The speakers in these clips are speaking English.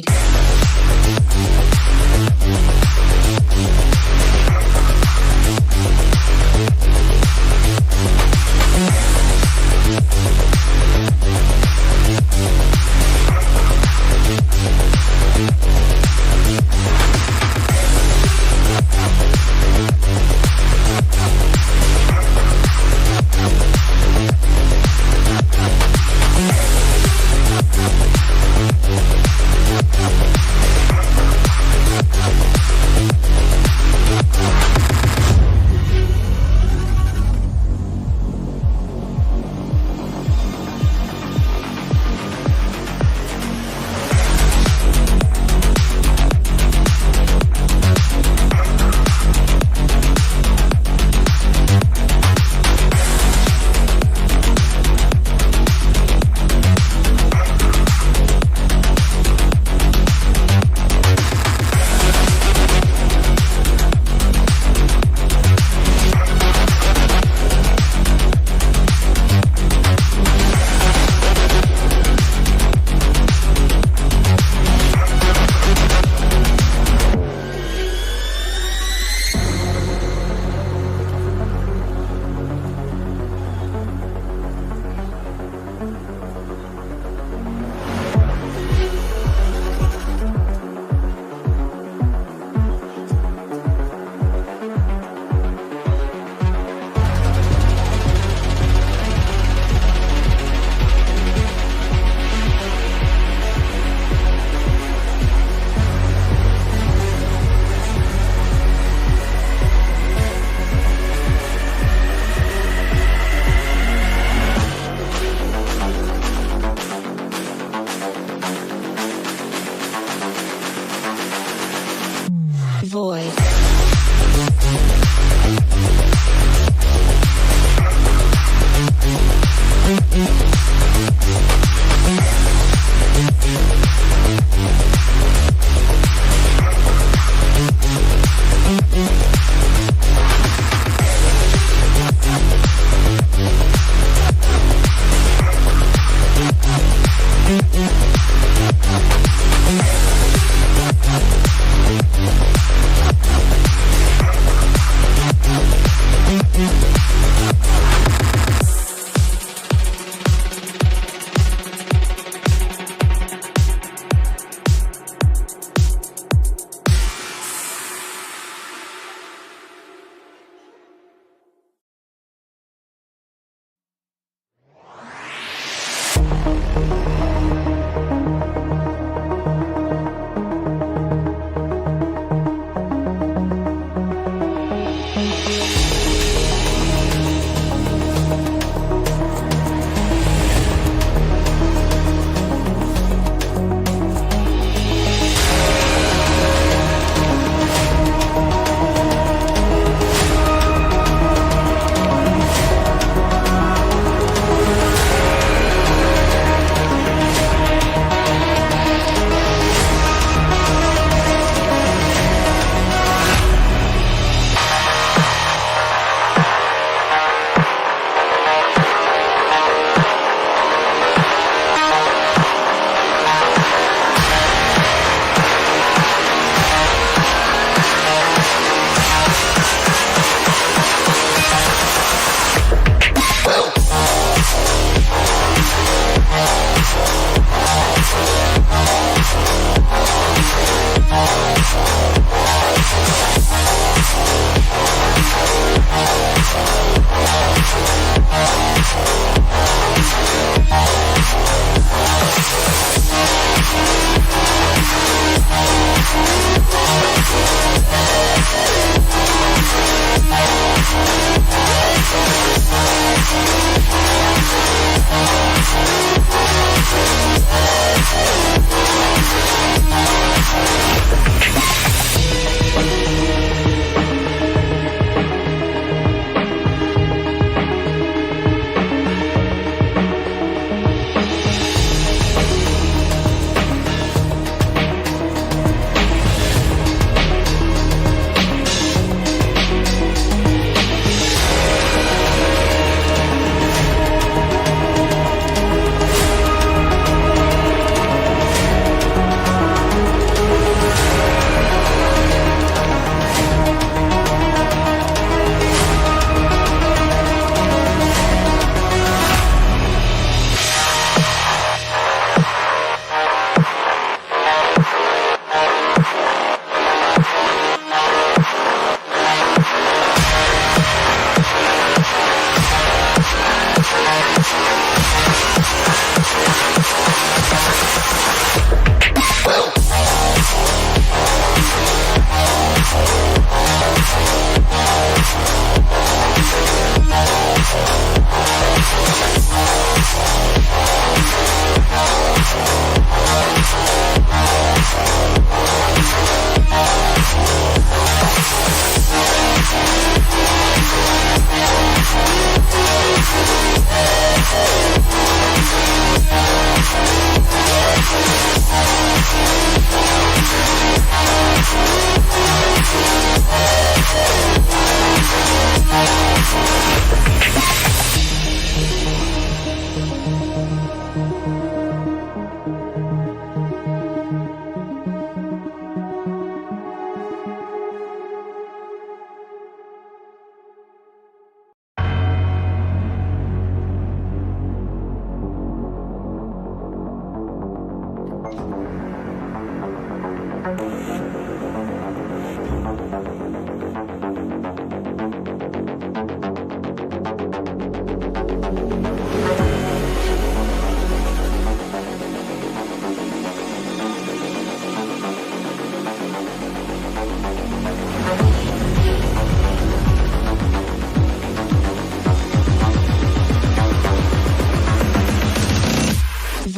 side.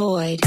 void.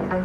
Void.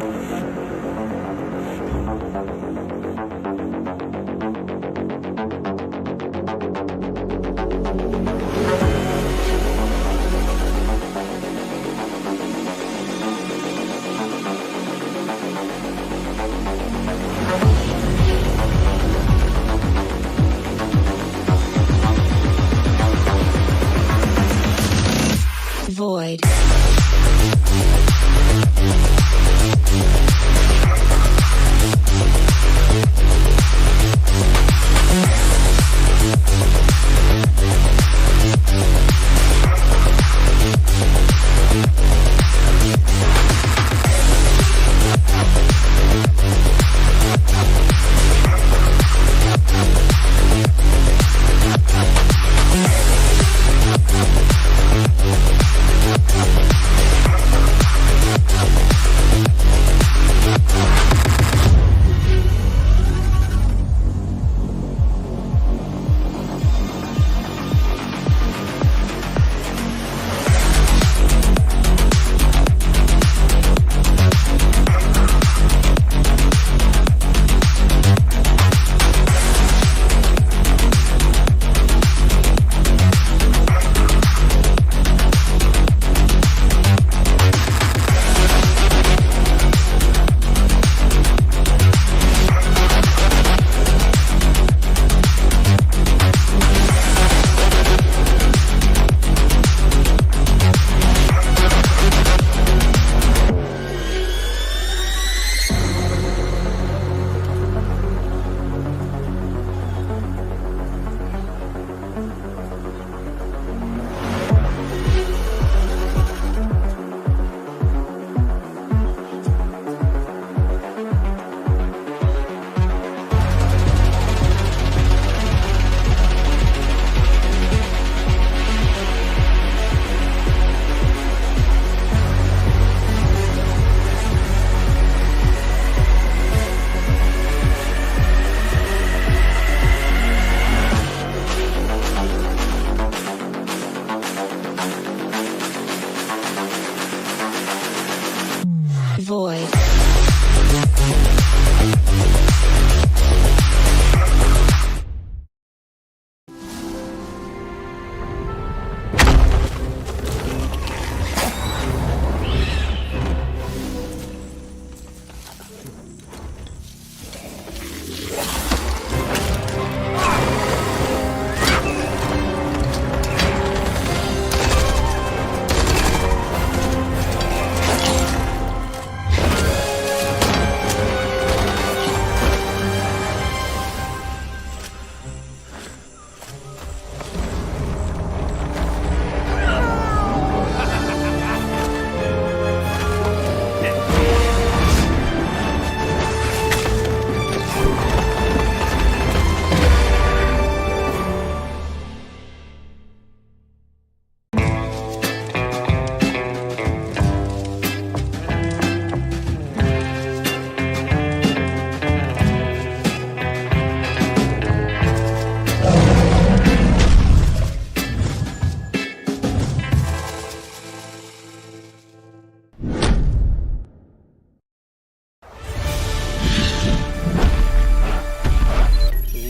Void.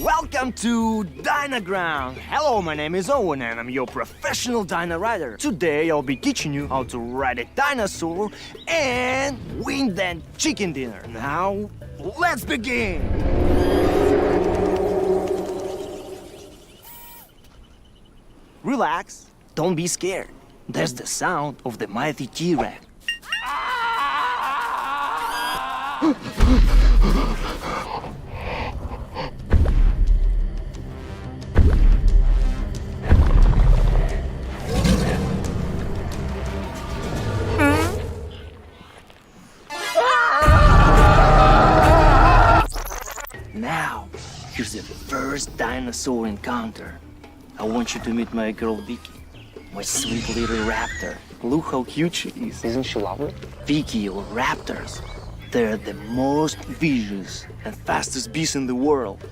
Welcome to Dynaground! Hello, my name is Owen and I'm your professional Dyna rider. Today I'll be teaching you how to ride a dinosaur and win that chicken dinner. Now, let's begin! Relax, don't be scared. That's the sound of the mighty T-Rex. Now, here's the first dinosaur encounter. I want you to meet my girl Vicky, my sweet little raptor. Look how cute she is. Isn't she lovely? Vicky or raptors, they're the most vicious and fastest beasts in the world.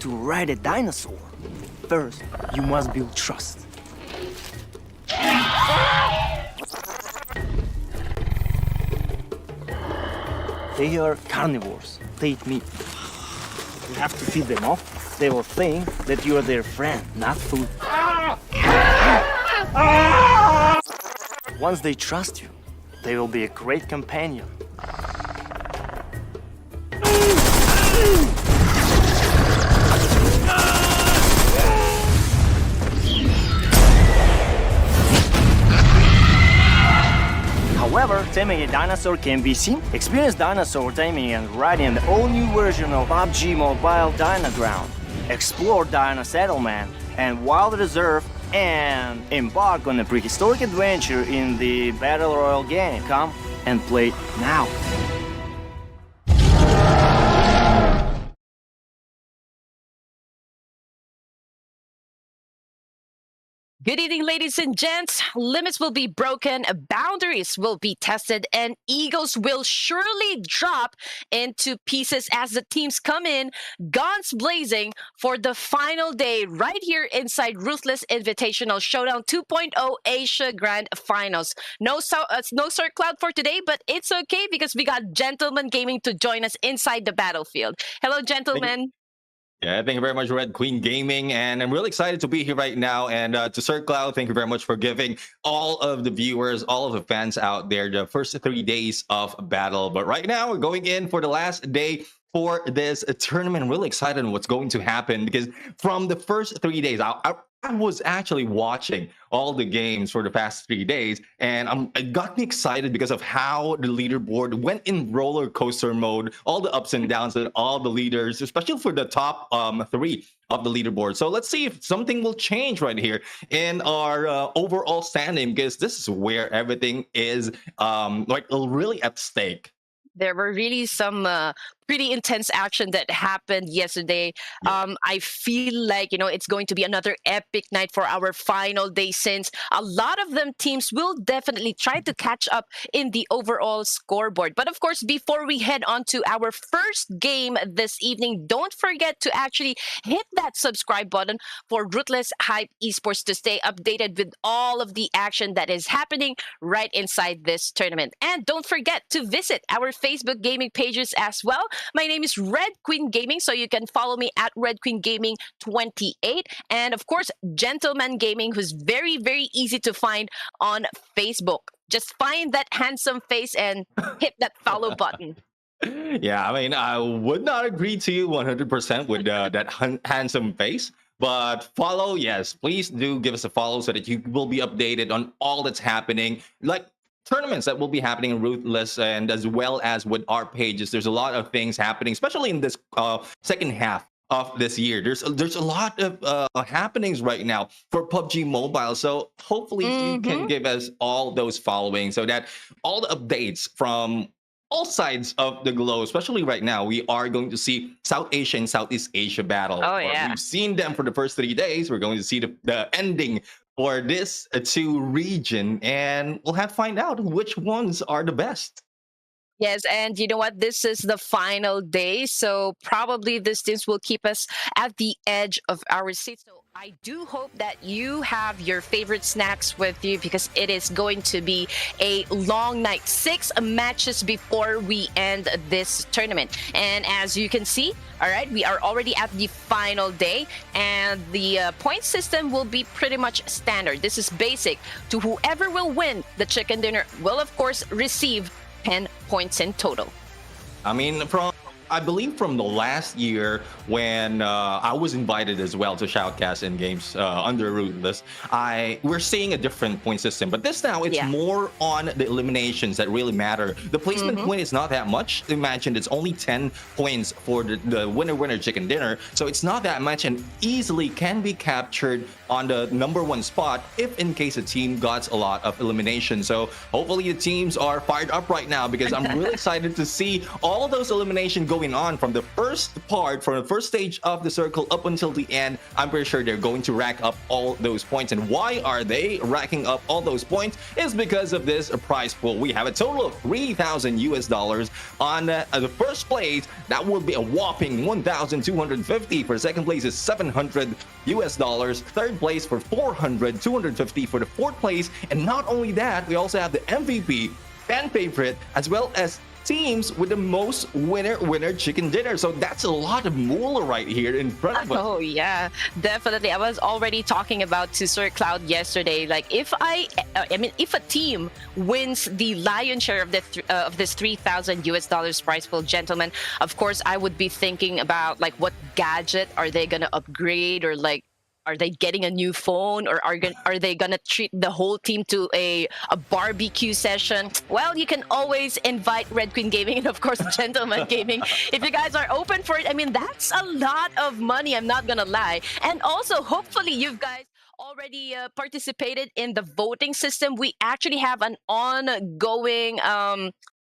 To ride a dinosaur, first you must build trust. They are carnivores. They eat meat. You have to feed them off. They will think that you are their friend, not food. Once they trust you, they will be a great companion. However, taming a dinosaur can be seen. Experience dinosaur taming and riding an all-new version of PUBG Mobile Dynaground. Explore Dino Settlement and Wild Reserve and embark on a prehistoric adventure in the Battle Royale game. Come and play now. Good evening, ladies and gents. Limits will be broken, boundaries will be tested, and egos will surely drop into pieces as the teams come in, guns blazing for the final day right here inside Ruthless Invitational Showdown 2.0 Asia Grand Finals. No Sir Cloud for today, but it's okay because we got Gentleman Gaming to join us inside the battlefield. Hello, gentlemen. Yeah, thank you very much, Red Queen Gaming, and I'm really excited to be here right now. And to Sir Cloud, thank you very much for giving all of the viewers, all of the fans out there, the first 3 days of battle. But right now, we're going in for the last day for this tournament. I'm really excited on what's going to happen because from the first 3 days, I was actually watching all the games for the past 3 days, and it got me excited because of how the leaderboard went in roller coaster mode, all the ups and downs and all the leaders, especially for the top 3 of the leaderboard. So let's see if something will change right here in our overall standing, because this is where everything is like really at stake. There were really some pretty intense action that happened yesterday. I feel like, it's going to be another epic night for our final day, since a lot of them teams will definitely try to catch up in the overall scoreboard. But of course, before we head on to our first game this evening, don't forget to actually hit that subscribe button for Ruthless Hype Esports to stay updated with all of the action that is happening right inside this tournament. And don't forget to visit our Facebook gaming pages as well. My name is Red Queen Gaming, so you can follow me at Red Queen Gaming 28, and of course Gentleman Gaming, who's very, very easy to find on Facebook. Just find that handsome face and hit that follow button. Yeah, I mean, I would not agree to you 100% with that handsome face. But follow, yes, please do give us a follow so that you will be updated on all that's happening. Like tournaments that will be happening in Ruthless, and as well as with our pages. There's a lot of things happening, especially in this second half of this year. There's a lot of happenings right now for PUBG Mobile. So hopefully you can give us all those following so that all the updates from all sides of the globe, especially right now, we are going to see South Asia and Southeast Asia battle. Oh, yeah. We've seen them for the first 3 days. We're going to see the ending for this 2 region, and we'll have to find out which ones are the best. Yes, and you know what? This is the final day, so probably these things will keep us at the edge of our seat. So I do hope that you have your favorite snacks with you, because it is going to be a long night. 6 matches before we end this tournament. And as you can see, all right, we are already at the final day, and the point system will be pretty much standard. This is basic. To whoever will win the chicken dinner will, of course, receive 10 points in total. I mean, I believe from the last year when I was invited as well to shoutcast in games under Ruthless, we're seeing a different point system. But this now, it's more on the eliminations that really matter. The placement point is not that much. Imagine it's only 10 points for the winner chicken dinner. So it's not that much, and easily can be captured on the #1 spot if in case a team got a lot of elimination. So hopefully the teams are fired up right now, because I'm really excited to see all those eliminations going on from the first part, from the first stage of the circle up until the end. I'm pretty sure they're going to rack up all those points. And why are they racking up all those points? Is because of this prize pool. We have a total of $3,000 on the first place. That will be a whopping 1,250. For second place is $700. Third place for 400, 250 for the fourth place. And not only that, we also have the MVP, fan favorite, as well as teams with the most winner chicken dinner. So that's a lot of moolah right here in front of us. Oh yeah, definitely. I was already talking about to Sir Cloud yesterday. Like if if a team wins the lion's share of this $3,000 prize pool, gentlemen, of course I would be thinking about like what gadget are they gonna upgrade, or like are they getting a new phone, or are they gonna treat the whole team to a barbecue session? Well, you can always invite Red Queen Gaming and of course Gentleman Gaming if you guys are open for it. I mean, that's a lot of money, I'm not gonna lie. And also, hopefully you guys already participated in the voting system. We actually have an ongoing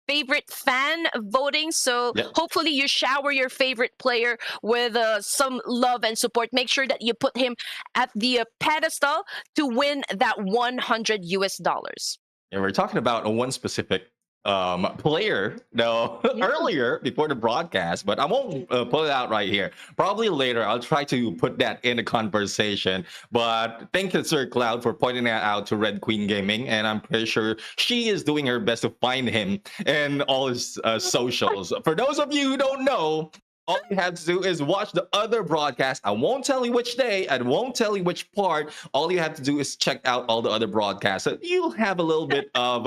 favorite fan voting, so hopefully you shower your favorite player with some love and support. Make sure that you put him at the pedestal to win that $100. And we're talking about one specific player earlier before the broadcast, but I won't pull it out right here. Probably later I'll try to put that in the conversation. But thank you, Sir Cloud, for pointing that out to Red Queen Gaming, and I'm pretty sure she is doing her best to find him and all his socials. For those of you who don't know, all you have to do is watch the other broadcast. I won't tell you which day. I won't tell you which part. All you have to do is check out all the other broadcasts. So you'll have a little bit of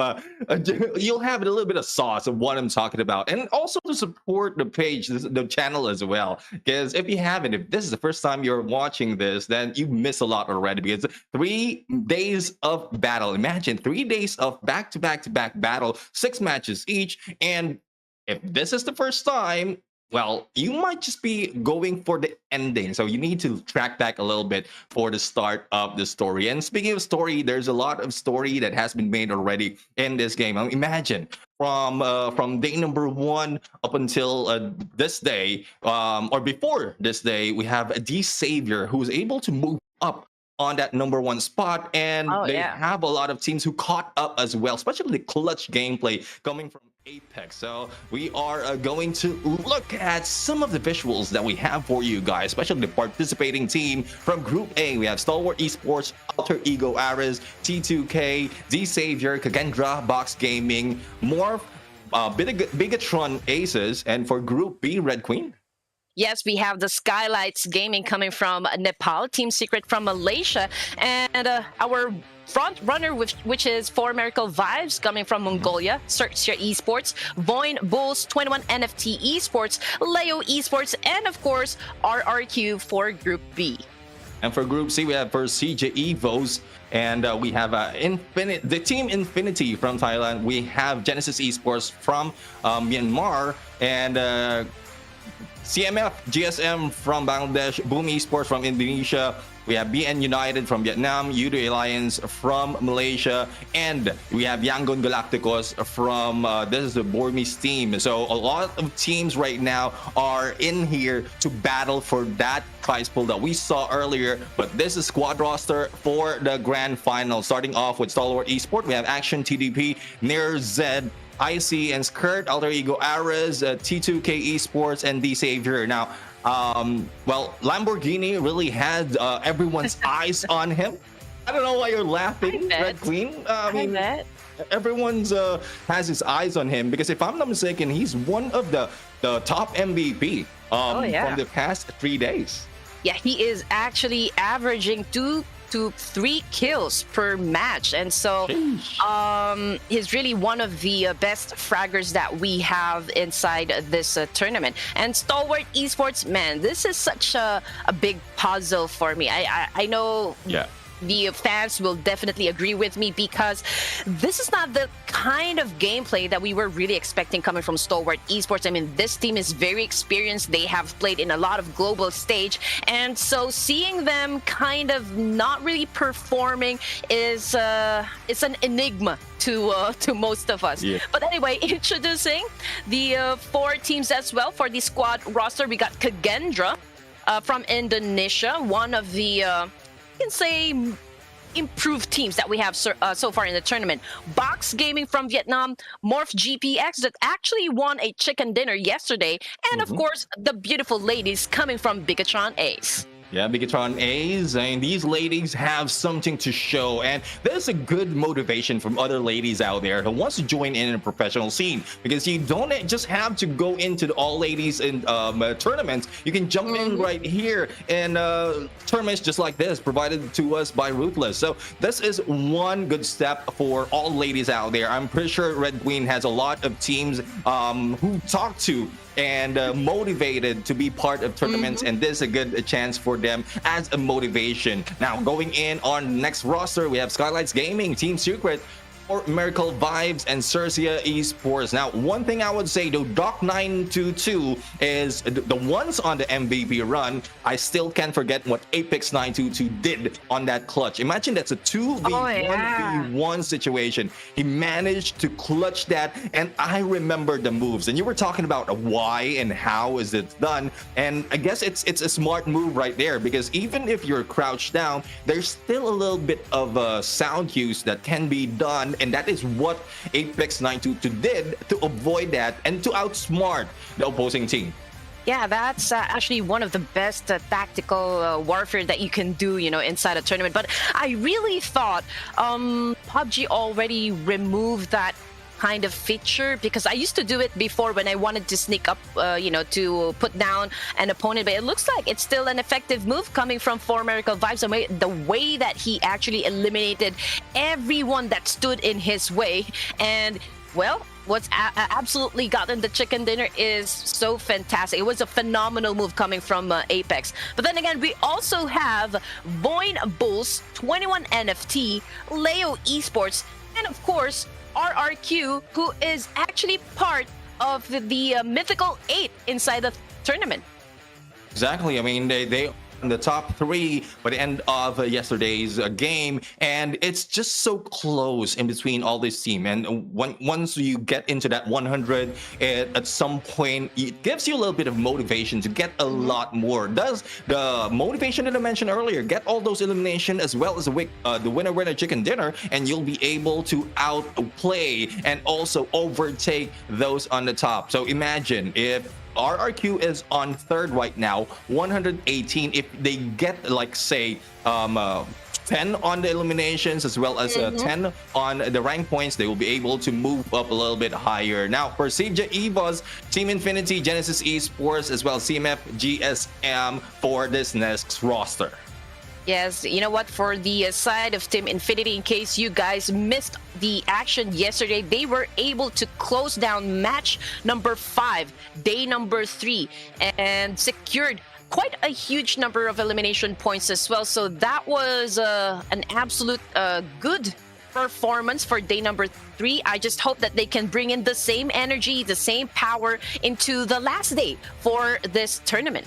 sauce of what I'm talking about, and also to support the page, the channel as well. Because if you haven't, if this is the first time you're watching this, then you miss a lot already. Because 3 days of battle. Imagine 3 days of back-to-back-to-back battle, 6 matches each, and if this is the first time, well, you might just be going for the ending. So you need to track back a little bit for the start of the story. And speaking of story, there's a lot of story that has been made already in this game. Imagine from day number 1 up until this day, or before this day, we have D Savior, who is able to move up on that number 1 spot, and they have a lot of teams who caught up as well, especially the clutch gameplay coming from Apex. So we are going to look at some of the visuals that we have for you guys, especially the participating team from Group A. We have Stalwart Esports, Alter Ego Ares, T2K, D Savior, Kagendra, Box Gaming, MORPH, BIGETRON Aces, and for Group B, Red Queen. Yes, we have the SKYLIGHTZ Gaming coming from Nepal, Team Secret from Malaysia, and our front runner, which is For Miracle Vibes, coming from Mongolia, XERXIA Esports, VOIN Bulls 21 NFT Esports, Leo Esports, and of course RRQ for Group B. And for Group C, we have first CJ Evos, and we have the Team Infinity from Thailand. We have Genesis Esports from Myanmar, and CMF, GSM from Bangladesh, Boom Esports from Indonesia. We have BN United from Vietnam, Udo Alliance from Malaysia, and we have Yangon Galacticos from, this is the Burmese team. So a lot of teams right now are in here to battle for that prize pool that we saw earlier. But this is squad roster for the grand final. Starting off with Stalwart Esports, we have Action, TDP, Near Z, IC and Skirt, Alter Ego Ares, T2K Esports, and D Savior. Now, well, Lamborghini really had everyone's eyes on him. I don't know why you're laughing, Red Queen. I mean, everyone's has his eyes on him, because if I'm not mistaken, he's one of the top MVP from the past 3 days. Yeah, he is actually averaging 2 to 3 kills per match, and so he's really one of the best fraggers that we have inside this tournament. And Stalwart Esports, man, this is such a big puzzle for me. I know the fans will definitely agree with me, because this is not the kind of gameplay that we were really expecting coming from Stalwart Esports. I mean, this team is very experienced. They have played in a lot of global stage, and so seeing them kind of not really performing is it's an enigma to most of us. But anyway, introducing the 4 teams as well for the squad roster. We got Kagendra from Indonesia, one of the can say improved teams that we have so far in the tournament. Box Gaming from Vietnam, MORPH GPX that actually won a chicken dinner yesterday, and of course the beautiful ladies coming from BIGETRON Ace. Yeah, BIGETRON A's, and these ladies have something to show, and there's a good motivation from other ladies out there who wants to join in a professional scene, because you don't just have to go into the all ladies in tournaments. You can jump in right here in tournaments just like this, provided to us by Ruthless. So this is one good step for all ladies out there. I'm pretty sure Red Queen has a lot of teams who talk to and motivated to be part of tournaments, and this is a good chance for them as a motivation. Now, going in on next roster, we have SKYLIGHTZ Gaming, Team Secret, or Miracle Vibes, and XERXIA Esports. Now, one thing I would say, though, Doc922 is the ones on the MVP run. I still can't forget what Apex922 did on that clutch. Imagine that's a 2v1v1 situation. He managed to clutch that, and I remember the moves. And you were talking about why and how is it done, and I guess it's a smart move right there, because even if you're crouched down, there's still a little bit of sound use that can be done. And that is what Apex922 did to avoid that and to outsmart the opposing team. Yeah, that's actually one of the best tactical warfare that you can do, you know, inside a tournament. But I really thought PUBG already removed that kind of feature, because I used to do it before when I wanted to sneak up, you know, to put down an opponent. But it looks like it's still an effective move coming from Miracle Vibes. The way that he actually eliminated everyone that stood in his way, and well, what's absolutely gotten the chicken dinner is so fantastic. It was a phenomenal move coming from Apex. But then again, we also have VOIN Bulls, 21 NFT, Leo Esports, and of course RRQ, who is actually part of the mythical 8 inside the tournament. Exactly. I mean, they in the top 3 by the end of yesterday's game, and it's just so close in between all this team. And once you get into that 100, at some point it gives you a little bit of motivation to get a lot more. Does the motivation that I mentioned earlier, get all those elimination as well as the winner chicken dinner, and you'll be able to outplay and also overtake those on the top. So imagine if RRQ is on 3rd right now, 118. If they get, like, say 10 on the eliminations as well as 10 on the rank points, they will be able to move up a little bit higher. Now, for CJ EVOS, Team Infinity, Genesis Esports, as well as CMF GSM for this next roster. Yes, you know what, for the side of Team Infinity, in case you guys missed the action yesterday, they were able to close down match number 5, day number 3, and secured quite a huge number of elimination points as well. So that was an absolute good performance for day number 3. I just hope that they can bring in the same energy, the same power into the last day for this tournament.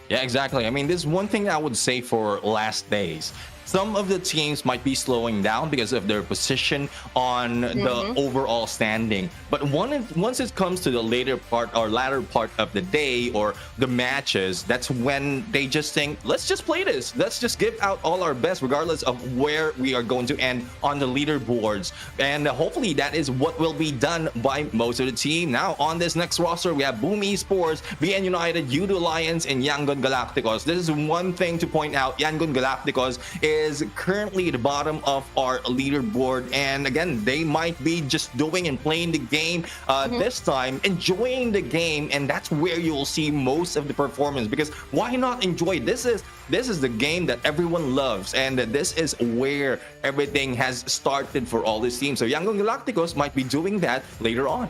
Yeah, exactly. I mean, there's one thing I would say for last days. Some of the teams might be slowing down because of their position on the overall standing. But once it comes to the later part of the day or the matches, that's when they just think, let's just play this. Let's just give out all our best, regardless of where we are going to end on the leaderboards. And hopefully that is what will be done by most of the team. Now, on this next roster, we have Boom Esports, BN United, Youth Alliance, and Yangon Galacticos. This is one thing to point out. Yangon Galacticos is currently the bottom of our leaderboard, and again, they might be just doing and playing the game this time, enjoying the game, and that's where you will see most of the performance. Because why not enjoy? This is the game that everyone loves, and this is where everything has started for all these teams. So Yangon Galacticos might be doing that later on.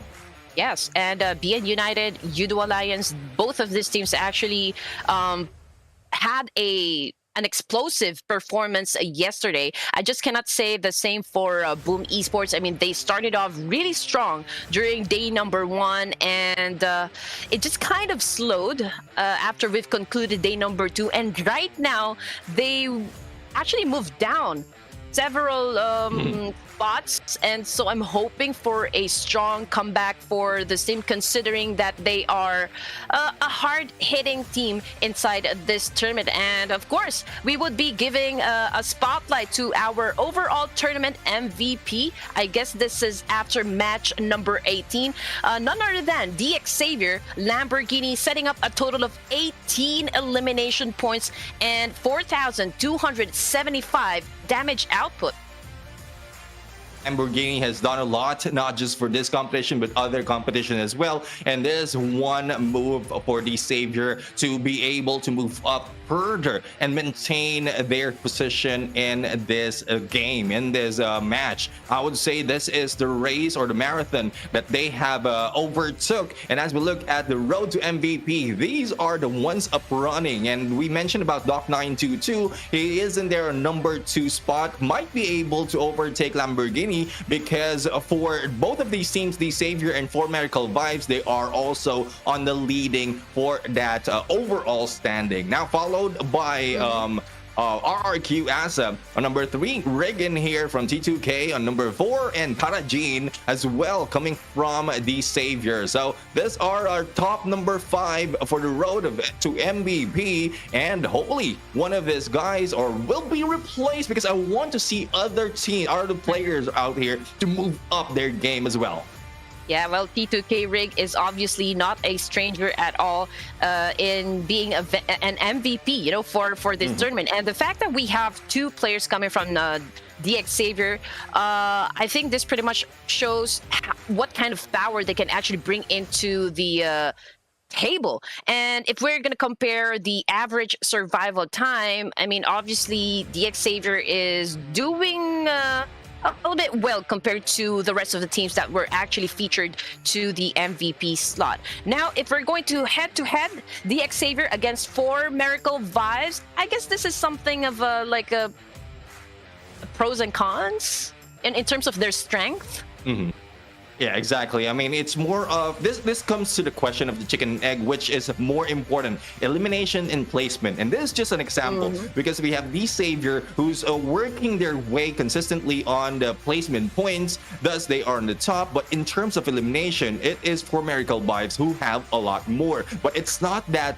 Yes, and BN United, Youth Alliance, both of these teams actually had an explosive performance yesterday. I just cannot say the same for Boom Esports. I mean, they started off really strong during day number 1, and it just kind of slowed after we've concluded day number 2. And right now, they actually moved down several spots, and so I'm hoping for a strong comeback for this team, considering that they are a hard-hitting team inside this tournament. And of course, we would be giving a spotlight to our overall tournament MVP. I guess this is after match number 18. None other than XERXIA Lamborghini, setting up a total of 18 elimination points and 4,275 damage output. Lamborghini has done a lot, not just for this competition, but other competition as well. And there's one move for the Savior to be able to move up further and maintain their position in this game, in this match. I would say this is the race or the marathon that they have overtook. And as we look at the road to MVP, these are the ones up running. And we mentioned about Doc922. He is in their number 2 spot, might be able to overtake Lamborghini, because for both of these teams, the Savior and For Miracle Vibes, they are also on the leading for that overall standing. Now followed by RRQ Asa on number 3, Regan here from T2K on number 4, and Parajin as well coming from the Savior. So these are our top number 5 for the road to MVP, and hopefully one of these guys will be replaced, because I want to see other players out here to move up their game as well. Yeah, well, T2K Rig is obviously not a stranger at all in being an MVP, you know, for this tournament. And the fact that we have 2 players coming from XERXIA, I think this pretty much shows what kind of power they can actually bring into the table. And if we're going to compare the average survival time, I mean, obviously XERXIA is doing a little bit well compared to the rest of the teams that were actually featured to the MVP slot. Now, if we're going to head-to-head XERXIA against For Miracle Vibes, I guess this is something of a pros and cons in terms of their strength. Yeah, exactly. I mean, it's more of this comes to the question of the chicken and egg, which is more important: elimination and placement. And this is just an example, because we have the Savior who's working their way consistently on the placement points, thus they are on the top. But in terms of elimination, it is For Miracle Vibes who have a lot more, but it's not that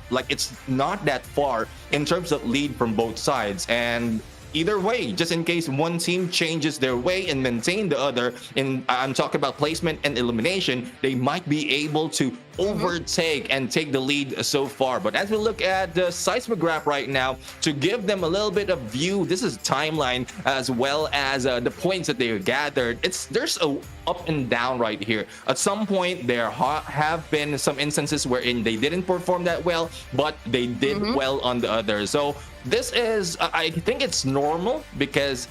far in terms of lead from both sides. And either way, just in case one team changes their way and maintain the other, and I'm talking about placement and elimination, they might be able to overtake and take the lead so far. But as we look at the seismograph right now, to give them a little bit of view, this is timeline as well as the points that they gathered. There's a up and down right here. At some point, there have been some instances wherein they didn't perform that well, but they did well on the others. So this is, I think it's normal, because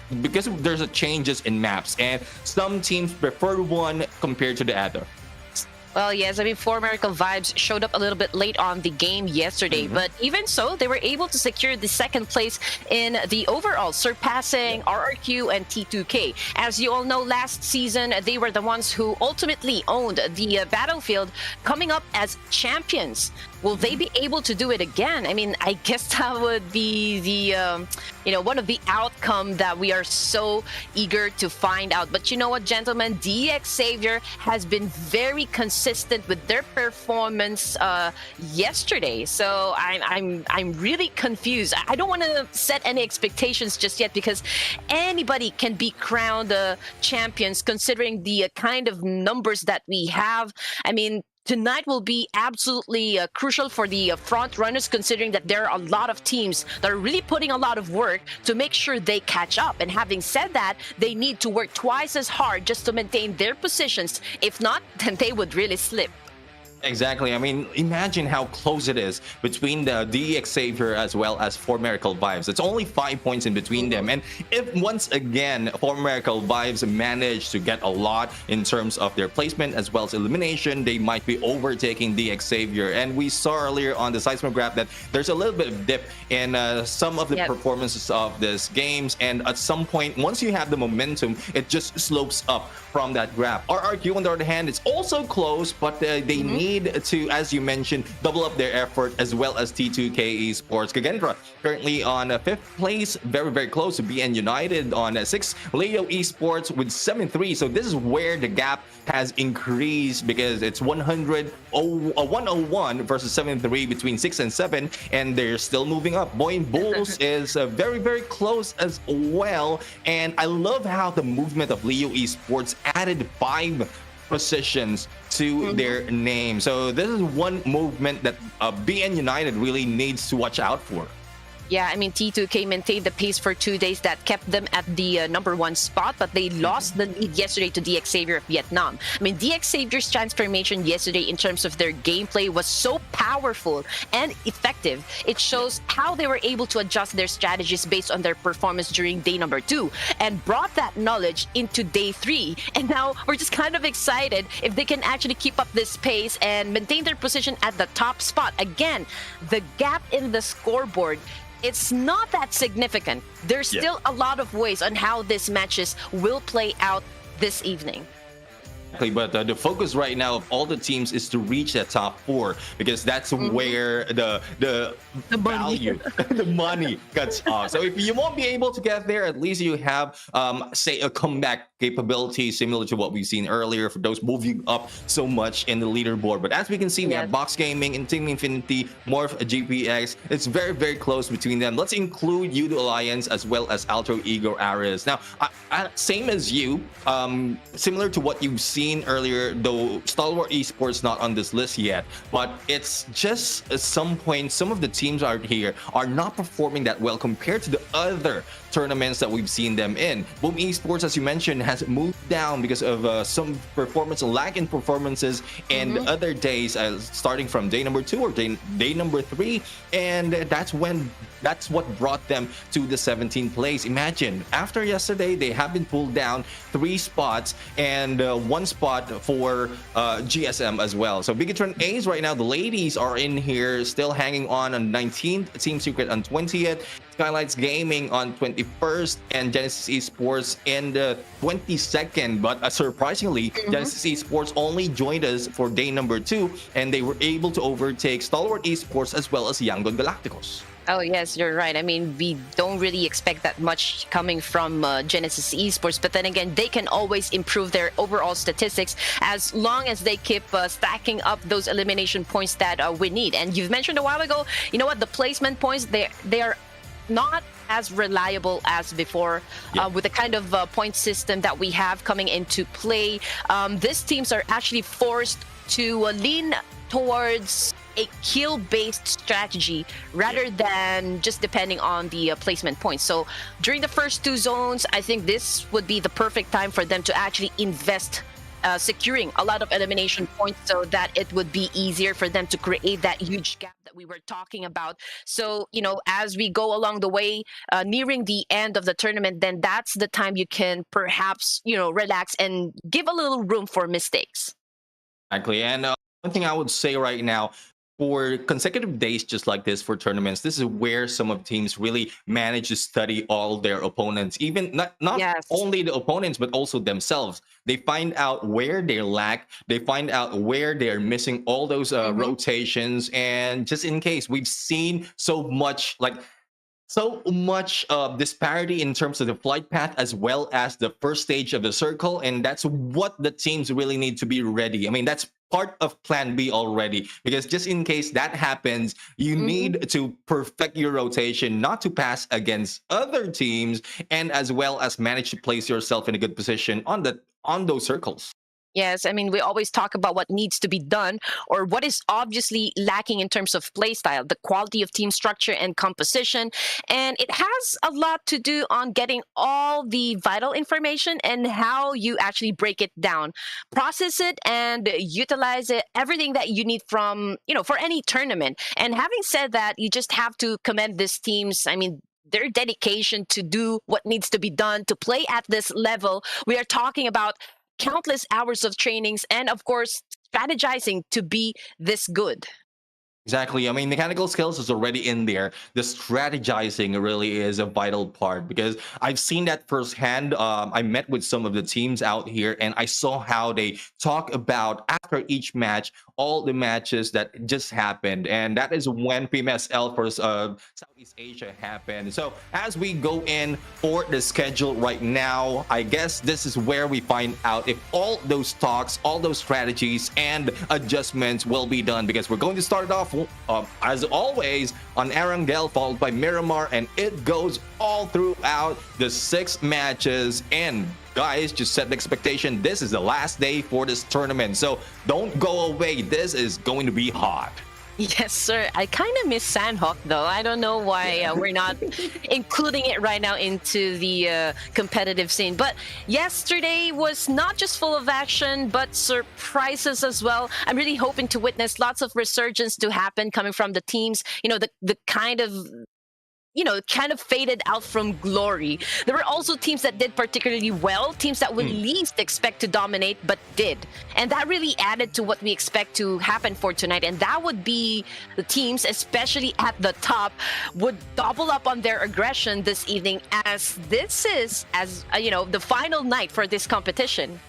there's a changes in maps, and some teams prefer one compared to the other. Well, yes, I mean, For Miracle Vibes showed up a little bit late on the game yesterday, but even so, they were able to secure the 2nd place in the overall, surpassing RRQ and T2K. As you all know, last season, they were the ones who ultimately owned the battlefield, coming up as champions. Will they be able to do it again? I mean, I guess that would be the, one of the outcome that we are so eager to find out. But you know what, gentlemen? XERXIA has been very consistent with their performance yesterday. So I'm really confused. I don't want to set any expectations just yet, because anybody can be crowned champions considering the kind of numbers that we have. I mean, tonight will be absolutely crucial for the front runners, considering that there are a lot of teams that are really putting a lot of work to make sure they catch up. And having said that, they need to work twice as hard just to maintain their positions. If not, then they would really slip. Exactly. I mean, imagine how close it is between the XERXIA as well as For Miracle Vibes. It's only 5 points in between them. And if once again For Miracle Vibes manage to get a lot in terms of their placement as well as elimination, they might be overtaking XERXIA. And we saw earlier on the seismograph that there's a little bit of dip in some of the performances of these games. And at some point, once you have the momentum, it just slopes up from that graph. RRQ, on the other hand, it's also close, but they need need to, as you mentioned, double up their effort, as well as T2K Esports. KAGENDRA currently on 5th place, very, very close to BN United on 6th. Leo Esports with 7-3. So this is where the gap has increased, because it's 101 versus 7-3 between 6 and 7, and they're still moving up. VOIN Bulls is very, very close as well. And I love how the movement of Leo Esports added 5 positions to their name. So this is one movement that BN United really needs to watch out for. Yeah, I mean, T2K maintained the pace for 2 days that kept them at the #1 spot, but they lost the lead yesterday to DX Xavier of Vietnam. I mean, DX Xavier's transformation yesterday in terms of their gameplay was so powerful and effective. It shows how they were able to adjust their strategies based on their performance during day #2 and brought that knowledge into day 3. And now we're just kind of excited if they can actually keep up this pace and maintain their position at the top spot. Again, the gap in the scoreboard, it's not that significant. There's still a lot of ways on how these matches will play out this evening. But the focus right now of all the teams is to reach that top 4, because that's where the value, the money cuts off. So if you won't be able to get there, at least you have, say, a comeback capability similar to what we've seen earlier for those moving up so much in the leaderboard. But as we can see, we have Box Gaming and Team Infinity, MORPH, GPX. It's very, very close between them. Let's include Yudo Alliance as well as Alter Ego Ares. Now, same as you, similar to what you've seen earlier, though STALWART Esports not on this list yet, but it's just at some point some of the teams out here are not performing that well compared to the other tournaments that we've seen them in. Boom Esports, as you mentioned, has moved down because of some performance lag in performances and other days, starting from day #2 or day #3, and that's what brought them to the 17th place. Imagine, after yesterday, they have been pulled down 3 spots and 1 spot for GSM as well. So BIGETRON A's right now, the ladies are in here still hanging on 19th, Team Secret on 20th, SKYLIGHTZ Gaming on 21st, and Genesis Esports in the 22nd. But surprisingly, Genesis Esports only joined us for day #2, and they were able to overtake STALWART Esports as well as Yangon Galacticos. Oh, yes, you're right. I mean, we don't really expect that much coming from Genesis Esports, but then again, they can always improve their overall statistics as long as they keep stacking up those elimination points that we need. And you've mentioned a while ago, you know what, the placement points, they are not as reliable as before with the kind of point system that we have coming into play. These teams are actually forced to lean towards a kill-based strategy rather than just depending on the placement points. So during the first 2 zones, I think this would be the perfect time for them to actually invest securing a lot of elimination points so that it would be easier for them to create that huge gap that we were talking about. So, you know, as we go along the way, nearing the end of the tournament, then that's the time you can perhaps, you know, relax and give a little room for mistakes. Exactly. And one thing I would say right now, for consecutive days just like this for tournaments, this is where some of the teams really manage to study all their opponents, even not only the opponents, but also themselves. They find out where they lack, they find out where they're missing all those rotations, and just in case, we've seen so much disparity in terms of the flight path as well as the first stage of the circle, and that's what the teams really need to be ready. I mean, that's part of plan B already, because just in case that happens, you need to perfect your rotation, not to pass against other teams, and as well as manage to place yourself in a good position on those circles. Yes, I mean, we always talk about what needs to be done or what is obviously lacking in terms of playstyle, the quality of team structure and composition. And it has a lot to do on getting all the vital information and how you actually break it down, process it and utilize it, everything that you need from, you know, for any tournament. And having said that, you just have to commend these teams. I mean, their dedication to do what needs to be done to play at this level. We are talking about countless hours of trainings and, of course, strategizing to be this good. Exactly. I mean, mechanical skills is already in there. The strategizing really is a vital part because I've seen that firsthand. I met with some of the teams out here and I saw how they talk about after each match, all the matches that just happened. And that is when PMSL for Southeast Asia happened. So as we go in for the schedule right now, I guess this is where we find out if all those talks, all those strategies and adjustments will be done because we're going to start it off as always on ERANGEL, followed by MIRAMAR, and it goes all throughout the 6 matches. And guys, just set the expectation, this is the last day for this tournament, so don't go away. This is going to be hot. Yes, sir. I kind of miss Sandhawk, though. I don't know why we're not including it right now into the competitive scene. But yesterday was not just full of action, but surprises as well. I'm really hoping to witness lots of resurgence to happen coming from the teams. You know, the kind of faded out from glory. There were also teams that did particularly well, teams that we least expect to dominate, but did. And that really added to what we expect to happen for tonight. And that would be the teams, especially at the top, would double up on their aggression this evening, as this is, the final night for this competition.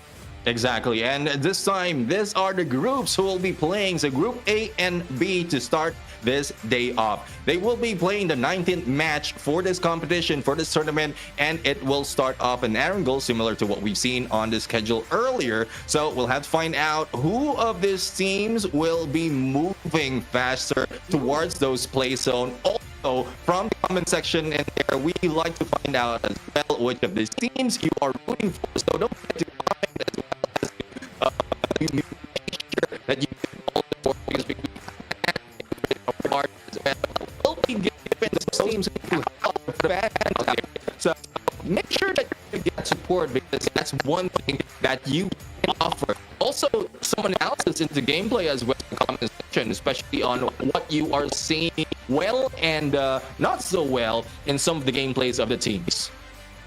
Exactly, and this time, these are the groups who will be playing. So Group A and B to start this day off. They will be playing the 19th match for this competition, for this tournament, and it will start off in ERANGEL, similar to what we've seen on the schedule earlier. So we'll have to find out who of these teams will be moving faster towards those play zone. Also, from the comment section in there, we like to find out as well which of these teams you are rooting for. So don't forget to comment as well as you make sure that you can follow the for because we part as well. We'll be given those teams who help the fans out there. So make sure that you get support because that's one thing that you can offer. Also, someone else's into gameplay as well in the comment section, especially on what you are seeing well and not so well in some of the gameplays of the teams.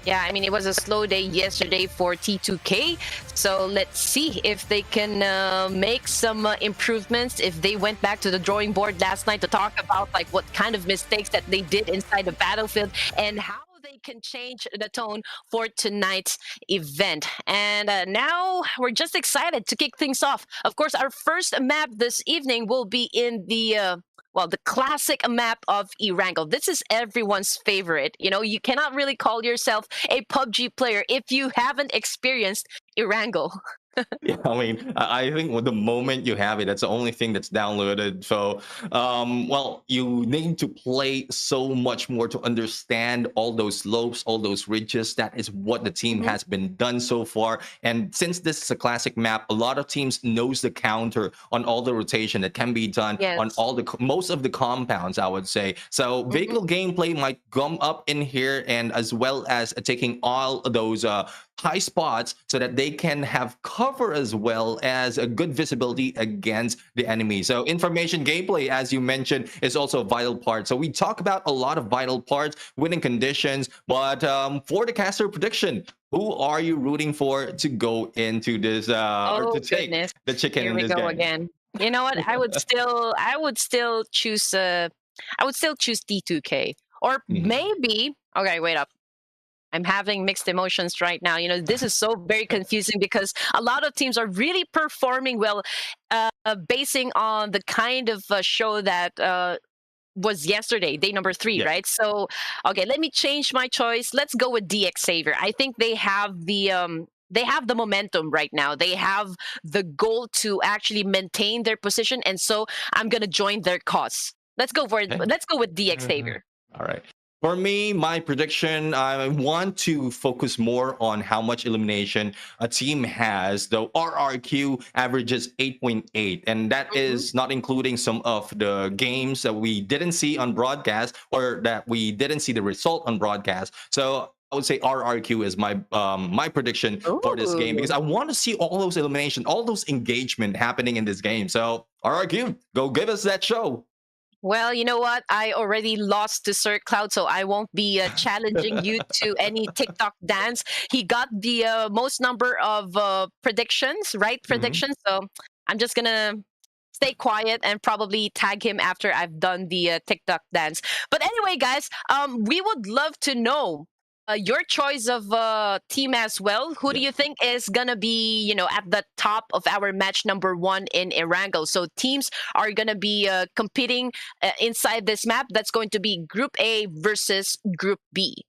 Yeah, I mean, it was a slow day yesterday for T2K, so let's see if they can make some improvements, if they went back to the drawing board last night to talk about like what kind of mistakes that they did inside the battlefield and how they can change the tone for tonight's event. And now we're just excited to kick things off. Of course, our first map this evening will be in the the classic map of ERANGEL. This is everyone's favorite. You know, you cannot really call yourself a PUBG player if you haven't experienced ERANGEL. Yeah, I mean, I think with the moment you have it, that's the only thing that's downloaded. So, well, you need to play so much more to understand all those slopes, all those ridges. That is what the team has been done so far. And since this is a classic map, a lot of teams knows the counter on all the rotation that can be done on all the most of the compounds, I would say. So vehicle gameplay might come up in here, and as well as taking all of those high spots so that they can have cover as well as a good visibility against the enemy. So information gameplay, as you mentioned, is also a vital part. So we talk about a lot of vital parts, winning conditions, but for the caster prediction, who are you rooting for to go into this or to take the chicken Here in we this go game? again. You know what? I would still choose T2K, or maybe wait up. I'm having mixed emotions right now. You know, this is so very confusing because a lot of teams are really performing well, basing on the kind of show that was yesterday, day number 3, right? So, okay, let me change my choice. Let's go with DX Savior. I think they have the momentum right now. They have the goal to actually maintain their position, and so I'm gonna join their cause. Let's go for it. Let's go with DX Savior. All right. For me, my prediction, I want to focus more on how much elimination a team has. The RRQ averages 8.8, and that is not including some of the games that we didn't see on broadcast or that we didn't see the result on broadcast. So I would say RRQ is my my prediction for this game because I want to see all those elimination, all those engagement happening in this game. So RRQ, go give us that show. Well, you know what? I already lost to Sir Cloud, so I won't be challenging you to any TikTok dance. He got the most number of predictions, right? Predictions. So I'm just gonna stay quiet and probably tag him after I've done the TikTok dance. But anyway, guys, we would love to know your choice of team as well. Who do you think is gonna be, at the top of our match number 1 in ERANGEL? So teams are gonna be competing inside this map. That's going to be Group A versus Group B.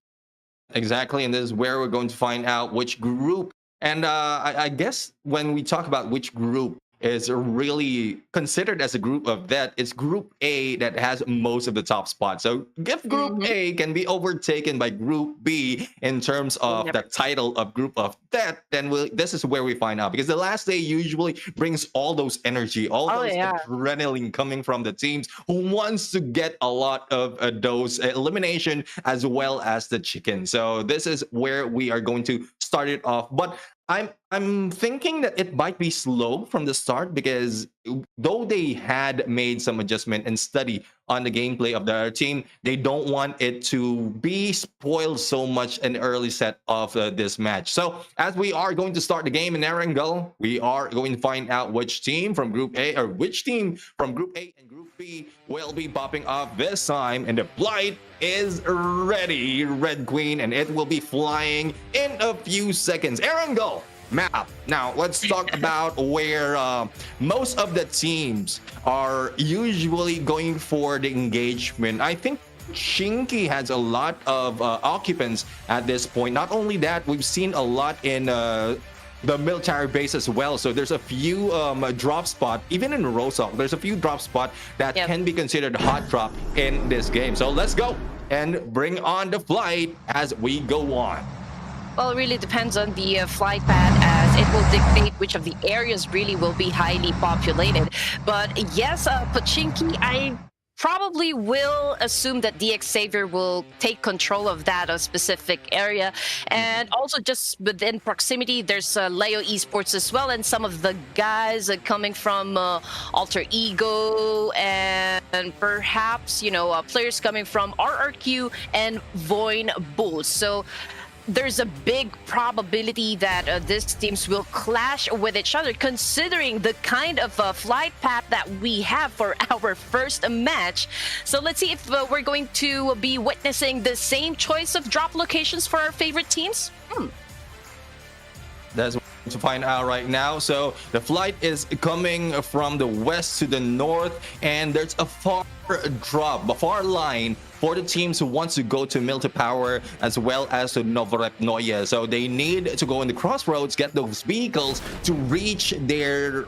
Exactly, and this is where we're going to find out which group. And I guess when we talk about which group is really considered as a group of that, it's Group A that has most of the top spots. So if Group A can be overtaken by Group B in terms of the title of Group of that, then this is where we find out. Because the last day usually brings all those energy, all those adrenaline coming from the teams who wants to get a lot of those elimination as well as the chicken. So this is where we are going to start it off. But I'm thinking that it might be slow from the start, because though they had made some adjustment and study on the gameplay of their team, they don't want it to be spoiled so much in the early set of this match. So as we are going to start the game in ERANGEL, we are going to find out which team from Group A or which team from Group A and Group B will be popping off this time. And the flight is ready, Red Queen, and it will be flying in a few seconds. ERANGEL map. Now let's talk about where most of the teams are usually going for the engagement. I think Shinky has a lot of occupants at this point. Not only that, we've seen a lot in the military base as well. So there's a few drop spot, even in Rosok, there's a few drop spot that can be considered hot drop in this game. So let's go and bring on the flight as we go on. Well, it really depends on the flight path, as it will dictate which of the areas really will be highly populated. But yes, Pachinki, I probably will assume that the Xavier will take control of that specific area. And also just within proximity, there's Leo Esports as well, and some of the guys coming from Alter Ego, and perhaps, players coming from RRQ and VOIN Bulls. So there's a big probability that these teams will clash with each other, considering the kind of flight path that we have for our first match. So let's see if we're going to be witnessing the same choice of drop locations for our favorite teams. That's what to find out right now. So the flight is coming from the west to the north, and there's a far line for the teams who wants to go to Milta Power as well as to Novorepnoye. So they need to go in the crossroads, get those vehicles to reach their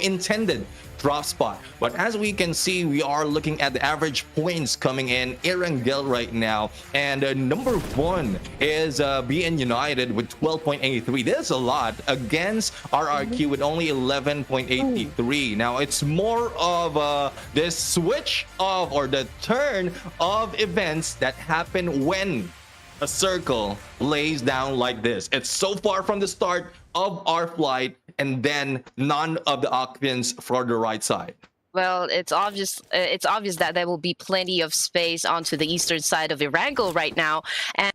intended drop spot. But as we can see, we are looking at the average points coming in ERANGEL right now, and number 1 is BN United with 12.83. This is a lot against RRQ with only 11.83. Now it's more of this switch of, or the turn of events that happen when a circle lays down like this. It's so far from the start of our flight, and then none of the occupants for the right side. Well, it's obvious that there will be plenty of space onto the eastern side of ERANGEL right now. And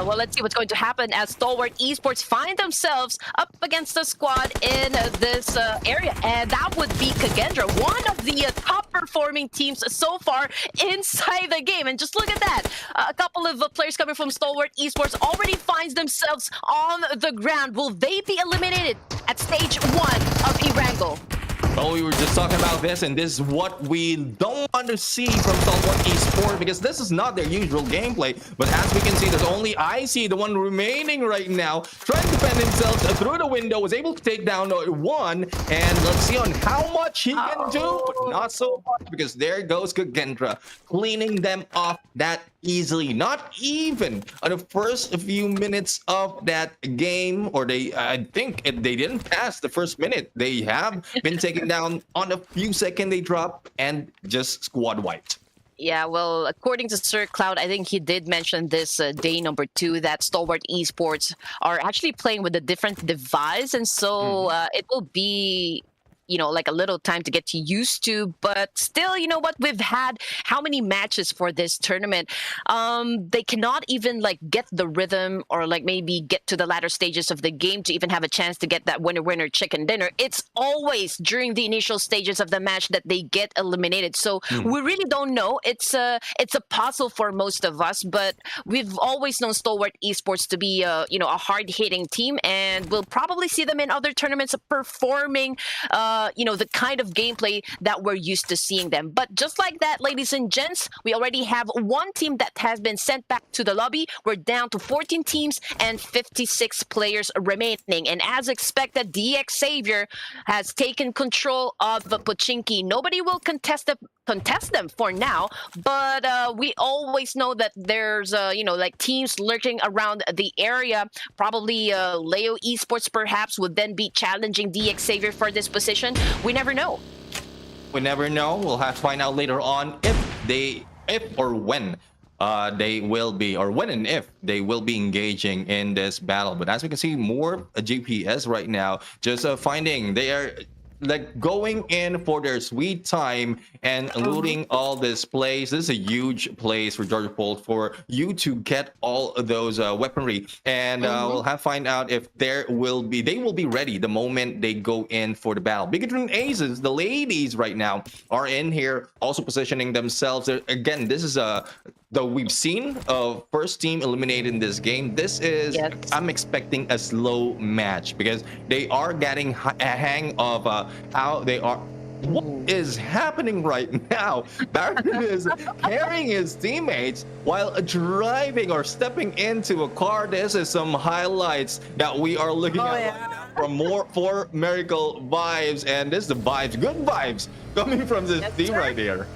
well, let's see what's going to happen as STALWART Esports find themselves up against a squad in this area. And that would be KAGENDRA, one of the top performing teams so far inside the game. And just look at that. A couple of players coming from STALWART Esports already finds themselves on the ground. Will they be eliminated at stage 1 of ERANGEL? Well, we were just talking about this, and this is what we don't want to see from STALWART Esports, because this is not their usual gameplay. But as we can see, there's only IC, the one remaining right now, trying to defend himself through the window, was able to take down 1, and let's see on how much he can do. But not so much, because there goes KAGENDRA, cleaning them off that easily. Not even on the first few minutes of that game, or I think they didn't pass the first minute. They have been taken down on a few seconds. They drop and just squad wiped. Yeah, well, according to Sir Cloud, I think he did mention this day number 2 that STALWART Esports are actually playing with a different device, and so it will be like a little time to get used to. But still, you know what? We've had how many matches for this tournament? They cannot even like get the rhythm or like maybe get to the latter stages of the game to even have a chance to get that winner chicken dinner. It's always during the initial stages of the match that they get eliminated. So we really don't know. It's a puzzle for most of us, but we've always known Stalwart Esports to be a hard-hitting team, and we'll probably see them in other tournaments performing the kind of gameplay that we're used to seeing them. But just like that, ladies and gents, we already have one team that has been sent back to the lobby. We're down to 14 teams and 56 players remaining, and as expected, the XERXIA has taken control of the Pochinki. Nobody will contest them for now, but we always know that there's like teams lurking around the area. Probably Leo Esports perhaps would then be challenging the XERXIA for this position. We never know. We never know. We'll have to find out later on if or when they will be, or when and if they will be engaging in this battle. But as we can see, more GPS right now, just finding they are like going in for their sweet time and looting all this place. This is a huge place for Georgia Polt for you to get all of those weaponry, and we'll have to find out if they will be ready the moment they go in for the battle. BIGETRON Aces, the ladies right now are in here also positioning themselves. Again, this is we've seen first team eliminated in this game. This is, I'm expecting a slow match because they are getting a hang of how they are. What is happening right now? Baron is carrying his teammates while driving or stepping into a car. This is some highlights that we are looking at right now from for Miracle vibes, and this is the vibes, good vibes coming from this team right here.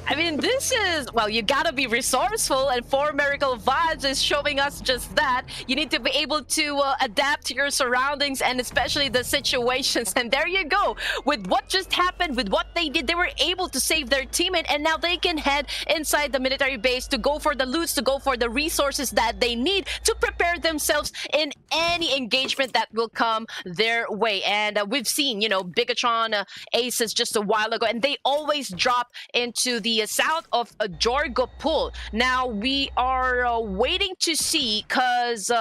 I mean, this is, well, you gotta be resourceful, and 4 Miracle Vibes is showing us just that. You need to be able to adapt to your surroundings and especially the situations. And there you go. With what just happened, with what they did, they were able to save their teammate, and now they can head inside the military base to go for the loots, to go for the resources that they need to prepare themselves in any engagement that will come their way. And we've seen, BIGETRON Aces just a while ago, and they always drop into the south of Jorgopol. Now we are waiting to see, because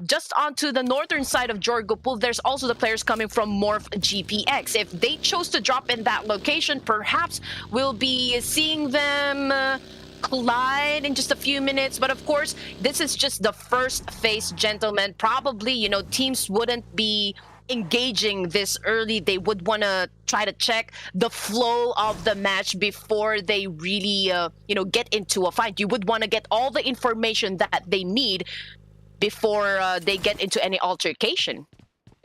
just onto the northern side of Jorgopol, there's also the players coming from MORPH GPX. If they chose to drop in that location, perhaps we'll be seeing them collide in just a few minutes. But of course, this is just the first phase, gentlemen. Probably, teams wouldn't be engaging this early. They would want to try to check the flow of the match before they really get into a fight. You would want to get all the information that they need before they get into any altercation.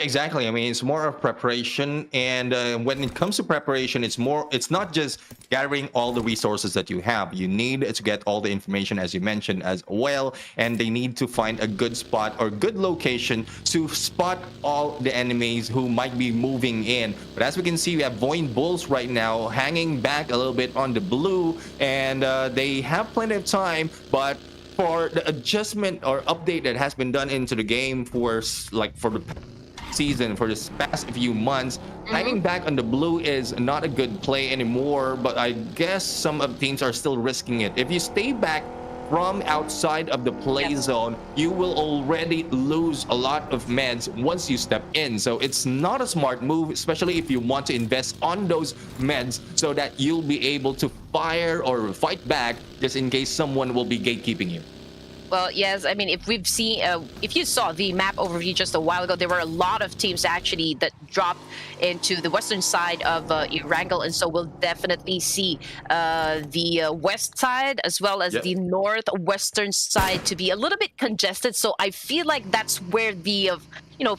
Exactly. I mean, it's more of preparation, and when it comes to preparation, it's not just gathering all the resources that you have. You need to get all the information, as you mentioned, as well, and they need to find a good spot or good location to spot all the enemies who might be moving in. But as we can see, we have VOIN Bulls right now hanging back a little bit on the blue, and they have plenty of time, but for the adjustment or update that has been done into the game for the season, for this past few months, hanging back on the blue is not a good play anymore. But I guess some of the teams are still risking it. If you stay back from outside of the play zone, you will already lose a lot of meds once you step in. So it's not a smart move, especially if you want to invest on those meds so that you'll be able to fire or fight back just in case someone will be gatekeeping you. Well, yes, I mean, if you saw the map overview just a while ago, there were a lot of teams actually that dropped into the western side of ERANGEL, and so we'll definitely see the west side as well as the northwestern side to be a little bit congested. So I feel like that's where the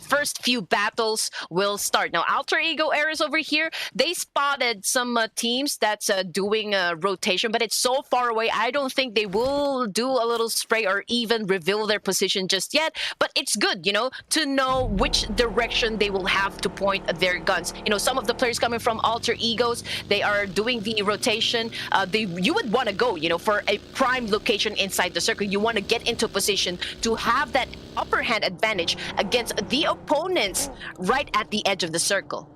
first few battles will start. Now, Alter Ego Eras over here, they spotted some teams that's doing a rotation, but it's so far away. I don't think they will do a little spray or even reveal their position just yet. But it's good, to know which direction they will have to point their guns. Some of the players coming from Alter Egos, they are doing the rotation. You would want to go, for a prime location inside the circle. You want to get into position to have that upper hand advantage against the opponents right at the edge of the circle.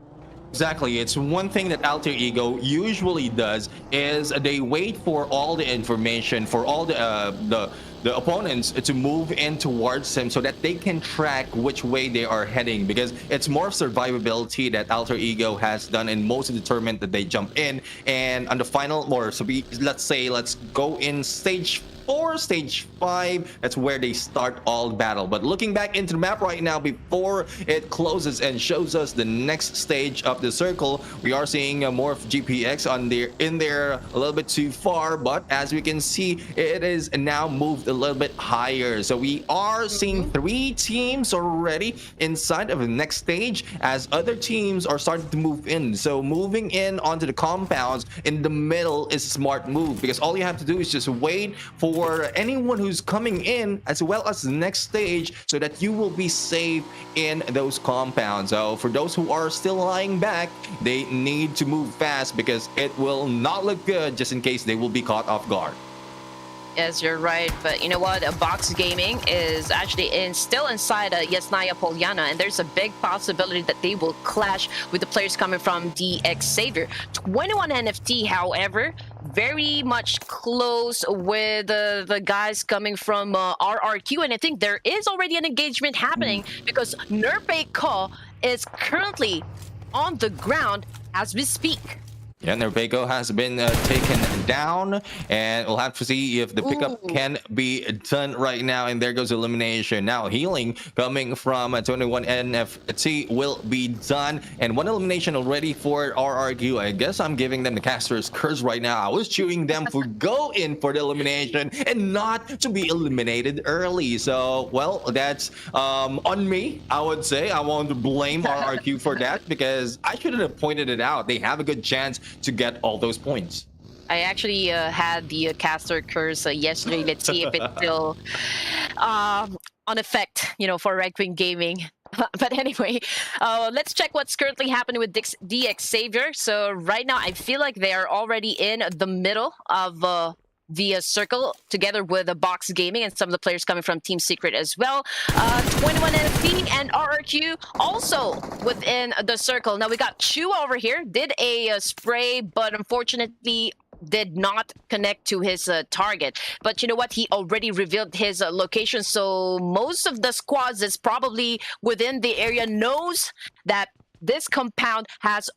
Exactly. It's one thing that Alter Ego usually does is they wait for all the information for all the opponents to move in towards him so that they can track which way they are heading, because it's more survivability that Alter Ego has done in most of the tournament that they jump in. And on the final, or so let's go in stage 4, stage 5, that's where they start all battle. But looking back into the map right now before it closes and shows us the next stage of the circle, we are seeing a MORPH GPX in there a little bit too far, but as we can see, it is now moved a little bit higher. So we are seeing 3 teams already inside of the next stage as other teams are starting to move in. So moving in onto the compounds in the middle is a smart move, because all you have to do is just wait for anyone who's coming in as well as the next stage so that you will be safe in those compounds. So for those who are still lying back, they need to move fast, because it will not look good just in case they will be caught off guard. Yes, you're right. But you know what? Box Gaming is actually still inside Yasnaya Polyana, and there's a big possibility that they will clash with the players coming from the XERXIA. 21 NFT, however, very much close with the guys coming from RRQ, and I think there is already an engagement happening because Nerpeko is currently on the ground as we speak. Yeah, Nerpeko has been taken down, and we'll have to see if the pickup can be done right now. And there goes elimination. Now healing coming from 21 NFT will be done, and 1 elimination already for RRQ. I guess I'm giving them the caster's curse right now. I was cheering them to go in for the elimination and not to be eliminated early. So, well, that's on me, I would say. I want to blame RRQ for that, because I should have pointed it out. They have a good chance to get all those points. I actually had the caster curse yesterday. Let's see if it's still on effect, you know, for Red Queen Gaming. But anyway, let's check what's currently happening with XERXIA. So right now, I feel like they are already in the middle of the circle together with the Box Gaming and some of the players coming from Team Secret as well. 21 NFT and RRQ also within the circle. Now we got Chu over here, did a spray, but unfortunately did not connect to his target. But you know what? He already revealed his location, so most of the squads is probably within the area knows that this compound has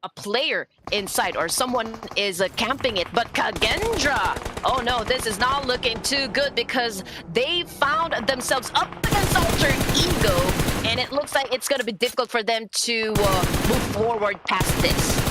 a player inside or someone is camping it. But KAGENDRA, oh no, this is not looking too good, because they found themselves up against Alter Ego, and it looks like it's going to be difficult for them to move forward past this.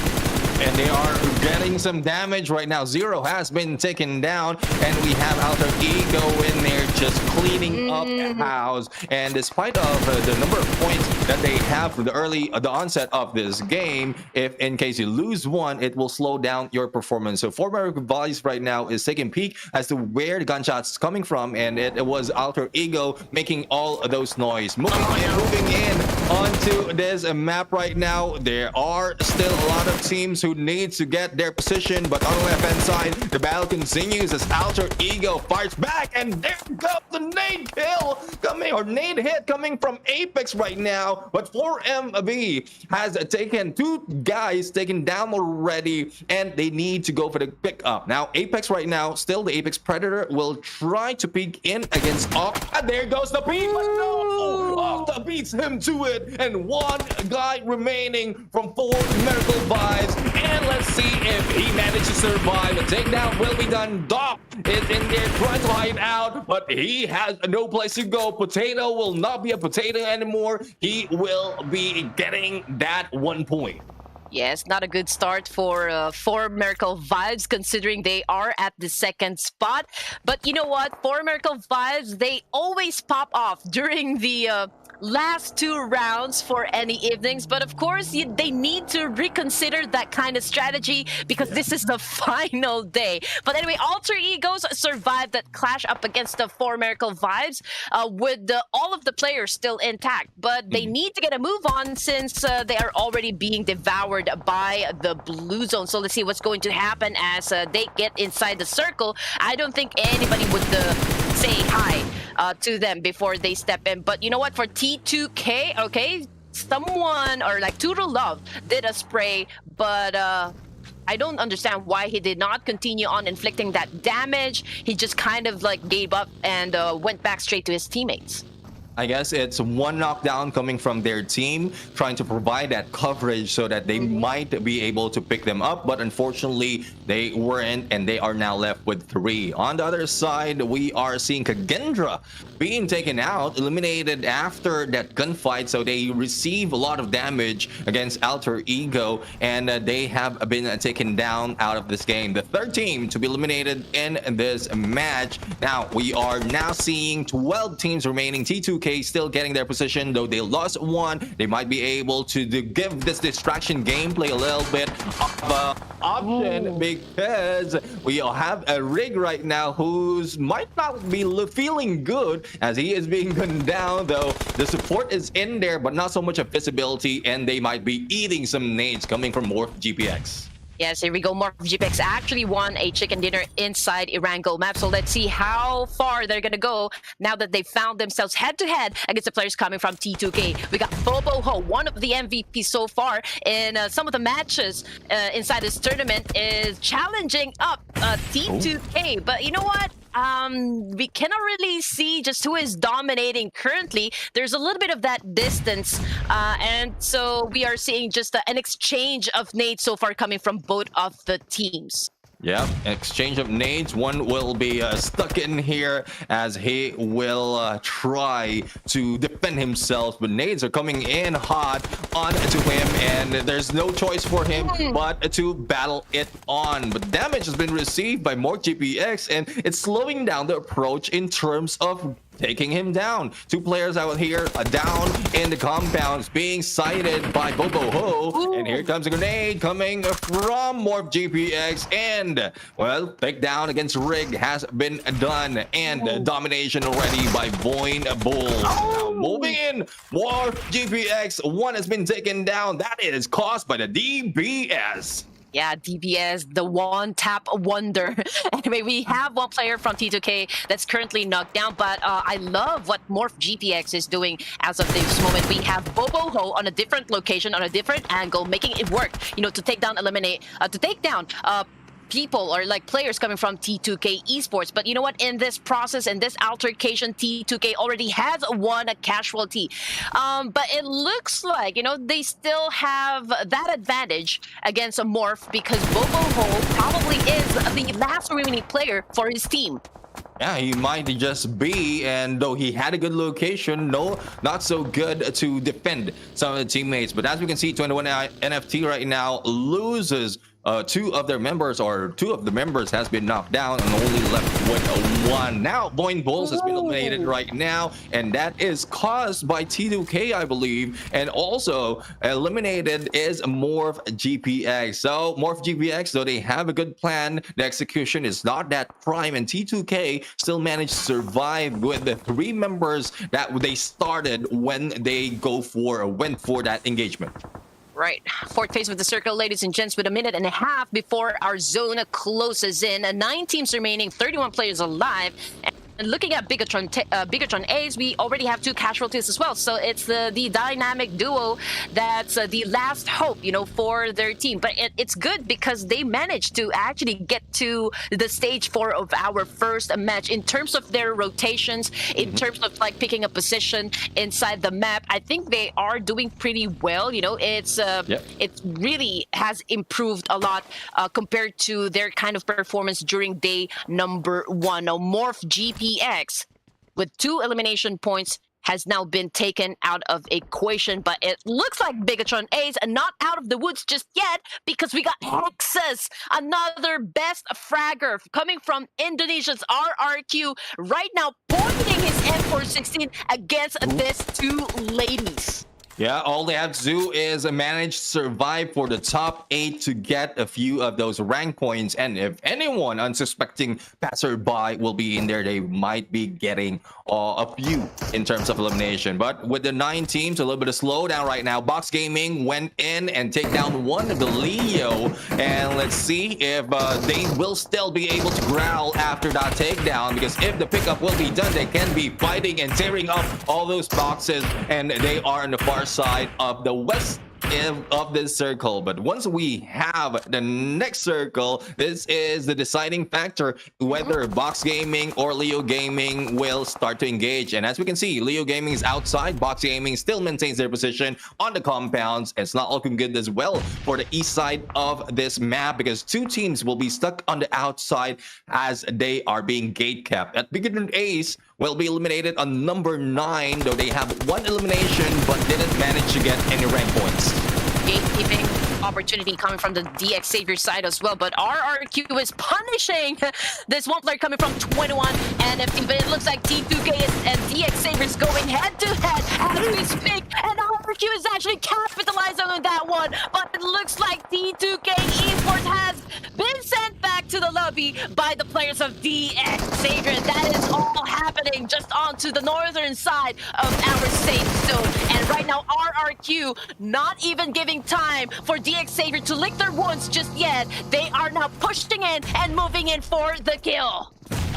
And they are getting some damage right now. Zero has been taken down, and we have Alter Ego in there just cleaning up the house. And despite of the number of points that they have for the onset of this game, if in case you lose one, it will slow down your performance. So former Voice right now is taking a peek as to where the gunshots coming from, and it was Alter Ego making all of those noise. Moving in onto this map right now, there are still a lot of teams who need to get their position, but on the left-hand side, the battle continues as Alter Ego fires back, and there comes the nade kill coming, or nade hit coming from Apex right now. But 4MV has taken 2 guys taken down already, and they need to go for the pickup. Now, Apex right now, still the Apex Predator will try to peek in against Op, and there goes the peek, but no! Octa beats him to it, and 1 guy remaining from 4 Miracle Vibes. And let's see if he managed to survive. The takedown will be done. Doc is in there trying to hide out, but he has no place to go. Potato will not be a potato anymore. He will be getting that 1 point. Yes, not a good start for Miracle Vibes, considering they are at the 2nd spot. But you know what? For Miracle Vibes, they always pop off during the last 2 rounds for any evenings, but of course they need to reconsider that kind of strategy, because this is the final day. But anyway, Alter Egos survived that clash up against the 4 Miracle Vibes with all of the players still intact, but they need to get a move on since they are already being devoured by the blue zone. So let's see what's going to happen as they get inside the circle. I don't think anybody would say hi to them before they step in, but you know what, for T2K, okay, someone or like Turo Love did a spray, but I don't understand why he did not continue on inflicting that damage. He just kind of like gave up and went back straight to his teammates. I guess it's one knockdown coming from their team, trying to provide that coverage so that they might be able to pick them up. But unfortunately, they weren't, and they are now left with 3. On the other side, we are seeing KAGENDRA being taken out, eliminated after that gunfight. So they receive a lot of damage against Alter Ego, and they have been taken down out of this game. The third team to be eliminated in this match. Now, we are now seeing 12 teams remaining. T2K still getting their position, though they lost 1. They might be able to give this distraction gameplay a little bit of an option, because we have a Rig right now who's might not be feeling good as he is being gunned down, though the support is in there, but not so much of visibility, and they might be eating some nades coming from MORPH GPX. Yes, here we go. MORPH GPX actually won a chicken dinner inside ERANGEL map. So let's see how far they're going to go now that they found themselves head-to-head against the players coming from T2K. We got Bobo Ho, one of the MVPs so far in some of the matches inside this tournament, is challenging up T2K. But you know what? We cannot really see just who is dominating currently. There's a little bit of that distance, and so we are seeing just an exchange of nades so far coming from both of the teams. Yeah, exchange of nades. One will be stuck in here as he will try to defend himself, but nades are coming in hot onto him, and there's no choice for him but to battle it on. But damage has been received by MORPH GPX, and it's slowing down the approach in terms of taking him down. 2 players out here down in the compounds being sighted by Bobo Ho. And here comes a grenade coming from MORPH GPX. And, well, takedown against Rig has been done. And domination already by VOIN Bulls. Now moving in, MORPH GPX. 1 has been taken down. That is caused by the DBS. Yeah, DBS, the one-tap wonder. Anyway, we have 1 player from T2K that's currently knocked down, but I love what MORPH GPX is doing as of this moment. We have Bobo Ho on a different location, on a different angle, making it work, you know, to take down, to take down people or like players coming from T2K Esports. But you know what, in this process, in this altercation, T2K already has won a casualty, but it looks like, you know, they still have that advantage against a MORPH, because Bobo Ho probably is the last remaining player for his team. Yeah, he might just be, and though he had a good location, no, not so good to defend some of the teammates. But as we can see, 21 NFT right now loses 2 of their members, or 2 of the members has been knocked down, and only left with 1. Now VOIN Bulls has been eliminated right now, and that is caused by T2K, I believe. And also eliminated is MORPH GPX. So MORPH GPX, though they have a good plan, the execution is not that prime, and T2K still managed to survive with the 3 members that they started when they went for that engagement. Right. 4th phase of the circle, ladies and gents, with 1.5 minutes before our zone closes in. 9 teams remaining, 31 players alive. And looking at BIGETRON A's, we already have 2 casualties as well. So it's the dynamic duo that's the last hope, you know, for their team. But it's good because they managed to actually get to the stage 4 of our first match. In terms of their rotations, in terms of like picking a position inside the map, I think they are doing pretty well. You know, it really has improved a lot compared to their kind of performance during day number 1. Now, MORPH GPX, with 2 elimination points, has now been taken out of equation, but it looks like BIGETRON A's are not out of the woods just yet, because we got Hexus, another best fragger coming from Indonesia's RRQ, right now pointing his M416 against these 2 ladies. Yeah, all they have to do is manage to survive for the top 8 to get a few of those rank points. And if anyone unsuspecting passerby will be in there, they might be getting a few in terms of elimination. But with the 9 teams, a little bit of slowdown right now. Box Gaming went in and take down 1 of the Leo. And let's see if they will still be able to growl after that takedown. Because if the pickup will be done, they can be fighting and tearing up all those boxes. And they are in the far far side of the west of this circle. But once we have the next circle, this is the deciding factor whether Box Gaming or Leo Gaming will start to engage. And as we can see, Leo Gaming is outside, Box Gaming still maintains their position on the compounds. It's not looking good as well for the east side of this map, because two teams will be stuck on the outside as they are being gate capped. At BIGETRON Ace will be eliminated on number 9, though they have one elimination but didn't manage to get any rank points. Gatekeeping opportunity coming from the DX Savior side as well, but RRQ is punishing this one player coming from 21 NFT, but it looks like T2K and DX Savior is going head to head as we speak, and RRQ is actually capitalizing on that one, but it looks like T2K Esports has been sent back to the lobby by the players of DX Savior, and that is all happening just onto the northern side of our safe zone. And right now RRQ not even giving time for DX Savior to lick their wounds just yet. They are now pushing in and moving in for the kill.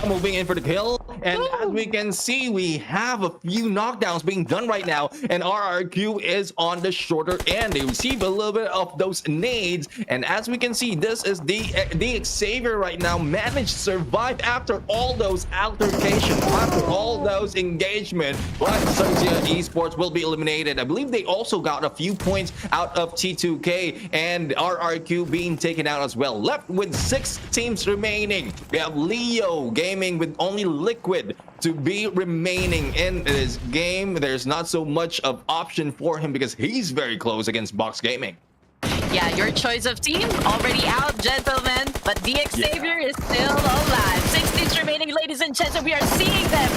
Moving in for the kill, and as we can see, we have a few knockdowns being done right now, and RRQ is on the shorter end. They receive a little bit of those nades, and as we can see, this is the Xavier right now managed to survive after all those altercations, after all those engagement. But XERXIA Esports will be eliminated. I believe they also got a few points out of T2K, and RRQ being taken out as well. Left with 6 teams remaining. We have Leo Gaming with only Liquid to be remaining in this game. There's not so much of option for him because he's very close against Box Gaming. Yeah, your choice of team already out, gentlemen, but DX Savior is still alive. 6 teams remaining, ladies and gents, and we are seeing them.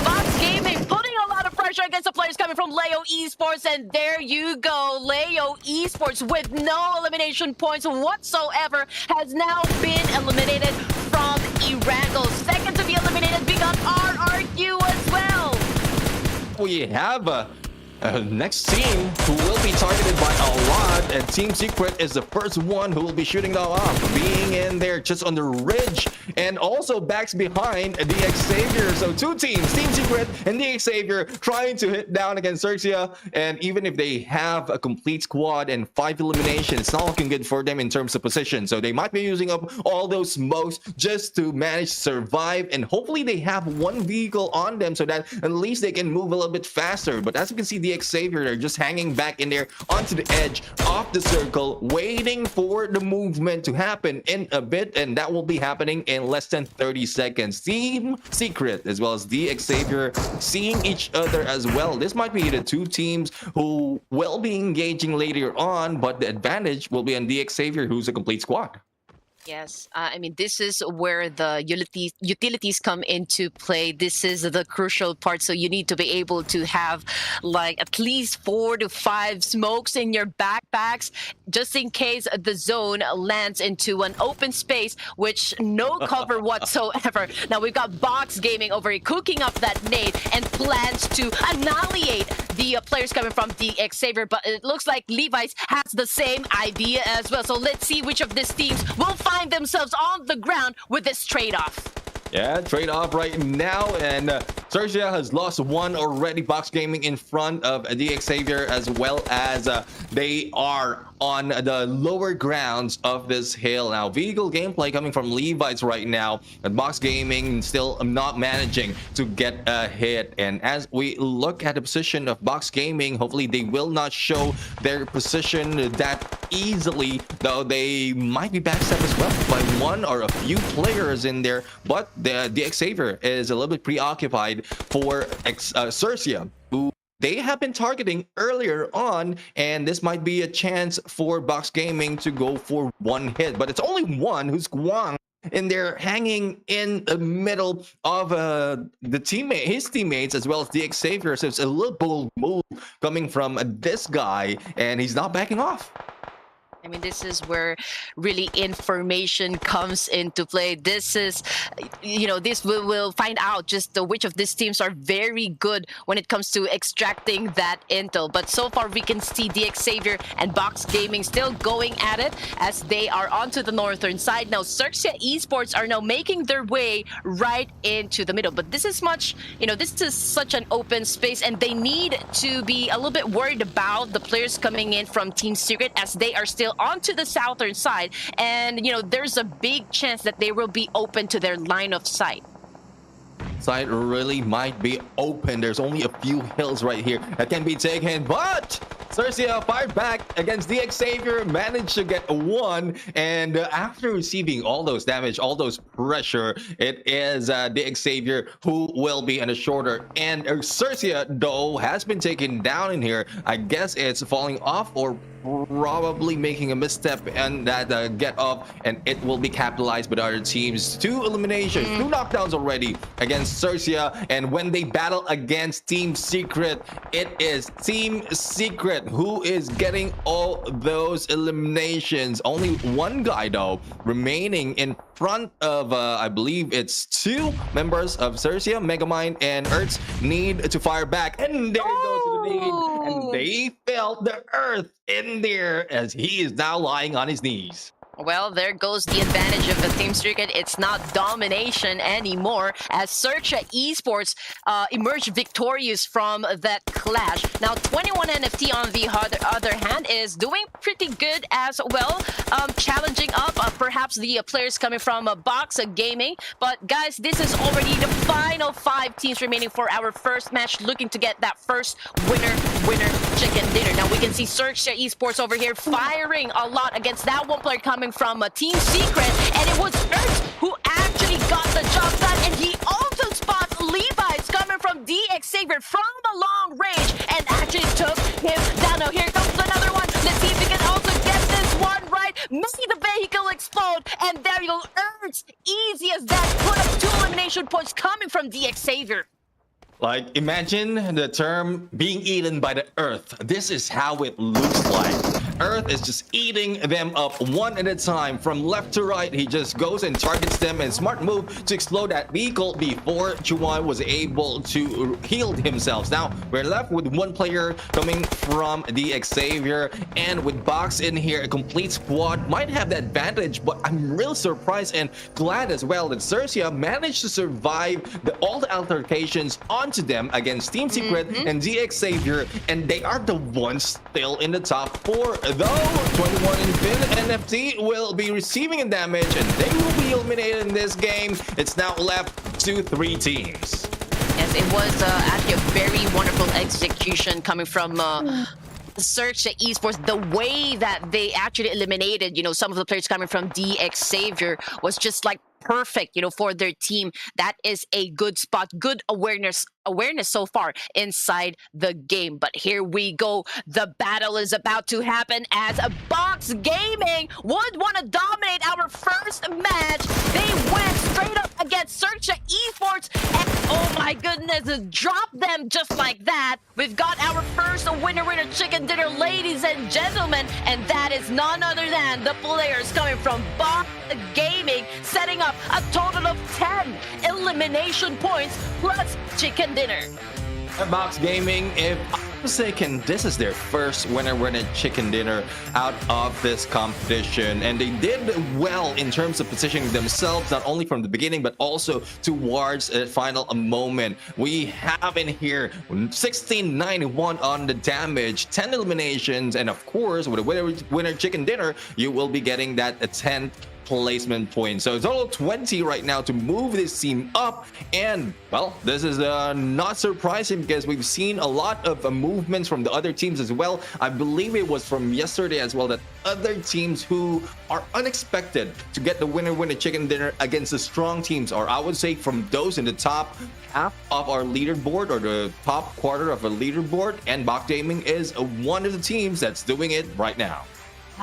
Box Gaming putting a lot of pressure against the players coming from Leo Esports, and there you go. Leo Esports with no elimination points whatsoever has now been eliminated from ERANGEL. Second to be eliminated, we got RRQ as well. We have next team who will be targeted by a lot, and Team Secret is the first one who will be shooting them off, being in there just on the ridge, and also backs behind DX Savior. So 2 teams, Team Secret and DX Savior, trying to hit down against XERXIA, and even if they have a complete squad and 5 eliminations, it's not looking good for them in terms of position. So they might be using up all those smokes just to manage to survive, and hopefully they have one vehicle on them so that at least they can move a little bit faster. But as you can see, the Xavier, they're just hanging back in there onto the edge of the circle, waiting for the movement to happen in a bit, and that will be happening in less than 30 seconds. Team Secret as well as the Xavier seeing each other as well. This might be the 2 teams who will be engaging later on, but the advantage will be on the Xavier, who's a complete squad. Yes, I mean, this is where the utilities come into play. This is the crucial part. So you need to be able to have like at least 4 to 5 smokes in your backpacks, just in case the zone lands into an open space, which no cover whatsoever. Now we've got Box Gaming over here cooking up that nade and plans to annihilate the players coming from the Xavier, but it looks like Levi's has the same idea as well. So let's see which of these teams will find themselves on the ground with this trade-off. Yeah, trade-off right now, and XERXIA has lost 1 already. Box Gaming in front of the Xavier, as well as they are on the lower grounds of this hill. Now, vehicle gameplay coming from Levi's right now, and Box Gaming still not managing to get a hit. And as we look at the position of Box Gaming, hopefully they will not show their position that easily, though they might be backstabbed as well by 1 or a few players in there. But the Xavier is a little bit preoccupied for XERXIA, who they have been targeting earlier on, and this might be a chance for Box Gaming to go for 1 hit. But it's only 1 who's Guang in there hanging in the middle of his teammates, as well as the Xavier. So it's a little bold move coming from this guy, and he's not backing off. I mean, this is where really information comes into play. This is, this will find out just which of these teams are very good when it comes to extracting that intel. But so far, we can see DX Xavier and Box Gaming still going at it as they are onto the northern side. Now, XERXIA Esports are now making their way right into the middle. But this is this is such an open space, and they need to be a little bit worried about the players coming in from Team Secret as they are still onto the southern side, and there's a big chance that they will be open to their line of sight. Side really might be open. There's only a few hills right here that can be taken, but XERXIA fired back against DX Xavier, managed to get a 1, and after receiving all those damage, all those pressure, it is DX Xavier who will be in a shorter, and XERXIA though has been taken down in here. I guess it's falling off or probably making a misstep and that get off, and it will be capitalized by the other teams. 2 eliminations, 2 knockdowns already against XERXIA, and when they battle against Team Secret, it is Team Secret who is getting all those eliminations. Only one guy though remaining in front of I believe it's 2 members of XERXIA. Megamind and Ertz need to fire back, and there goes the lead, and they felt the earth in there as he is now lying on his knees. Well, there goes the advantage of the Team Secret. It's not domination anymore as XERXIA Esports emerged victorious from that clash. Now, 21 NFT on the other hand is doing pretty good as well, challenging up perhaps the players coming from Box Gaming. But guys, this is already the final 5 teams remaining for our first match, looking to get that first winner chicken dinner. Now, we can see XERXIA Esports over here firing a lot against that one player coming from Team Secret, and it was Ertz who actually got the job done, and he also spots Levi's coming from DX Xavier from a long range and actually took him down. Now here comes another one. Let's see if we can also get this one right. Maybe the vehicle explode, and there you go. Ertz, easy as that, put up 2 elimination points coming from DX Xavier. Like, imagine the term being eaten by the earth. This is how it looks like. Earth is just eating them up one at a time from left to right. He just goes and targets them, and smart move to explode that vehicle before Chuan was able to heal himself. Now we're left with 1 player coming from the Xavier, and with Box in here, a complete squad might have the advantage, but I'm real surprised and glad as well that XERXIA managed to survive all the altercations onto them against Team Secret and DX Xavier, and they are the ones still in the top 4. Though 21 NFT will be receiving a damage, and they will be eliminated in this game. It's now left to 3 teams. Yes, it was actually a very wonderful execution coming from XERXIA Esports. The way that they actually eliminated, some of the players coming from DX Xavier was just like perfect, for their team. That is a good spot, good awareness so far inside the game. But here we go. The battle is about to happen as a Box Gaming would want to dominate our first match. They went straight up against XERXIA Esports, and oh my goodness, drop them just like that. We've got our first winner chicken dinner, ladies and gentlemen, and that is none other than the players coming from Box Gaming, setting up a total of 10 elimination points plus chicken dinner. Box Gaming, if I'm mistaken, this is their first winner chicken dinner out of this competition, and they did well in terms of positioning themselves, not only from the beginning but also towards the final moment. We have in here 1691 on the damage, 10 eliminations, and of course with a winner chicken dinner, you will be getting that 10th placement point. So total 20 right now to move this team up, and well, this is not surprising because we've seen a lot of movements from the other teams as well. I believe it was from yesterday as well that other teams who are unexpected to get the winner chicken dinner against the strong teams, or I would say from those in the top half of our leaderboard or the top quarter of our leaderboard, and Box Gaming is one of the teams that's doing it right now.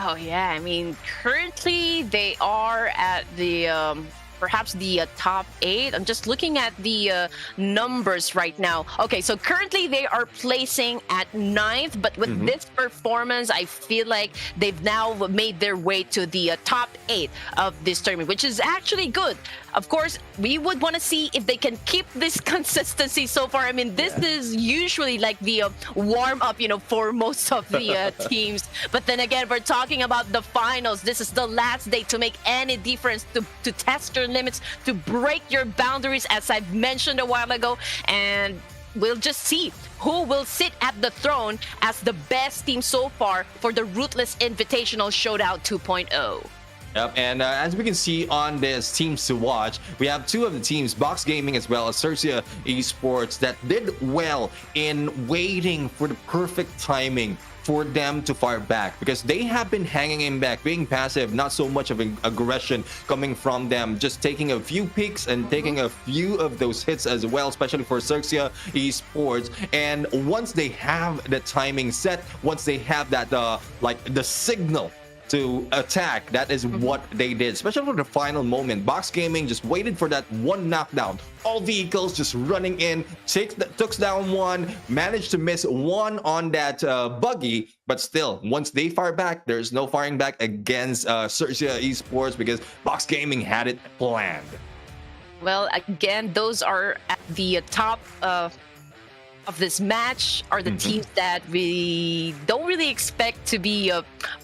Oh yeah, I mean, currently they are at the perhaps the top 8. I'm just looking at the numbers right now. Okay, so currently they are placing at 9th, but with this performance, I feel like they've now made their way to the top 8 of this tournament, which is actually good. Of course, we would want to see if they can keep this consistency so far. I mean, this is usually like the warm-up, you know, for most of the teams. But then again, we're talking about the finals. This is the last day to make any difference, to test your limits, to break your boundaries, as I've mentioned a while ago. And we'll just see who will sit at the throne as the best team so far for the Ruthless Invitational Showdown 2.0. Yep, and as we can see on this teams to watch, we have 2 of the teams, Box Gaming as well as XERXIA Esports, that did well in waiting for the perfect timing for them to fire back, because they have been hanging in back, being passive, not so much of an aggression coming from them, just taking a few peeks and taking a few of those hits as well, especially for XERXIA Esports. And once they have the timing set, once they have that like the signal to attack, that is what they did, especially for the final moment. Box Gaming just waited for that one knockdown. All vehicles just running in, took down one, managed to miss one on that buggy, but still, once they fire back, there's no firing back against XERXIA Esports, because Box Gaming had it planned. Well, again, those are at the top of this match are the teams that we don't really expect to be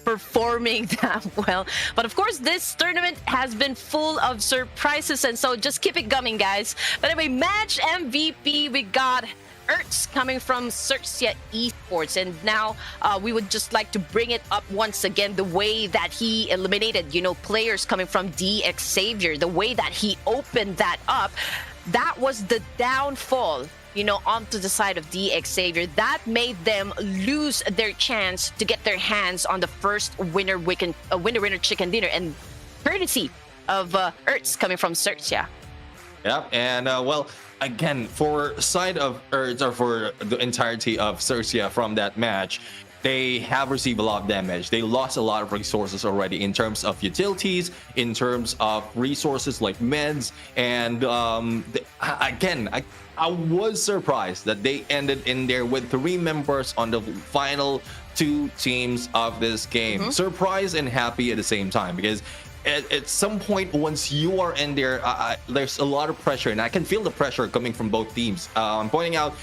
performing that well. But of course, this tournament has been full of surprises, and so just keep it coming, guys. But anyway, match MVP, we got ERTZ coming from XERXIA Esports, and now we would just like to bring it up once again, the way that he eliminated, you know, players coming from XERXIA, the way that he opened that up. That was the downfall, you know, onto the side of XERXIA. That made them lose their chance to get their hands on the first winner chicken dinner, and courtesy of ERTZ coming from XERXIA. Yep, and well, again, for side of ERTZ, or for the entirety of XERXIA from that match, they have received a lot of damage. They lost a lot of resources already in terms of utilities, in terms of resources like meds, and again, I was surprised that they ended in there with 3 members on the final 2 teams of this game. Surprised and happy at the same time, because at some point, once you are in there, there's a lot of pressure, and I can feel the pressure coming from both teams. I'm pointing out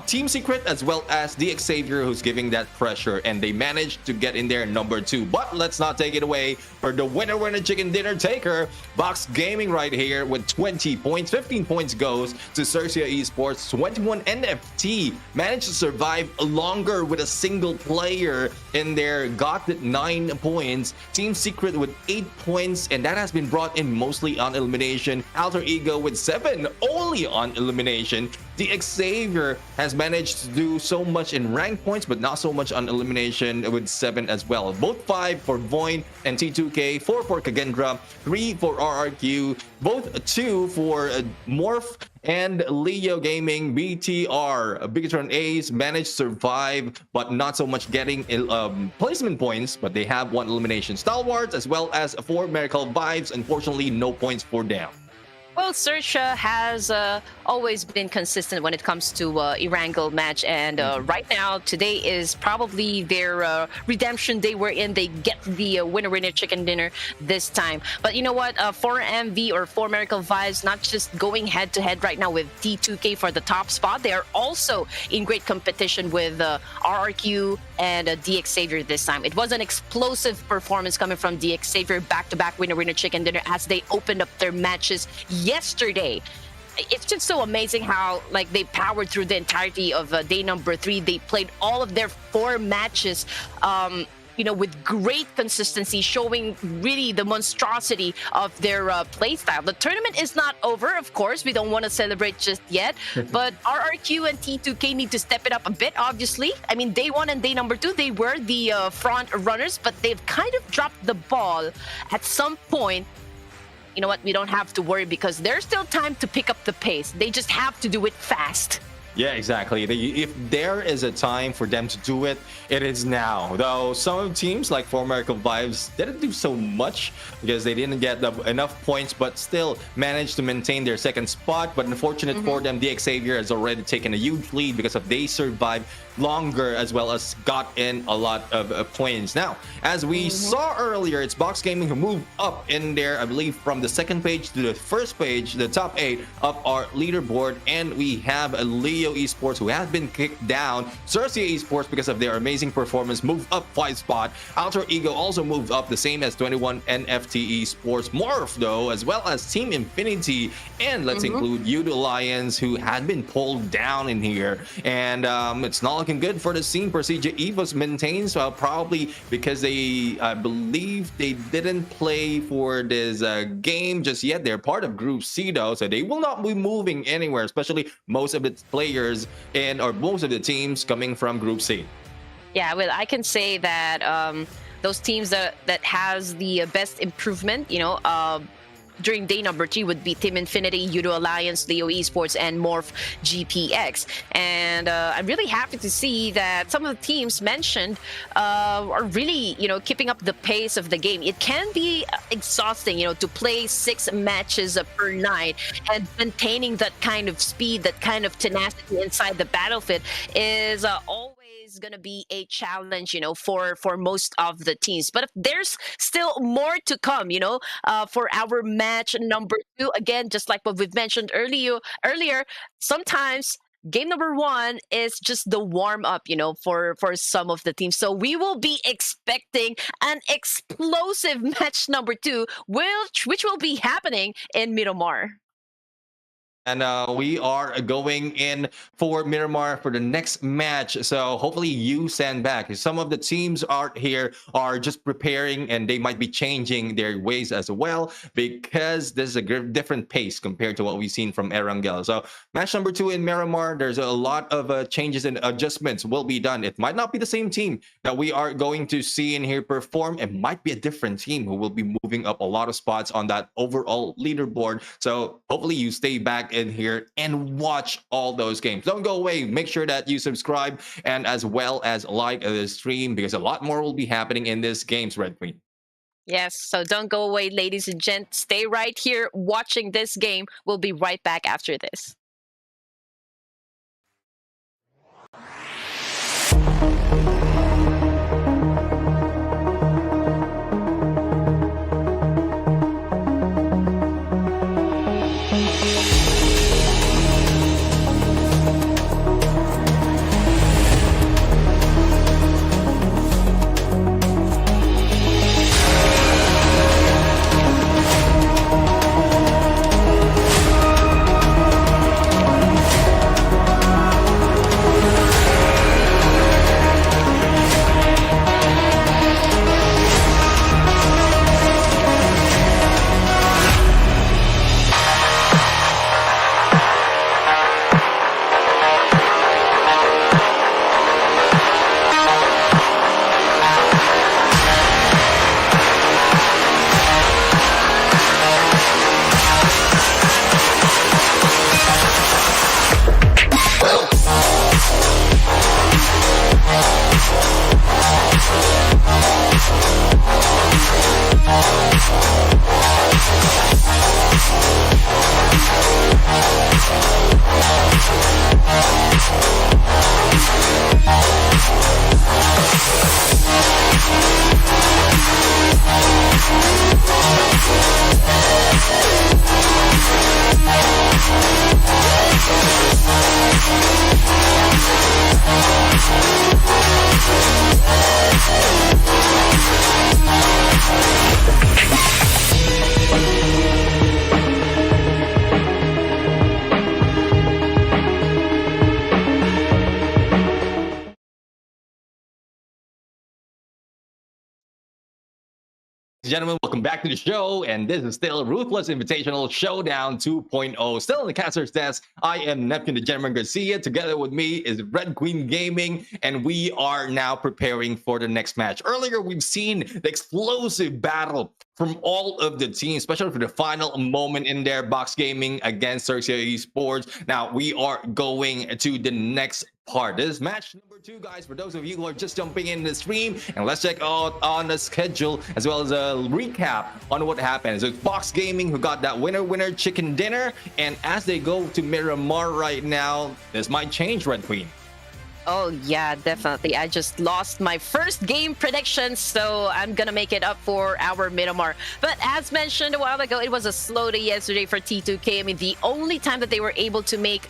Team Secret as well as XERXIA, who's giving that pressure, and they managed to get in there number 2. But let's not take it away for the winner chicken dinner taker, Box Gaming right here with 20 points. 15 points goes to XERXIA Esports. 21 NFT, managed to survive longer with a single player in there, got 9 points. Team Secret with 8 points, and that has been brought in mostly on elimination. Alter Ego with 7 only on elimination. XERXIA has managed to do so much in rank points, but not so much on elimination, with 7 as well. Both 5 for VOIN and T2K, 4 for KAGENDRA, 3 for RRQ, both 2 for MORPH and Leo Gaming. BTR, BIGETRON A's managed to survive, but not so much getting placement points, but they have 1 elimination. STALWART as well as 4 Miracle Vibes, unfortunately no points for them. Well, XERXIA has always been consistent when it comes to ERANGEL match, and right now, today is probably their redemption day, wherein they get the winner chicken dinner this time. But you know what? 4MV or 4 Miracle Vibes not just going head-to-head right now with T2K for the top spot. They are also in great competition with RRQ and XERXIA this time. It was an explosive performance coming from XERXIA, back-to-back winner chicken dinner, as they opened up their matches yesterday. It's just so amazing how, like, they powered through the entirety of day number 3. They played all of their 4 matches you know, with great consistency, showing really the monstrosity of their playstyle. The tournament is not over, of course. We don't want to celebrate just yet, but RRQ and T2K need to step it up a bit, obviously. I mean, day 1 and day number 2, they were the front runners, but they've kind of dropped the ball at some point. You know what? We don't have to worry, because there's still time to pick up the pace. They just have to do it fast. Yeah, exactly. If there is a time for them to do it, it is now. Though some of the teams like former Vibes didn't do so much because they didn't get enough points, but still managed to maintain their second spot. But unfortunate for them, the Xavier has already taken a huge lead because of they survived longer as well as got in a lot of points. Now, as we saw earlier, it's Box Gaming who moved up in there, I believe, from the second page to the first page, the top 8 of our leaderboard, and we have a Leo Esports who has been kicked down. XERXIA Esports, because of their amazing performance, moved up 5 spot. Alter Ego also moved up the same as 21 NFT Esports. MORPH though, as well as Team Infinity, and let's include Youth Alliance, who had been pulled down in here, and it's not looking good for the scene. Procedure Evos maintains, probably because they, I believe they didn't play for this game just yet. They're part of Group C though, so they will not be moving anywhere, especially most of the players or most of the teams coming from Group C. Yeah, well, I can say that those teams that has the best improvement, you know, during day number 3 would be Team Infinity, Yudo Alliance, Leo Esports, and MORPH GPX. And I'm really happy to see that some of the teams mentioned are really, you know, keeping up the pace of the game. It can be exhausting, you know, to play 6 matches per night, and maintaining that kind of speed, that kind of tenacity inside the battlefield is always gonna be a challenge, you know, for most of the teams. But if there's still more to come, you know, for our match number 2, again, just like what we've mentioned earlier, sometimes game number 1 is just the warm up, you know, for some of the teams. So we will be expecting an explosive match number 2, which will be happening in Miramar. And we are going in for Miramar for the next match. So hopefully you stand back. Some of the teams out here are just preparing, and they might be changing their ways as well, because this is a different pace compared to what we've seen from ERANGEL. So match number 2 in Miramar, there's a lot of changes and adjustments will be done. It might not be the same team that we are going to see in here perform. It might be a different team who will be moving up a lot of spots on that overall leaderboard. So hopefully you stay back in here and watch all those games. Don't go away. Make sure that you subscribe, and as well as like the stream, because a lot more will be happening in this games, Red Queen. Yes, so don't go away, ladies and gents. Stay right here watching this game. We'll be right back after this. Gentlemen, welcome back to the show, and this is still Ruthless Invitational Showdown 2.0. Still in the caster's desk, I am Neptune the Gentleman Garcia. Together with me is Red Queen Gaming, and we are now preparing for the next match. Earlier, we've seen the explosive battle from all of the teams, especially for the final moment in there, Box Gaming against XERXIA Esports. Now, we are going to the next part. This is match number 2, guys, for those of you who are just jumping in the stream, and let's check out on the schedule as well as a recap on what happened. So it's Box Gaming who got that winner chicken dinner, and as they go to Miramar right now, this might change, Red Queen. Oh yeah, definitely. I just lost my first game prediction, so I'm gonna make it up for our Miramar. But as mentioned a while ago, it was a slow day yesterday for T2K. I mean, the only time that they were able to make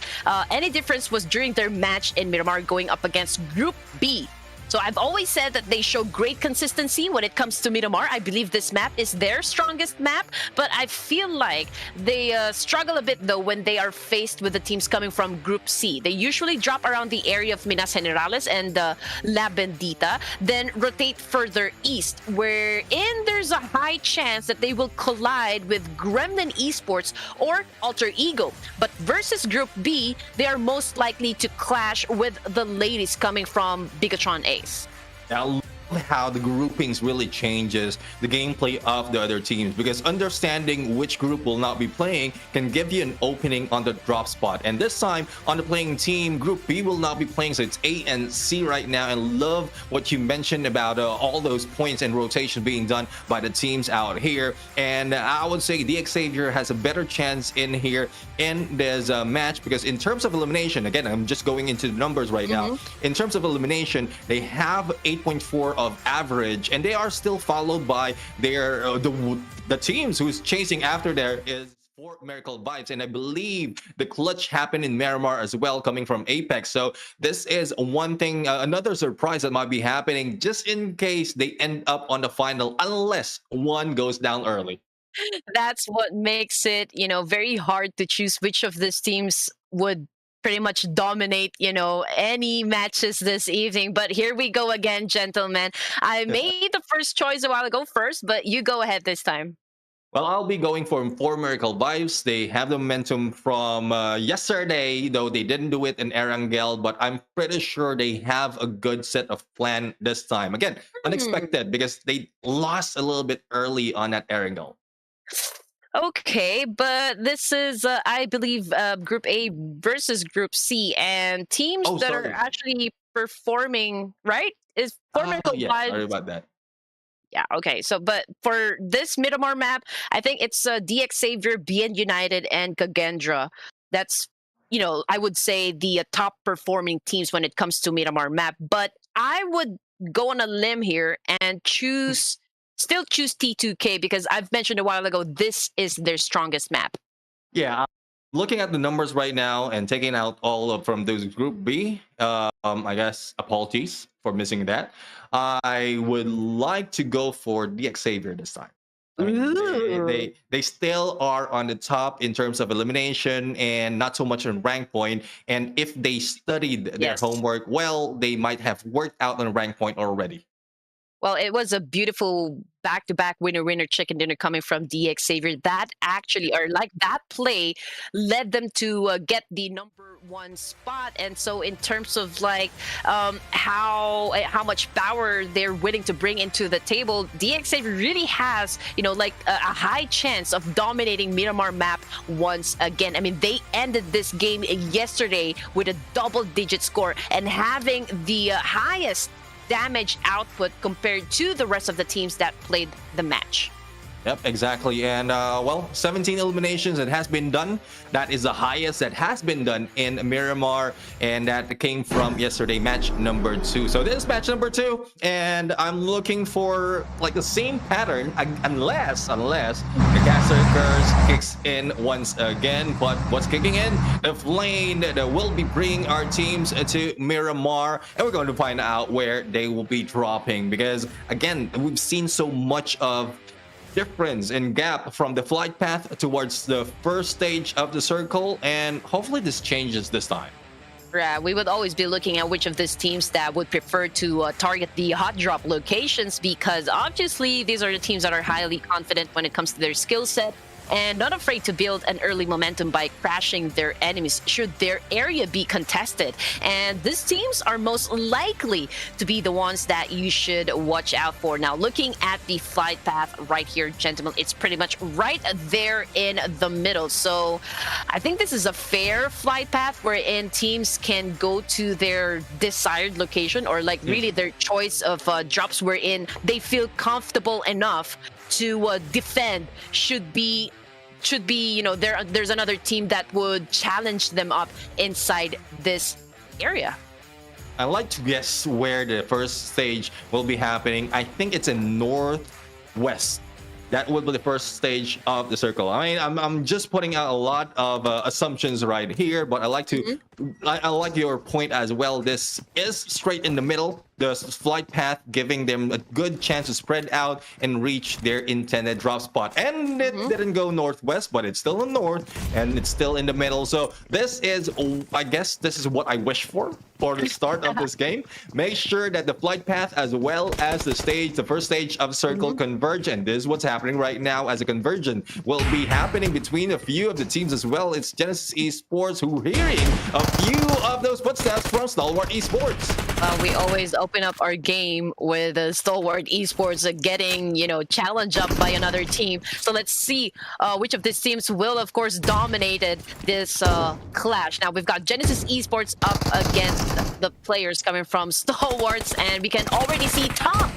any difference was during their match in Miramar going up against Group B. So I've always said that they show great consistency when it comes to Miramar. I believe this map is their strongest map, but I feel like they struggle a bit though when they are faced with the teams coming from Group C. They usually drop around the area of Minas Generales and La Bendita, then rotate further east, wherein there's a high chance that they will collide with Gremlin Esports or Alter Ego. But versus Group B, they are most likely to clash with the ladies coming from BIGETRON A. Now, how the groupings really changes the gameplay of the other teams, because understanding which group will not be playing can give you an opening on the drop spot. And this time on the playing team, Group B will not be playing, so it's A and C right now. And love what you mentioned about all those points and rotation being done by the teams out here. And I would say the Xavier has a better chance in here in this match, because in terms of elimination, again, I'm just going into the numbers right now. In terms of elimination, they have 8.4 of average, and they are still followed by their the teams who's chasing after there is 4 Miracle Vibes, and I believe the clutch happened in Miramar as well, coming from Apex. So this is one thing, another surprise that might be happening, just in case they end up on the final, unless one goes down early. That's what makes it, you know, very hard to choose which of these teams would pretty much dominate, you know, any matches this evening. But here we go again, gentlemen. I made the first choice a while ago first, but you go ahead this time. Well, I'll be going for 4 Miracle Vibes. They have the momentum from yesterday, though they didn't do it in ERANGEL, but I'm pretty sure they have a good set of plan this time. Again, unexpected, because they lost a little bit early on at ERANGEL. Okay, but this is, I believe, Group A versus Group C, and teams that are actually performing, right? Is 4 Miracle yeah, Vibes. sorry about that. Yeah, okay. So, but for this Miramar map, I think it's DX Xavier, BN United, and KAGENDRA. That's, you know, I would say the top performing teams when it comes to Miramar map. But I would go on a limb here and still choose T2K, because I've mentioned a while ago, this is their strongest map. Yeah, looking at the numbers right now and taking out all of from those Group B, I guess apologies for missing that. I would like to go for the Xavier this time. I mean, they still are on the top in terms of elimination and not so much on rank point. And if they studied their homework well, they might have worked out on rank point already. Well, it was a beautiful back-to-back winner chicken dinner coming from DX Xavier. That actually, or like that play, led them to get the #1 spot. And so, in terms of like how much power they're willing to bring into the table, DX Xavier really has, you know, like a high chance of dominating Miramar map once again. I mean, they ended this game yesterday with a double-digit score and having the highest damage output compared to the rest of the teams that played the match. Yep, exactly. And well, 17 eliminations, it has been done. That is the highest that has been done in Miramar, and that came from yesterday, match number 2. So this is match number 2, and I'm looking for like the same pattern, unless the caster curse kicks in once again. But what's kicking in? The flame that will be bringing our teams to Miramar, and we're going to find out where they will be dropping, because again, we've seen so much of difference in gap from the flight path towards the first stage of the circle, and hopefully this changes this time. Right, we would always be looking at which of these teams that would prefer to target the hot drop locations, because obviously these are the teams that are highly confident when it comes to their skill set and not afraid to build an early momentum by crashing their enemies should their area be contested. And these teams are most likely to be the ones that you should watch out for. Now, looking at the flight path right here, gentlemen, it's pretty much right there in the middle. So I think this is a fair flight path wherein teams can go to their desired location, or like really their choice of drops wherein they feel comfortable enough to defend should be you know, there's another team that would challenge them up inside this area. I like to guess where the first stage will be happening. I think it's in northwest. That would be the first stage of the circle. I mean, I'm just putting out a lot of assumptions right here, but I like to I like your point as well. This is straight in the middle. The flight path giving them a good chance to spread out and reach their intended drop spot. And it didn't go northwest, but it's still in north and it's still in the middle. So this is, I guess, this is what I wish for the start of this game. Make sure that the flight path as well as the first stage of circle converge. And this is what's happening right now, as a conversion will be happening between a few of the teams as well. It's Genesis Esports who hearing a few of those footsteps from Stalwart Esports. We always open up our game with Stalwart Esports getting, you know, challenged up by another team. So let's see which of these teams will, of course, dominated this clash. Now we've got Genesis Esports up against the players coming from Stalwarts, and we can already see Tom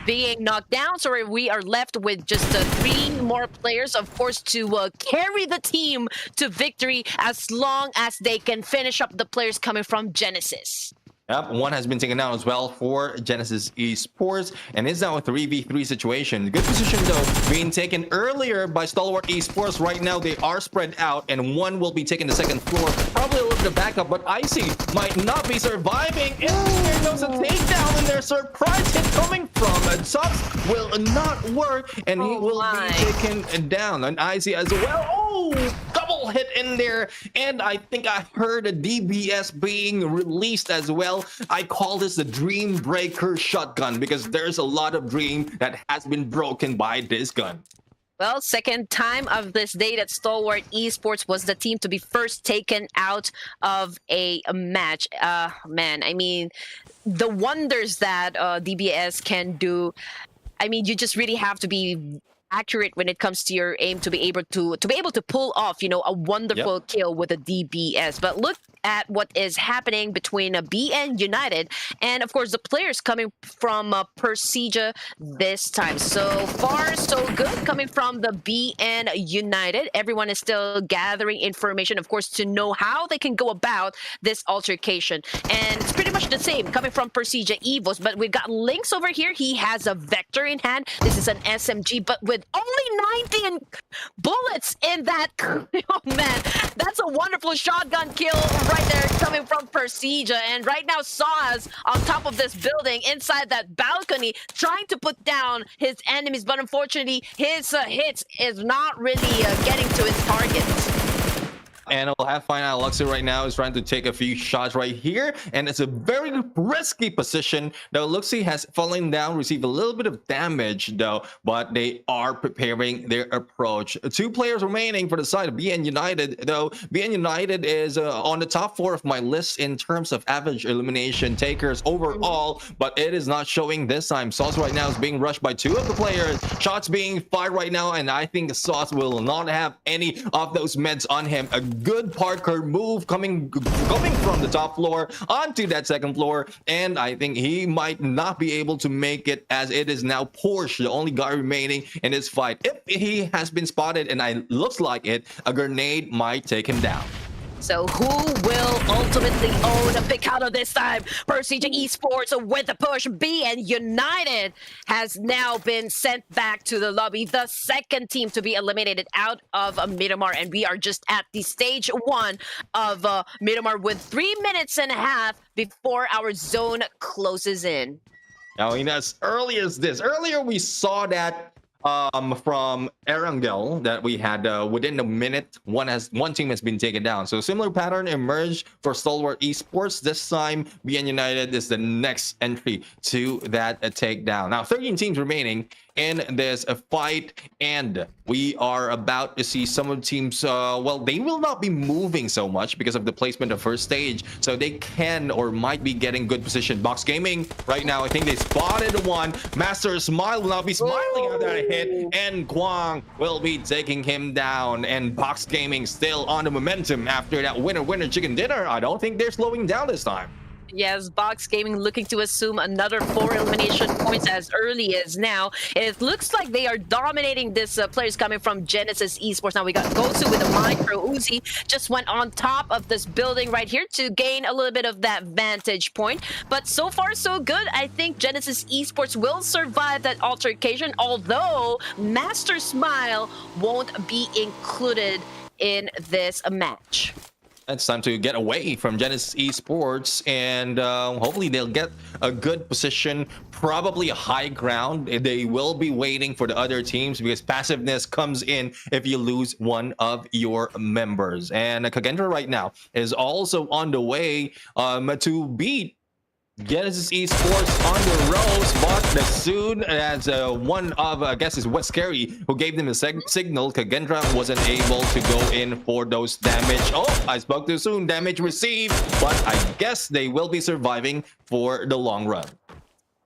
being knocked down. So we are left with just 3 more players, of course, to carry the team to victory as long as they can finish up the players coming from Genesis. Yep, one has been taken down as well for Genesis Esports, and it's now a 3v3 situation. Good position though, being taken earlier by Stalwart Esports. Right now they are spread out, and one will be taking the second floor. Probably a little bit of backup, but Icy might not be surviving. And there goes a takedown, and there's a surprise hit coming from Subs. Will not work, and he will be taken down. And Icy as well. Oh, double hit in there, and I think I heard a DBS being released as well. I call this the Dream Breaker shotgun, because there's a lot of dream that has been broken by this gun. Well, second time of this day that Stalwart Esports was the team to be first taken out of a match. Man, I mean, the wonders that DBS can do, I mean, you just really have to be accurate when it comes to your aim to be able to pull off, you know, a wonderful kill with a DBS. But look at what is happening between BN United and, of course, the players coming from Persija this time. So far, so good coming from the BN United. Everyone is still gathering information, of course, to know how they can go about this altercation. And it's pretty much the same coming from Persija Evos, but we've got Lynx over here. He has a Vector in hand. This is an SMG, but with only 19 bullets in that. Oh, man, that's a wonderful shotgun kill right there coming from Persija. And right now, Saw's on top of this building inside that balcony trying to put down his enemies, but unfortunately, his hits is not really getting to his targets. And we'll have fine out. Luxy right now is trying to take a few shots right here, and it's a very risky position. Though Luxy has fallen down, received a little bit of damage though, but they are preparing their approach. 2 players remaining for the side of BN United, though. BN United is on the top 4 of my list in terms of average elimination takers overall, but it is not showing this time. Sauce right now is being rushed by 2 of the players. Shots being fired right now, and I think Sauce will not have any of those meds on him. A good parkour move coming from the top floor onto that second floor, and I think he might not be able to make it, as it is now Porsche, the only guy remaining in this fight. If he has been spotted, and it looks like it, a grenade might take him down. So who will ultimately own a pick out of this time? Persija Esports with the push. BN United has now been sent back to the lobby. The second team to be eliminated out of Miramar. And we are just at the stage 1 of Miramar with 3 minutes and a half before our zone closes in. Now, as early as this, earlier we saw that from Erangel that we had within a minute. One team has been taken down. So similar pattern emerged for Stalwart Esports. This time, BN United is the next entry to that takedown. Now, 13 teams remaining in this fight, and we are about to see some of the teams. Well, they will not be moving so much because of the placement of first stage, so they can or might be getting good position. Box Gaming right now, I think they spotted one. Master Smile will not be smiling after that hit, and Kwang will be taking him down. And Box Gaming still on the momentum after that winner chicken dinner. I don't think they're slowing down this time. Yes, Box Gaming looking to assume another 4 elimination points as early as now. It looks like they are dominating this players coming from Genesis Esports. Now we got Gosu with a micro Uzi, just went on top of this building right here to gain a little bit of that vantage point. But so far so good. I think Genesis Esports will survive that altercation, although Master Smile won't be included in this match. It's time to get away from Genesis Esports, and hopefully they'll get a good position, probably a high ground. They will be waiting for the other teams because passiveness comes in if you lose one of your members. And KAGENDRA right now is also on the way to beat Genesis Esports on the ropes, but as soon as one of, I guess, is West Scary who gave them a signal, KAGENDRA wasn't able to go in for those damage. Oh, I spoke too soon. Damage received, but I guess they will be surviving for the long run.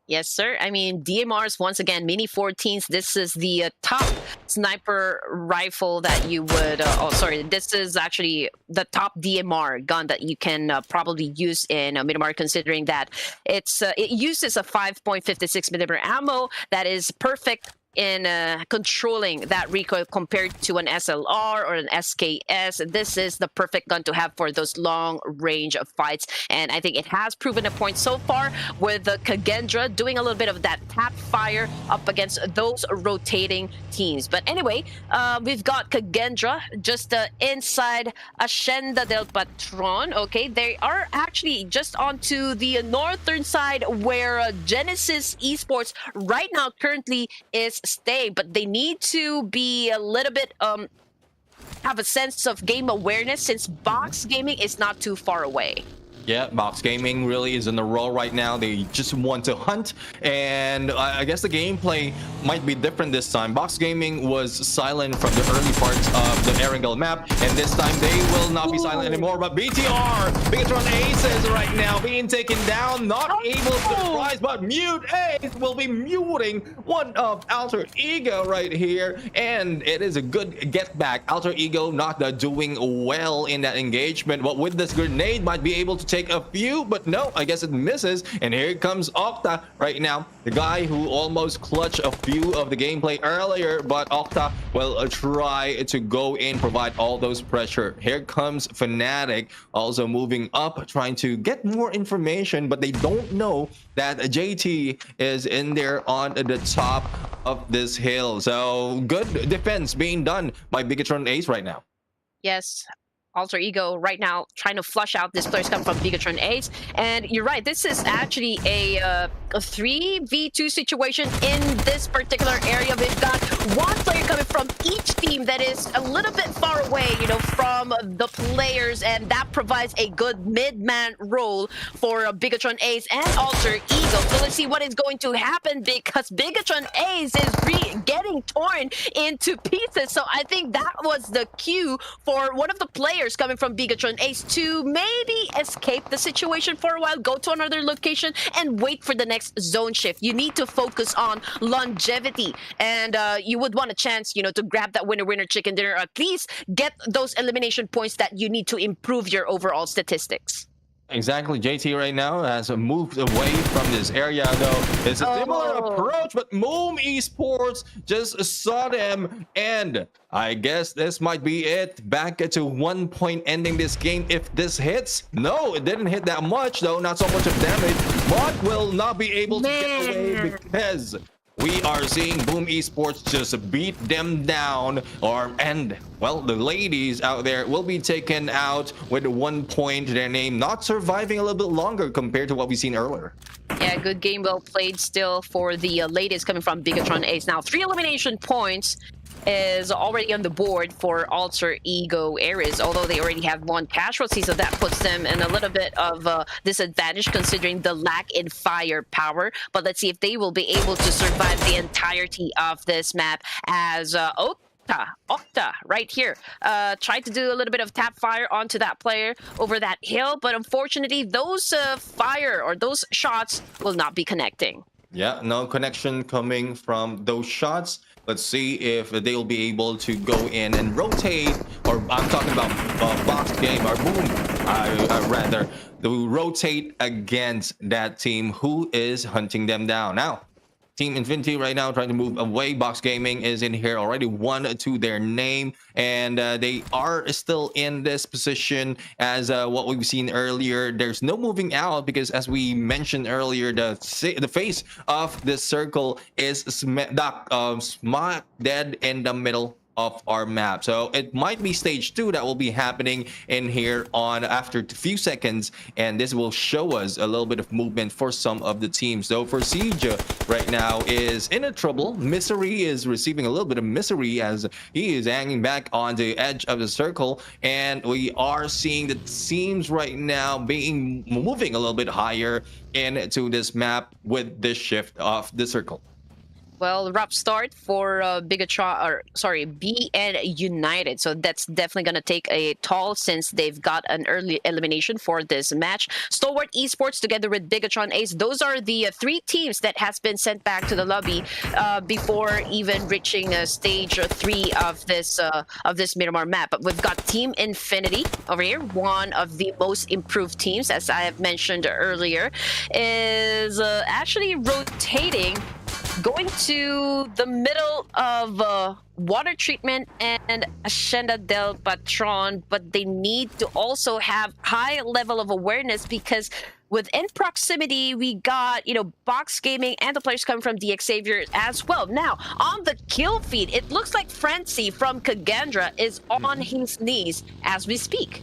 Yes, sir. I mean, DMRs, once again, Mini 14s. This is the top sniper rifle that you would... oh, sorry. This is actually the top DMR gun that you can probably use in Miramar, considering that it uses a 5.56 millimeter ammo that is perfect in controlling that recoil compared to an SLR or an SKS. This is the perfect gun to have for those long range of fights, and I think it has proven a point so far with the KAGENDRA doing a little bit of that tap fire up against those rotating teams. But anyway, we've got KAGENDRA just inside Hacienda del Patron. Okay, they are actually just onto the northern side where Genesis Esports right now currently is staying, but they need to be a little bit have a sense of game awareness since Box Gaming is not too far away. Yeah, Box Gaming really is in the roll right now. They just want to hunt, and I guess the gameplay might be different this time. Box Gaming was silent from the early parts of the Erangel map, and this time they will not be silent anymore. But BTR, BIGETRON Aces right now being taken down, not able to surprise, but Mute Ace will be muting one of Alter Ego right here, and it is a good get back. Alter Ego not doing well in that engagement, but with this grenade might be able to take a few, but no, I guess it misses. And here comes Octa right now, the guy who almost clutched a few of the gameplay earlier, but Octa will try to go in, provide all those pressure. Here comes Fnatic also moving up, trying to get more information, but they don't know that JT is in there on the top of this hill. So good defense being done by BIGETRON Ace right now. Yes. Alter Ego right now trying to flush out this players come from BIGETRON Ace, and you're right, this is actually a 3v2 situation in this particular area. We've got one player coming from each team that is a little bit far away, you know, from the players, and that provides a good mid-man role for BIGETRON Ace and Alter Ego. So let's see what is going to happen, because BIGETRON Ace is getting torn into pieces. So I think that was the cue for one of the players coming from BIGETRON Ace to maybe escape the situation for a while, go to another location, and wait for the next zone shift. You need to focus on longevity, and you would want a chance, you know, to grab that winner chicken dinner, or at least get those elimination points that you need to improve your overall statistics. Exactly. JT right now has moved away from this area, though. It's a similar approach, but Moom Esports just saw them, and I guess this might be it. Back to 1 point ending this game if this hits. No, it didn't hit that much, though. Not so much of damage, but will not be able to get away because we are seeing Boom Esports just beat them down, well, the ladies out there will be taken out with 1 point. Their name not surviving a little bit longer compared to what we've seen earlier. Yeah, good game, well played still for the ladies coming from BIGETRON Ace. Now, 3 elimination points is already on the board for Alter Ego Ares, although they already have 1 casualty, so that puts them in a little bit of a disadvantage considering the lack in firepower. But let's see if they will be able to survive the entirety of this map as Octa right here tried to do a little bit of tap fire onto that player over that hill, but unfortunately those fire or those shots will not be connecting. Yeah, no connection coming from those shots. Let's see if they'll be able to go in and rotate, or I'm talking about box game or Boom, rather, to rotate against that team who is hunting them down. Now, Team Infinity right now trying to move away. Box Gaming is in here already, 1 to their name, and they are still in this position as what we've seen earlier. There's no moving out because, as we mentioned earlier, the face of this circle is smack dead in the middle of our map. So it might be stage 2 that will be happening in here on after a few seconds, and this will show us a little bit of movement for some of the teams. So for Siege right now is in a trouble. Misery is receiving a little bit of misery as he is hanging back on the edge of the circle, and we are seeing the teams right now moving a little bit higher into this map with this shift of the circle. Well, rough start for BN United. So that's definitely going to take a toll since they've got an early elimination for this match. STALWART Esports together with BIGETRON Ace. Those are the 3 teams that has been sent back to the lobby before even reaching stage 3 of this Miramar map. But we've got Team Infinity over here, one of the most improved teams, as I have mentioned earlier, is actually rotating, going to the middle of water treatment and Hacienda del Patron, but they need to also have high level of awareness because within proximity we got, Box Gaming and the players coming from the XERXIA as well. Now on the kill feed, it looks like Frenzy from KAGENDRA is on his knees as we speak.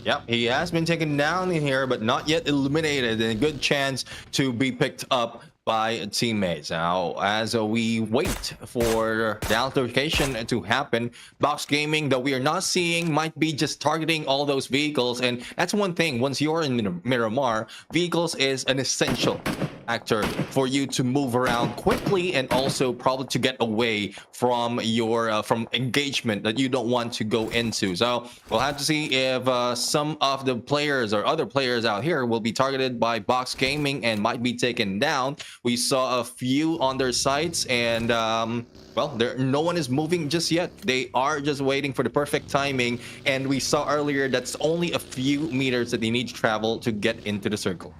Yep, he has been taken down in here, but not yet eliminated, and a good chance to be picked up by teammates. Now, as we wait for the altercation to happen, Box Gaming, that we are not seeing, might be just targeting all those vehicles, and that's one thing. Once you're in Miramar, vehicles is an essential factor for you to move around quickly, and also probably to get away from your from engagement that you don't want to go into. So we'll have to see if some of the players or other players out here will be targeted by Box Gaming and might be taken down. We saw a few on their sites, and well, no one is moving just yet. They are just waiting for the perfect timing, and we saw earlier that's only a few meters that they need to travel to get into the circle.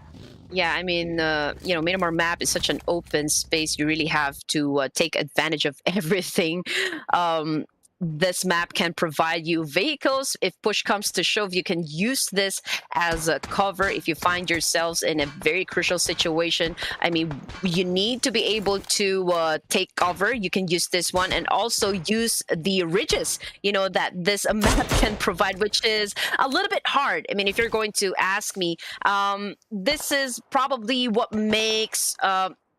Yeah, I mean, Miramar map is such an open space. You really have to take advantage of everything. This map can provide you vehicles. If push comes to shove, you can use this as a cover if you find yourselves in a very crucial situation. I mean, you need to be able to take cover. You can use this one and also use the ridges, that this map can provide, which is a little bit hard. I mean, if you're going to ask me, this is probably what makes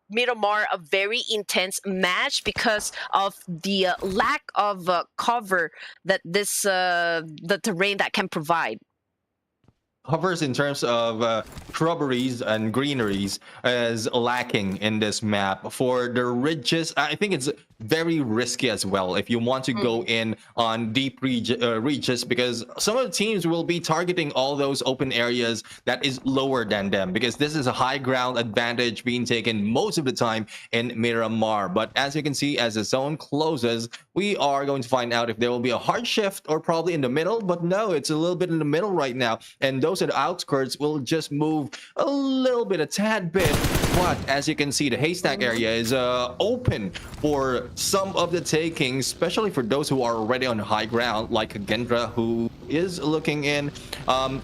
Miramar a very intense match because of the lack of cover that the terrain that can provide. Covers in terms of shrubberies and greeneries is lacking in this map. For the ridges, I think it's very risky as well if you want to go in on deep reaches, because some of the teams will be targeting all those open areas that is lower than them, because this is a high ground advantage being taken most of the time in Miramar. But as you can see, as the zone closes, we are going to find out if there will be a hard shift or probably in the middle. But no, it's a little bit in the middle right now, and those at the outskirts will just move a little bit, a tad bit. But as you can see, the haystack area is open for some of the takings, especially for those who are already on high ground, like KAGENDRA, who is looking in,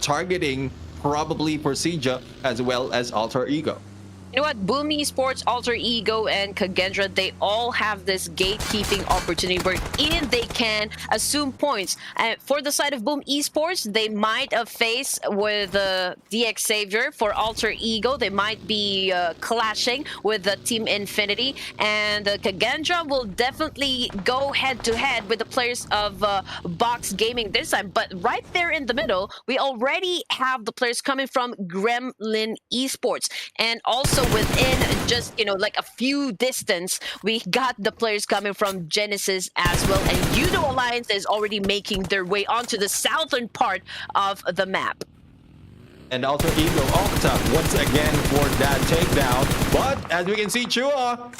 targeting probably for Siege as well as Alter Ego. You know what? Boom Esports, Alter Ego, and Kagendra, they all have this gatekeeping opportunity wherein they can assume points. And for the side of Boom Esports, they might face with DX Savior. For Alter Ego, they might be clashing with Team Infinity. And Kagendra will definitely go head-to-head with the players of Box Gaming this time. But right there in the middle, we already have the players coming from Gremlin Esports. And also within just, like a few distance, we got the players coming from Genesis as well. And Judo Alliance is already making their way onto the southern part of the map. And Alter Ego Octa once again for that takedown. But as we can see, Chua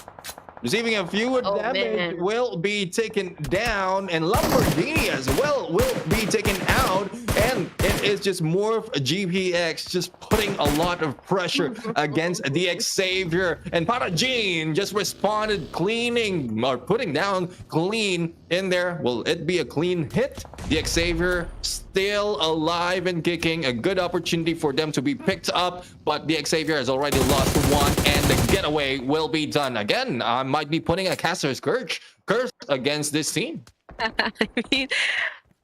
receiving a few damage, will be taken down, and Lamborghini as well will be taken out. And it is just MORPH GPX just putting a lot of pressure against DX Savior. And Parajin just responded cleaning or putting down clean in there. Will it be a clean hit? DX Savior still alive and kicking. A good opportunity for them to be picked up, but DX Savior has already lost one, and the getaway will be done. Again, I might be putting a caster's curse against this team.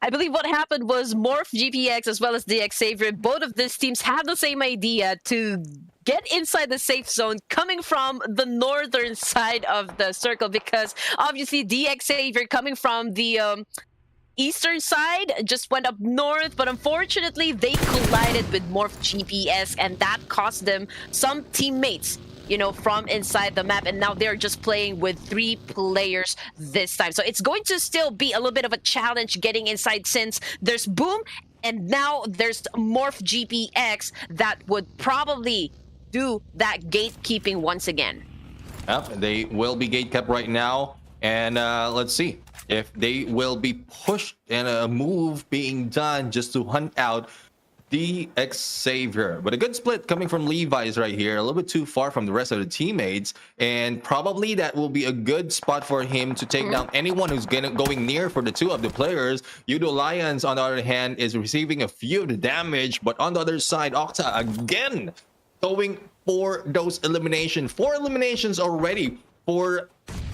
I believe what happened was MORPH GPX as well as DX Savior, both of these teams had the same idea to get inside the safe zone coming from the northern side of the circle, because obviously DX Savior coming from the eastern side just went up north, but unfortunately they collided with MORPH GPS, and that cost them some teammates from inside the map, and now they're just playing with 3 players this time. So it's going to still be a little bit of a challenge getting inside, since there's Boom and now there's MORPH GPX that would probably do that gatekeeping once again. Yep, they will be gatekept right now, and let's see if they will be pushed and a move being done just to hunt out DX Savior. But a good split coming from Levi's right here, a little bit too far from the rest of the teammates, and probably that will be a good spot for him to take down anyone who's going near for the 2 of the players. Judo Alliance, on the other hand, is receiving a few of the damage, but on the other side, Octa again going for those eliminations. 4 eliminations already for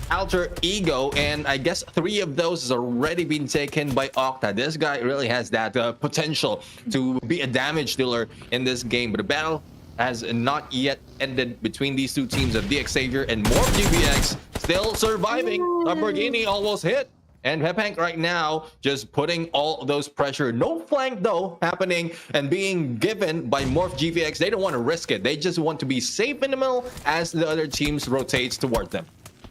Alter Ego, and I guess 3 of those has already been taken by Octa. This guy really has that potential to be a damage dealer in this game, but the battle has not yet ended between these 2 teams of DX Savior and MORPH GPX. Still surviving. Lamborghini almost hit, and Pepank right now just putting all those pressure. No flank though happening and being given by MORPH GPX. They don't want to risk it. They just want to be safe in the middle as the other teams rotates toward them.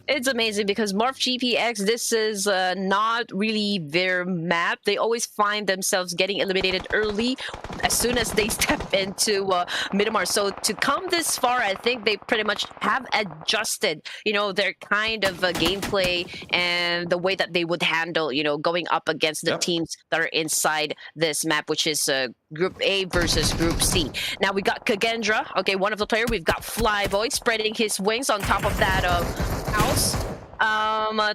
It's amazing because MORPH GPX, this is not really their map. They always find themselves getting eliminated early as soon as they step into MIRAMAR. So to come this far, I think they pretty much have adjusted, their kind of gameplay and the way that they would handle, going up against the teams that are inside this map, which is Group A versus Group C. Now we got Kagendra, okay, one of the players. We've got Flyboy spreading his wings on top of that house,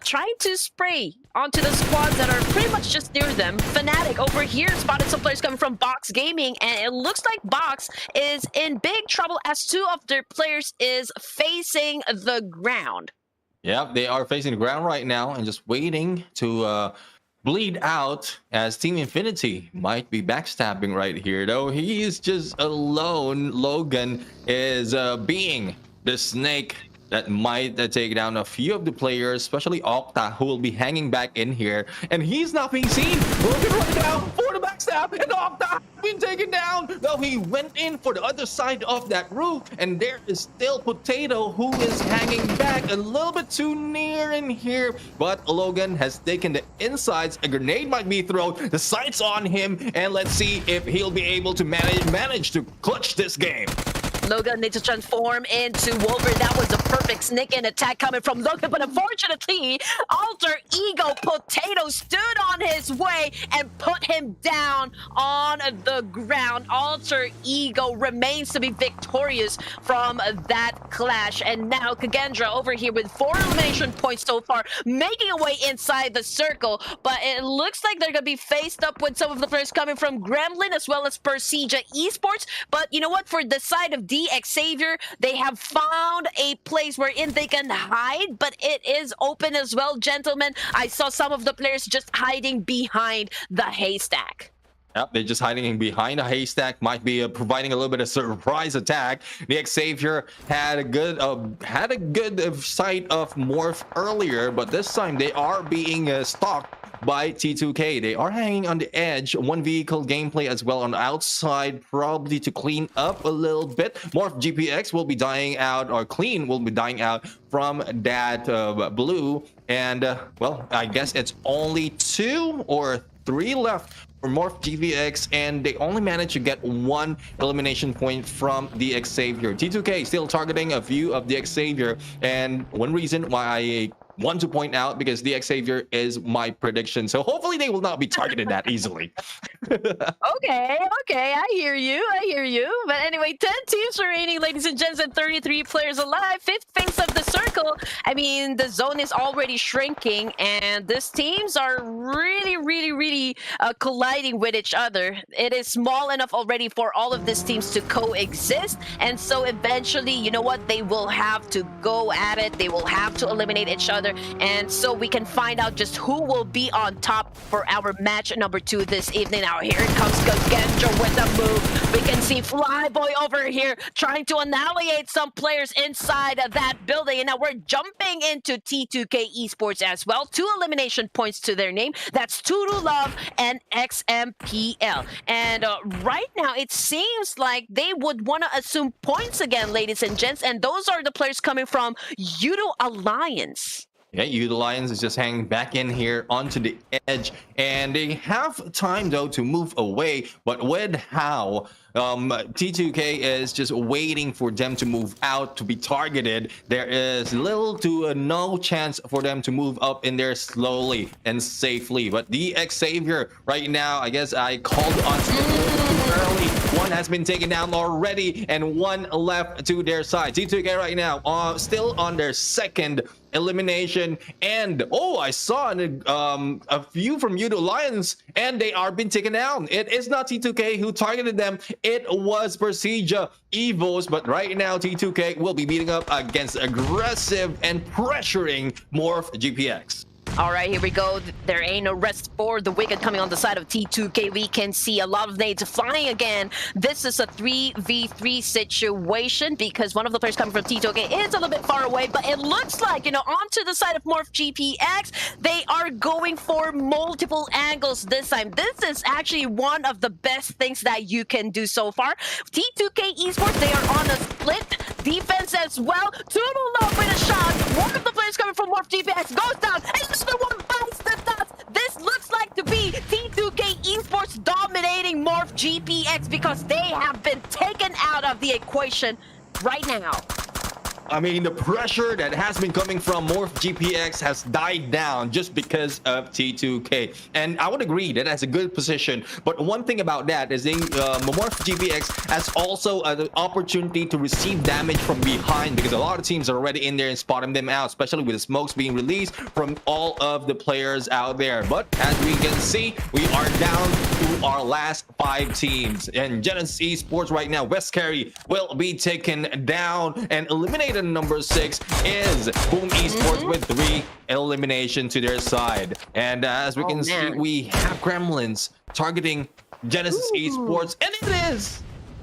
trying to spray onto the squads that are pretty much just near them. Fnatic over here spotted some players coming from Box Gaming, and it looks like Box is in big trouble as 2 of their players is facing the ground. Yeah, they are facing the ground right now and just waiting to bleed out, as Team Infinity might be backstabbing right here, though he is just alone. Logan is being the snake that might take down a few of the players, especially Octa, who will be hanging back in here, and he's not being seen. Logan right now for the backstab, and Octa been taken down. Though he went in for the other side of that roof, and there is still Potato, who is hanging back a little bit too near in here, but Logan has taken the insides. A grenade might be thrown, the sights on him, and let's see if he'll be able to manage to clutch this game. Logan needs to transform into Wolverine. That was a perfect sneak-in attack coming from Logan, but unfortunately, Alter Ego Potato stood on his way and put him down on the ground. Alter Ego remains to be victorious from that clash, and now Kagendra over here with 4 elimination points so far, making a way inside the circle, but it looks like they're going to be faced up with some of the players coming from Gremlin as well as Persija Esports. But you know what? For the side of the Xavier, they have found a place wherein they can hide, but it is open as well, gentlemen. I saw some of the players just hiding behind the haystack. Yep, they're just hiding behind a haystack. Might be providing a little bit of surprise attack. The Xavier had a good sight of MORPH earlier, but this time they are being stalked by T2K. They are hanging on the edge. One vehicle gameplay as well on the outside, probably to clean up a little bit. MORPH GPX will be dying out, or Clean will be dying out from that blue. And well, I guess it's only 2 or 3 left for MORPH GPX, and they only managed to get 1 elimination point from the Xavier. T2K still targeting a few of the Xavier, and one reason why I want to point out, because the Xavier is my prediction, so hopefully they will not be targeted that easily. Okay, I hear you. But anyway, 10 teams remaining, ladies and gents, and 33 players alive. 5th phase of the circle. I mean, the zone is already shrinking, and these teams are really colliding with each other. It is small enough already for all of these teams to coexist, and so eventually, you know what, they will have to go at it. They will have to eliminate each other, and so we can find out just who will be on top for our match number 2 this evening. Now here it comes KAGENDRA with the move. We can see Flyboy over here trying to annihilate some players inside of that building, and now we're jumping into T2K Esports as well. 2 elimination points to their name. That's TrueLove and XMPL. And right now it seems like they would want to assume points again, ladies and gents, and those are the players coming from Yudo Alliance. Yeah, Yudo Alliance is just hanging back in here onto the edge, and they have time though to move away, but with how T2K is just waiting for them to move out to be targeted, there is little to no chance for them to move up in there slowly and safely. But the Xavier right now, I guess I called on too early. 1 has been taken down already, and 1 left to their side. T2K right now still on their 2nd elimination, and oh, I saw a few from Yudo Alliance, and they are being taken down. It is not T2K who targeted them, it was Persija Evos, but right now T2K will be meeting up against aggressive and pressuring MORPH GPX. All right, here we go. There ain't no rest for the Wicked coming on the side of T2K. We can see a lot of nades flying again. This is a 3v3 situation because one of the players coming from T2K is a little bit far away, but it looks like, you know, onto the side of MORPH GPX, they are going for multiple angles this time. This is actually one of the best things that you can do so far. T2K Esports, they are on a split defense as well. TrueLove with a shot. One of the players coming from MORPH GPX goes down, and the one bites the dust. This looks like to be T2K Esports dominating MORPH GPX because they have been taken out of the equation right now. I mean, the pressure that has been coming from MORPH GPX has died down just because of T2K. And I would agree that that's a good position. But one thing about that is MORPH GPX has also an opportunity to receive damage from behind because a lot of teams are already in there and spotting them out, especially with the smokes being released from all of the players out there. But as we can see, we are down to our last 5 teams. And Genesis Esports right now, West Carry will be taken down and eliminated. Number 6 is Boom Esports with 3 elimination to their side. And as we can see, we have Gremlins targeting Genesis Esports, and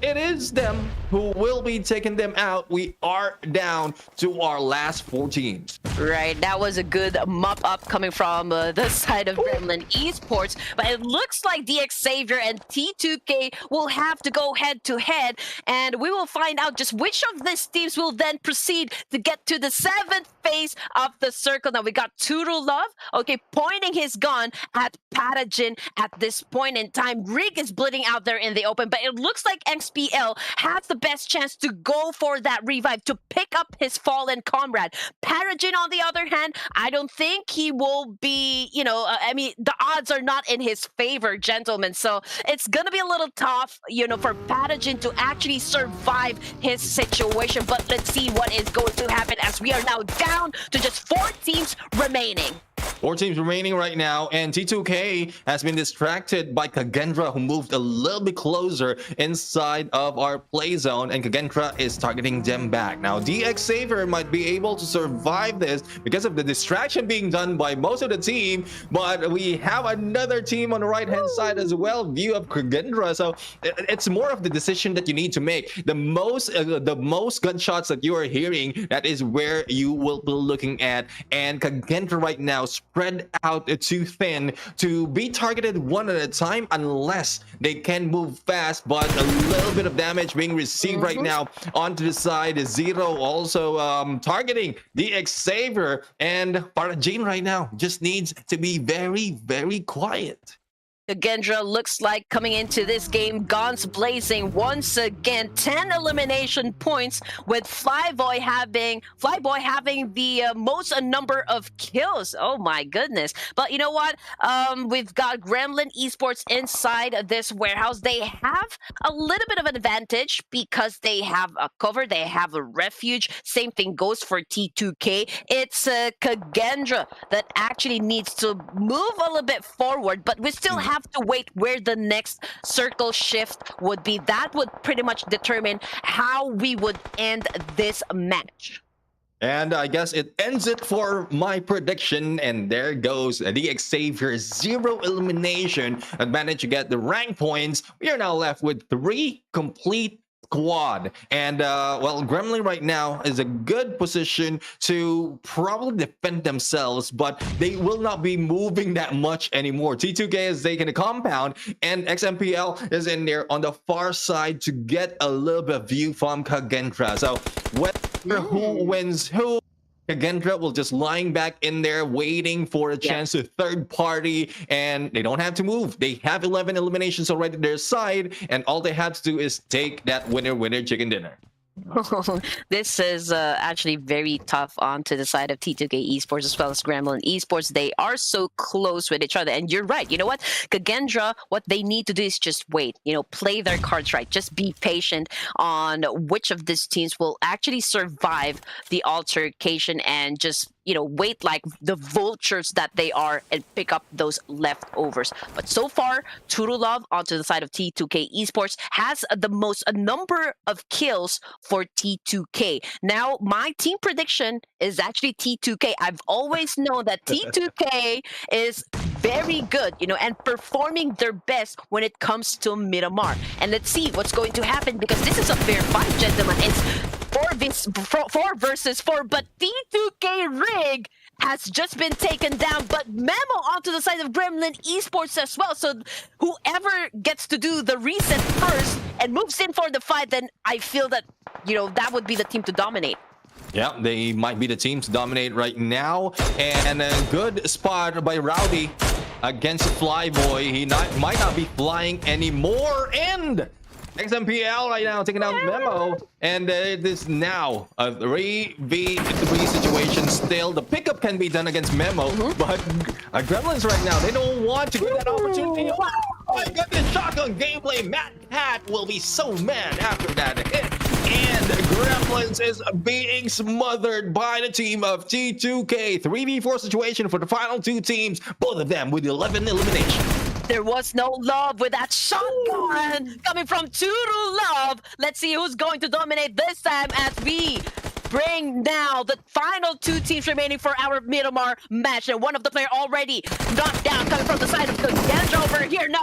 it is them who will be taking them out. We are down to our last 4 teams. Right, that was a good mop up coming from the side of Gremlin Esports, but it looks like the Xavier and T2K will have to go head to head, and we will find out just which of these teams will then proceed to get to the 7th phase of the circle. Now we got TrueLove, okay, pointing his gun at Pathogen at this point in time. Rig is bleeding out there in the open, but it looks like XPL has the best chance to go for that revive to pick up his fallen comrade. Pathogen, on the other hand, I don't think he will be, you know, I mean, the odds are not in his favor, gentlemen. So it's going to be a little tough, you know, for Pathogen to actually survive his situation. But let's see what is going to happen as we are now down to just 4 teams remaining. 4 teams remaining right now, and T2K has been distracted by KAGENDRA, who moved a little bit closer inside of our play zone, and KAGENDRA is targeting them back. Now, XERXIA might be able to survive this because of the distraction being done by most of the team, but we have another team on the right-hand side as well, view of KAGENDRA, so it's more of the decision that you need to make. The most gunshots that you are hearing, that is where you will be looking at, and KAGENDRA right now spread out too thin to be targeted one at a time unless they can move fast, but a little bit of damage being received right now onto the side. Zero also targeting XERXIA, and Parajin right now just needs to be very quiet. KAGENDRA looks like coming into this game guns blazing once again. 10 elimination points, with Flyboy having the most number of kills. Oh my goodness. But you know what? We've got Gremlin Esports inside this warehouse. They have a little bit of an advantage because they have a cover, they have a refuge. Same thing goes for T2K. It's KAGENDRA that actually needs to move a little bit forward, but we still have to wait where the next circle shift would be. That would pretty much determine how we would end this match. And I guess it ends it for my prediction, and there goes XERXIA, 0 elimination, and managed to get the rank points. We are now left with 3 complete squad, and well, Gremlin right now is a good position to probably defend themselves, but they will not be moving that much anymore. T2K is taking the compound, and XMPL is in there on the far side to get a little bit of view from KAGENDRA. So whether who wins who, KAGENDRA will just lying back in there waiting for a chance to third party, and they don't have to move. They have 11 eliminations already on their side, and all they have to do is take that winner chicken dinner. This is actually very tough onto the side of T2K Esports as well as Gremlin Esports. They are so close with each other, and you're right. You know what? KAGENDRA, what they need to do is just wait. You know, play their cards right. Just be patient on which of these teams will actually survive the altercation, and just, you know, wait like the vultures that they are and pick up those leftovers. But so far, Turulov onto the side of T2K Esports has the most number of kills for T2K. Now, my team prediction is actually T2K. I've always known that T2K is very good, you know, and performing their best when it comes to Miramar. And let's see what's going to happen, because this is a fair fight, gentlemen. It's 4 versus 4, but T2K Rig has just been taken down, but Memo onto the side of Gremlin Esports as well. So whoever gets to do the reset first and moves in for the fight, then I feel that, you know, that would be the team to dominate. Yeah, they might be the team to dominate right now, and a good spot by Rowdy against Flyboy. He might not be flying anymore, and XMPL right now taking out Memo, and it is now a 3v3 situation still. The pickup can be done against Memo, but Gremlins right now, they don't want to give that opportunity. Oh my goodness, shotgun gameplay. Matt Cat will be so mad after that hit, and Gremlins is being smothered by the team of T2K. 3v4 situation for the final 2 teams, both of them with 11 eliminations. There was no love with that shotgun coming from Turulov. Let's see who's going to dominate this time as we bring now the final 2 teams remaining for our Miramar match. And one of the players already knocked down coming from the side of KAGENDRA over here. Now,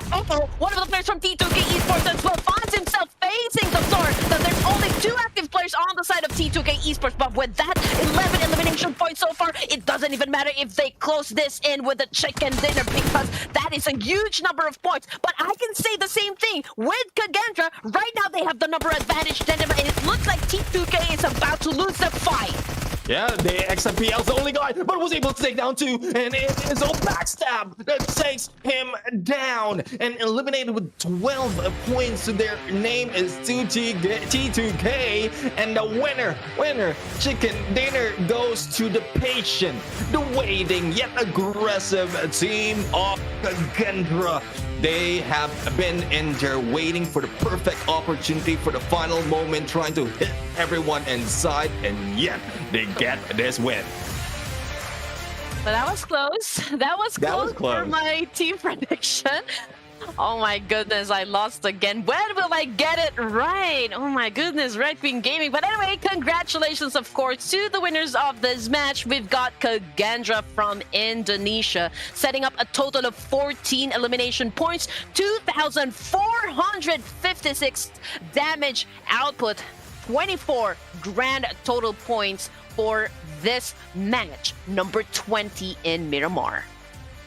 one of the players from T2K Esports as well finds himself facing the floor. That there's only 2 active players on the side of T2K Esports, but with that 11 elimination points so far, it doesn't even matter if they close this in with a chicken dinner, because that is a huge number of points. But I can say the same thing with KAGENDRA. Right now they have the number advantage, gentlemen, and it looks like T2K is about to lose the fight. Yeah, the XMPL's the only guy, but was able to take down 2, and it is a backstab that takes him down and eliminated with 12 points. Their name is T2K, and the winner chicken dinner goes to the patient, the waiting yet aggressive team of KAGENDRA. They have been in there waiting for the perfect opportunity for the final moment, trying to hit everyone inside, and yet they get this win. But that was close. That was close for my team prediction. Oh my goodness, I lost again. When will I get it right? Oh my goodness, Red Queen Gaming. But anyway, congratulations, of course, to the winners of this match. We've got KAGENDRA from Indonesia, setting up a total of 14 elimination points, 2,456 damage output, 24 grand total points for this match, number 20 in Miramar.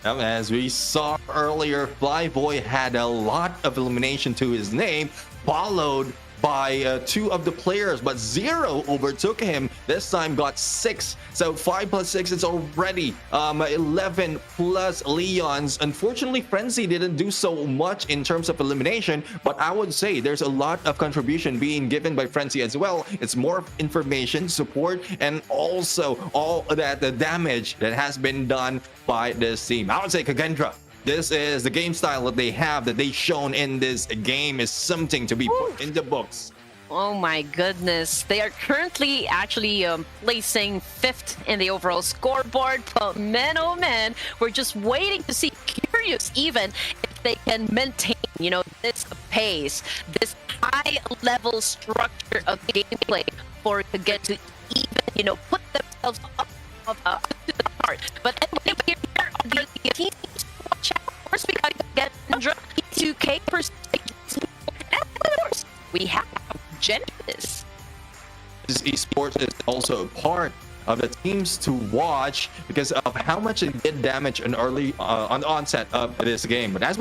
As we saw earlier, Flyboy had a lot of elimination to his name, followed by two of the players, but Zero overtook him. This time got 6. So 5 plus 6 is already 11 plus Leons. Unfortunately, Frenzy didn't do so much in terms of elimination, but I would say there's a lot of contribution being given by Frenzy as well. It's more information, support, and also all that the damage that has been done by this team. I would say KAGENDRA, this is the game style that they have, that they've shown in this game, is something to be put in the books. Oh my goodness. They are currently actually placing 5th in the overall scoreboard. But man, oh man, we're just waiting to see, curious even, if they can maintain, you know, this pace, this high level structure of gameplay for to get to even, you know, put themselves up to the start. But anyway, here are the teams. Watch out. First, we got KAGENDRA, 2K per stage. And of course, we have Genesis. This Esports is also a part of the teams to watch because of how much it did damage on the onset of this game. But as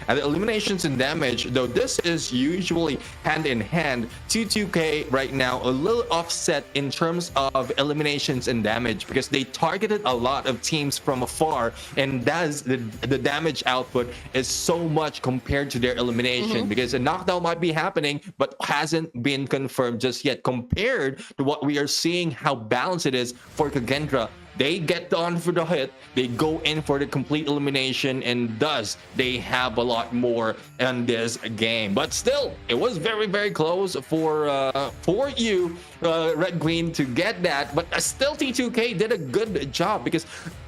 the eliminations and damage, though this is usually hand in hand, 2K right now a little offset in terms of eliminations and damage because they targeted a lot of teams from afar, and that's the damage output is so much compared to their elimination because a knockdown might be happening but hasn't been confirmed just yet compared to what we are seeing how balanced it is for KAGENDRA. They get on for the hit, they go in for the complete elimination, and thus they have a lot more in this game. But still, it was very, very close for you, Red Queen, to get that. But still, T2K did a good job because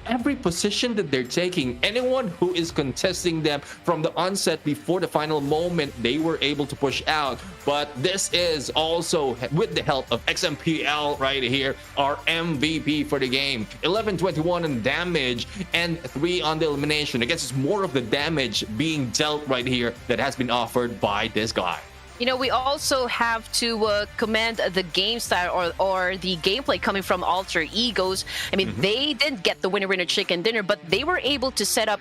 every position that they're taking, anyone who is contesting them from the onset before the final moment, they were able to push out. But this is also with the help of XMPL right here, our MVP for the game. 1121 in damage and 3 on the elimination. I guess it's more of the damage being dealt right here that has been offered by this guy. You know, we also have to commend the game style or the gameplay coming from Alter Egos. I mean, they didn't get the winner chicken dinner, but they were able to set up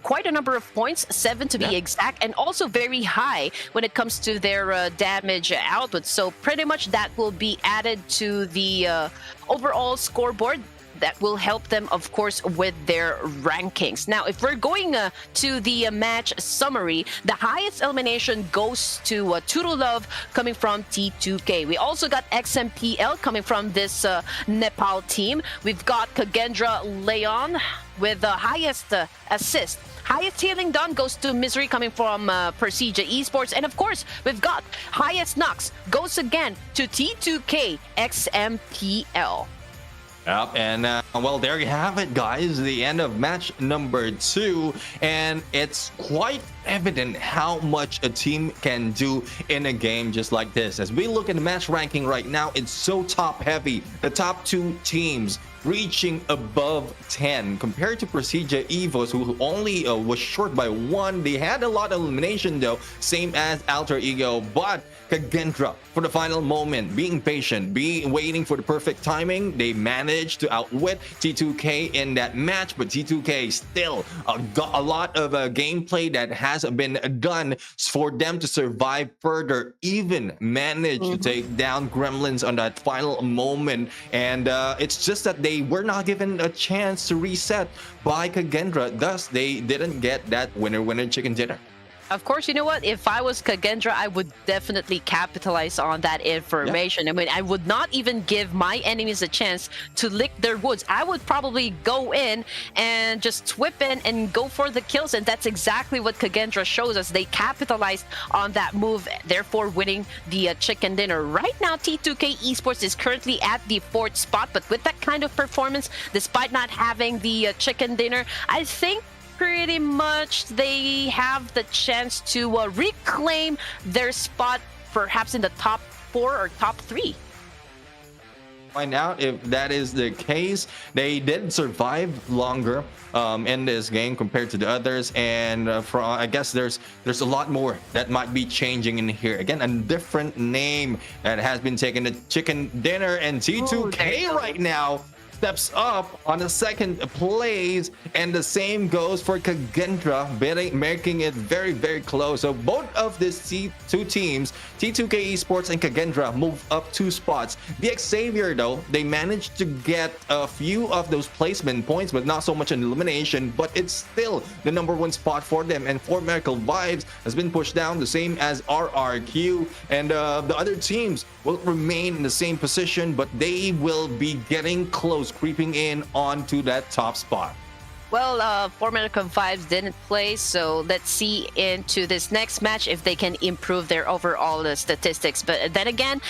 quite a number of points, 7 to be exact, and also very high when it comes to their damage output. So pretty much that will be added to the overall scoreboard. That will help them, of course, with their rankings. Now, if we're going to the match summary, the highest elimination goes to True Love coming from T2K. We also got XMPL coming from this Nepal team. We've got KAGENDRA Leon with the highest assist. Highest healing done goes to Misery coming from Persija Esports. And of course, we've got highest knocks goes again to T2K XMPL. Yep, and well, there you have it, guys. The end of match number 2, and it's quite evident how much a team can do in a game just like this. As we look at the match ranking right now, it's so top heavy. The top 2 teams reaching above 10 compared to Persija Evos, who only was short by 1. They had a lot of elimination though, same as Alter Ego, but KAGENDRA for the final moment, being patient, waiting for the perfect timing, they managed to outwit T2K in that match. But T2K still got a lot of gameplay that has been done for them to survive further, even managed to take down Gremlins on that final moment. And it's just that they were not given a chance to reset by KAGENDRA, thus they didn't get that winner chicken dinner. Of course, you know what? If I was Kagendra, I would definitely capitalize on that information. I mean, I would not even give my enemies a chance to lick their woods. I would probably go in and just whip in and go for the kills. And that's exactly what Kagendra shows us. They capitalized on that move, therefore winning the chicken dinner. Right now, T2K Esports is currently at the 4th spot. But with that kind of performance, despite not having the chicken dinner, I think pretty much they have the chance to reclaim their spot, perhaps in the top 4 or top 3. Find out if that is the case. They did survive longer in this game compared to the others, and I guess there's a lot more that might be changing in here. Again, a different name that has been taken to chicken dinner, and T2K right now steps up on the 2nd place, and the same goes for Kagendra, making it very, very close. So both of these two teams, T2K Esports and Kagendra, move up 2 spots. The XERXIA, though, they managed to get a few of those placement points, but not so much an elimination, but it's still the #1 spot for them. And For Miracle Vibes has been pushed down, the same as RRQ, and the other teams will remain in the same position, but they will be getting close, creeping in onto that top spot. Well, Formula Vibes didn't play, so let's see into this next match if they can improve their overall statistics. But then again,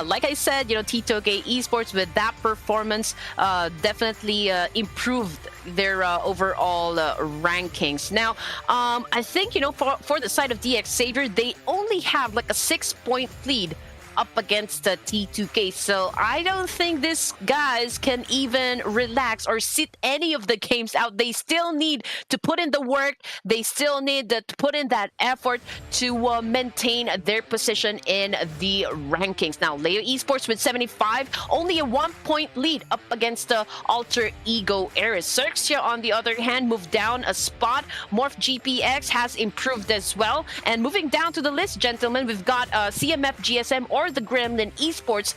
like I said, you know, T2K Esports with that performance definitely improved their overall rankings. Now, I think, you know, for the side of the XERXIA, they only have like a 6-point lead up against the T2K, so I don't think these guys can even relax or sit any of the games out. They still need to put in the work. They still need to put in that effort to maintain their position in the rankings. Now, Leo Esports with 75, only a 1-point lead up against the Alter Ego Eris. XERXIA, on the other hand, moved down a spot. MORPH GPX has improved as well. And moving down to the list, gentlemen, we've got CMF GSM or the Gremlin Esports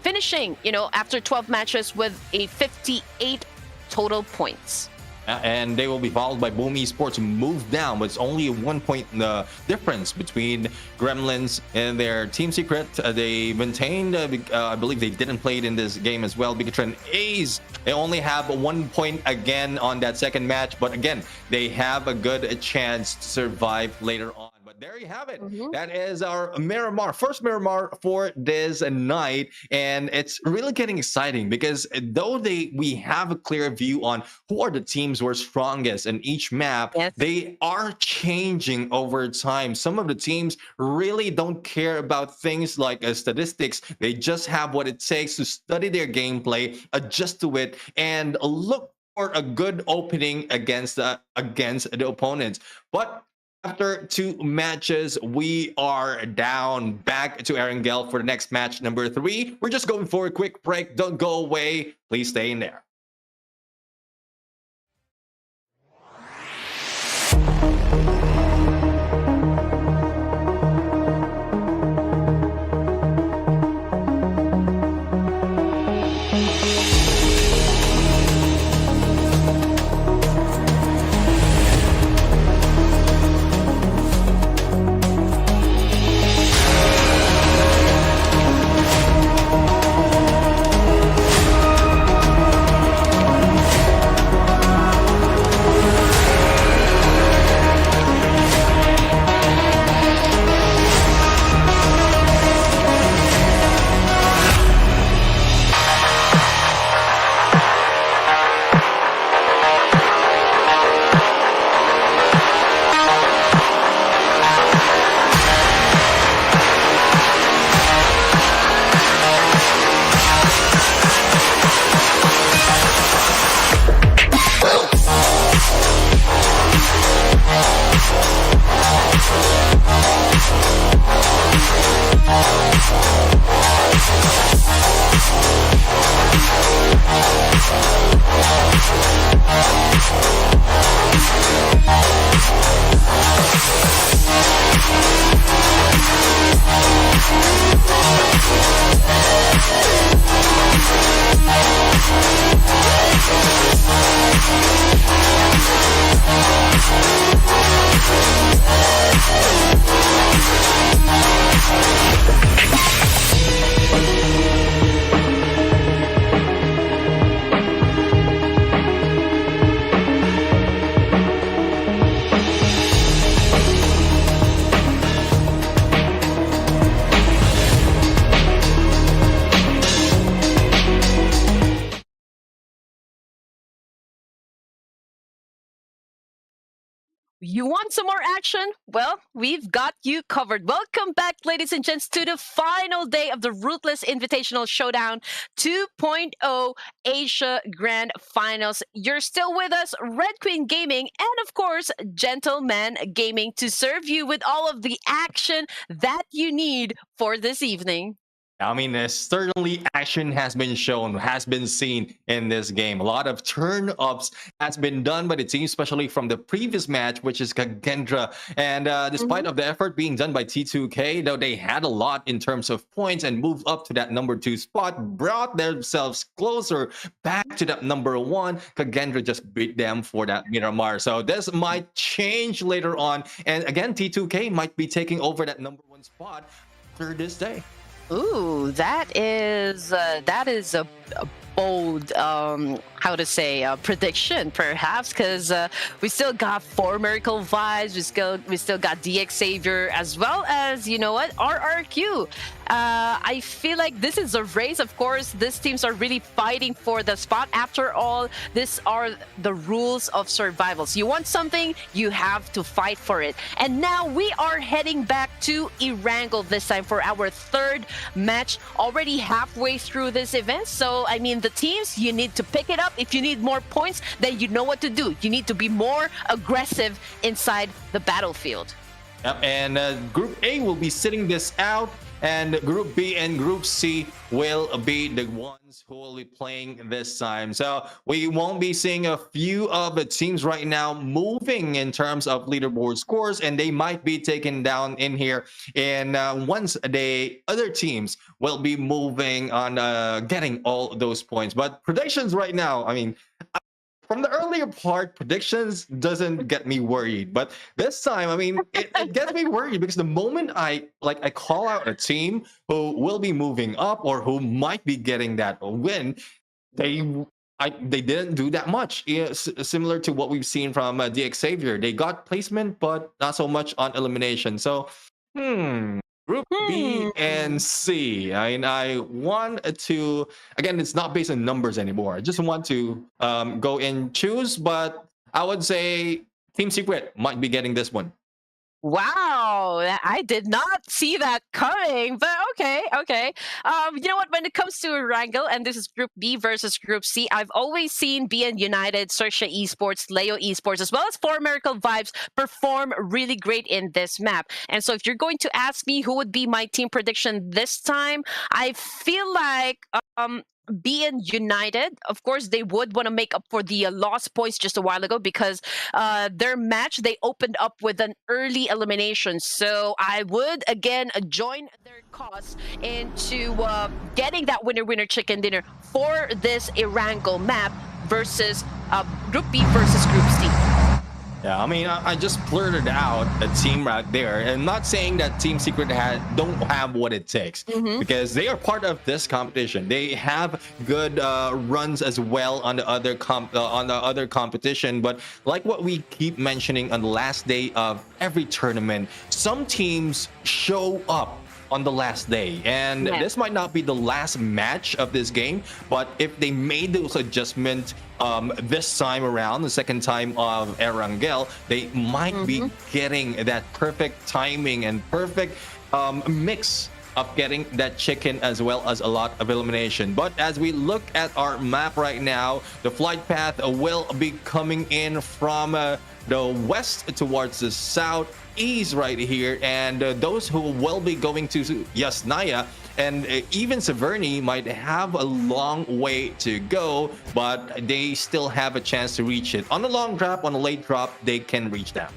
finishing, you know, after 12 matches with a 58 total points. And they will be followed by Boom Esports, who moved down, but it's only a 1-point difference between Gremlins and their Team Secret. They maintained, I believe they didn't play it in this game as well. BIGETRON A's, they only have 1 point again on that 2nd match, but again, they have a good chance to survive later on. But there you have it. That is our Miramar, first Miramar for this night, and it's really getting exciting because though we have a clear view on who are the teams who are strongest in each map, they are changing over time. Some of the teams really don't care about things like statistics. They just have what it takes to study their gameplay, adjust to it, and look for a good opening against the opponents. But after 2 matches, we are down back to ERANGEL for the next match, number 3. We're just going for a quick break. Don't go away. Please stay in there. You want some more action? Well, we've got you covered. Welcome back, ladies and gents, to the final day of the Ruthless Invitational Showdown 2.0 Asia Grand Finals. You're still with us, Red Queen Gaming, and of course, Gentleman Gaming, to serve you with all of the action that you need for this evening. I mean, certainly action has been shown, has been seen in this game. A lot of turn-ups has been done by the team, especially from the previous match, which is KAGENDRA. And despite of the effort being done by T2K, though they had a lot in terms of points and moved up to that number 2 spot, brought themselves closer back to that number 1, KAGENDRA just beat them for that MIRAMAR. So this might change later on. And again, T2K might be taking over that number 1 spot after this day. Ooh, that is a bold, how to say, prediction, perhaps, because we still got 4 Miracle Vibes, we still got DX Savior, as well as, you know what, RRQ. I feel like this is a race. Of course, these teams are really fighting for the spot. After all, these are the rules of survival. So you want something, you have to fight for it. And now we are heading back to ERANGEL this time for our 3rd match, already halfway through this event. So, I mean, the teams, you need to pick it up. If you need more points, then you know what to do. You need to be more aggressive inside the battlefield. Yep, and Group A will be sitting this out, and Group B and Group C will be the ones who will be playing this time. So we won't be seeing a few of the teams right now moving in terms of leaderboard scores, and they might be taken down in here. And once the other teams will be moving on getting all those points. But predictions right now, I mean, from the earlier part, predictions doesn't get me worried, but this time, I mean, it gets me worried because the moment I call out a team who will be moving up or who might be getting that win, they didn't do that much. Yeah, similar to what we've seen from DX Savior, they got placement, but not so much on elimination. So, Group B and C. I mean, I want to, again, it's not based on numbers anymore. I just want to go and choose, but I would say Team Secret might be getting this one. Wow, I did not see that coming, but okay. You know what? When it comes to ERANGEL, and this is Group B versus Group C, I've always seen BN United, XERXIA Esports, Leo Esports, as well as 4 Miracle Vibes perform really great in this map. And so if you're going to ask me who would be my team prediction this time, I feel like being United, of course, they would want to make up for the lost points just a while ago, because their match, they opened up with an early elimination. So I would, again, join their cause into getting that winner chicken dinner for this ERANGEL map versus Group B versus Group C. Yeah, I mean, I just blurted out a team right there, and not saying that Team Secret don't have what it takes, because they are part of this competition. They have good runs as well on the other competition. But like what we keep mentioning on the last day of every tournament, some teams show up on the last day, and this might not be the last match of this game, but if they made those adjustments this time around, the second time of ERANGEL, they might be getting that perfect timing and perfect mix of getting that chicken as well as a lot of elimination. But as we look at our map right now, the flight path will be coming in from the west towards the southeast right here, and those who will be going to Yasnaya and even Severny might have a long way to go, but they still have a chance to reach it. On a long drop, on a late drop, they can reach that.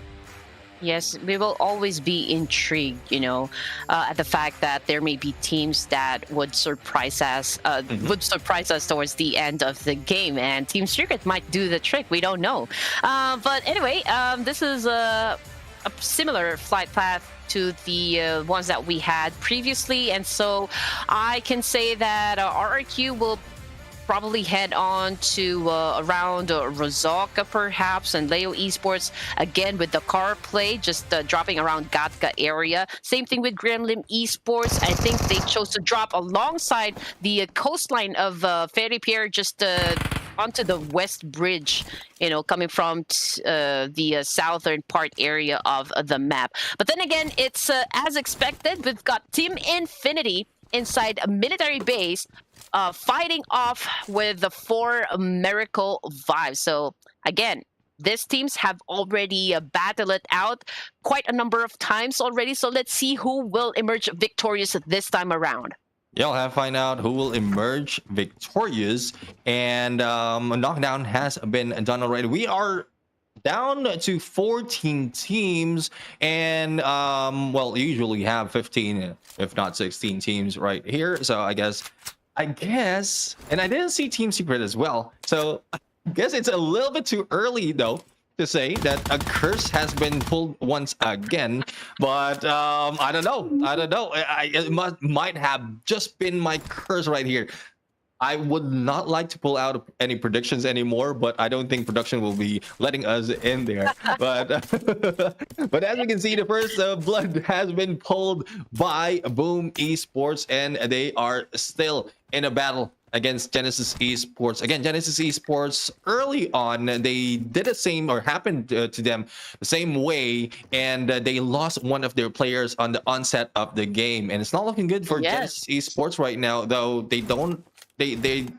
Yes, we will always be intrigued, you know, at the fact that there may be teams that would surprise us, towards the end of the game, and Team Secret might do the trick. We don't know. But anyway, this is a similar flight path to the ones that we had previously, and so I can say that RRQ will probably head on to around Rozoka perhaps, and Leo Esports again with the car play, just dropping around Gatka area. Same thing with Gremlin Esports. I think they chose to drop alongside the coastline of Ferry Pier, just onto the West Bridge, coming from the southern part area of the map. But then again, it's as expected. We've got Team Infinity inside a military base, fighting off with the 4 Miracle Vibes. So again, these teams have already battled it out quite a number of times already. So let's see who will emerge victorious this time around. Yeah, I'll have to find out who will emerge victorious. And a knockdown has been done already. We are down to 14 teams, and well, usually have 15 if not 16 teams right here. So I guess, and I didn't see Team Secret as well, so I guess it's a little bit too early though to say that a curse has been pulled once again. But I don't know, it might have just been my curse right here. I would not like to pull out any predictions anymore, but I don't think production will be letting us in there. But as we can see, the first blood has been pulled by Boom Esports, and they are still in a battle against Genesis Esports. Again, Genesis Esports, early on, they did the same, or happened to them the same way, and they lost one of their players on the onset of the game. And it's not looking good for Genesis Esports right now, though they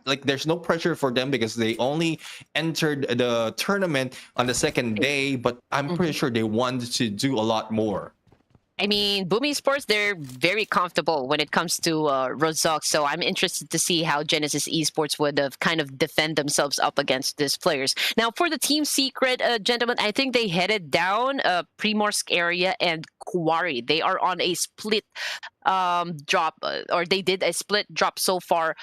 like, there's no pressure for them because they only entered the tournament on the second day, but I'm pretty sure they wanted to do a lot more. I mean, Boom Esports, they're very comfortable when it comes to Rozok, so I'm interested to see how Genesis Esports would have kind of defend themselves up against these players. Now, for the Team Secret, gentlemen, I think they headed down Primorsk area and Quarry. They are on a split drop, or they did a split drop so far,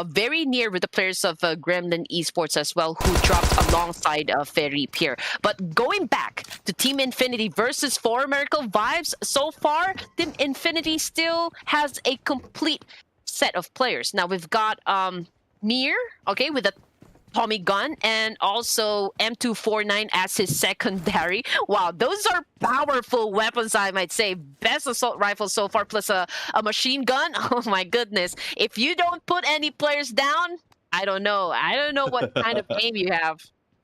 very near with the players of Gremlin Esports as well, who dropped alongside Ferry Pier. But going back to Team Infinity versus 4 Miracle Vibes, so far Team Infinity still has a complete set of players. Now we've got Mir, okay, with a Tommy gun, and also M249 as his secondary. Wow, those are powerful weapons, I might say. Best assault rifle so far, plus a machine gun. Oh my goodness. If you don't put any players down, I don't know what kind of game you have.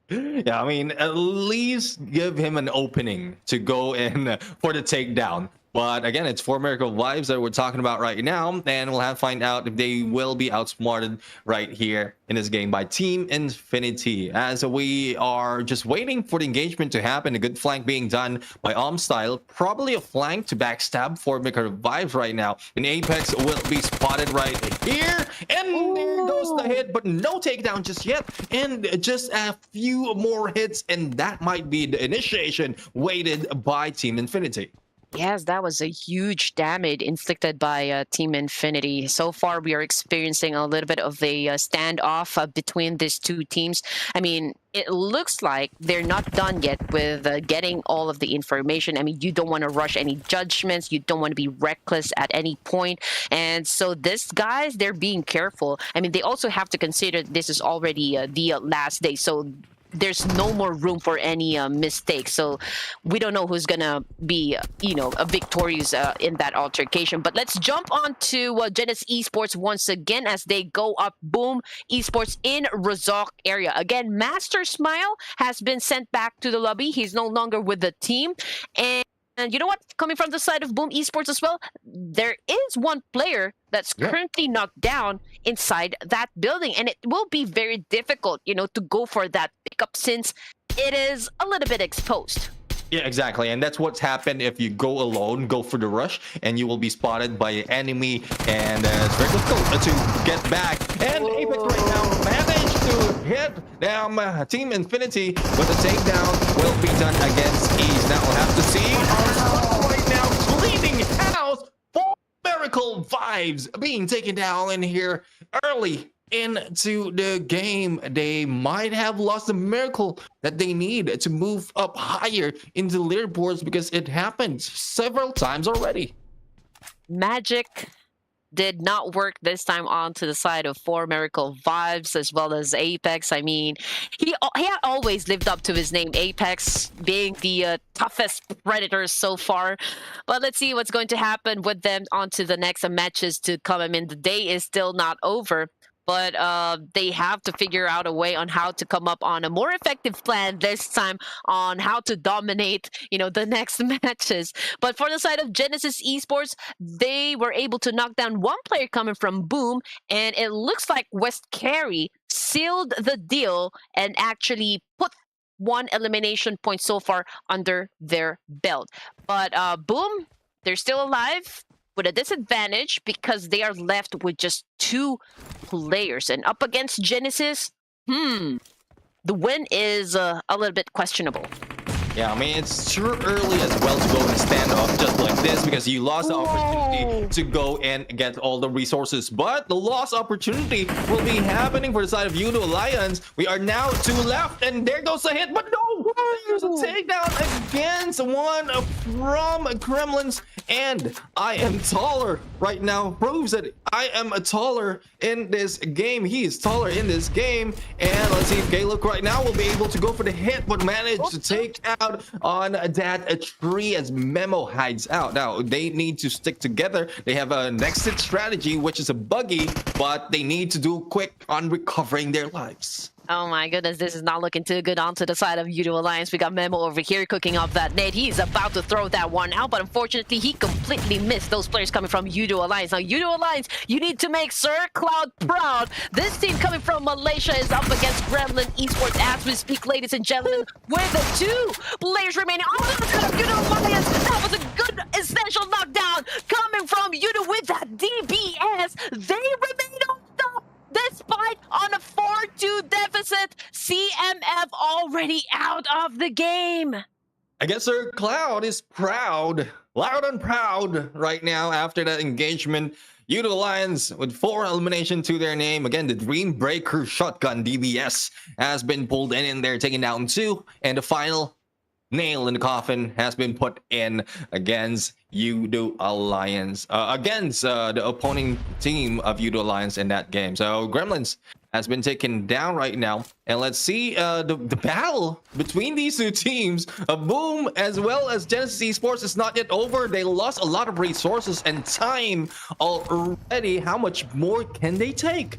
Yeah, I mean, at least give him an opening to go in for the takedown. But again, it's 4 Miracle Vibes that we're talking about right now, and we'll have to find out if they will be outsmarted right here in this game by Team Infinity. As we are just waiting for the engagement to happen, a good flank being done by Style, probably a flank to backstab 4 Miracle Vibes right now. And Apex will be spotted right here, and there goes the hit, but no takedown just yet, and just a few more hits, and that might be the initiation waited by Team Infinity. Yes, that was a huge damage inflicted by Team Infinity. So far, we are experiencing a little bit of a standoff between these two teams. I mean, it looks like they're not done yet with getting all of the information. I mean, you don't want to rush any judgments. You don't want to be reckless at any point. And so these guys, they're being careful. I mean, they also have to consider this is already the last day. So there's no more room for any mistakes. So we don't know who's gonna be, victorious in that altercation. But let's jump on to Genesis Esports once again as they go up Boom Esports in Rozok area. Again, Master Smile has been sent back to the lobby. He's no longer with the team. And you know what? Coming from the side of Boom Esports as well, there is one player that's currently knocked down inside that building. And it will be very difficult, to go for that pickup since it is a little bit exposed. Yeah, exactly. And that's what's happened if you go alone, go for the rush, and you will be spotted by an enemy. And it's very difficult to get back. And Apex right now managed to hit down Team Infinity, but the takedown will be done against ease. Now we'll have to see. Right now, cleaning house for Miracle Vibes being taken down in here early into the game. They might have lost the miracle that they need to move up higher into leaderboards because it happened several times already. Magic did not work this time on to the side of 4 Miracle Vibes as well as Apex. I mean, he had always lived up to his name, Apex, being the toughest predator so far. But let's see what's going to happen with them onto the next matches to come. I mean, the day is still not over. but they have to figure out a way on how to come up on a more effective plan this time on how to dominate, the next matches. But for the side of Genesis Esports, they were able to knock down one player coming from Boom, and it looks like West Carry sealed the deal and actually put one elimination point so far under their belt. But Boom, they're still alive with a disadvantage because they are left with just 2 players. And up against Genesis, the win is a little bit questionable. Yeah, I mean, it's too early as well to go and stand up just like this because you lost the opportunity to go and get all the resources. But the lost opportunity will be happening for the side of Yudo Alliance. We are now 2 left, and there goes a hit, but no! There's a takedown against one from Kremlins, and I am taller right now. Proves that I am taller in this game. He is taller in this game, and let's see if Galuk right now will be able to go for the hit, but manage to take out on that tree as Memo hides out. Now they need to stick together. They have an exit strategy, which is a buggy, but they need to do quick on recovering their lives. Oh my goodness, this is not looking too good onto the side of Yudo Alliance. We got Memo over here cooking up that nade. He's about to throw that one out, but unfortunately, he completely missed those players coming from Yudo Alliance. Now, Yudo Alliance, you need to make Sir Cloud proud. This team coming from Malaysia is up against Gremlin Esports as we speak, ladies and gentlemen, with the 2 players remaining on the side of Yudo Alliance. That was a good essential knockdown coming from Yudo with that DBS. They remain on top. Despite on a 4-2 deficit, CMF already out of the game. I guess Sir Cloud is proud, loud and proud right now after that engagement. Yudo Alliance with 4 elimination to their name. Again, the Dream Breaker Shotgun DBS has been pulled in there, taking down 2, and the final nail in the coffin has been put in against Yudo Alliance, against the opposing team of Yudo Alliance in that game. So Gremlins has been taken down right now, and let's see the battle between these 2 teams. Boom as well as Genesis Esports is not yet over. They lost a lot of resources and time already. How much more can they take?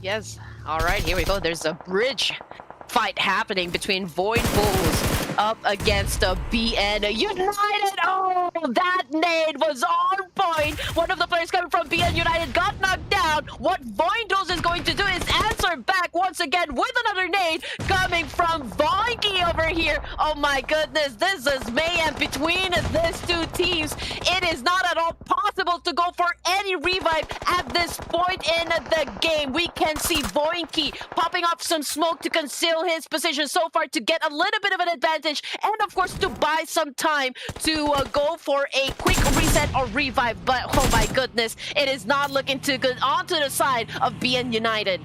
Yes. All right, here we go. There's a bridge fight happening between VOIN Bulls up against BN United. Oh, that nade was on point. One of the players coming from BN United got knocked down. What VOIN Bulls is going to do is answer back once again with another nade coming from Vonky over here. Oh my goodness, this is mayhem between these 2 teams. It is not at all possible to go for any revive at this point in the game. We can see Voinky popping up some smoke to conceal his position so far to get a little bit of an advantage, and of course to buy some time to go for a quick reset or revive. But oh my goodness, it is not looking too good onto the side of BN United.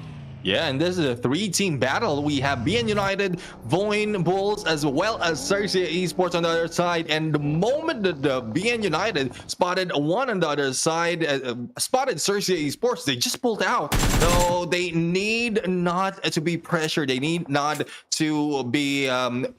Yeah, and this is a 3-team battle. We have BN United, VOIN Bulls, as well as XERXIA Esports on the other side. And the moment that the BN United spotted one on the other side, spotted XERXIA Esports, they just pulled out. So they need not to be pressured. They need not to be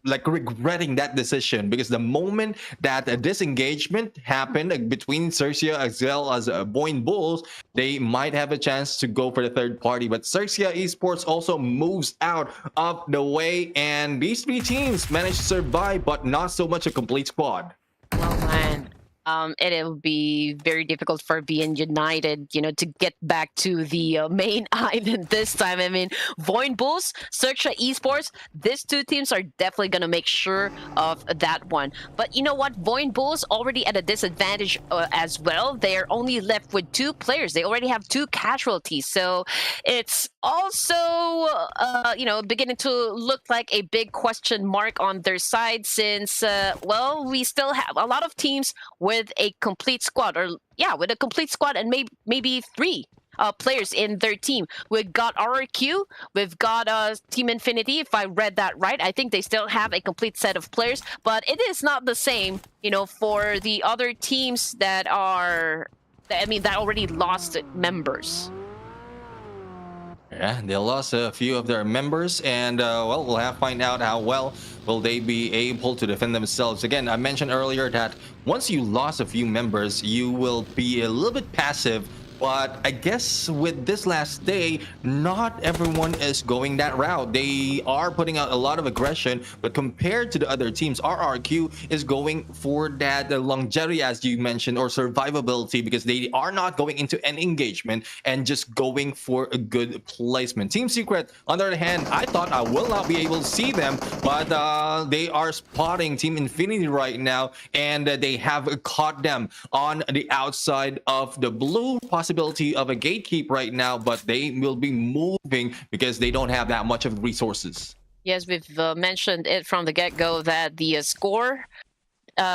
like regretting that decision, because the moment that a disengagement happened between XERXIA as well as VOIN Bulls, they might have a chance to go for the third party. But XERXIA Esports also moves out of the way, and these 3 teams managed to survive, but not so much a complete squad. Oh man, it'll be very difficult for BN United, to get back to the main island this time. I mean, VOIN Bulls, XERXIA Esports, these 2 teams are definitely going to make sure of that one. But you know what? VOIN Bulls already at a disadvantage as well. They're only left with 2 players. They already have 2 casualties. So it's also, beginning to look like a big question mark on their side, since, well, we still have a lot of teams with a complete squad, or with a complete squad, and maybe 3 players in their team. We've got RRQ, we've got Team Infinity, if I read that right. I think they still have a complete set of players, but it is not the same, for the other teams that that already lost members. Yeah, they lost a few of their members, and well, we'll have to find out how well will they be able to defend themselves. Again, I mentioned earlier that once you lost a few members, you will be a little bit passive But I guess with this last day, not everyone is going that route. They are putting out a lot of aggression, but compared to the other teams, RRQ is going for that longevity, as you mentioned, or survivability, because they are not going into an engagement and just going for a good placement. Team Secret, on the other hand, I thought I will not be able to see them, but they are spotting Team Infinity right now, and they have caught them on the outside of the blue. Possibility of a gatekeep right now, but they will be moving because they don't have that much of resources. Yes, we've mentioned it from the get-go that the score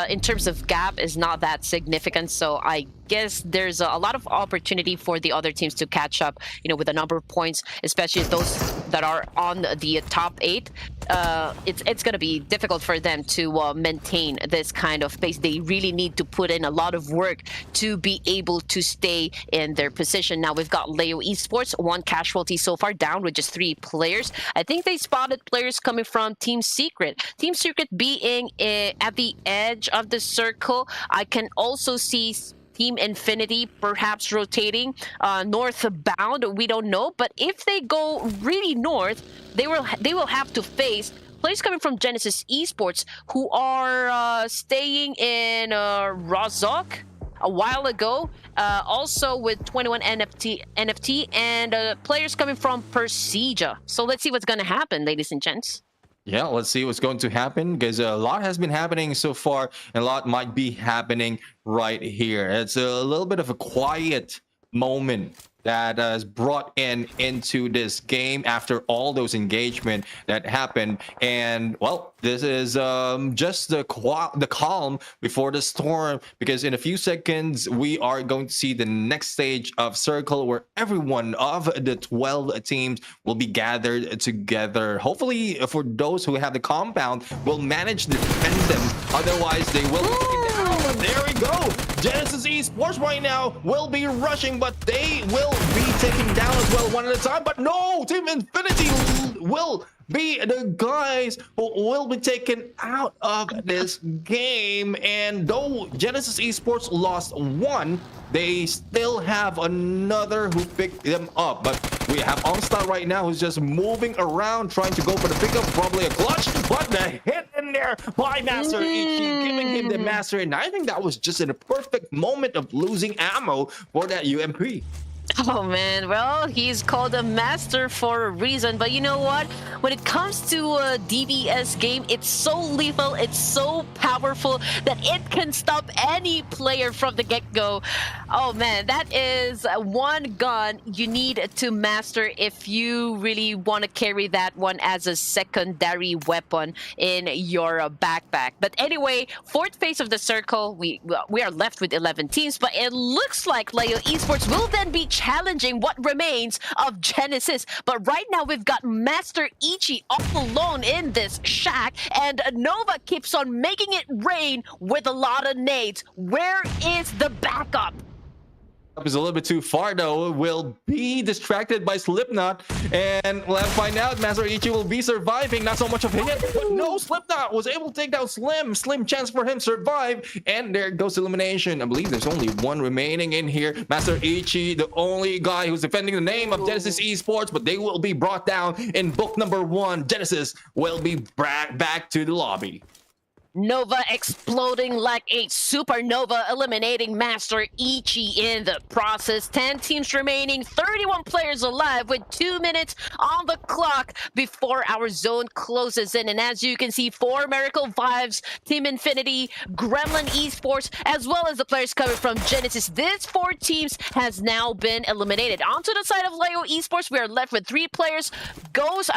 in terms of gap is not that significant, so I guess there's a lot of opportunity for the other teams to catch up, you know, with a number of points, especially those that are on the top 8. It's going to be difficult for them to maintain this kind of pace. They really need to put in a lot of work to be able to stay in their position. Now we've got Leo Esports, 1 casualty so far, down with just 3 players. I think they spotted players coming from Team Secret. Team Secret being at the edge of the circle. I can also see Team Infinity perhaps rotating northbound. We don't know, but if they go really north, they will have to face players coming from Genesis Esports who are staying in Rozhok a while ago, also with 21 NFT and players coming from Persija. So let's see what's going to happen, ladies and gents. Yeah, let's see what's going to happen, because a lot has been happening so far, and a lot might be happening right here. It's a little bit of a quiet moment that is brought into this game after all those engagement that happened. And well, this is just the calm before the storm, because in a few seconds we are going to see the next stage of circle where everyone of the 12 teams will be gathered together. Hopefully for those who have the compound will manage to defend them, otherwise they will be taken down. But there we go, Genesis Esports right now will be rushing, but they will be taken down as well one at a time. But no, Team Infinity will be the guys who will be taken out of this game. And though Genesis Esports lost 1, they still have another who picked them up. But we have Onstar right now who's just moving around trying to go for the pickup, probably a clutch, but the hit in there by Master Ichi, giving him the master. And I think that was just in a perfect moment of losing ammo for that UMP. Oh man, well, he's called a master for a reason, but you know what? When it comes to a DBS game, it's so lethal, it's so powerful that it can stop any player from the get-go. Oh man, that is one gun you need to master if you really want to carry that one as a secondary weapon in your backpack. But anyway, 4th phase of the circle, we are left with 11 teams, but it looks like Leo Esports will then be challenging what remains of Genesis. But right now we've got Master Ichi all alone in this shack, and Nova keeps on making it rain with a lot of nades. Where is the backup? Is a little bit too far though, will be distracted by Slipknot, and we'll have to find out. Master Ichi will be surviving, not so much of a hit, but no, Slipknot was able to take down slim chance for him survive, and there goes elimination. I believe there's only 1 remaining in here. Master Ichi, the only guy who's defending the name of Genesis Esports, but they will be brought down in book number 1. Genesis will be back to the lobby. Nova exploding like a supernova, eliminating Master Ichi in the process. 10 teams remaining, 31 players alive with 2 minutes on the clock before our zone closes in. And as you can see, 4 Miracle Vibes, Team Infinity, Gremlin Esports, as well as the players coming from Genesis. This 4 teams has now been eliminated. Onto the side of Leo Esports, we are left with 3 players.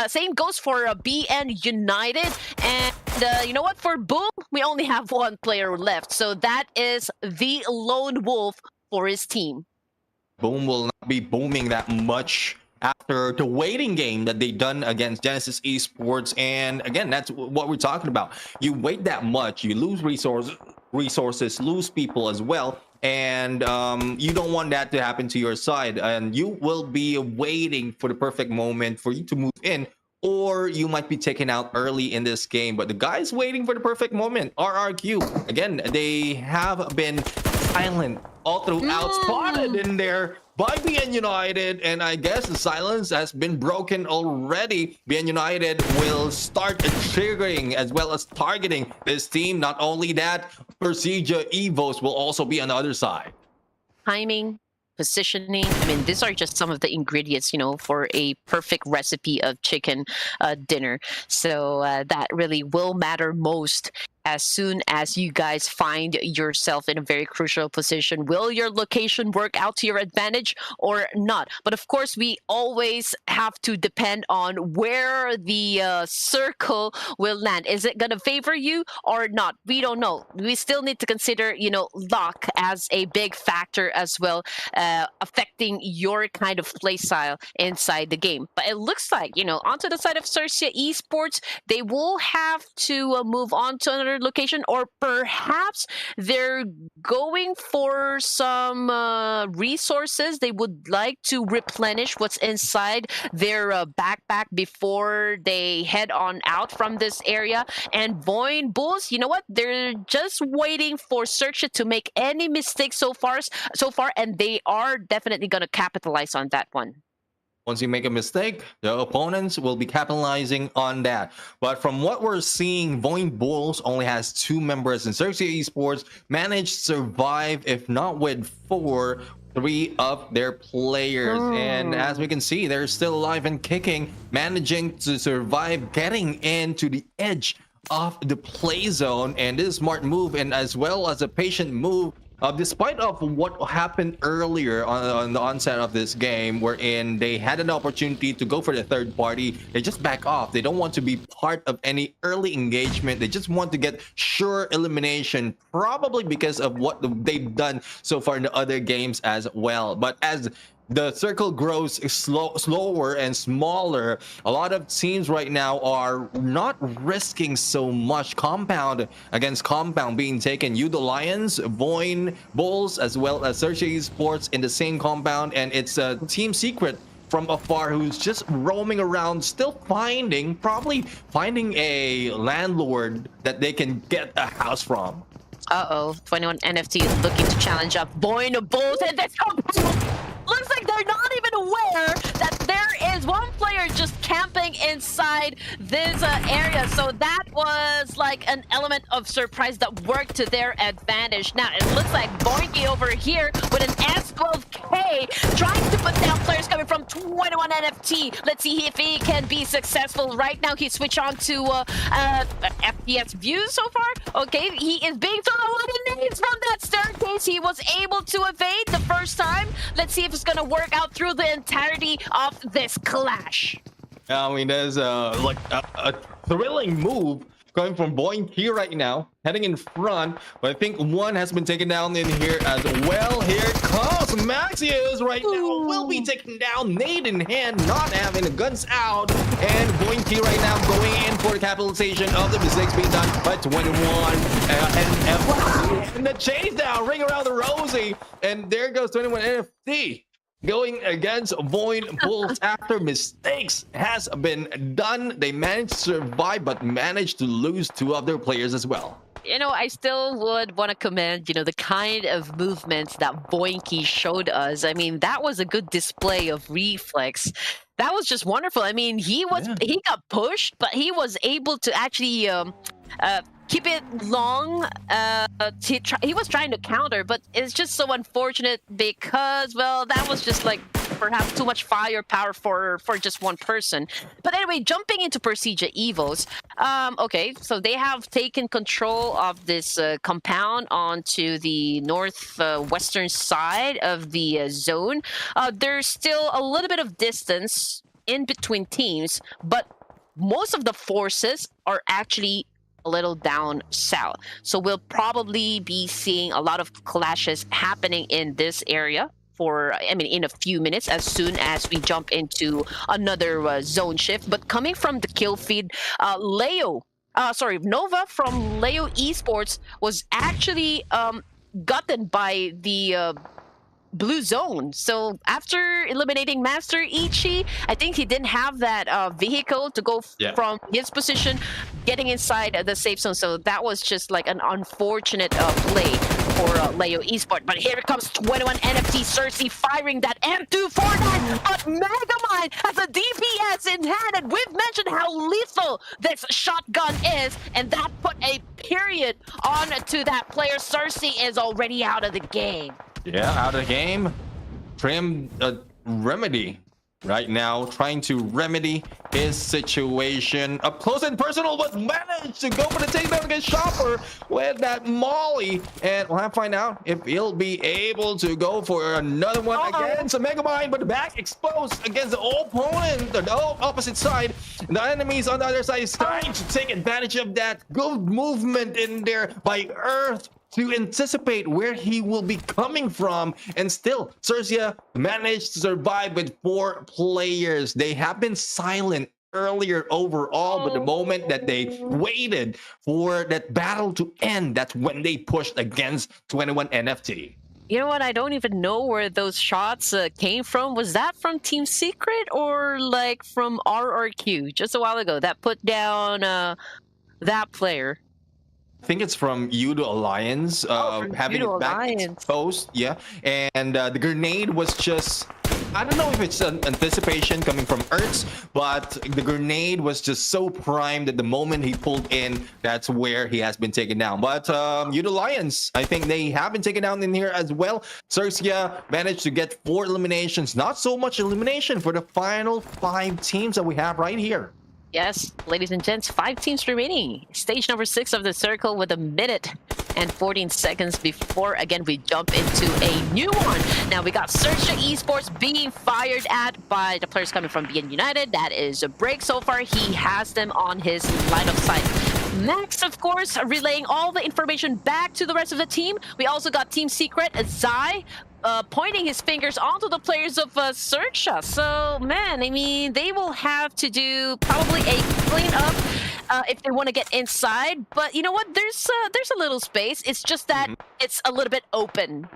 Same goes for BN United. And you know what? For Boom, we only have 1 player left, so that is the lone wolf for his team. Boom will not be booming that much after the waiting game that they done against Genesis Esports. And again, that's what we're talking about. You wait that much, you lose resources, lose people as well, and you don't want that to happen to your side, and you will be waiting for the perfect moment for you to move in, or you might be taken out early in this game. But the guys waiting for the perfect moment, RRQ, again, they have been silent all throughout, spotted in there by BN United, and I guess the silence has been broken already. BN United will start triggering as well as targeting this team. Not only that, Procedure Evos will also be on the other side. Timing, positioning. I mean, these are just some of the ingredients, for a perfect recipe of chicken dinner. So that really will matter most as soon as you guys find yourself in a very crucial position. Will your location work out to your advantage or not? But of course, we always have to depend on where the circle will land. Is it going to favor you or not? We don't know. We still need to consider, luck as a big factor as well, affecting your kind of play style inside the game. But it looks like, onto the side of XERXIA Esports, they will have to move on to another location, or perhaps they're going for some resources. They would like to replenish what's inside their backpack before they head on out from this area. And VOIN Bulls, you know what? They're just waiting for XERXIA to make any mistakes so far, and they are definitely going to capitalize on that one. Once you make a mistake, the opponents will be capitalizing on that. But from what we're seeing, VOIN Bulls only has 2 members, in XERXIA Esports managed to survive, if not with 4, 3 of their players. And as we can see, they're still alive and kicking, managing to survive, getting into the edge of the play zone. And this smart move, and as well as a patient move, despite of what happened earlier on the onset of this game, wherein they had an opportunity to go for the third party, they just back off. They don't want to be part of any early engagement. They just want to get sure elimination, probably because of what they've done so far in the other games as well. But as the circle grows slower and smaller, a lot of teams right now are not risking so much. Compound against compound being taken. The Lions, VOIN Bulls, as well as XERXIA Esports in the same compound, and it's a team secret from afar who's just roaming around, still probably finding a landlord that they can get a house from. 21 NFT is looking to challenge up VOIN Bulls, and this looks like they're not even aware that there is one player just camping inside this area. So that was like an element of surprise that worked to their advantage. Now it looks like Boinky over here with an S12K trying to put down players coming from 21 NFT. Let's see if he can be successful. Right now he switched on to FPS view so far. Okay, he is being thrown a lot of nades from that staircase. He was able to evade the first time. Let's see if it's gonna work out through the entirety of this clash. I mean, there's like a thrilling move going from Boinky right now, heading in front, but I think one has been taken down in here as well. Here comes Maxius right now, will be taken down, nade in hand, not having the guns out, and Boinky right now going in for the capitalization of the mistakes being done by 21, and the chase down, ring around the rosy, and there goes 21 NFT. Going against VOIN Bulls after mistakes has been done. They managed to survive, but managed to lose 2 of their players as well. I still would want to commend, the kind of movements that Boinky showed us. I mean, that was a good display of reflex. That was just wonderful. I mean, he got pushed, but he was able to actually keep it long. He was trying to counter, but it's just so unfortunate because, well, that was just like perhaps too much firepower for just one person. But anyway, jumping into Procedure Evos. Okay, so they have taken control of this compound onto the northwestern side of the zone. There's still a little bit of distance in between teams, but most of the forces are actually a little down south. So we'll probably be seeing a lot of clashes happening in this area in a few minutes as soon as we jump into another zone shift. But coming from the kill feed, Nova from Leo Esports was actually gotten by the blue zone. So after eliminating Master Ichi, I think he didn't have that vehicle to go from his position getting inside the safe zone. So that was just like an unfortunate play. for Leo Esports. But here comes 21 NFT XERXIA firing that M249, but Megamind has a DPS in hand, and we've mentioned how lethal this shotgun is, and that put a period on to that player. XERXIA is already out of the game. Yeah, out of the game. Trim Remedy right now trying to remedy his situation up close and personal, but managed to go for the takedown against Chopper with that Molly, and we'll have to find out if he'll be able to go for another one against a Megamind, but the back exposed against the opponent, the opposite side. The enemies on the other side is trying to take advantage of that good movement in there by Earth to anticipate where he will be coming from, and still XERXIA managed to survive with 4 players. They have been silent earlier overall, but the moment that they waited for that battle to end, that's when they pushed against 21 NFT. You know what? I don't even know where those shots came from. Was that from Team Secret or like from RRQ just a while ago that put down that player? I think it's from Udo Alliance, having Udo it back Alliance. exposed, yeah. And the grenade was just, I don't know if it's an anticipation coming from Ertz, but the grenade was just so primed that the moment he pulled in, that's where he has been taken down. But Udo Alliance, I think they have been taken down in here as well. XERXIA managed to get 4 eliminations, not so much elimination for the final 5 teams that we have right here. Yes, ladies and gents, 5 teams remaining. Stage number 6 of the circle with 1 minute and 14 seconds before, again, we jump into a new one. Now, we got XERXIA Esports being fired at by the players coming from BN United. That is a break so far. He has them on his line of sight. Max, of course, relaying all the information back to the rest of the team. We also got Team Secret, Zai, pointing his fingers onto the players of XERXIA. So, man, I mean, they will have to do probably a cleanup if they want to get inside. But you know what? There's a little space. It's just that it's a little bit open.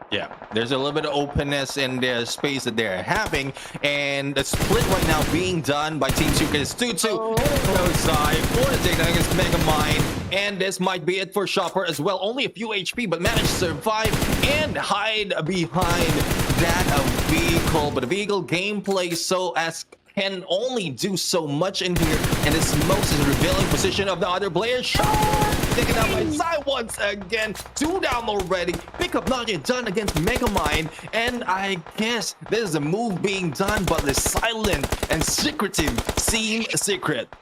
Yeah, there's a little bit of openness in the space that they're having, and the split right now being done by Team Secret is 2-2. Outside for the takedown against Megamind, and this might be it for Chopper as well. Only a few HP, but managed to survive and hide behind that vehicle. But the vehicle gameplay so as can only do so much in here, and this most is revealing position of the other player. Taken out by Zai once again. 2 down already. Pickup not yet done against Megamind, and I guess this is a move being done by the silent and secretive Team Secret.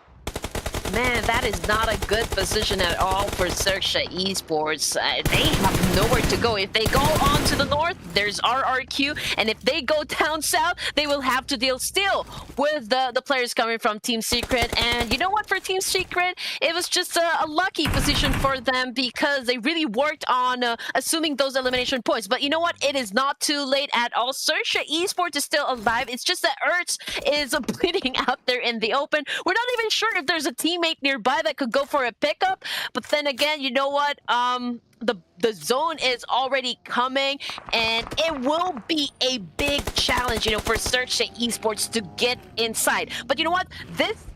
Man, that is not a good position at all for XERXIA Esports. They have nowhere to go. If they go on to the north, there's RRQ, and if they go down south, they will have to deal still with the players coming from Team Secret. And you know what, for Team Secret, it was just a lucky position for them because they really worked on assuming those elimination points. But you know what, it is not too late at all. XERXIA Esports is still alive. It's just that Ertz is bleeding out there in the open. We're not even sure if there's a teammate nearby that could go for a pickup, but then again, you know what, the zone is already coming, and it will be a big challenge, you know, for XERXIA Esports to get inside. But you know what,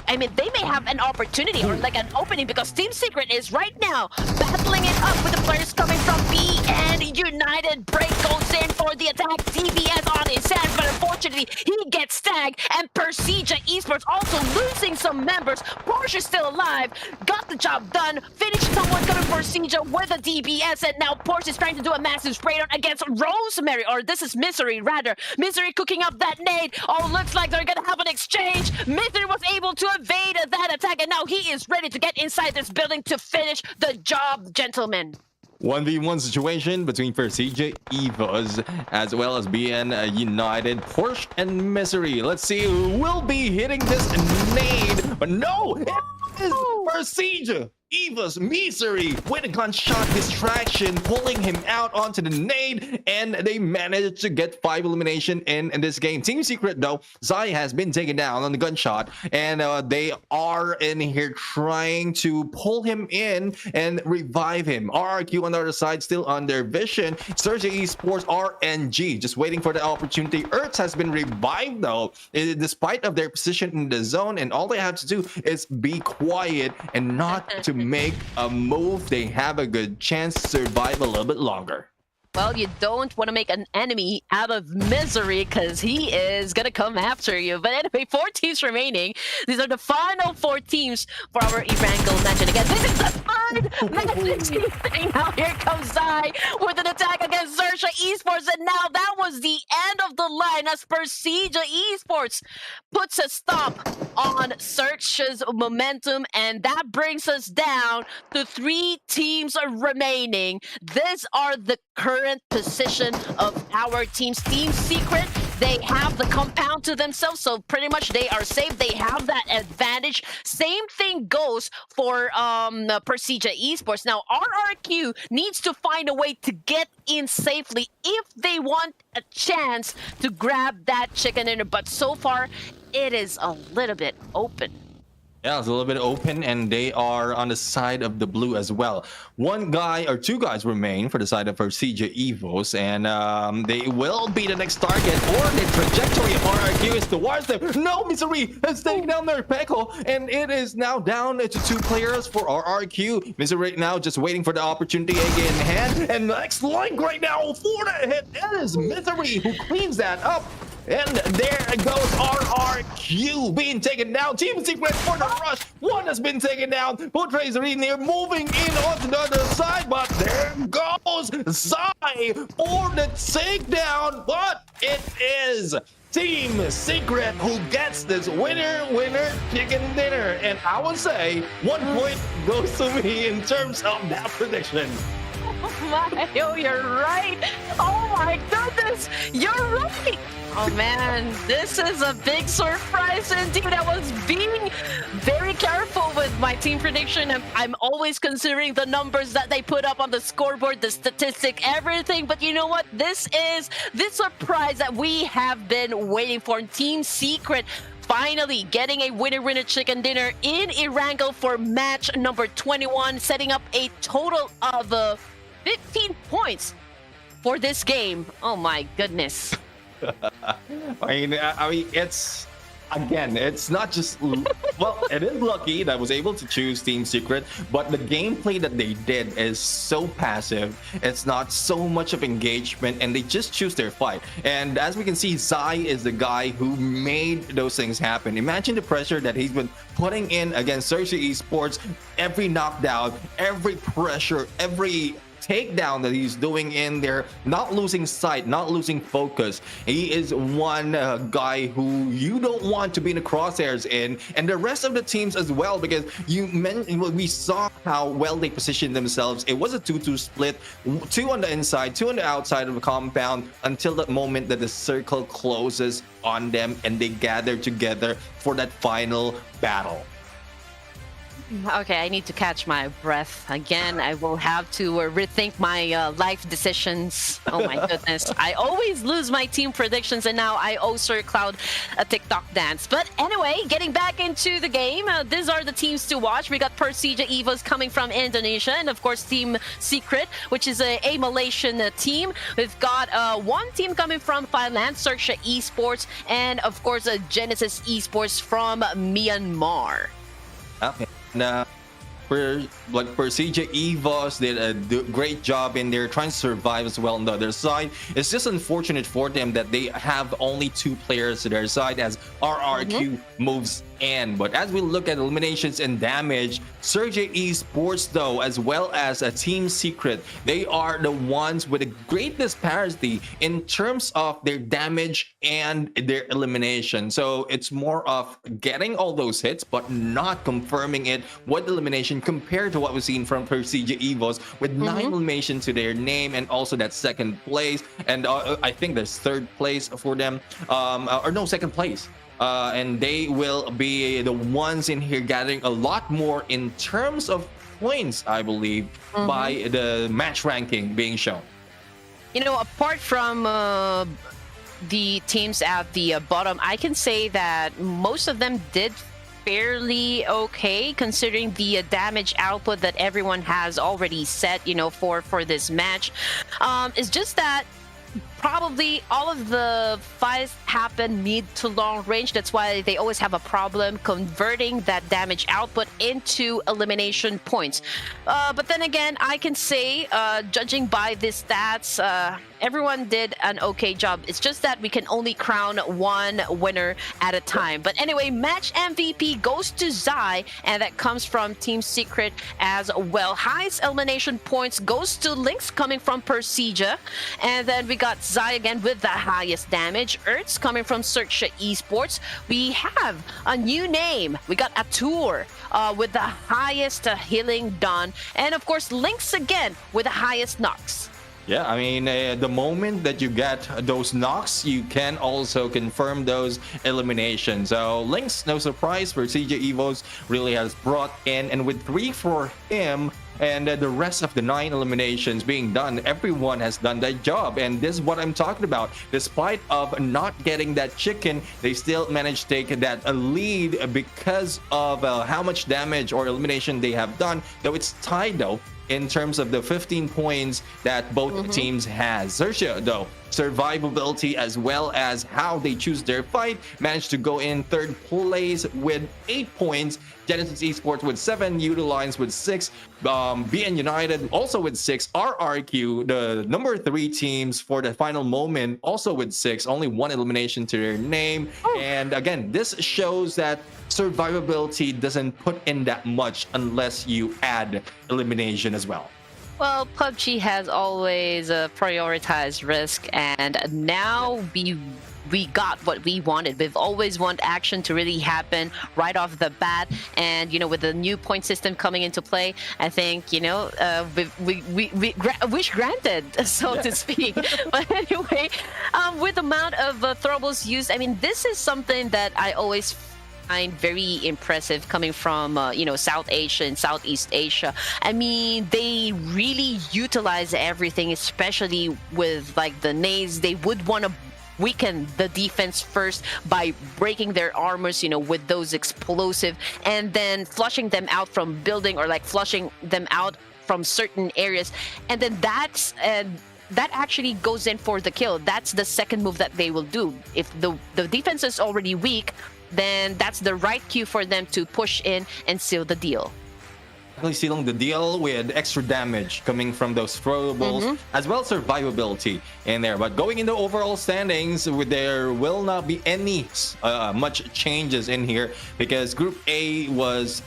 I mean, they may have an opportunity or like an opening because Team Secret is right now battling it up with the players coming from BN United. Break goes in for the attack, DBS on his hands, but unfortunately he gets tagged, and XERXIA Esports also losing some members. Porsche is still alive, got the job done, finished someone coming for XERXIA with a DBS, and now Porsche is trying to do a massive spray down against Rosemary, or this is Misery rather. Misery cooking up that nade. Oh, looks like they're gonna have an exchange. Misery was able to evade that attack, and now he is ready to get inside this building to finish the job, gentlemen. 1v1 situation between XERXIA Evas as well as BN United, Porsche and Misery. Let's see who will be hitting this nade, but no, it is XERXIA Eva's Misery with a gunshot distraction, pulling him out onto the nade, and they managed to get 5 elimination in this game. Team Secret, though, Zai has been taken down on the gunshot, and they are in here trying to pull him in and revive him. RRQ on the other side, still under vision. XERXIA Esports, RNG, just waiting for the opportunity. Ertz has been revived, though, despite of their position in the zone, and all they have to do is be quiet and not to make a move, they have a good chance to survive a little bit longer. Well, you don't want to make an enemy out of misery because he is going to come after you. But anyway, 4 teams remaining. These are the final 4 teams for our ERANGEL match. And again, this is the third match thing. Now here comes Zai with an attack against XERXIA Esports. And now that was the end of the line as Pubg Esports puts a stop on XERXIA's momentum. And that brings us down to 3 teams remaining. These are the current position of our teams. Team Secret, they have the compound to themselves, so pretty much they are safe. They have that advantage. Same thing goes for Pubg Esports. Now RRQ needs to find a way to get in safely if they want a chance to grab that chicken dinner, but so far it is a little bit open. Yeah, it's a little bit open, and they are on the side of the blue as well. 1 guy or 2 guys remain for the side of Pubg Evos, and they will be the next target, or the trajectory of RRQ is towards them. No, Misery is taking down their Peko, and it is now down to 2 players for RRQ. Misery now just waiting for the opportunity again in hand, and next link right now for the hit. It is Misery who cleans that up. And there goes RRQ being taken down. Team Secret for the rush. 1 has been taken down. Portrays Renir moving in onto the other side, but there goes Sai for the takedown. But it is Team Secret who gets this winner chicken dinner. And I would say 1 point goes to me in terms of that prediction. Oh my, oh, you're right. Oh my goodness, you're right. Oh man, this is a big surprise indeed. I was being very careful with my team prediction. I'm always considering the numbers that they put up on the scoreboard, the statistic, everything. But you know what? This is the surprise that we have been waiting for. Team Secret finally getting a winner chicken dinner in ERANGEL for match number 21, setting up a total of 15 points for this game. Oh my goodness. I mean, it's again, it's not just well, it is lucky that I was able to choose Team Secret, but the gameplay that they did is so passive. It's not so much of engagement, and they just choose their fight. And as we can see, Zai is the guy who made those things happen. Imagine the pressure that he's been putting in against XERXIA Esports. Every knockdown, every pressure, every takedown that he's doing in there, not losing sight, not losing focus. He is one guy who you don't want to be in the crosshairs in, and the rest of the teams as well, because we saw how well they positioned themselves. It was a 2-2 split, 2 on the inside, 2 on the outside of the compound, until that moment that the circle closes on them and they gather together for that final battle. Okay, I need to catch my breath again. I will have to rethink my life decisions. Oh my goodness. I always lose my team predictions, and now I owe Sir Cloud a TikTok dance. But anyway, getting back into the game, these are the teams to watch. We got Pubg Evos coming from Indonesia, and of course Team Secret, which is a Malaysian team. We've got 1 team coming from Thailand, XERXIA Esports, and of course Genesis Esports from Myanmar. Okay. Pubg Evos did a great job in there trying to survive as well on the other side. It's just unfortunate for them that they have only 2 players to their side as RRQ moves in. But as we look at eliminations and damage, XERXIA Esports though, as well as a Team Secret, they are the ones with the great disparity in terms of their damage and their elimination. So it's more of getting all those hits but not confirming it with elimination compared to what we've seen from Pubg Evos with 9 elimination to their name, and also that 2nd place, and I think there's 3rd place for them, or no, 2nd place. And they will be the ones in here gathering a lot more in terms of points, I believe, by the match ranking being shown. You know, apart from the teams at the bottom, I can say that most of them did fairly okay considering the damage output that everyone has already set, you know, for this match. It's just that probably all of the fights happen mid to long range. That's why they always have a problem converting that damage output into elimination points. But then again, I can say, judging by the stats, everyone did an okay job. It's just that we can only crown one winner at a time. But anyway, match MVP goes to Zai, and that comes from Team Secret as well. Highest elimination points goes to Lynx, coming from Persija. And then we got Zai again with the highest damage. Ertz coming from XERXIA Esports. We have a new name. We got Atur with the highest healing done. And of course, Lynx again with the highest knocks. Yeah, I mean, the moment that you get those knocks, you can also confirm those eliminations. So Lynx, no surprise for CJ Evos, really has brought in, and with 3 for him, and the rest of the 9 eliminations being done, everyone has done that job. And this is what I'm talking about. Despite of not getting that chicken, they still managed to take that lead because of how much damage or elimination they have done. Though it's tied though in terms of the 15 points that both teams has. XERXIA though, survivability as well as how they choose their fight, managed to go in 3rd place with 8 points. Genesis Esports with 7, Utilines with 6, BN United also with 6, RRQ, the number 3 teams for the final moment, also with 6, only 1 elimination to their name. And again, this shows that survivability doesn't put in that much unless you add elimination as well. Well, PUBG has always prioritized risk, and now we got what we wanted. We've always wanted action to really happen right off the bat, and you know, with the new point system coming into play, I think, you know, we wish granted, so to speak. But anyway, with the amount of throwables used, I mean, this is something that I always find very impressive coming from you know, South Asia and Southeast Asia. I mean, they really utilize everything, especially with like the nades. They would want to weaken the defense first by breaking their armors, you know, with those explosive, and then flushing them out from building, or like flushing them out from certain areas, and then that actually goes in for the kill. That's the second move that they will do. If the defense is already weak, then that's the right cue for them to push in and seal the deal. Sealing the deal with extra damage coming from those throwables, as well as survivability in there. But going into overall standings, there will not be any much changes in here, because Group A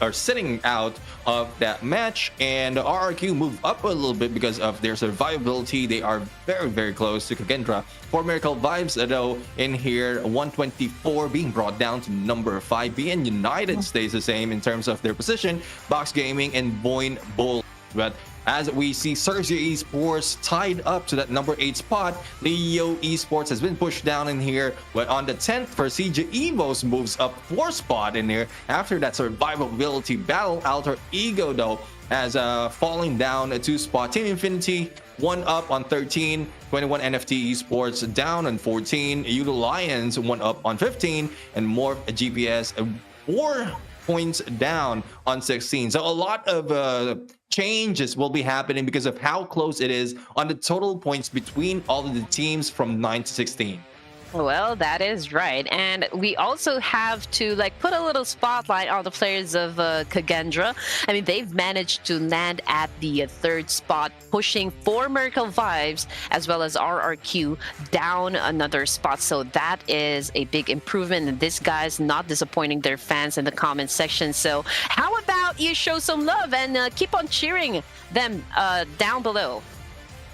are sitting out of that match, and RRQ moved up a little bit because of their survivability. They are very, very close to KAGENDRA. For Miracle Vibes, though, in here, 124 being brought down to number 5. BN United stays the same in terms of their position. Box Gaming and VOIN Bull. But as we see, XERXIA Esports tied up to that number 8 spot. Leo Esports has been pushed down in here, but on the 10th for CJ Evos moves up 4 spot in here after that survivability battle. Alter Ego though as falling down a 2 spot. Team Infinity 1 up on 13. 21 NFT Esports down on 14. Utilines 1 up on 15, and MORPH GPS 4 points down on 16. So a lot of changes will be happening because of how close it is on the total points between all of the teams from 9 to 16. Well, that is right. And we also have to like put a little spotlight on the players of KAGENDRA. I mean, they've managed to land at the 3rd spot, pushing for Miracle Vibes as well as RRQ down another spot. So that is a big improvement, and this guy's not disappointing their fans in the comment section. So how about you show some love and keep on cheering them down below?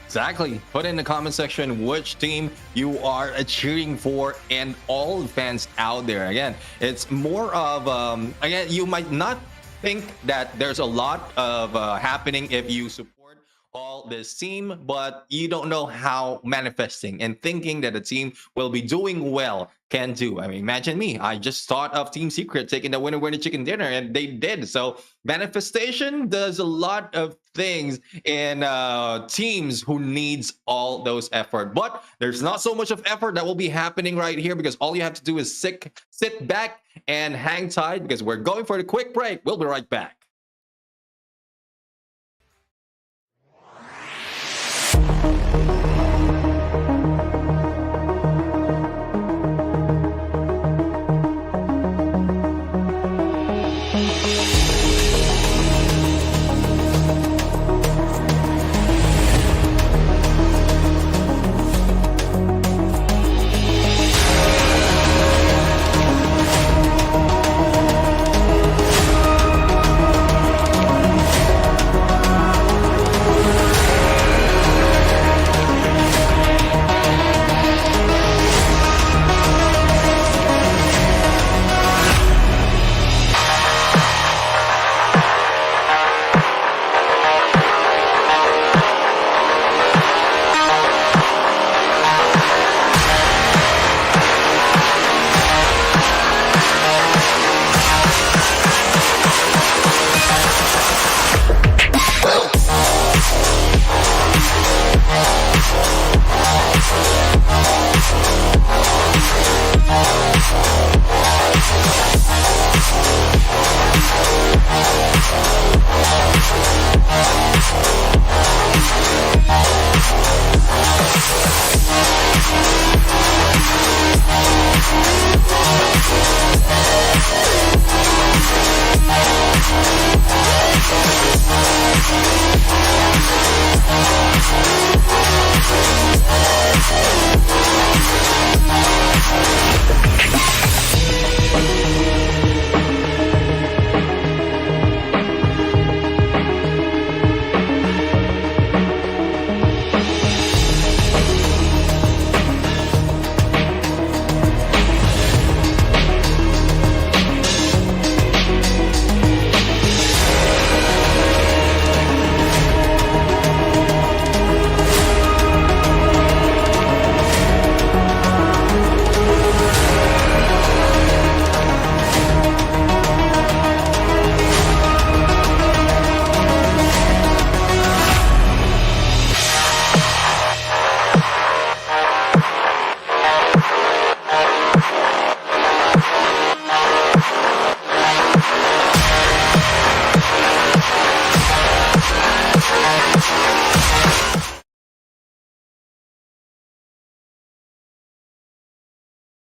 Exactly. Put in the comment section which team you are cheering for, and all the fans out there. Again, it's more of again, you might not think that there's a lot of happening if you support all this team, but you don't know how manifesting and thinking that a team will be doing well can do. I mean, imagine me. I just thought of Team Secret taking the winner chicken dinner, and they did. So manifestation does a lot of things in teams who needs all those effort. But there's not so much of effort that will be happening right here, because all you have to do is sit back and hang tight, because we're going for the quick break. We'll be right back.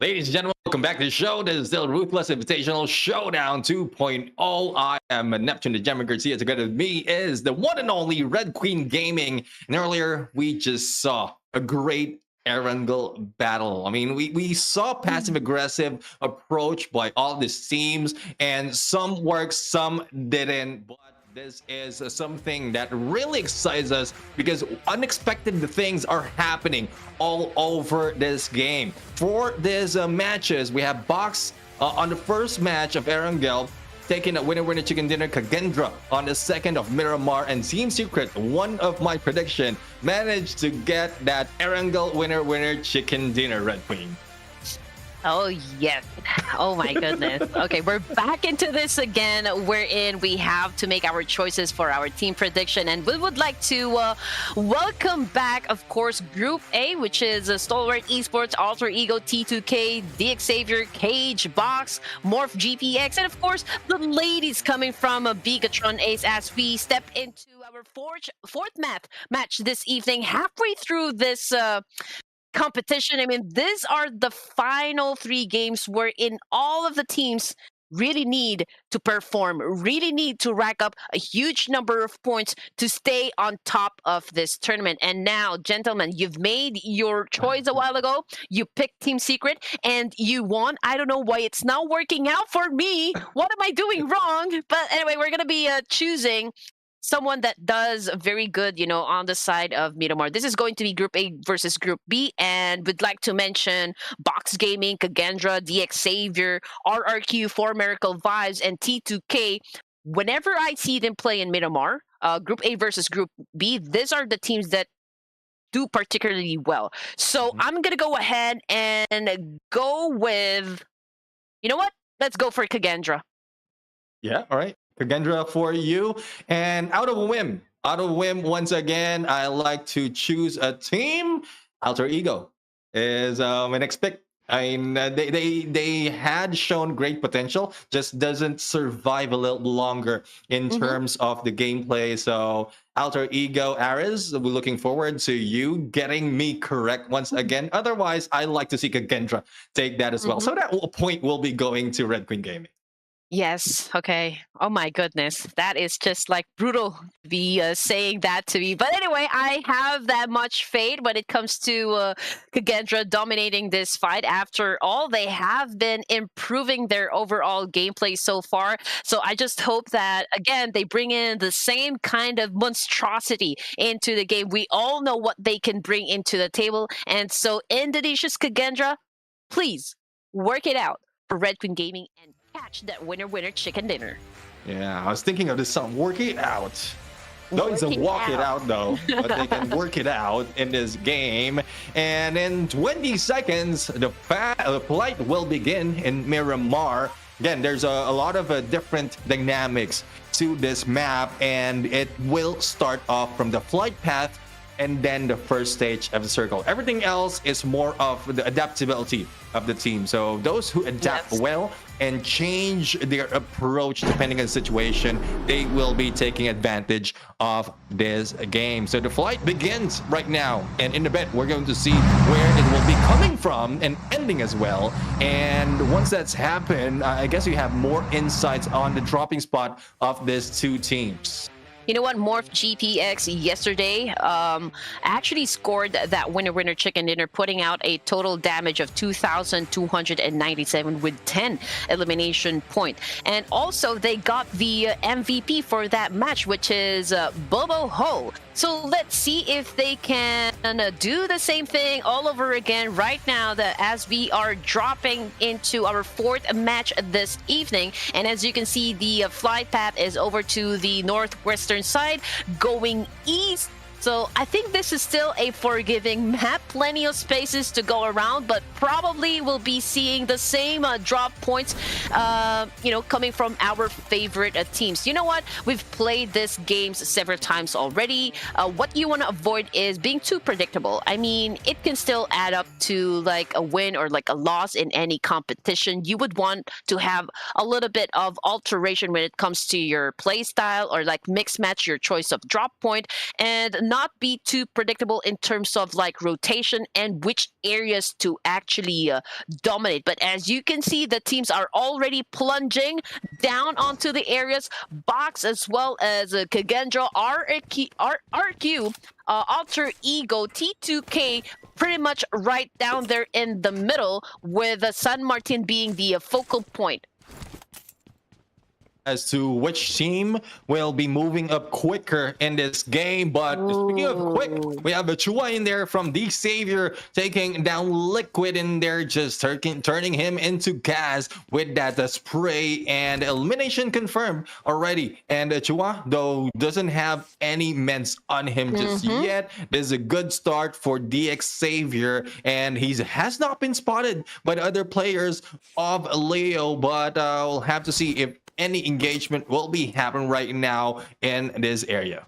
Ladies and gentlemen, welcome back to the show. This is still Ruthless Invitational Showdown 2.0. I am Neptune the Gemma Garcia. Together with me is the one and only Red Queen Gaming. And earlier, we just saw a great Erangel battle. I mean, we saw passive-aggressive approach by all these teams, and some worked, some didn't. But this is something that really excites us because unexpected things are happening all over this game. For these matches, we have Box on the first match of Erangel taking a winner chicken dinner KAGENDRA on the second of Miramar, and Team Secret, one of my prediction, managed to get that Erangel winner chicken dinner, Red Queen. Oh, yes. Oh, my goodness. Okay, we're back into this again, wherein we have to make our choices for our team prediction. And we would like to welcome back, of course, Group A, which is Stalwart Esports, Alter Ego, T2K, the XERXIA, Cage, Box, MORPH, GPX, and, of course, the ladies coming from BIGETRON Ace as we step into our fourth match this evening, halfway through this competition. I mean, these are the final 3 games wherein all of the teams really need to perform, really need to rack up a huge number of points to stay on top of this tournament. And now, gentlemen, you've made your choice a while ago. You picked Team Secret and you won. I don't know why it's not working out for me. What am I doing wrong? But anyway, we're going to be choosing someone that does very good, you know, on the side of Miramar. This is going to be Group A versus Group B, and we'd like to mention Box Gaming, KAGENDRA, DX Xavier, RRQ, 4 Miracle Vibes, and T2K. Whenever I see them play in Miramar, Group A versus Group B, these are the teams that do particularly well. So I'm going to go ahead and go with, you know what? Let's go for KAGENDRA. Yeah, all right. KAGENDRA for you. And out of whim, once again, I like to choose a team. Alter Ego is an expect. I mean, they had shown great potential, just doesn't survive a little longer in terms of the gameplay. So Alter Ego, Ares, we're looking forward to you getting me correct once again. Otherwise, I like to see KAGENDRA take that as well. So that point will be going to Red Queen Gaming. Yes. Okay. Oh my goodness. That is just like brutal to be saying that to me. But anyway, I have that much faith when it comes to KAGENDRA dominating this fight. After all, they have been improving their overall gameplay so far. So I just hope that, again, they bring in the same kind of monstrosity into the game. We all know what they can bring into the table. And so Indonesia's KAGENDRA, please work it out for Red Queen Gaming and catch that winner chicken dinner. Yeah, I was thinking of this song, Work It Out. No, it's a walk it out though, but they can work it out in this game. And in 20 seconds, the flight will begin in Miramar. Again, there's a lot of different dynamics to this map, and it will start off from the flight path and then the first stage of the circle. Everything else is more of the adaptability of the team. So those who adapt well and change their approach depending on the situation, they will be taking advantage of this game. So the flight begins right now, and in a bit we're going to see where it will be coming from and ending as well. And once that's happened, I guess we have more insights on the dropping spot of these 2 teams. You know what? MORPH GPX yesterday actually scored that winner chicken dinner, putting out a total damage of 2,297 with 10 elimination point. And also they got the MVP for that match, which is Bobo Ho. So let's see if they can do the same thing all over again right now, that as we are dropping into our 4th match this evening. And as you can see, the flight path is over to the northwestern side going east. So I think this is still a forgiving map, plenty of spaces to go around, but probably we'll be seeing the same drop points, you know, coming from our favorite teams. You know what? We've played this games several times already. What you want to avoid is being too predictable. I mean, it can still add up to like a win or like a loss in any competition. You would want to have a little bit of alteration when it comes to your play style, or like mix match your choice of drop point, and not be too predictable in terms of like rotation and which areas to actually dominate. But as you can see, the teams are already plunging down onto the areas. Box as well as KAGENDRA, RQ, Alter Ego, T2K, pretty much right down there in the middle, with San Martin being the focal point. As to which team will be moving up quicker in this game. But speaking of quick, we have a Chua in there from the Savior taking down Liquid in there, just turning him into gas with that spray, and elimination confirmed already. And Chua, though, doesn't have any meds on him just yet. This is a good start for DX Savior, and he has not been spotted by the other players of Leo, but we'll have to see if any engagement will be happening right now in this area.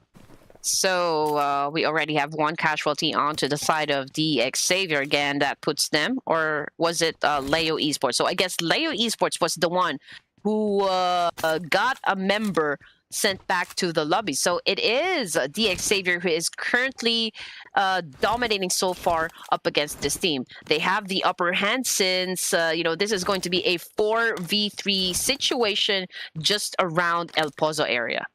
So we already have one casualty onto the side of DX Savior again. That puts them, or was it Leo Esports? So I guess Leo Esports was the one who got a member sent back to the lobby. So it is DX Savior who is currently dominating so far up against this team. They have the upper hand since, you know, this is going to be a 4v3 situation just around El Pozo area.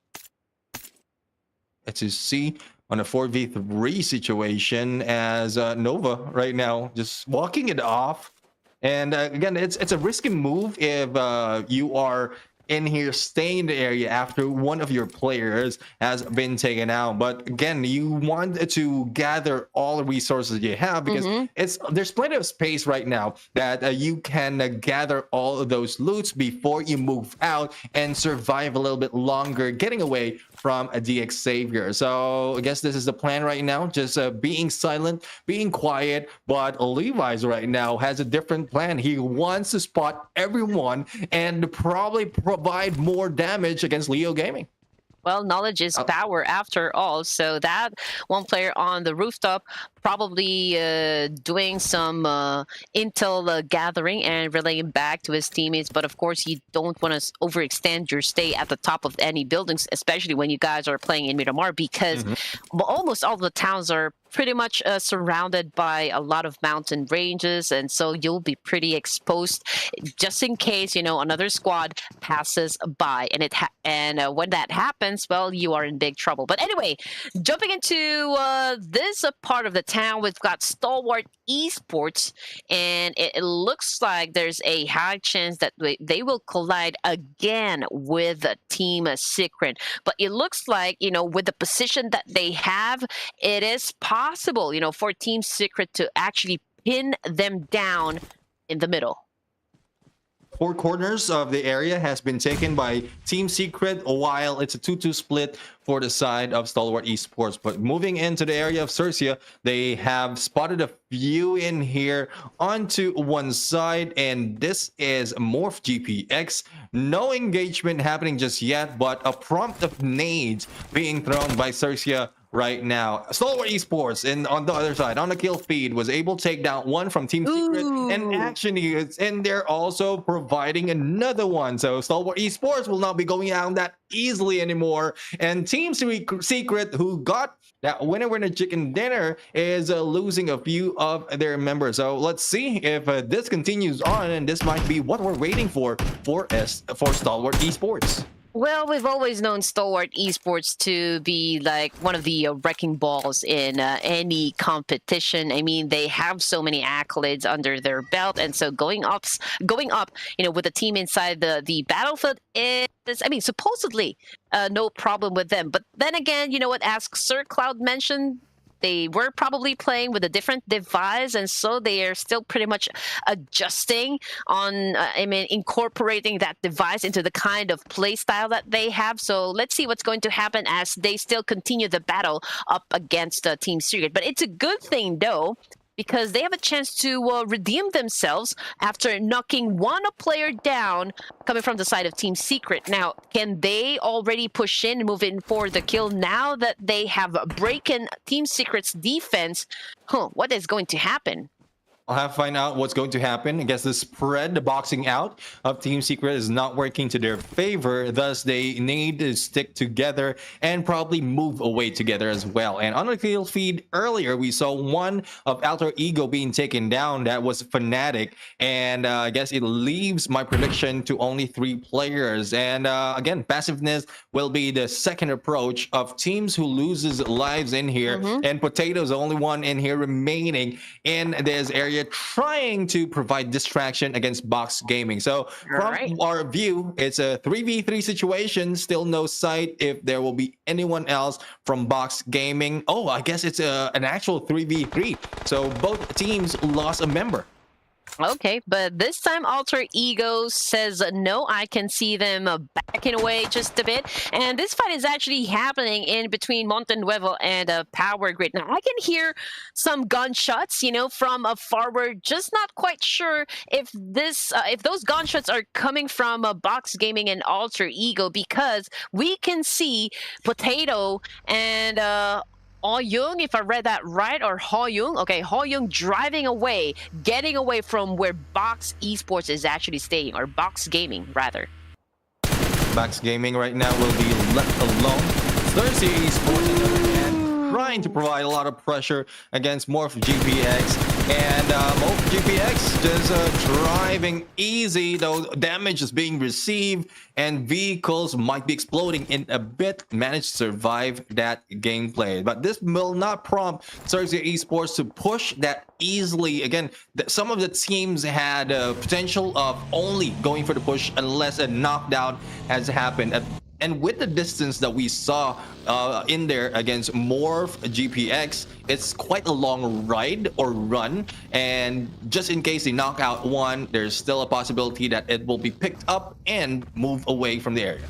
Let's just see on a 4v3 situation as Nova right now just walking it off. And again, it's a risky move if you are in here staying in the area after one of your players has been taken out. But again, you want to gather all the resources you have, because there's plenty of space right now that you can gather all of those loots before you move out and survive a little bit longer, getting away from a DX Savior. So I guess this is the plan right now, just being silent, being quiet. But Levi's right now has a different plan. He wants to spot everyone and probably provide more damage against Leo Gaming. Well, knowledge is power after all. So that one player on the rooftop probably doing some intel gathering and relaying back to his teammates. But of course, you don't want to overextend your stay at the top of any buildings, especially when you guys are playing in Miramar, because almost all the towns are pretty much surrounded by a lot of mountain ranges, and so you'll be pretty exposed just in case, you know, another squad passes by. And when that happens, well, you are in big trouble. But anyway, jumping into this part of the town, we've got Stalwart Esports, and it looks like there's a high chance that they will collide again with Team Secret. But it looks like, you know, with the position that they have, it is possible, you know, for Team Secret to actually pin them down in the middle. 4 corners of the area has been taken by Team Secret, while it's a 2-2 split for the side of Stalwart Esports. But moving into the area of XERXIA, they have spotted a few in here onto one side, and this is MORPH GPX. No engagement happening just yet, but a prompt of nades being thrown by XERXIA right now. Stalwart Esports, and on the other side, on the kill feed, was able to take down one from Team Secret, and actually it's in there also providing another one. So Stalwart Esports will not be going down that easily anymore, and Team Secret, who got that winner chicken dinner, is losing a few of their members. So let's see if this continues on, and this might be what we're waiting for Stalwart Esports. Well, we've always known Stalwart Esports to be like one of the wrecking balls in any competition. I mean, they have so many accolades under their belt, and so going up, you know, with the team inside the battlefield is, I mean, supposedly no problem with them. But then again, you know what? As Sir Cloud mentioned, they were probably playing with a different device, and so they are still pretty much adjusting on, I mean, incorporating that device into the kind of play style that they have. So let's see what's going to happen as they still continue the battle up against Team Secret. But it's a good thing, though, because they have a chance to redeem themselves after knocking one player down coming from the side of Team Secret. Now, can they already push in and move in for the kill now that they have broken Team Secret's defense? What is going to happen? I'll have to find out what's going to happen. I guess the spread, the boxing out of Team Secret is not working to their favor. Thus, they need to stick together and probably move away together as well. And on the kill feed earlier, we saw one of Alter Ego being taken down. That was Fnatic. And I guess it leaves my prediction to only 3 players. And again, passiveness will be the second approach of teams who loses lives in here. And Potato's the only one in here remaining in this area, trying to provide distraction against Box Gaming. So from our view, it's a 3v3 situation. Still no sight if there will be anyone else from Box Gaming. Oh, I guess it's an actual 3v3. So both teams lost a member. Okay, but this time Alter Ego says no. I can see them backing away just a bit. And this fight is actually happening in between Montenuevo and Power Grid. Now, I can hear some gunshots, you know, from forward. Just not quite sure if those gunshots are coming from Box Gaming and Alter Ego, because we can see Potato and Young, if I read that right, or Young. Okay, Young driving away, getting away from where Box Esports is actually staying, or Box Gaming, rather. Box Gaming right now will be left alone. XERXIA Esports, on the other hand, trying to provide a lot of pressure against MORPH GPX. And MORPH GPX just driving easy, though damage is being received and vehicles might be exploding in a bit. Managed to survive that gameplay. But this will not prompt XERXIA Esports to push that easily. Again, some of the teams had potential of only going for the push unless a knockdown has happened. And with the distance that we saw in there against MORPH GPX, it's quite a long ride or run. And just in case they knock out one, there's still a possibility that it will be picked up and move away from the area.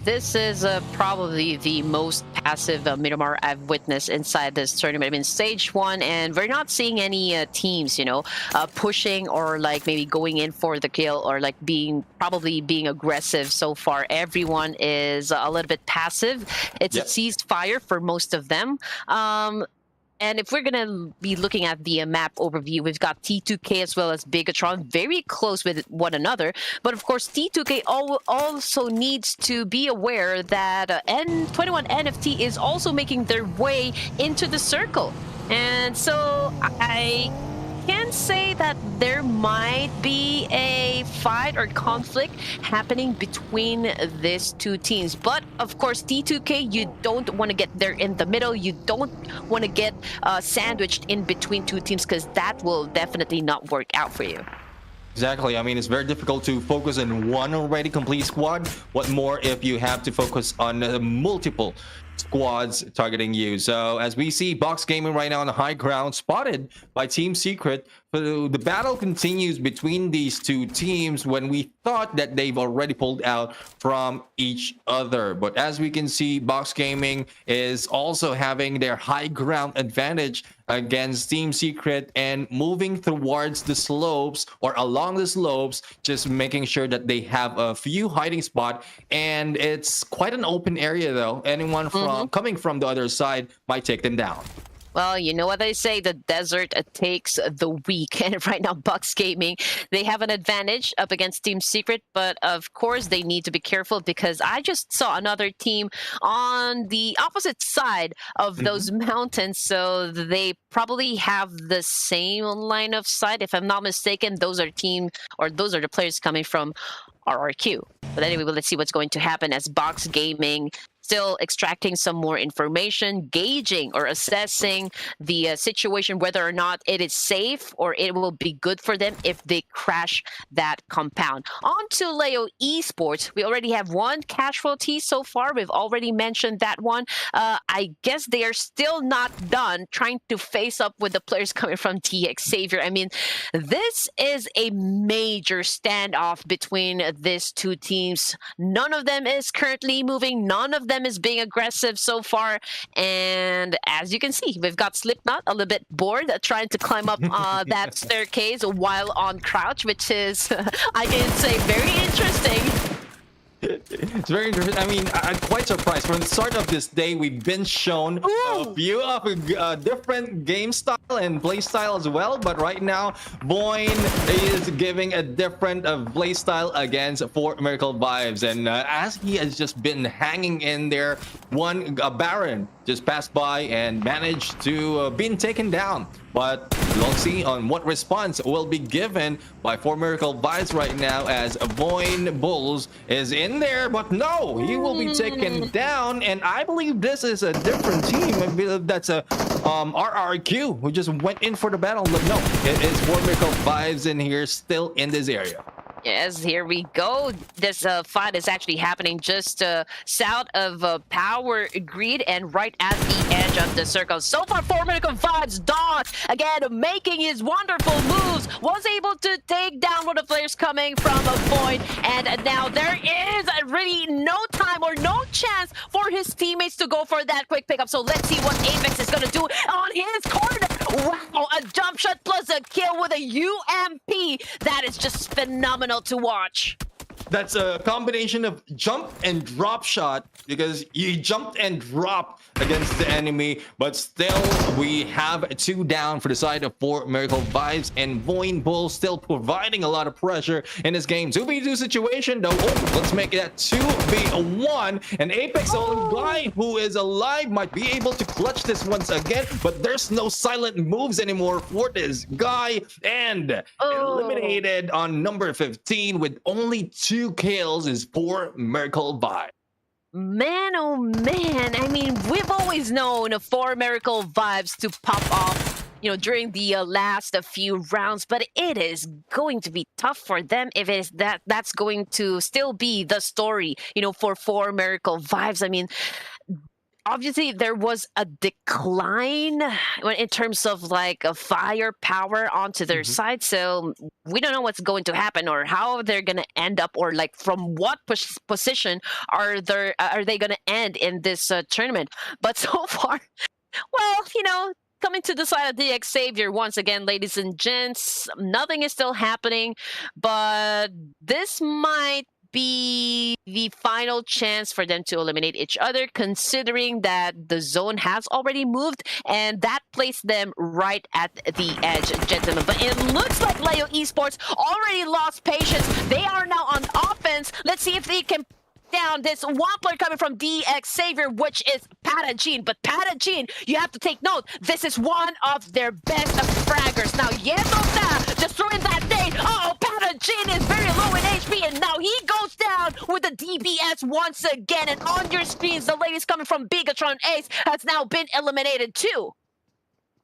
This is probably the most passive Miramar I've witnessed inside this tournament. I mean, stage 1, and we're not seeing any teams, you know, pushing or like maybe going in for the kill or like probably being aggressive so far. Everyone is a little bit passive. It's a ceasefire for most of them. And if we're going to be looking at the map overview, we've got T2K as well as BIGETRON very close with one another. But of course, T2K also needs to be aware that N21 NFT is also making their way into the circle. And so I can say that there might be a fight or conflict happening between these two teams. But of course, T2K, you don't want to get there in the middle. You don't want to get sandwiched in between two teams, because that will definitely not work out for you. Exactly. I mean, it's very difficult to focus on one already complete squad. What more if you have to focus on multiple squads targeting you? So as we see Box Gaming right now on the high ground, spotted by Team Secret. The battle continues between these two teams when we thought that they've already pulled out from each other. But as we can see, Box Gaming is also having their high ground advantage against Team Secret and moving towards the slopes or along the slopes, just making sure that they have a few hiding spots. And it's quite an open area, though. Anyone from coming from the other side might take them down. Well, you know what they say, the desert takes the weak. And right now, Box Gaming, they have an advantage up against Team Secret. But of course, they need to be careful, because I just saw another team on the opposite side of those mountains. So they probably have the same line of sight. If I'm not mistaken, those are the players coming from RRQ. But anyway, let's see what's going to happen as Box Gaming still extracting some more information, gauging or assessing the situation, whether or not it is safe or it will be good for them if they crash that compound. On to Leo Esports. We already have one casualty so far. We've already mentioned that one. I guess they are still not done trying to face up with the players coming from TX Savior. I mean, this is a major standoff between these two teams. None of them is currently moving. None of them is being aggressive so far. And as you can see, we've got Slipknot a little bit bored trying to climb up that staircase while on crouch, which is, I can say, very interesting. It's very interesting. I mean, I'm quite surprised. From the start of this day, we've been shown a few of different game style and play style as well. But right now, VOIN is giving a different play style against 4 Miracle Vibes. And as he has just been hanging in there, one Baron just passed by and managed to be taken down. But we'll see on what response will be given by 4 Miracle Vibes right now, as VOIN Bulls is in there. But no, he will be taken down. And I believe this is a different team. I believe that's a RRQ who just went in for the battle. But no, it is 4 Miracle Vibes in here, still in this area. Yes, here we go. This fight is actually happening just south of Power Grid and right at the edge of the circle. So far, 4 Miracle Vibes, Dog, again, making his wonderful moves, was able to take down one of the players coming from a VOIN. And now there is really no time or no chance for his teammates to go for that quick pickup. So let's see what Apex is going to do on his corner. Wow, a jump shot plus a kill with a UMP. That is just phenomenal to watch. That's a combination of jump and drop shot, because you jumped and dropped against the enemy, but still we have 2 down for the side of 4 Miracle Vibes, and VOIN Bull still providing a lot of pressure in this game. 2v2 situation though. Oh, let's make that 2v1, and Apex, the only guy who is alive, might be able to clutch this once again, but there's no silent moves anymore for this guy, and eliminated on number 15 with only 2 kills is 4 Miracle Vibes. Man, oh man, I mean, we've always known 4 Miracle Vibes to pop off, you know, during the last few rounds, but it is going to be tough for them if it is that's going to still be the story, you know, for 4 Miracle Vibes. I mean, obviously there was a decline in terms of like a firepower onto their side, so we don't know what's going to happen or how they're going to end up, or like from what position are they going to end in this tournament. But so far, well, you know, coming to the side of the Xavier once again, ladies and gents, nothing is still happening, but this might be the final chance for them to eliminate each other, considering that the zone has already moved and that placed them right at the edge, gentlemen. But it looks like Leo Esports already lost patience. They are now on offense. Let's see if they can down this one player coming from DX Xavier, which is Pubg. But Pubg, you have to take note, this is one of their best fraggers. Now, Yezota just throwing that nade. Oh, Pubg is very low in HP, and now he goes down with the DBS once again. And on your screens, the ladies coming from BIGETRON Ace has now been eliminated too.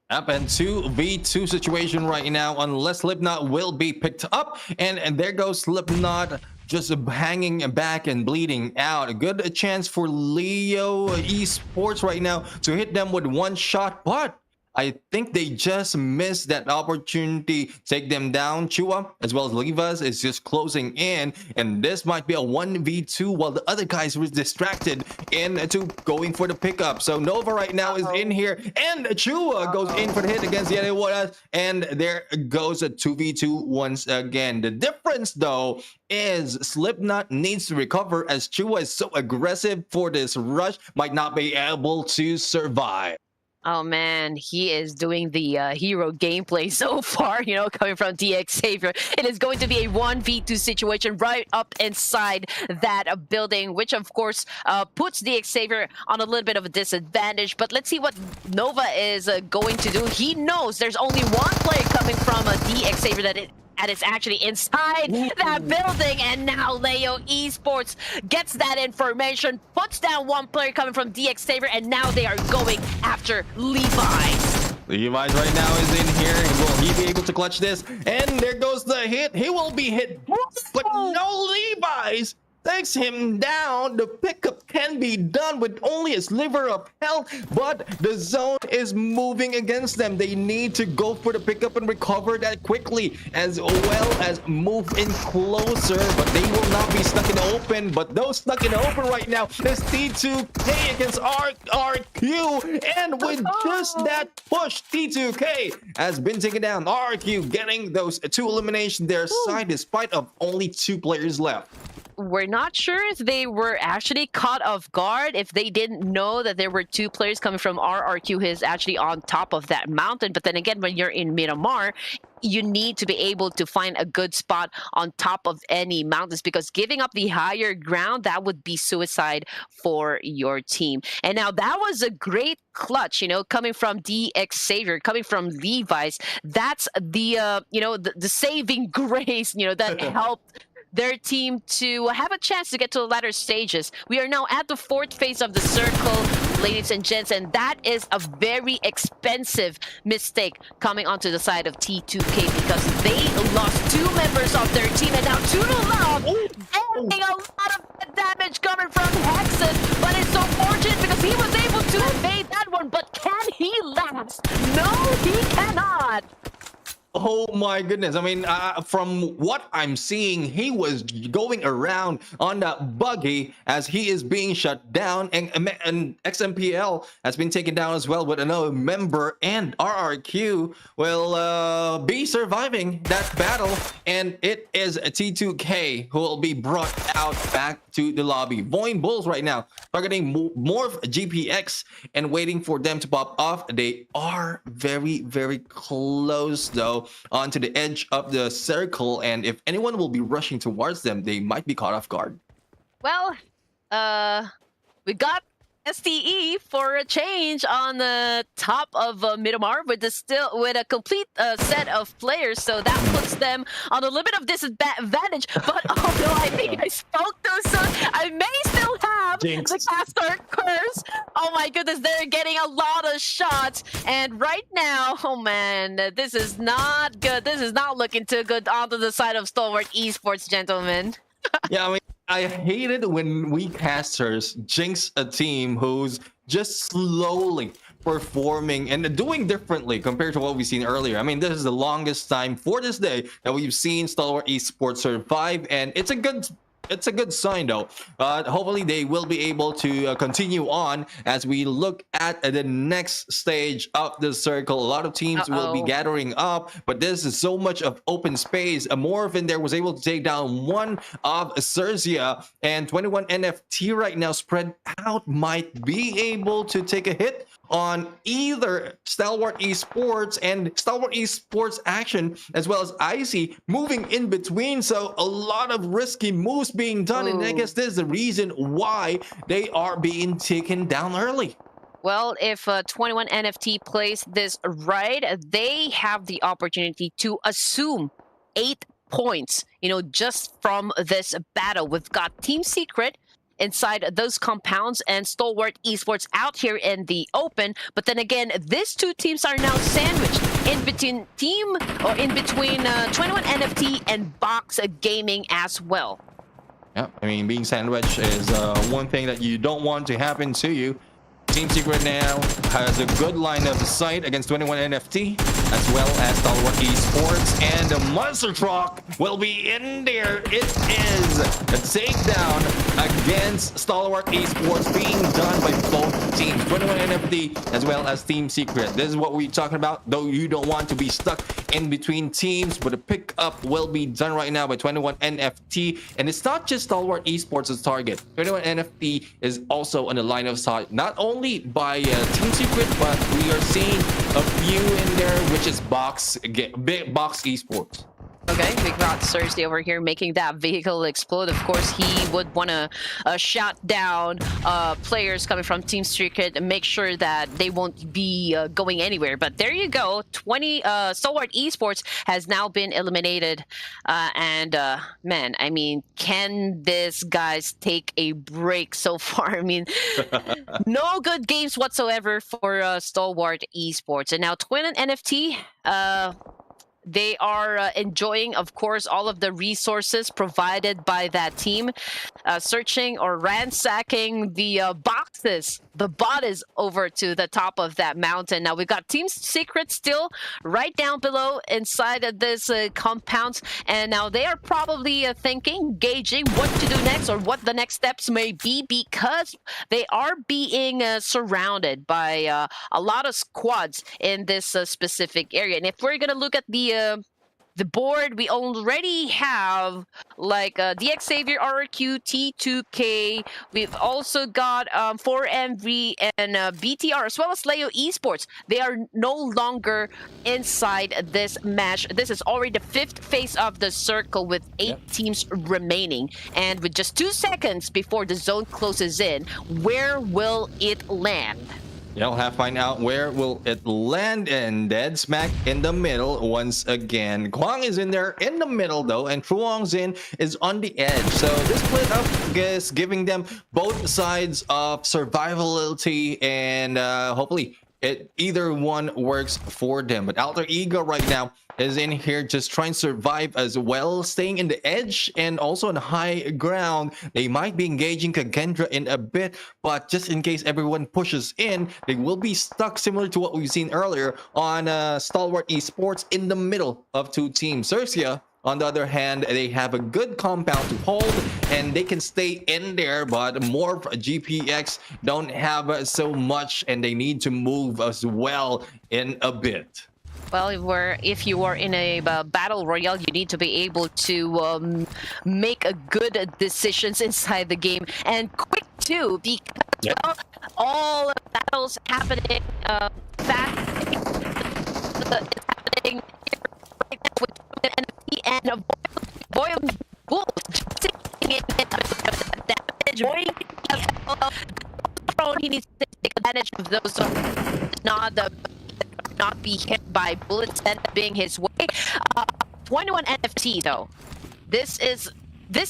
Up and 2v2 situation right now, unless Slipknot will be picked up, and there goes Slipknot just hanging back and bleeding out. A good chance for Leo Esports right now to hit them with one shot, but I think they just missed that opportunity. Take them down. Chua as well as Levas is just closing in, and this might be a 1v2 while the other guys were distracted into going for the pickup. So Nova right now is in here, and Chua goes in for the hit against Yedewara, and there goes a 2v2 once again. The difference though is Slipknot needs to recover, as Chua is so aggressive for this rush, might not be able to survive. Oh man, he is doing the hero gameplay so far, you know, coming from DX Xavier. It is going to be a 1v2 situation right up inside that building, which of course puts DX Xavier on a little bit of a disadvantage. But let's see what Nova is going to do. He knows there's only one player coming from DX Xavier that is actually inside that building, and now Leo Esports gets that information, puts down one player coming from DX Xavier, and now they are going after Levi's. Levi's right now is in here. Will he be able to clutch this? And there goes the hit. He will be hit, but no Levi's takes him down. The pickup can be done with only a sliver of health, but the zone is moving against them. They need to go for the pickup and recover that quickly, as well as move in closer, but they will not be stuck in the open. But those stuck in the open right now is T2K against RQ, and with just that push, T2K has been taken down. RQ getting those 2 eliminations their side despite of only 2 players left. we're not sure if they were actually caught off guard, if they didn't know that there were two players coming from RRQ who is actually on top of that mountain. But then again, when you're in Miramar, you need to be able to find a good spot on top of any mountains, because giving up the higher ground, that would be suicide for your team. And now that was a great clutch, coming from DX Xavier, coming from Levi's. That's the the saving grace, that helped their team to have a chance to get to the latter stages. We are now at the fourth phase of the circle, ladies and gents, and that is a very expensive mistake coming onto the side of T2K, because they lost two members of their team, and now Tudolov getting a lot of damage coming from Hexen, but it's so fortunate because he was able to evade that one. But can he last? No, he cannot. Oh my goodness. I mean, from what I'm seeing, he was going around on that buggy as he is being shut down, and XMPL has been taken down as well with another member, and RRQ will be surviving that battle, and it is T2K who will be brought out back to the lobby. VOIN Bulls right now targeting MORPH GPX and waiting for them to pop off. They are very, very close though onto the edge of the circle, and if anyone will be rushing towards them, they might be caught off guard. Well, we got STE for a change on the top of Miramar with a complete set of players, so that puts them on a little bit of disadvantage. But oh no, I think I spoke too soon. I may still have Jinx. the caster curse. Oh my goodness, they're getting a lot of shots, and right now, oh man, this is not good. This is not looking too good onto the side of Stalwart Esports, gentlemen. Yeah, I mean, I hate it when we casters jinx a team who's just slowly performing and doing differently compared to what we've seen earlier. I mean, this is the longest time for this day that we've seen Stalwart Esports survive, and it's a good sign though. Hopefully they will be able to continue on as we look at the next stage of the circle. A lot of teams will be gathering up, but this is so much of open space. A MORPH in there was able to take down one of XERXIA, and 21 NFT right now spread out might be able to take a hit on either Stalwart Esports and Stalwart Esports Action, as well as Icy moving in between. So a lot of risky moves being done, and I guess this is the reason why they are being taken down early. Well, if 21 NFT plays this right, they have the opportunity to assume 8 points, just from this battle. We've got Team Secret inside those compounds and Stalwart Esports out here in the open. But then again, these two teams are now sandwiched in between 21 NFT and Box Gaming as well. Yeah, I mean, being sandwiched is one thing that you don't want to happen to you. Team Secret now has a good line of sight against 21 NFT, as well as Stalwart Esports, and the Monster Truck will be in there. It is a takedown against Stalwart Esports being done by both teams, 21 NFT as well as Team Secret. This is what we're talking about, though you don't want to be stuck in between teams, but a pickup will be done right now by 21 NFT, and it's not just Stalwart Esports as target. 21 NFT is also on the line of sight, not only by Team Secret, but we are seeing a few in there, which is Box Esports. Okay, we got XERXIA over here making that vehicle explode. Of course, he would want to shut down players coming from Team Secret and make sure that they won't be going anywhere. But there you go. Stalwart Esports has now been eliminated. Man, I mean, can these guys take a break so far? I mean, no good games whatsoever for Stalwart Esports. And now Twin and NFT, they are enjoying, of course, all of the resources provided by that team, searching or ransacking the boxes. The bot is over to the top of that mountain. Now we've got Team Secret still right down below inside of this compound, and now they are probably thinking, gauging what to do next or what the next steps may be, because they are being surrounded by a lot of squads in this specific area. And if we're gonna look at the the board, we already have like DX Xavier, RRQ, T2K. We've also got 4MV and BTR, as well as Leo Esports. They are no longer inside this match. This is already the 5th phase of the circle with 8 teams remaining. And with just 2 seconds before the zone closes in, where will it land? You'll have to find out where will it land, and dead smack in the middle once again. Kwang is in there in the middle though, and Truong's is on the edge. So this split up is giving them both sides of survivability, and hopefully either one works for them. But Alter Ego right now is in here just trying to survive as well, staying in the edge and also on high ground. They might be engaging KAGENDRA in a bit, but just in case everyone pushes in, they will be stuck similar to what we've seen earlier on Stalwart Esports in the middle of 2 teams. XERXIA, on the other hand, they have a good compound to hold and they can stay in there, but MORPH, GPX don't have so much and they need to move as well in a bit. Well, if you are in a battle royale, you need to be able to make a good decisions inside the game, and quick too, because well, all battles happening fast. It's happening right now with NFT and VOIN Bulls sitting in damage. VOIN, he needs to take advantage of those not be hit by bullets and being his way. 21 NFT though. This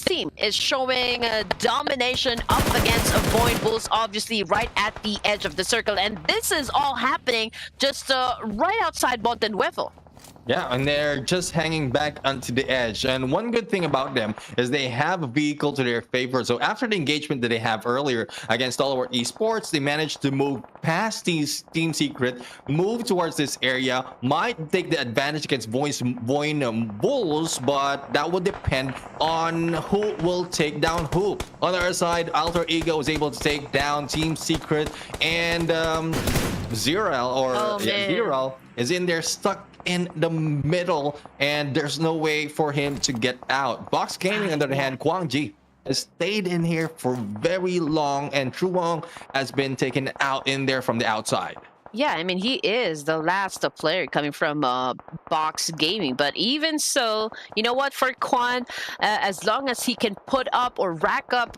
team is showing domination up against VOIN Bulls, obviously right at the edge of the circle, and this is all happening just right outside Monte Nuevo. Yeah, and they're just hanging back onto the edge. And one good thing about them is they have a vehicle to their favor. So after the engagement that they have earlier against Stalwart Esports, they managed to move past these Team Secret, move towards this area, might take the advantage against VOIN Bulls, but that would depend on who will take down who. On the other side, Alter Ego was able to take down Team Secret, and Zero is in there stuck in the middle, and there's no way for him to get out. Box Gaming, on the other hand, Kwang Ji has stayed in here for very long, and Truong has been taken out in there from the outside. Yeah, I mean, he is the last player coming from Box Gaming. But even so, you know what, for Quan, as long as he can put up or rack up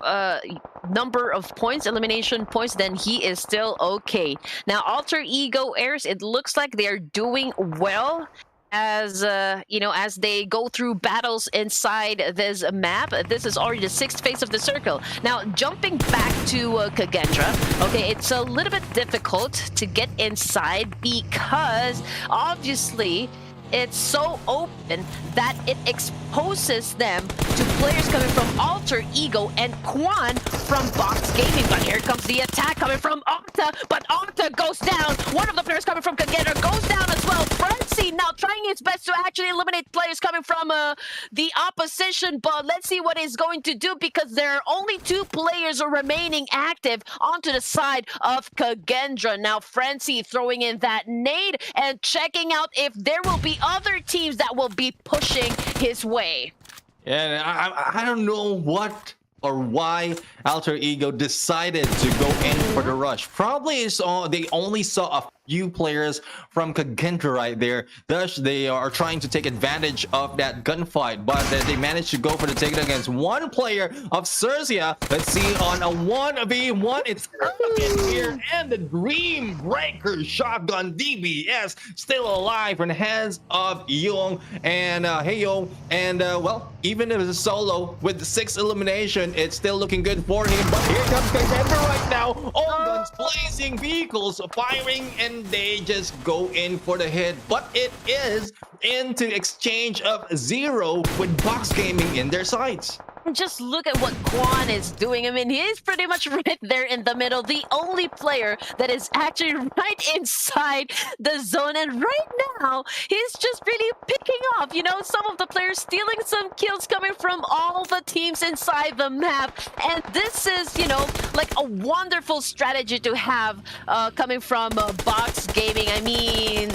number of points, elimination points, then he is still okay. Now, Alter Ego Airs, it looks like they're doing well as you know, as they go through battles inside this map. This is already the 6th phase of the circle. Now, jumping back to KAGENDRA, okay, it's a little bit difficult to get inside because obviously it's so open that it exposes them to players coming from Alter Ego and Quan from Box Gaming. But here comes the attack coming from Octa, but Octa goes down. One of the players coming from KAGENDRA goes down as well. Frenzy now trying his best to actually eliminate players coming from the opposition, but let's see what he's going to do because there are only 2 players remaining active onto the side of KAGENDRA. Now Frenzy throwing in that nade and checking out if there will be other teams that will be pushing his way. And I don't know what or why Alter Ego decided to go in for the rush. Probably they only saw a few players from KAGENDRA right there. Thus, they are trying to take advantage of that gunfight, but they managed to go for the takedown against one player of XERXIA. Let's see on a 1v1. It's in here, and the Dream Breaker Shotgun DBS still alive in the hands of Young and Heyo. And well, even if it's a solo with 6 elimination, it's still looking good for him. But here comes KAGENDRA right now. All guns blazing, vehicles firing, and they just go in for the hit. But it is into exchange of 0 with Box Gaming in their sights. Just look at what Quan is doing. I mean, he's pretty much right there in the middle, the only player that is actually right inside the zone. And right now, he's just really picking off, you know, some of the players stealing some kills coming from all the teams inside the map. And this is, you know, like a wonderful strategy to have coming from Box Gaming. I mean,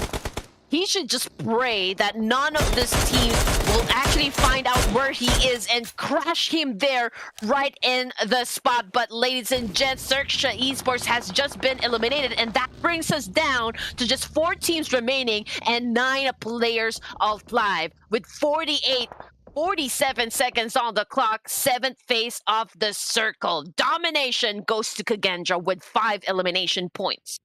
he should just pray that none of this team will actually find out where he is and crash him there right in the spot. But ladies and gents, XERXIA Esports has just been eliminated, and that brings us down to just 4 teams remaining and 9 players alive with 47 seconds on the clock, 7th phase of the circle. Domination goes to KAGENDRA with 5 elimination points.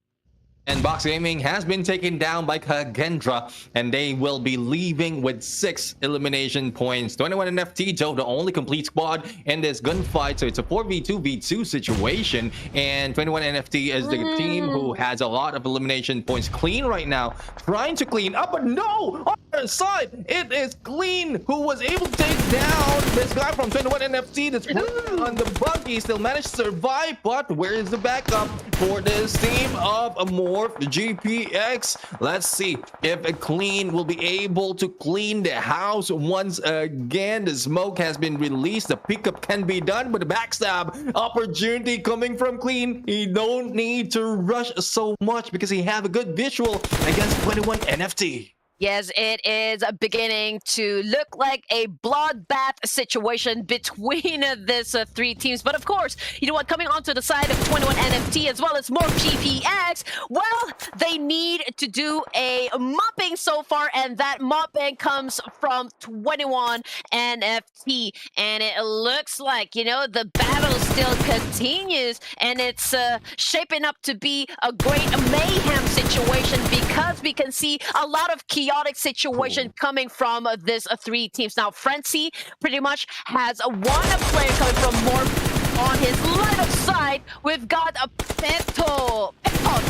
And Box Gaming has been taken down by KAGENDRA, and they will be leaving with 6 elimination points. 21 NFT, Joe, the only complete squad in this gunfight, so it's a 4v2v2 situation. And 21 NFT is the team who has a lot of elimination points. Clean right now, trying to clean up, but no! On the side, it is Clean who was able to take down this guy from 21 NFT that's working on the buggy. Still managed to survive, but where is the backup for this team of a MORPH GPX? Let's see if a Clean will be able to clean the house once again. The smoke has been released, the pickup can be done, but the backstab opportunity coming from Clean. He don't need to rush so much because he have a good visual against 21 NFT. Yes, it is beginning to look like a bloodbath situation between these 3 teams. But of course, you know what, coming onto the side of 21 NFT as well as MORPH GPX, well, they need to do a mopping so far, and that mopping comes from 21 NFT. And it looks like, you know, the battle still continues, and it's shaping up to be a great mayhem situation because we can see a lot of chaotic situation coming from this 3 teams. Now, Frenzy pretty much has one player coming from MORPH on his left side. We've got a Peto.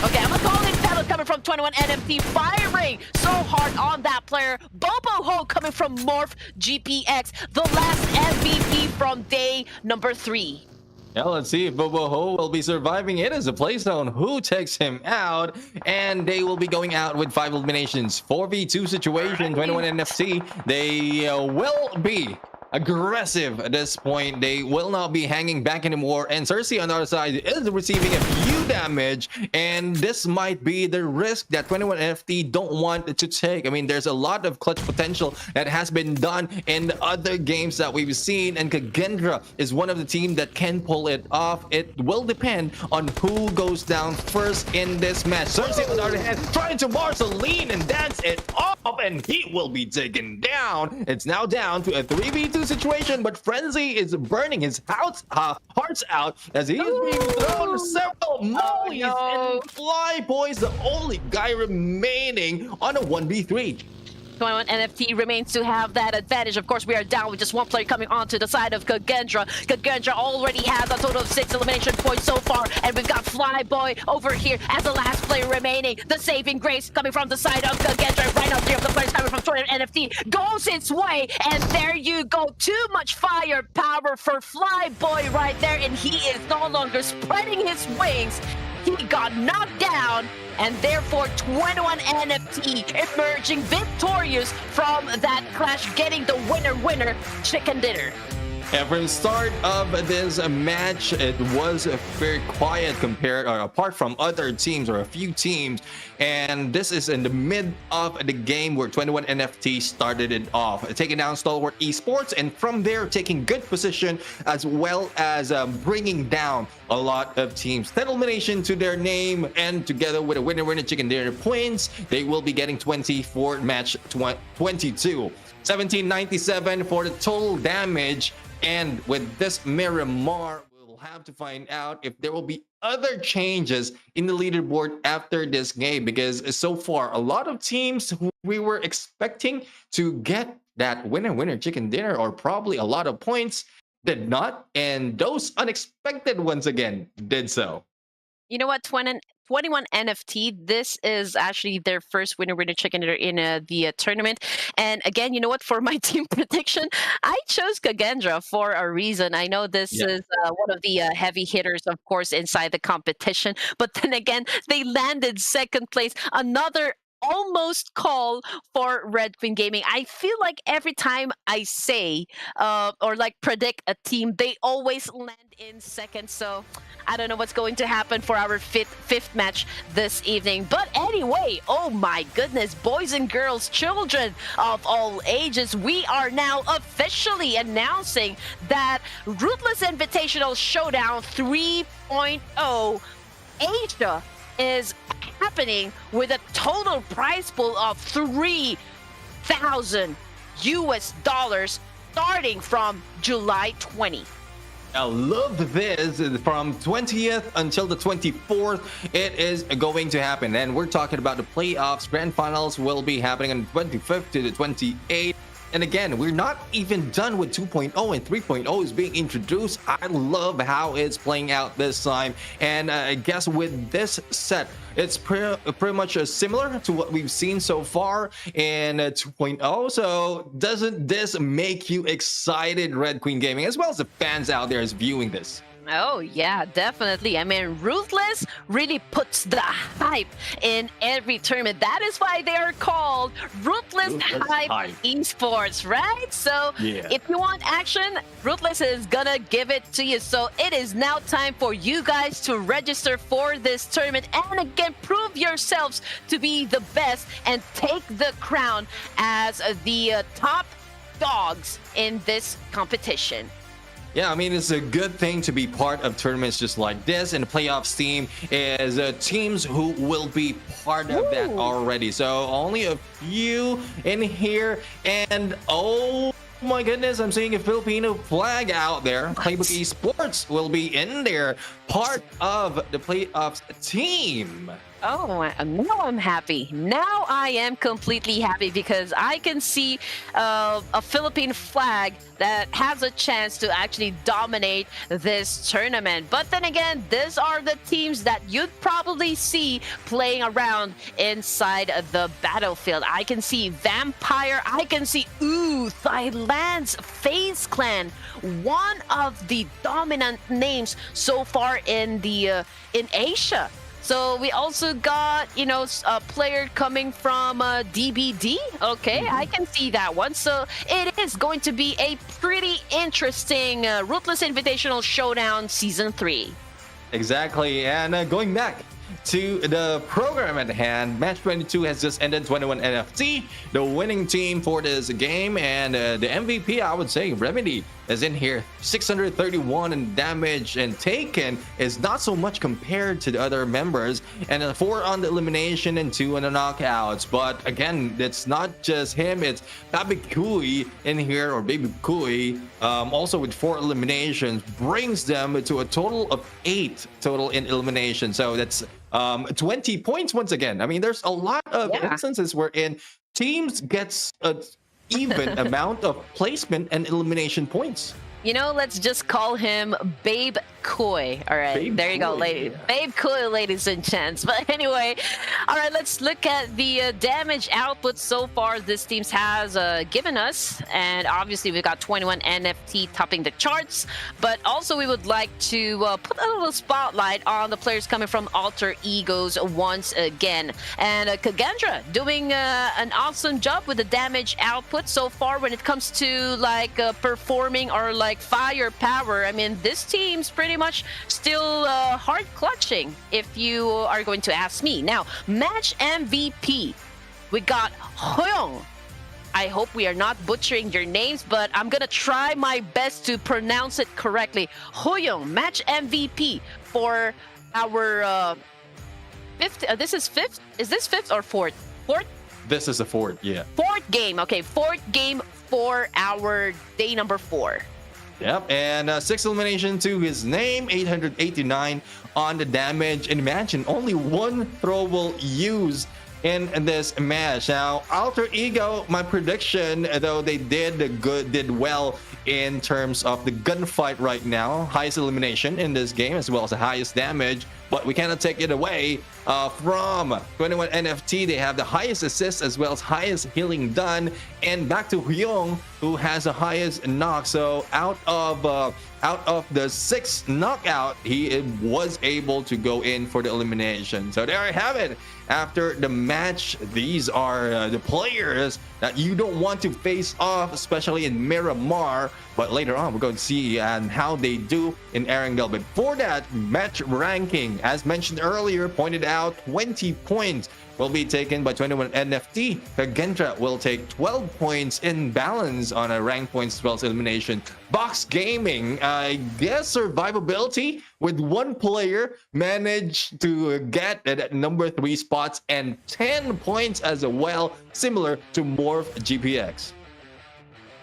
Okay, I'm gonna call it Peto coming from 21 NFT, firing so hard on that player. Bobo Ho coming from MORPH GPX, the last MVP from day number 3. Yeah, let's see if Bobo Ho will be surviving. It is a Playstone who takes him out, and they will be going out with 5 eliminations. 4v2 situation, 21 NFT. They will be aggressive at this point. They will not be hanging back anymore, and XERXIA on the other side is receiving a few damage, and this might be the risk that 21 NFT don't want to take. I mean, there's a lot of clutch potential that has been done in the other games that we've seen, and KAGENDRA is one of the team that can pull it off. It will depend on who goes down first in this match. XERXIA on the other hand trying to Marceline and dance it off, and he will be taken down. It's now down to a 3v2 situation, but Frenzy is burning his hearts out as he is being thrown several mollies, and Flyboy's the only guy remaining on a 1v3. 21 NFT remains to have that advantage. Of course, we are down with just 1 player coming onto the side of KAGENDRA. KAGENDRA already has a total of 6 elimination points so far, and we've got Flyboy over here as the last player remaining. The saving grace coming from the side of KAGENDRA. Right now, 3 of the players coming from 21 NFT goes its way, and there you go. Too much firepower for Flyboy right there, and he is no longer spreading his wings. He got knocked down, and therefore 21 NFT emerging victorious from that clash, getting the winner chicken dinner. And from the start of this match, it was very quiet compared or apart from other teams or a few teams. And this is in the mid of the game where 21 NFT started it off, taking down STALWART Esports, and from there taking good position as well as bringing down a lot of teams. 10 elimination to their name, and together with a winner chicken dinner points, they will be getting 20 for match 22. 1797 for the total damage. And with this MIRAMAR, we'll have to find out if there will be other changes in the leaderboard after this game, because so far a lot of teams who we were expecting to get that winner chicken dinner or probably a lot of points did not, and those unexpected ones again did so. You know what, 21 NFT, this is actually their first winner chicken dinner in the tournament. And again, you know what, for my team prediction, I chose KAGENDRA for a reason. I know this is one of the heavy hitters, of course, inside the competition, but then again, they landed 2nd place. Another almost call for Red Queen Gaming. I feel like every time I say or like predict a team, they always land in second. So I don't know what's going to happen for our fifth match this evening. But anyway, oh my goodness, boys and girls, children of all ages, we are now officially announcing that Ruthless Invitational Showdown 3.0 Asia is happening with a total prize pool of $3,000 starting from July 20. I love this. From 20th until the 24th, it is going to happen. And we're talking about the playoffs. Grand finals will be happening on 25th to the 28th. And again, we're not even done with 2.0 and 3.0 is being introduced. I love how it's playing out this time. And I guess with this set, it's pretty much similar to what we've seen so far in 2.0. So doesn't this make you excited, Red Queen Gaming, as well as the fans out there is viewing this? Oh yeah, definitely. I mean, Ruthless really puts the hype in every tournament. That is why they are called Ruthless Hype Esports, right? So if you want action, Ruthless is gonna give it to you. So it is now time for you guys to register for this tournament and again prove yourselves to be the best and take the crown as the top dogs in this competition. Yeah, I mean, it's a good thing to be part of tournaments just like this, and the playoffs team is teams who will be part of that already. So only a few in here, and oh my goodness, I'm seeing a Filipino flag out there. Pubg Esports will be in there, part of the playoffs team. Oh, now I'm happy. Now I am completely happy because I can see a Philippine flag that has a chance to actually dominate this tournament. But then again, these are the teams that you'd probably see playing around inside the battlefield. I can see Vampire. I can see, Thailand's FaZe Clan, one of the dominant names so far in the in Asia. So we also got, a player coming from DBD. Okay, I can see that one. So it is going to be a pretty interesting Ruthless Invitational Showdown Season 3. Exactly. And going back to the program at hand, match 22 has just ended. 21 NFT, the winning team for this game, and the MVP, I would say, Remedy, is in here. 631 in damage, and taken is not so much compared to the other members, and 4 on the elimination and 2 on the knockouts. But again, it's not just him, it's Baby Kui in here, or Baby Kui, also with 4 eliminations, brings them to a total of 8 total in elimination. So that's 20 points once again. I mean, there's a lot of instances wherein teams gets a even amount of placement and elimination points. Let's just call him Babe Koi. All right, Babe there you go, Koi, ladies. yeah. Babe Koi, ladies and gents. But anyway, all right, let's look at the damage output so far this team has given us. And obviously, we've got 21 NFT topping the charts. But also, we would like to put a little spotlight on the players coming from Alter Egos once again. And KAGENDRA doing an awesome job with the damage output so far when it comes to performing or firepower. I mean, this team's pretty much still hard clutching, if you are going to ask me. Now, match MVP, we got Hoyoung. I hope we are not butchering your names, but I'm gonna try my best to pronounce it correctly. Hoyoung, match MVP for our fifth. This is fifth. Is this fifth or fourth? Fourth. This is the 4th, yeah. Fourth game. Okay, fourth game for our day number 4. Yep, and 6 elimination to his name, 889 on the damage. And imagine, only 1 throwable used in this match. Now, Alter Ego, my prediction, though they did well in terms of the gunfight right now. Highest elimination in this game, as well as the highest damage, but we cannot take it away. from 21 NFT. They have the highest assists as well as highest healing done. And back to Hyung, who has the highest knock. So out of the 6 knockout, he was able to go in for the elimination. So there I have it. After the match, these are the players that you don't want to face off, especially in Miramar. But later on, we're going to see how they do in Erangel. But for that match ranking, as mentioned earlier, pointed out, 20 points will be taken by 21 NFT. KAGENDRA will take 12 points in balance on a rank points as well as elimination. Box Gaming, I guess survivability with 1 player managed to get at number 3 spots and 10 points as well, similar to MORPH GPX.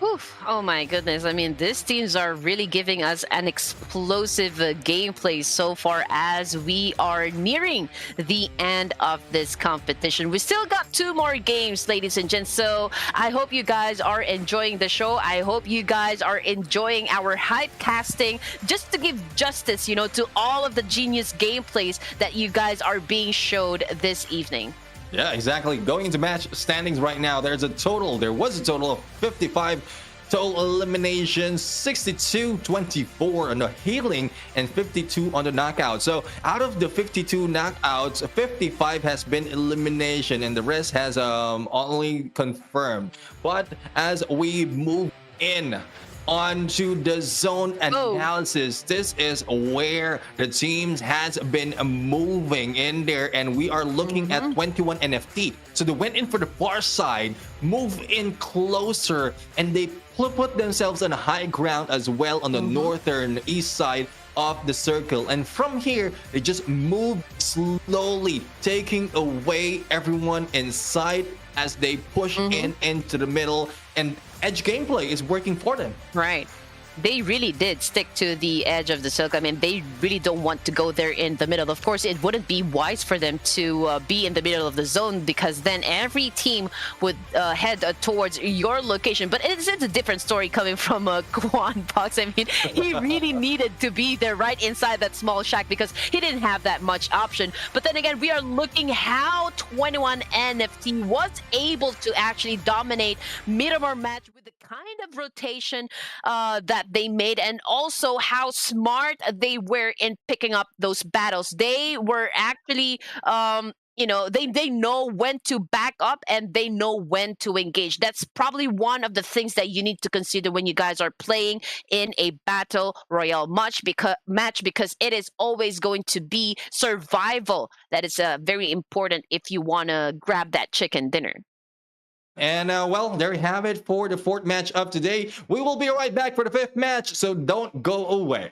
Oof. Oh my goodness. I mean, these teams are really giving us an explosive gameplay so far as we are nearing the end of this competition. We still got 2 more games, ladies and gents. So I hope you guys are enjoying the show. I hope you guys are enjoying our hype casting, just to give justice, you know, to all of the genius gameplays that you guys are being showed this evening. Yeah, exactly. Going into match standings right now, there was a total of 55 total eliminations, 62-24 on the healing and 52 on the knockout. So out of the 52 knockouts, 55 has been elimination and the rest has only confirmed. But as we move in onto the zone analysis, this is where the teams has been moving in there, and we are looking at 21 NFT. So they went in for the far side, move in closer, and they put themselves on a high ground as well on the northern east side of the circle. And from here, they just move slowly, taking away everyone inside as they push into the middle, and edge gameplay is working for them. Right. They really did stick to the edge of the circle. I mean, they really don't want to go there in the middle. Of course, it wouldn't be wise for them to be in the middle of the zone, because then every team would head towards your location. But it's a different story coming from Quan Box. I mean, he really needed to be there right inside that small shack because he didn't have that much option. But then again, we are looking how 21 NFT was able to actually dominate Miramar match with the kind of rotation that they made, and also how smart they were in picking up those battles. They were actually you know, they know when to back up and they know when to engage. That's probably one of the things that you need to consider when you guys are playing in a battle royale match, because it is always going to be survival that is very important if you want to grab that chicken dinner. And well, there we have it for the 4th match of today. We will be right back for the 5th match, so don't go away.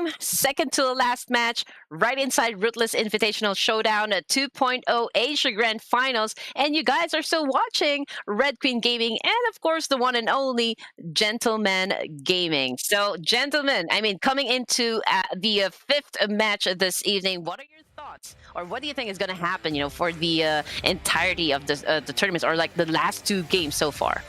team, second to the last match, right inside Ruthless Invitational Showdown 2.0 Asia Grand Finals. And you guys are still watching Red Queen Gaming and, of course, the one and only Gentleman Gaming. So, gentlemen, I mean, coming into the fifth match this evening, what are your thoughts? Or what do you think is going to happen, for the entirety of the tournaments, or like the last two games so far?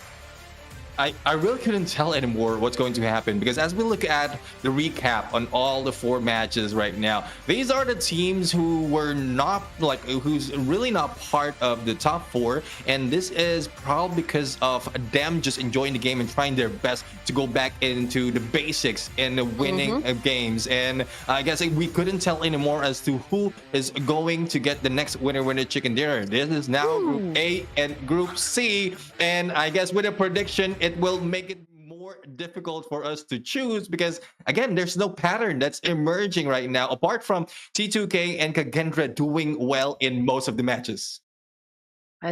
I really couldn't tell anymore what's going to happen, because as we look at the recap on all the 4 matches right now, these are the teams who were not who's really not part of the top 4, and this is probably because of them just enjoying the game and trying their best to go back into the basics in the winning games. And I guess we couldn't tell anymore as to who is going to get the next winner chicken dinner. This is now Group A and Group C, and I guess with a prediction, it will make it more difficult for us to choose, because again, there's no pattern that's emerging right now apart from T2K and KAGENDRA doing well in most of the matches.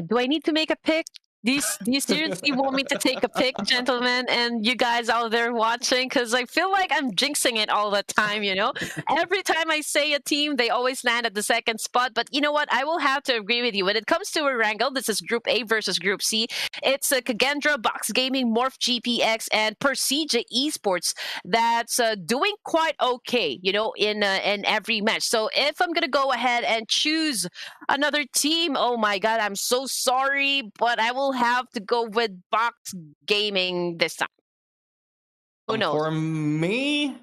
Do I need to make a pick? Do you seriously want me to take a pick, gentlemen, and you guys out there watching? Because I feel like I'm jinxing it all the time, Every time I say a team, they always land at the second spot. But you know what? I will have to agree with you. When it comes to ERANGEL, this is Group A versus Group C. It's KAGENDRA, Box Gaming, MORPH GPX, and Pubg Esports that's doing quite okay, in every match. So if I'm going to go ahead and choose another team, oh my God, I'm so sorry, but I will have to go with Box Gaming this time. Who knows? For me,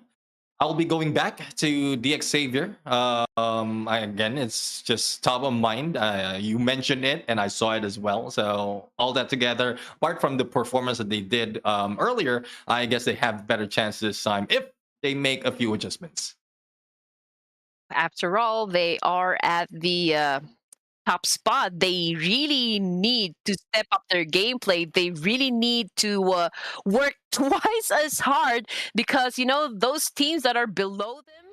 I'll be going back to the XERXIA. Again, it's just top of mind. You mentioned it, and I saw it as well. So all that together, apart from the performance that they did earlier, I guess they have better chance this time if they make a few adjustments. After all, they are at the top spot. They really need to step up their gameplay. They really need to work twice as hard, because those teams that are below them,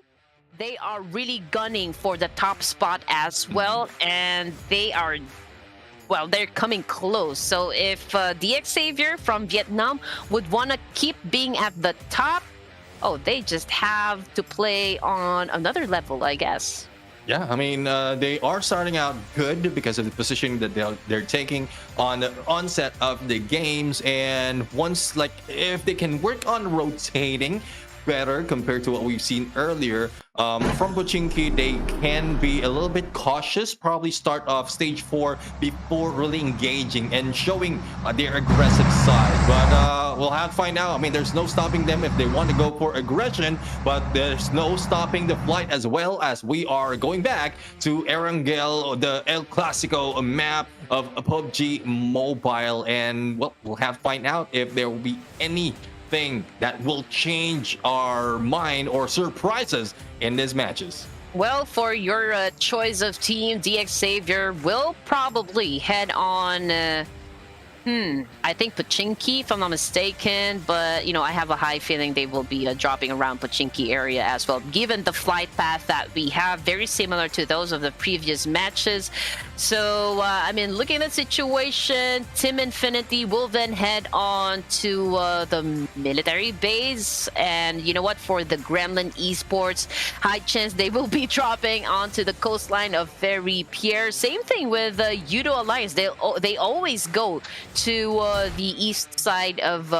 they are really gunning for the top spot as well, and they're coming close. So if the XERXIA from Vietnam would want to keep being at the top, they just have to play on another level, I guess. Yeah, I mean, they are starting out good because of the positioning that they're taking on the onset of the games. And once, if they can work on rotating better compared to what we've seen earlier from Pubg, they can be a little bit cautious, probably start off stage 4 before really engaging and showing their aggressive side. But we'll have to find out. I mean, there's no stopping them if they want to go for aggression, but there's no stopping the flight, as well as we are going back to Erangel, the El Clasico map of Pubg Mobile. And we'll have to find out if there will be any thing that will change our mind or surprise us in these matches. Well, for your choice of team, the XERXIA will probably head on I think Pachinki, if I'm not mistaken, but I have a high feeling they will be dropping around Pachinki area as well, given the flight path that we have, very similar to those of the previous matches. So I mean, looking at the situation, Team Infinity will then head on to the military base, and you know what, for the Gremlin Esports, high chance they will be dropping onto the coastline of Very Pierre. Same thing with Judo Alliance. They always go to the east side of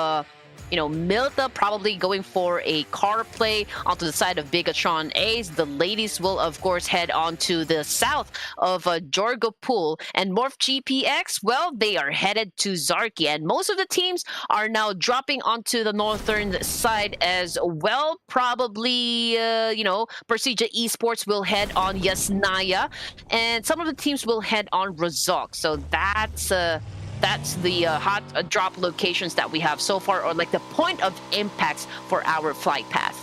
Milta, probably going for a car play onto the side of Bigetron Ace. The ladies will, of course, head on to the south of Jorgopul. And MORPH GPX, well, they are headed to Zarki. And most of the teams are now dropping onto the northern side as well. Probably, Pubg Esports will head on Yasnaya. And some of the teams will head on Razok. So that's the hot drop locations that we have so far, or like the point of impacts for our flight path.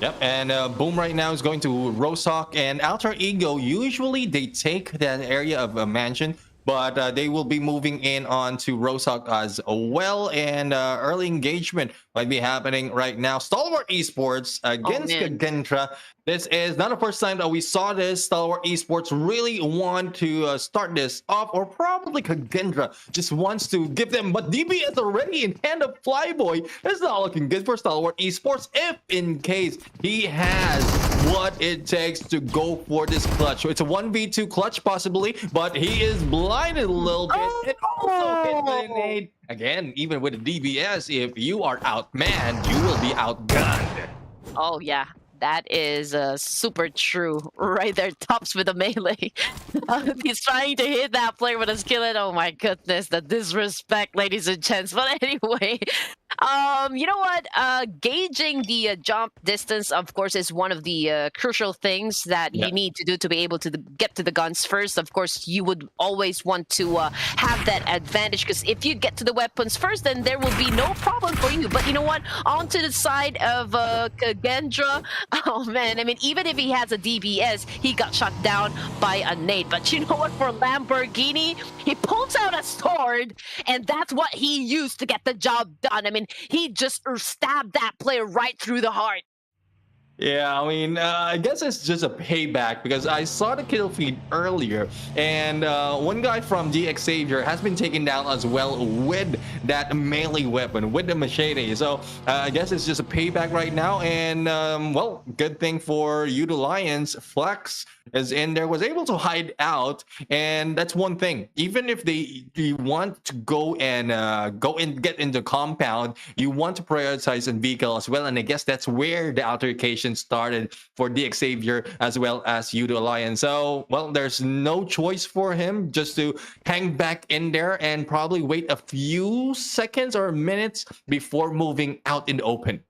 Yep, and Boom right now is going to Rosok and Alter Ego. Usually they take that area of a mansion but they will be moving in on to Roshawk as well, and early engagement might be happening right now. Stalwart Esports against man. KAGENDRA. This is not the first time that we saw this. Stalwart Esports really want to start this off, or probably KAGENDRA just wants to give them, but DBS already in hand of Flyboy. It's not looking good for Stalwart Esports if in case he has what it takes to go for this clutch. So it's a 1v2 clutch possibly, but he is blinded a little bit. It also hit with an 8. Again, even with the DBS, if you are outmanned, you will be outgunned. Oh yeah, that is super true. Right there, tops with a melee. He's trying to hit that player with a skillet. Oh my goodness, the disrespect, ladies and gents. But anyway, you know what? Gauging the jump distance, of course, is one of the crucial things that you need to do to be able to get to the guns first. Of course, you would always want to have that advantage, because if you get to the weapons first, then there will be no problem for you. But you know what? Onto the side of KAGENDRA, oh man, I mean, even if he has a DBS, he got shot down by a nade. But you know what? For Lamborghini, he pulls out a sword, and that's what he used to get the job done. I mean, he just stabbed that player right through the heart. Yeah, I mean, I guess it's just a payback, because I saw the kill feed earlier, and one guy from the XERXIA has been taken down as well with that melee weapon, with the machete. So I guess it's just a payback right now, and well, good thing for Lions. Flex is in there, was able to hide out, and that's one thing. Even if they want to go and get into compound, you want to prioritize in vehicle as well, and I guess that's where the altercation started for the XERXIA as well as Lions. So, well, there's no choice for him just to hang back in there and probably wait a few seconds or minutes before moving out in the open.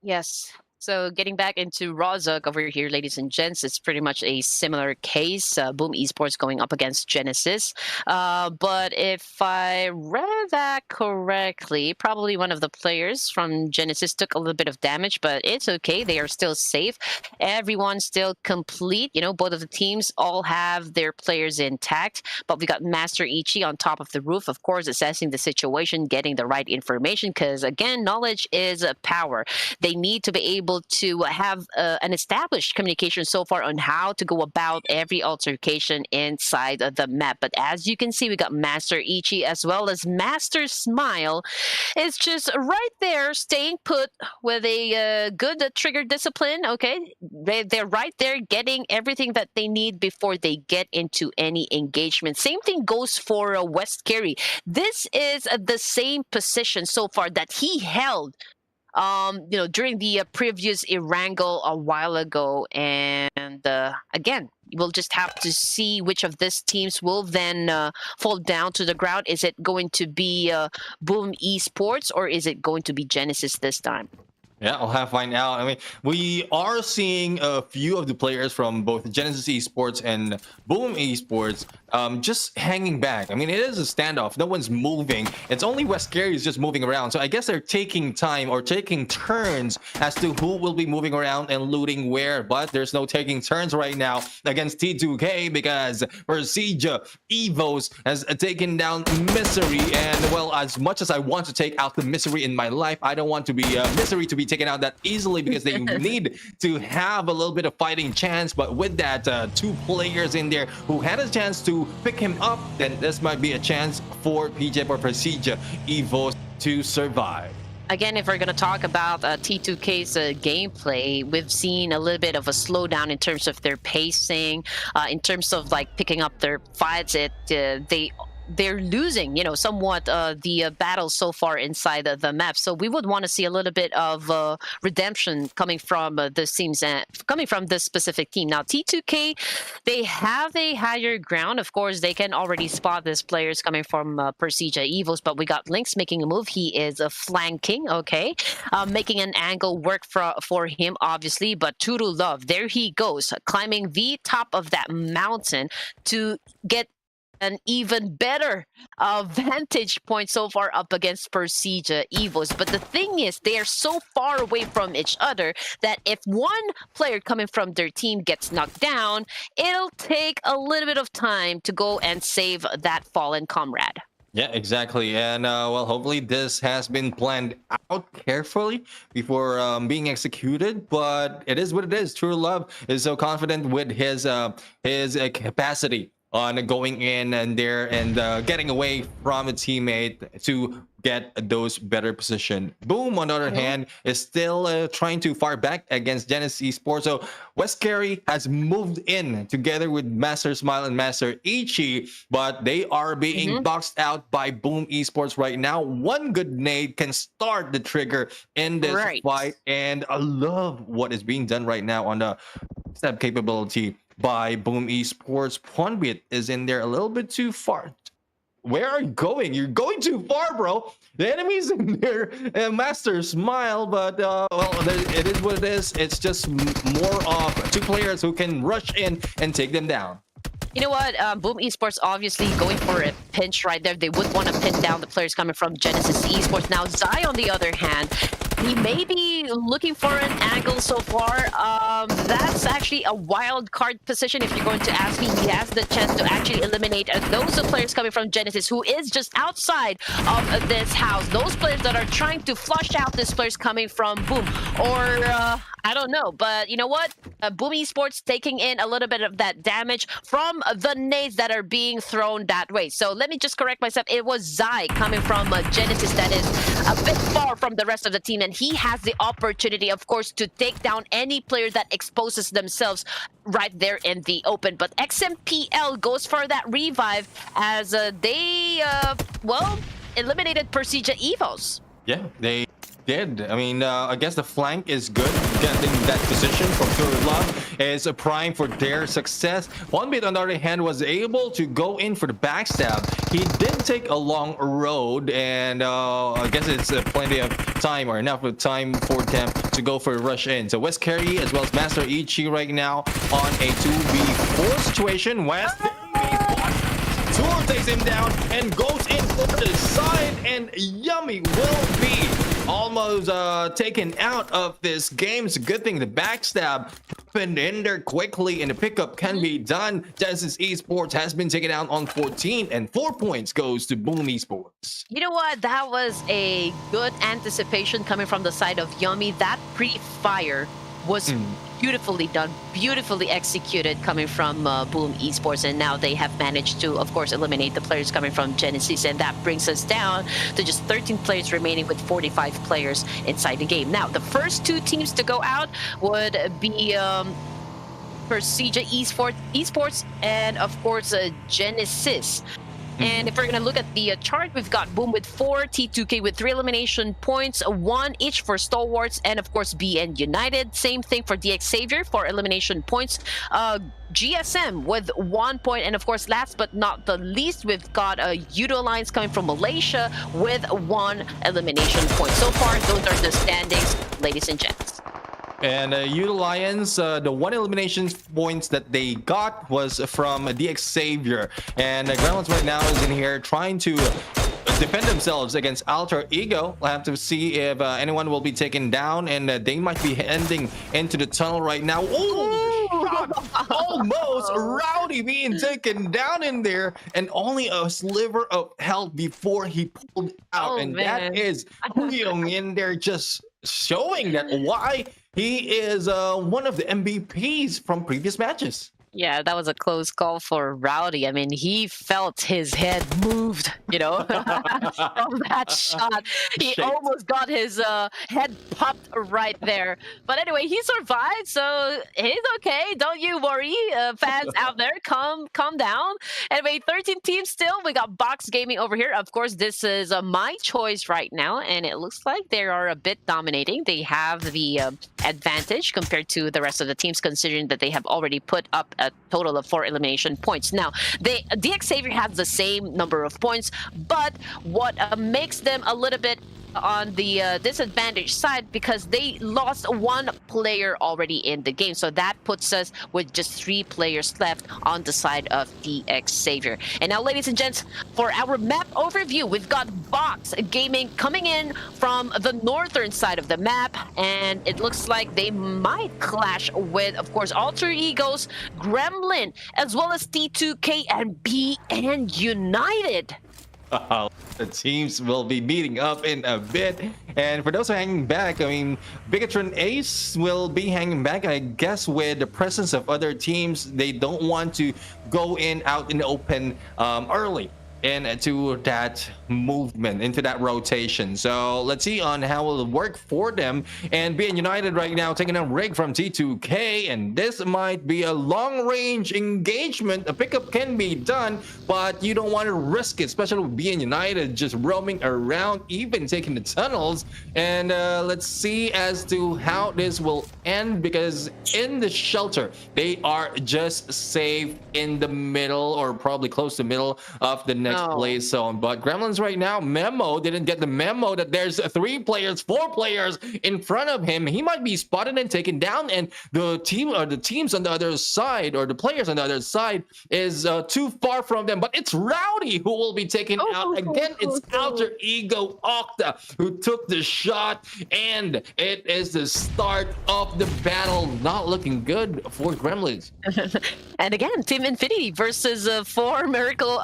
Yes. So getting back into Rozhok over here, ladies and gents, it's pretty much a similar case. Boom Esports going up against Genesis. But if I read that correctly, probably one of the players from Genesis took a little bit of damage, but it's okay. They are still safe. Everyone's still complete. You know, both of the teams all have their players intact. But we got Master Ichi on top of the roof, of course, assessing the situation, getting the right information, because again, knowledge is power. They need to be able to have an established communication so far on how to go about every altercation inside of the map. But as you can see, we got Master Ichi as well as Master Smile. It's just right there, staying put with a good trigger discipline. Okay, they're right there getting everything that they need before they get into any engagement. Same thing goes for West Carry. This is the same position so far that he held you know, during the previous ERANGEL a while ago. And again, we'll just have to see which of these teams will then fall down to the ground. Is it going to be Boom Esports, or is it going to be Genesis this time? Yeah, I'll have to find out. I mean, we are seeing a few of the players from both Genesis Esports and Boom Esports just hanging back. I mean, it is a standoff. No one's moving. It's only West Gary is just moving around. So I guess they're taking time or taking turns as to who will be moving around and looting where. But there's no taking turns right now against T2K, because Persija Evos has taken down Misery. And well, as much as I want to take out the Misery in my life, I don't want to be Misery to be taken out that easily, because they need to have a little bit of fighting chance. But with that, two players in there who had a chance to pick him up, then this might be a chance for PJ or Persija Evos to survive. Again, if we're going to talk about T2K's gameplay, we've seen a little bit of a slowdown in terms of their pacing, in terms of like picking up their fights. They're losing, you know, somewhat the battles so far inside the map. So we would want to see a little bit of redemption coming from this teams, coming from this specific team. Now, T2K, they have a higher ground. Of course, they can already spot these players coming from Persija Evos, but we got Lynx making a move. He is flanking, okay, making an angle work for him, obviously. But Turu Love, there he goes, climbing the top of that mountain to get an even better vantage point so far up against Persija Evos. But the thing is, they are so far away from each other that if one player coming from their team gets knocked down, it'll take a little bit of time to go and save that fallen comrade. Yeah, exactly. And well, hopefully this has been planned out carefully before being executed. But it is what it is. True Love is so confident with his capacity on going in and there and getting away from a teammate to get those better position. Boom, on the other hand, is still trying to fire back against Genesis Esports. So West Carey has moved in together with Master Smile and Master Ichi, but they are being boxed out by Boom Esports right now. One good nade can start the trigger in this fight, and I love what is being done right now on the step capability by Boom Esports. Pubg is in there a little bit too far. Where are you going? You're going too far, bro. The enemy's in there, Master Smile, but well, it is what it is. It's just more of two players who can rush in and take them down. You know what? Boom Esports obviously going for a pinch right there. They would want to pin down the players coming from Genesis Esports. Now, Zai, on the other hand, he may be looking for an angle so far. That's actually a wild card position, if you're going to ask me. He has the chance to actually eliminate those players coming from Genesis, who is just outside of this house. Those players that are trying to flush out these players coming from Boom. Or, I don't know. But you know what? Boom Esports taking in a little bit of that damage from the nades that are being thrown that way. So let me just correct myself. It was Zai coming from Genesis that is a bit far from the rest of the team, and he has the opportunity, of course, to take down any player that exposes themselves right there in the open. But XMPL goes for that revive as they, well, eliminated Persija Evos. Yeah, they did. I mean, I guess the flank is good. Getting that position from True Love is a prime for their success. Pubg, on the other hand, was able to go in for the backstab. He did take a long road, and I guess it's plenty of time or enough of time for them to go for a rush in. So West Carey as well as Master Ichi right now on a 2v4 situation. West Tour takes him down and goes in for the side, and Yummy will be almost taken out of this game. It's a good thing the backstab happened in there quickly and the pickup can be done. Genesis Esports has been taken out on 14, and 4 points goes to Boom Esports. You know what? That was a good anticipation coming from the side of Yummy. That pre-fire was beautifully done, beautifully executed coming from Boom Esports, and now they have managed to, of course, eliminate the players coming from Genesis, and that brings us down to just 13 players remaining with 45 players inside the game. Now, the first two teams to go out would be Persija Esports and, of course, Genesis. And if we're going to look at the chart, we've got Boom with 4, T2K with 3 elimination points, 1 each for Stalwarts, and of course BN United. Same thing for DX Xavier for elimination points. GSM with 1 point, and of course, last but not the least, we've got Udo Alliance coming from Malaysia with 1 elimination point. So far, those are the standings, ladies and gents. And Youth Alliance, the 1 elimination points that they got was from DX Xavier. And Gremlins right now is in here trying to defend themselves against Alter Ego. We'll have to see if anyone will be taken down, and they might be heading into the tunnel right now. Oh, shot! Almost Rowdy being taken down in there, and only a sliver of health before he pulled out. And man, that is Huyong in there, just showing that why he is one of the MVPs from previous matches. Yeah, that was a close call for Rowdy. I mean, he felt his head moved, you know, from that shot. He almost got his head popped right there. But anyway, he survived, so he's okay. Don't you worry, fans out there. Calm down. Anyway, 13 teams still. We got Box Gaming over here. Of course, this is my choice right now, and it looks like they are a bit dominating. They have the advantage compared to the rest of the teams, considering that they have already put up a total of 4 elimination points. Now, DX Xavier has the same number of points, but what makes them a little bit on the disadvantaged side because they lost one player already in the game. So that puts us with just 3 players left on the side of the Xavier. And now, ladies and gents, for our map overview, we've got Box Gaming coming in from the northern side of the map, and it looks like they might clash with, of course, Alter Egos, Gremlin, as well as T2K and BN United. The teams will be meeting up in a bit. And for those who are hanging back, I mean, BIGETRON Ace will be hanging back, I guess, with the presence of other teams. They don't want to go out in the open early into that movement, into that rotation. So let's see on how it will work for them. And being United right now taking a rig from T2K, and this might be a long-range engagement. A pickup can be done, but you don't want to risk it, especially with being United just roaming around, even taking the tunnels. And let's see as to how this will end, because in the shelter they are just safe in the middle, or probably close to the middle of the next play zone. But Gremlins right now, Memo didn't get the memo that there's 3 players, 4 players in front of him. He might be spotted and taken down, and the teams on the other side, or the players on the other side, is too far from them. But it's Rowdy who will be taken out again. It's Alter Ego Octa who took the shot, and it is the start of the battle. Not looking good for Gremlins. And again, Team Infinity versus 4 Miracle.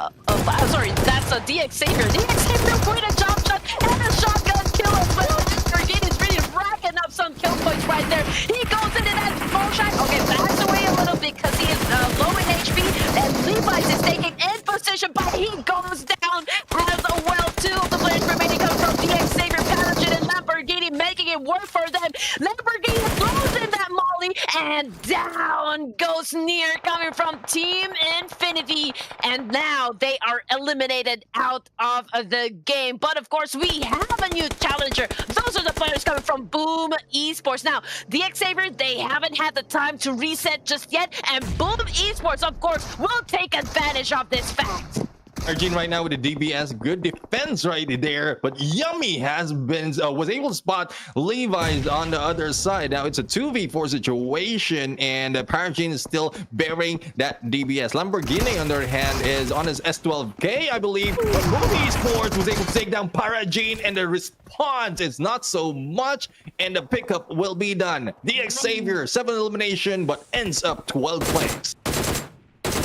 Sorry, that's a DX Xavier. DX Xavier with a jump shot and a shotgun kill as well. Brigade is really racking up some kill points right there. He goes into that smoke shot. Okay, backs away a little bit because he is low in HP, and Levi's is taking in position, but he goes down as well. 2 of the players remaining come from DX Xavier, Pathogen, and Lamborghini, making it work for them. Lamborghini throws in that molly, and down goes Nier coming from Team Infinity, and now they are eliminated out of the game. But of course, we have a new challenger. Those are the players coming from Boom Esports. Now, the Xavier, they haven't had the time to reset just yet, and Boom Esports, of course, will take advantage of this fact. Arjun right now with the DBS, good defense right there, but Yummy has been was able to spot Levi's on the other side. Now it's a 2v4 situation, and Paragene is still bearing that DBS. Lamborghini on the other hand is on his S12K, I believe, but Boom Esports was able to take down Paragene, and the response is not so much, and the pickup will be done. The Xavier 7 elimination, but ends up 12 plays.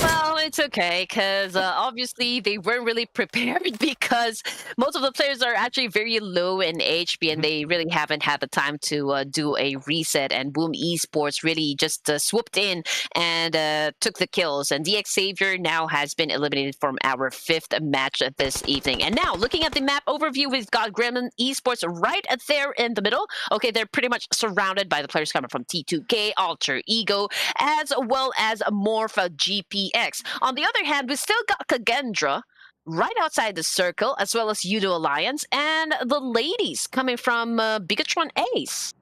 Well, it's okay, because obviously they weren't really prepared, because most of the players are actually very low in HP, and they really haven't had the time to do a reset. And Boom Esports really just swooped in and took the kills. And the Xavier now has been eliminated from our 5th match this evening. And now, looking at the map overview, we've got Gremlin Esports right there in the middle. Okay, they're pretty much surrounded by the players coming from T2K, Alter Ego, as well as MORPH GPX. On the other hand, we still got KAGENDRA right outside the circle, as well as Udo Alliance, and the ladies coming from BIGETRON Ace.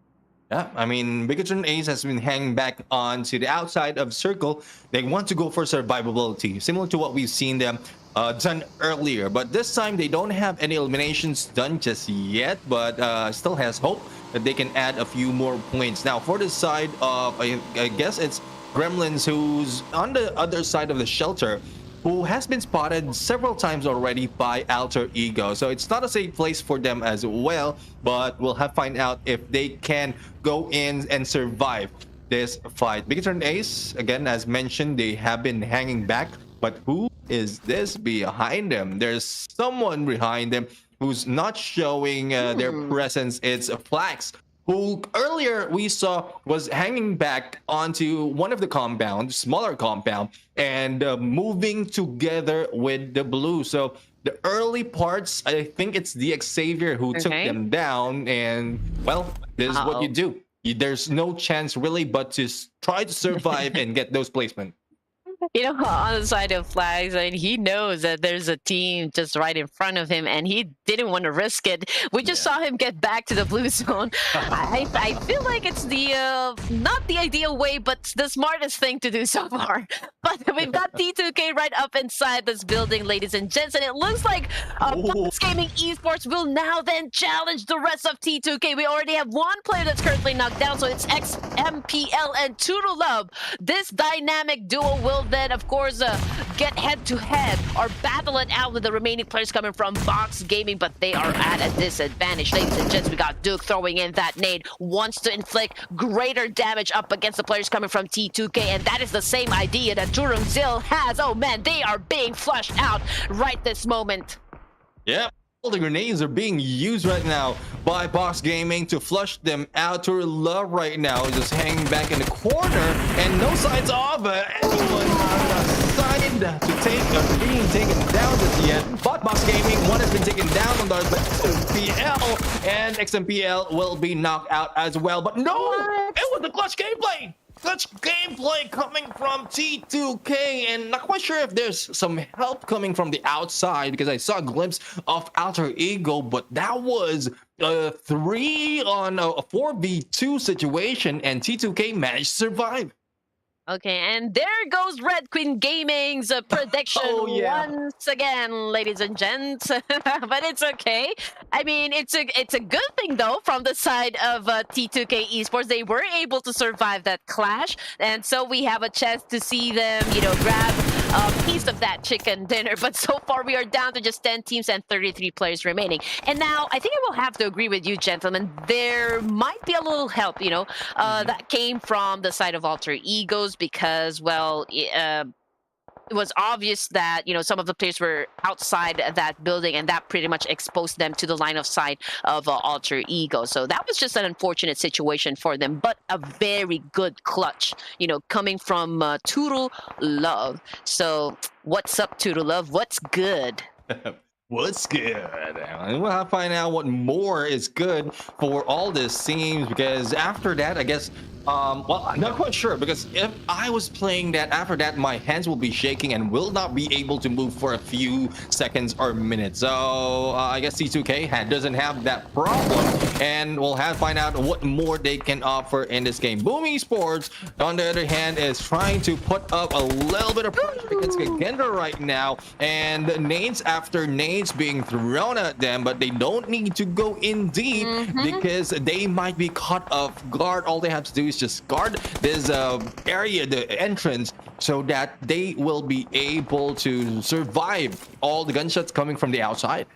Yeah, I mean, BIGETRON Ace has been hanging back onto the outside of circle. They want to go for survivability, similar to what we've seen them done earlier. But this time, they don't have any eliminations done just yet, but still has hope that they can add a few more points. Now, for the side of, I guess it's Gremlins, who's on the other side of the shelter, who has been spotted several times already by Alter Ego. So it's not a safe place for them as well, but we'll have to find out if they can go in and survive this fight. BIGETRON Ace, again, as mentioned, they have been hanging back, but who is this behind them? There's someone behind them who's not showing their presence. It's Flax, who earlier we saw was hanging back onto one of the compounds, smaller compound, and moving together with the blue. So the early parts, I think it's the Xavier who took them down, and well, this is what you do. There's no chance really but to try to survive and get those placements. On the side of flags, and he knows that there's a team just right in front of him, and he didn't want to risk it. We just saw him get back to the blue zone. I feel like it's the not the ideal way, but the smartest thing to do so far. But we've got T2K right up inside this building, ladies and gents, and it looks like Pubg Gaming Esports will now then challenge the rest of T2K. We already have one player that's currently knocked down, so it's XMPL and Turulub. This dynamic duo will then, of course, get head-to-head or battle it out with the remaining players coming from Box Gaming, but they are at a disadvantage. Ladies and gents, we got Duke throwing in that nade, wants to inflict greater damage up against the players coming from T2K, and that is the same idea that Zil has. Oh man, they are being flushed out right this moment. Yep. All the grenades are being used right now by Box Gaming to flush them out. To love right now is just hanging back in the corner, and no signs of anyone on the side to take being taken down just yet. But Box Gaming, one has been taken down on the XMPL, and XMPL will be knocked out as well. But no, it was the clutch gameplay. Such gameplay coming from T2K, and not quite sure if there's some help coming from the outside, because I saw a glimpse of Alter Ego, but that was a 4v2 situation, and T2K managed to survive. Okay, and there goes Red Queen Gaming's prediction once again, ladies and gents. But it's okay. I mean, it's a good thing though from the side of T2K Esports. They were able to survive that clash, and so we have a chance to see them, grab a piece of that chicken dinner. But so far, we are down to just 10 teams and 33 players remaining. And now, I think I will have to agree with you, gentlemen. There might be a little help, that came from the side of Alter Egos, because, well, it was obvious that some of the players were outside that building, and that pretty much exposed them to the line of sight of Alter Ego. So that was just an unfortunate situation for them, but a very good clutch, coming from Turul Love. So what's up, Turul Love? What's good? What's good? And we'll have to find out what more is good for all this teams, because after that, I guess, well, I'm not quite sure, because if I was playing that, after that, my hands will be shaking and will not be able to move for a few seconds or minutes. So I guess T2K doesn't have that problem, and we'll have to find out what more they can offer in this game. Boom Esports, on the other hand, is trying to put up a little bit of pressure against KAGENDRA right now, and nades after nades being thrown at them, but they don't need to go in deep because they might be caught off guard. All they have to do is just guard this area, the entrance, so that they will be able to survive all the gunshots coming from the outside.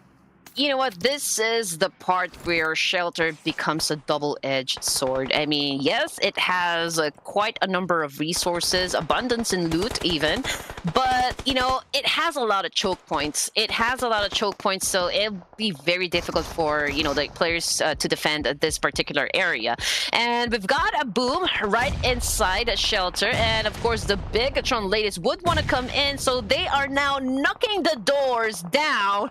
You know what? This is the part where Shelter becomes a double-edged sword. I mean, yes, it has quite a number of resources, abundance in loot even, but, it has a lot of choke points. So it'll be very difficult for, the players to defend this particular area. And we've got a Boom right inside a Shelter, and of course, the BIGETRON ladies would want to come in, so they are now knocking the doors down.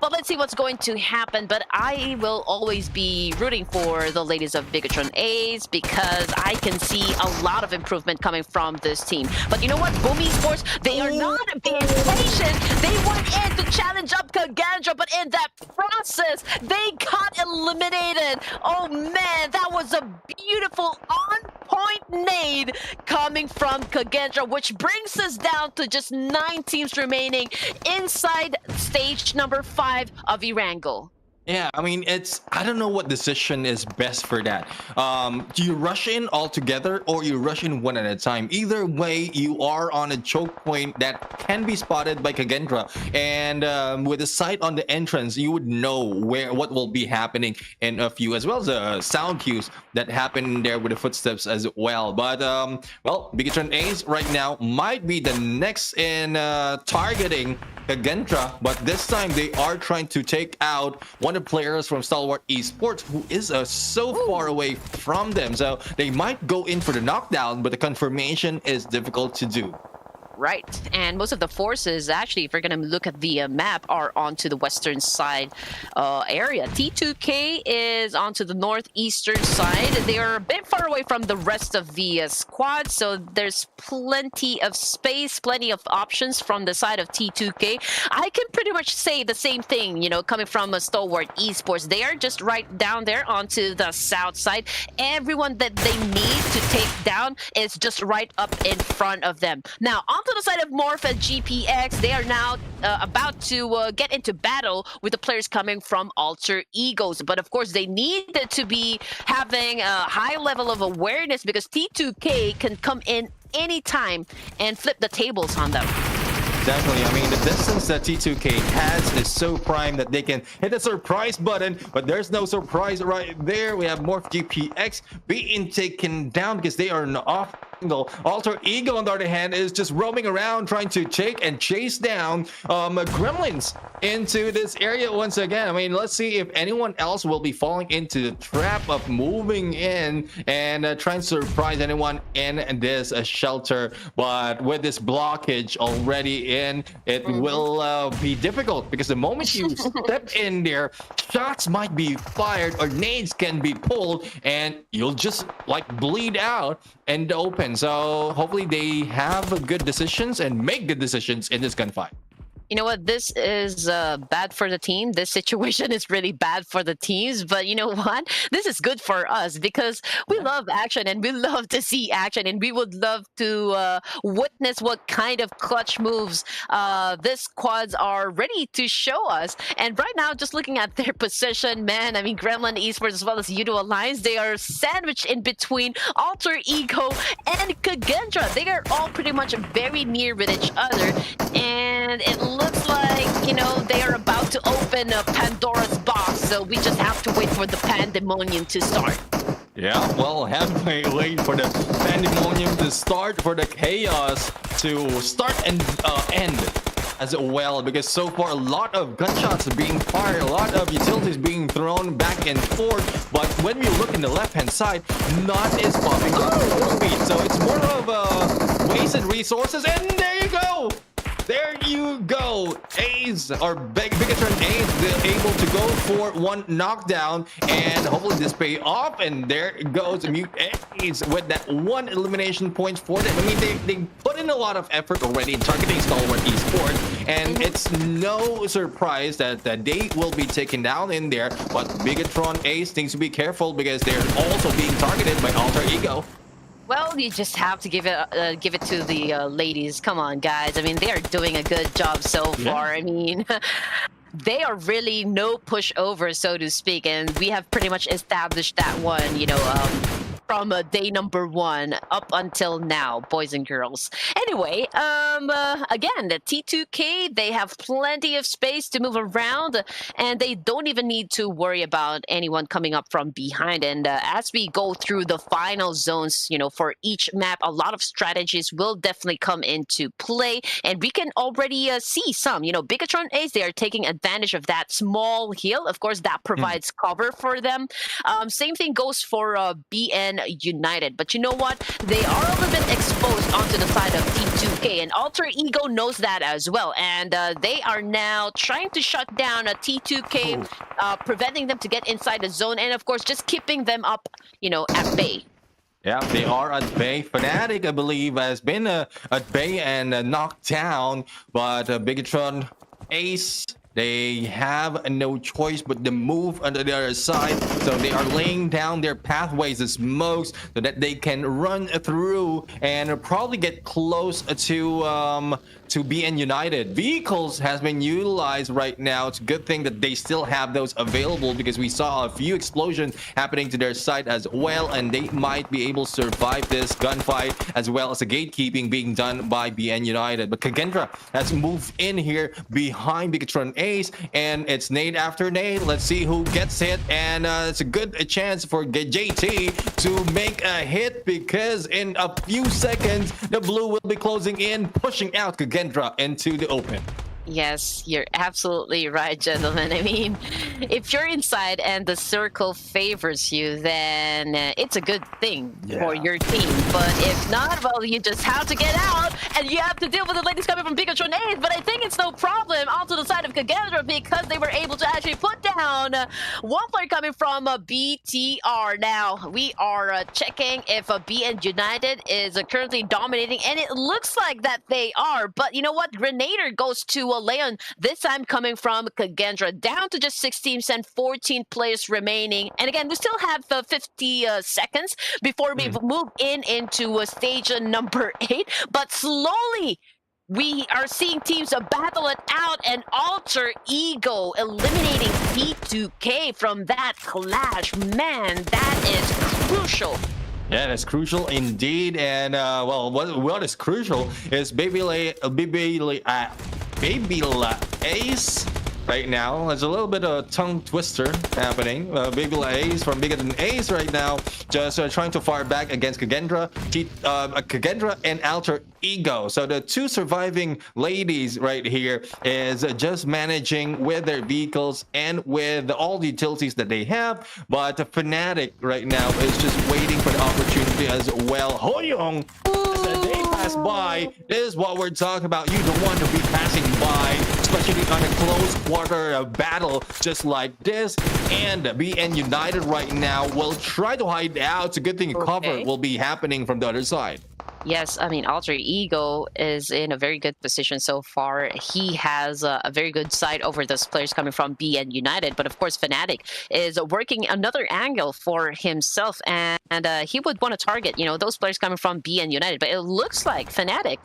But let's see what's going to happen. But I will always be rooting for the ladies of BIGETRON A's, because I can see a lot of improvement coming from this team. But you know what? Boom Esports, they are not being patient. They went in to challenge up KAGENDRA, but in that process, they got eliminated. Oh man, that was a beautiful on-point nade coming from KAGENDRA, which brings us down to just 9 teams remaining inside stage number 5 of ERANGEL. Yeah, I mean, I don't know what decision is best for that. Do you rush in all together, or you rush in one at a time? Either way, you are on a choke point that can be spotted by KAGENDRA, and with a sight on the entrance, you would know what will be happening in a few, as well as sound cues that happen there with the footsteps as well. But well, BIGETRON A's right now might be the next in targeting KAGENDRA, but this time they are trying to take out one of the players from STALWART Esports, who is so far away from them. So they might go in for the knockdown, but the confirmation is difficult to do. right. And most of the forces, actually, if we're going to look at the map, are onto the western side area. T2K is onto the northeastern side. They are a bit far away from the rest of the squad, so there's plenty of space, plenty of options from the side of T2K. I can pretty much say the same thing, you know, coming from STALWART Esports. They are just right down there onto the south side. Everyone that they need to take down is just right up in front of them. Now, onto the side of MORPH and GPX, they are now about to get into battle with the players coming from Alter Egos. But of course, they need to be having a high level of awareness because T2K can come in anytime and flip the tables on them. Definitely. I mean, the distance that T2K has is so prime that they can hit the surprise button, but there's no surprise right there. We have MORPH GPX being taken down because they are off. Alter Ego, on the other hand, is just roaming around trying to take and chase down gremlins into this area once again. I mean, let's see if anyone else will be falling into the trap of moving in and trying to surprise anyone in this shelter. But with this blockage already in, it will be difficult because the moment you step in there, shots might be fired or nades can be pulled and you'll just like bleed out in the open. So hopefully they have good decisions and make good decisions in this gunfight. You know what? This is bad for the team. This situation is really bad for the teams. But you know what? This is good for us because we love action and we love to see action. And we would love to witness what kind of clutch moves this squads are ready to show us. And right now, just looking at their position, man, I mean, Gremlin Esports as well as Yudo Alliance, they are sandwiched in between Alter Ego and KAGENDRA. They are all pretty much very near with each other. And it looks like, you know, they are about to open a Pandora's box, so we just have to wait for the pandemonium to start. Yeah, well, have we wait for the pandemonium to start, for the chaos to start and end as well, because so far a lot of gunshots are being fired, a lot of utilities being thrown back and forth, but when we look in the left-hand side, none is popping up speed, so it's more of wasted resources, and there you go! There you go. A's or BIGETRON A's, they're able to go for one knockdown and hopefully this pay off. And there goes Mute A's with that one elimination point for them. I mean, they put in a lot of effort already in targeting STALWART Esports, and it's no surprise that they will be taken down in there. But BIGETRON A's needs to be careful because they're also being targeted by Alter Ego. Well, you just have to give it to the ladies. Come on, guys. I mean, they are doing a good job so far. I mean, they are really no pushover, so to speak, and we have pretty much established that one, you know, from day number 1 up until now, boys and girls. Anyway, again, the T2K, they have plenty of space to move around, and they don't even need to worry about anyone coming up from behind. And as we go through the final zones, you know, for each map, a lot of strategies will definitely come into play, and we can already see some, you know, BIGETRON A's, they are taking advantage of that small hill. Of course, that provides cover for them. Same thing goes for BN United, but you know what, they are a little bit exposed onto the side of T2K, and Alter Ego knows that as well, and they are now trying to shut down a T2K, preventing them to get inside the zone, and of course just keeping them up, you know, at bay. Yeah, they are at bay. Fnatic, I believe, has been at bay and knocked down, but BIGETRON Ace, they have no choice but to move on the other side, so they are laying down their pathways as smokes so that they can run through and probably get close to BN United. Vehicles has been utilized right now. It's a good thing that they still have those available because we saw a few explosions happening to their side as well, and they might be able to survive this gunfight as well as the gatekeeping being done by BN United. But KAGENDRA has moved in here behind BIGETRON Ace, and it's nade after nade. Let's see who gets hit, and it's a good chance for JT to make a hit because in a few seconds the blue will be closing in, pushing out KAGENDRA into the open. Yes, you're absolutely right, gentlemen. I mean, if you're inside and the circle favors you, then it's a good thing for your team. But if not, well, you just have to get out, and you have to deal with the ladies coming from BIGETRON 8. But I think it's no problem onto the side of KAGENDRA because they were able to actually put down one player coming from BTR. Now, we are checking if BN United is currently dominating, and it looks like that they are. But you know what? Grenader goes to Leon, this time coming from KAGENDRA, down to just 6 teams and 14 players remaining. And again, we still have 50 seconds before we move into stage number 8. But slowly, we are seeing teams battle it out, and Alter Ego eliminating P2K from that clash. Man, that is crucial. Yeah, that's crucial indeed. And well, what is crucial is Babyla Ace right now. There's a little bit of a tongue twister happening. Babyla Ace from BIGETRON Ace right now, just trying to fire back against KAGENDRA, KAGENDRA and Alter Ego. So the two surviving ladies right here is just managing with their vehicles and with all the utilities that they have. But the Fnatic right now is just waiting for the opportunity as well. Hoyoung, as the day pass by, is what we're talking about. You don't want to be passing by, especially on a close quarter battle just like this. And BN United right now will try to hide out. It's a good thing cover will be happening from the other side. Yes, I mean, Alter Ego is in a very good position so far. He has a very good side over those players coming from BN United. But of course, Fnatic is working another angle for himself. And he would want to target, you know, those players coming from BN United. But it looks like Fnatic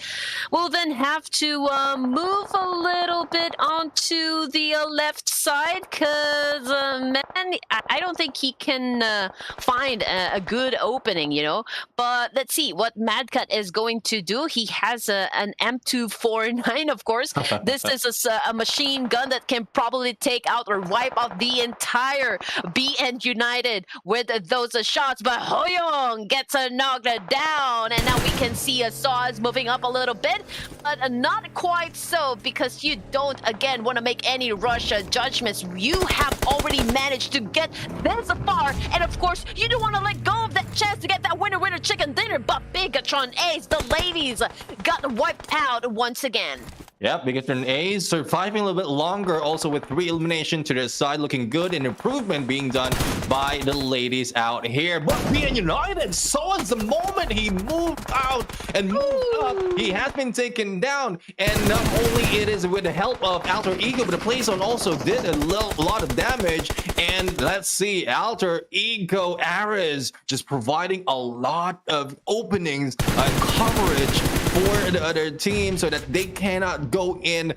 will then have to move a little bit onto the left side. Because, man, I don't think he can find a good opening, you know. But let's see what Madcat is going to do. He has an M249, of course. This is a machine gun that can probably take out or wipe out the entire BN United with those shots. But Hoyoung gets knocked down, and now we can see Saw's moving up a little bit, but not quite so, because you don't, again, want to make any rush judgments. You have already managed to get this far, and of course, you don't want to let go of that chance to get that winner chicken dinner. But BIGETRON Ace, the ladies got wiped out once again. Yeah, BIGETRON Ace surviving a little bit longer, also with 3 elimination to their side, looking good, and improvement being done by the ladies out here. But BN United saw the moment he moved out and moved up, he has been taken down. And not only it is with the help of Alter Ego, but the playzone also did a lot of damage. And let's see, Alter Ego Ares just providing a lot of openings and coverage for the other team so that they cannot go in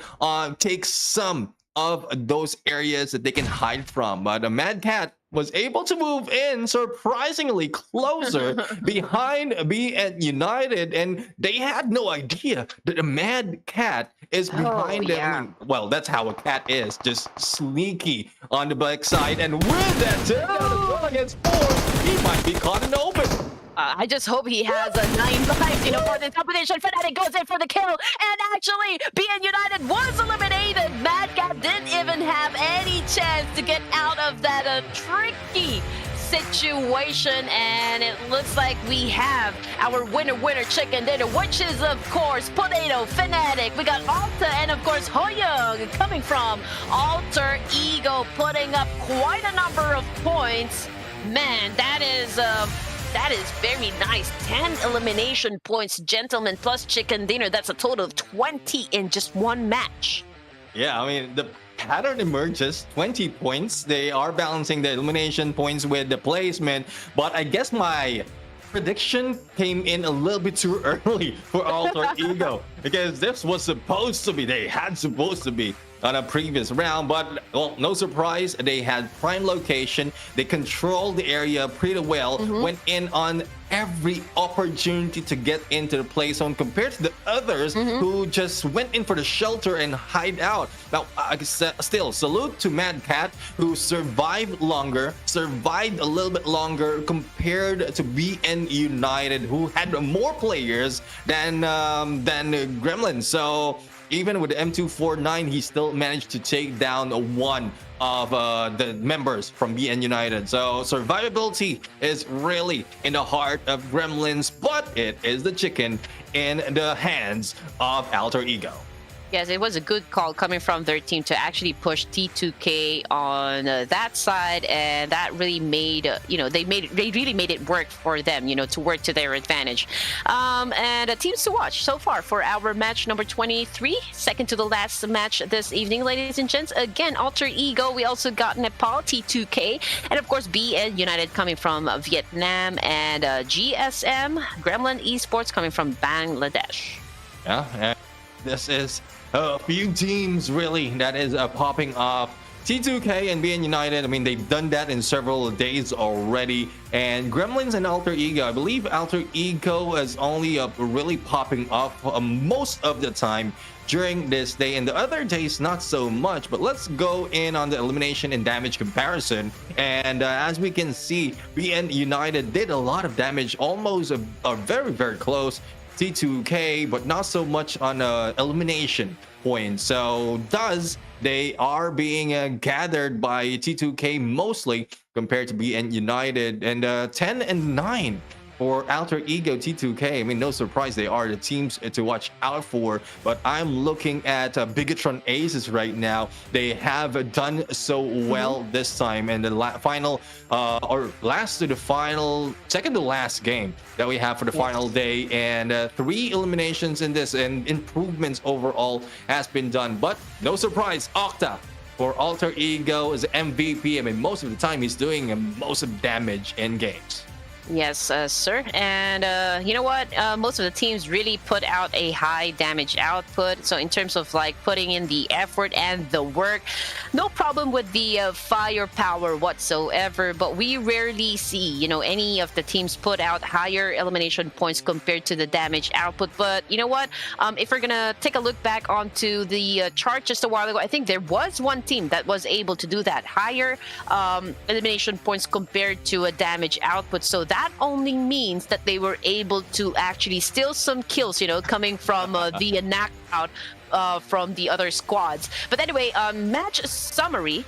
take some of those areas that they can hide from. But the Mad Cat was able to move in surprisingly closer behind BN United, and they had no idea that the Mad Cat is behind them. Well, that's how a cat is, just sneaky on the back side. And with that takedown against 4, he might be caught in the open. I just hope he has 9 lives, you know, for this competition. Fnatic goes in for the kill, and actually, BN United was eliminated. Mad Cat didn't even have any chance to get out of that tricky situation, and it looks like we have our winner chicken dinner, which is of course Potato, Fnatic. We got Alta, and of course Hoyoung coming from Alter Ego, putting up quite a number of points. Man, that is very nice. 10 elimination points, gentlemen, plus chicken dinner. That's a total of 20 in just one match. Yeah, I mean, the pattern emerges. 20 points. They are balancing the elimination points with the placement. But I guess my prediction came in a little bit too early for Alter Ego, because this was supposed to be, supposed to be on a previous round. But well, no surprise, they had prime location, they controlled the area pretty well, went in on every opportunity to get into the play zone compared to the others who just went in for the shelter and hide out. Now, still salute to Mad Cat, who survived a little bit longer compared to BN United, who had more players than Gremlin. So even with the M249, he still managed to take down one of the members from BN United. So survivability is really in the heart of Gremlins, but it is the chicken in the hands of Alter Ego. Yes, it was a good call coming from their team to actually push T2K on that side, and that really made they really made it work for them, to work to their advantage. And teams to watch so far for our match number 23, second to the last match this evening, ladies and gents. Again, Alter Ego. We also got Nepal, T2K, and of course BN United coming from Vietnam, and GSM Gremlin Esports coming from Bangladesh. Yeah, and this is a few teams really that is popping off. T2K and BN United, I mean, they've done that in several days already. And Gremlins and Alter Ego, I believe Alter Ego is only really popping off most of the time during this day, and the other days not so much. But let's go in on the elimination and damage comparison. And as we can see, BN United did a lot of damage, almost very, very close. T2K, but not so much on elimination points. So thus they are being gathered by T2K mostly compared to BN United, and 10 and 9 for Alter Ego T2K. I mean, no surprise, they are the teams to watch out for. But I'm looking at BIGETRON Aces right now. They have done so well this time, and the final or last to the final, second to last game that we have for the final day, and 3 eliminations in this, and improvements overall has been done. But no surprise, Octa for Alter Ego is MVP. I mean, most of the time he's doing most of the damage in games. Yes, sir. And you know what? Most of the teams really put out a high damage output. So in terms of like putting in the effort and the work, no problem with the firepower whatsoever. But we rarely see, any of the teams put out higher elimination points compared to the damage output. But you know what? If we're gonna take a look back onto the chart just a while ago, I think there was one team that was able to do that, higher elimination points compared to a damage output. So that only means that they were able to actually steal some kills, coming from the knockout from the other squads. But anyway, match summary.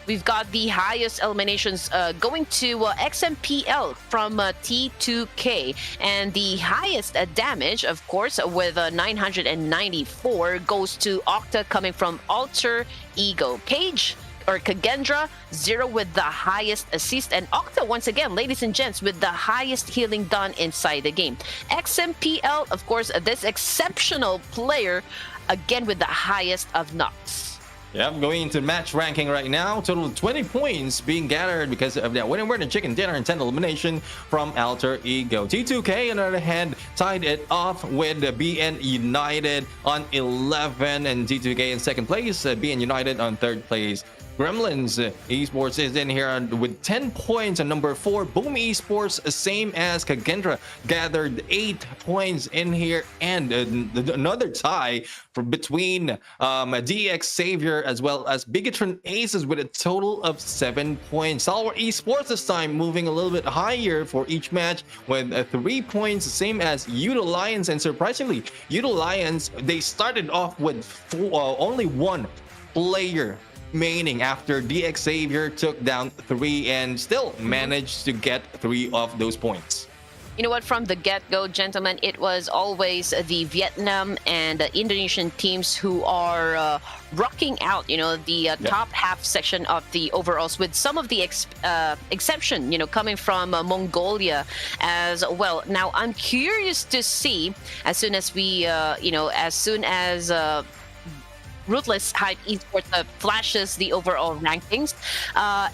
We've got the highest eliminations going to XMPL from T2K, and the highest damage, of course, with 994 goes to Octa coming from Alter Ego. KAGENDRA 0 with the highest assist, and Octa once again, ladies and gents, with the highest healing done inside the game. XMPL, of course, this exceptional player again with the highest of knocks. Yeah, I'm going into match ranking right now. Total of 20 points being gathered because of that winner and chicken dinner and 10 elimination from Alter Ego. T2K, on the other hand, tied it off with BN United on 11, and T2K in second place, BN United on third place. Gremlins Esports is in here with 10 points on number 4. Boom Esports, same as KAGENDRA, gathered 8 points in here, and another tie between DX Savior as well as BIGETRON Aces with a total of 7 points. STALWART Esports this time moving a little bit higher for each match with 3 points, same as Alliance. And surprisingly, Alliance, they started off with only 1 player remaining after DX Savior took down 3 and still managed to get 3 of those points. You know what, from the get-go, gentlemen, it was always the Vietnam and Indonesian teams who are rocking out, the top half section of the overalls, with some of the exception, coming from Mongolia as well. Now, I'm curious to see, as soon as we, Ruthless Hype Esports flashes the overall rankings,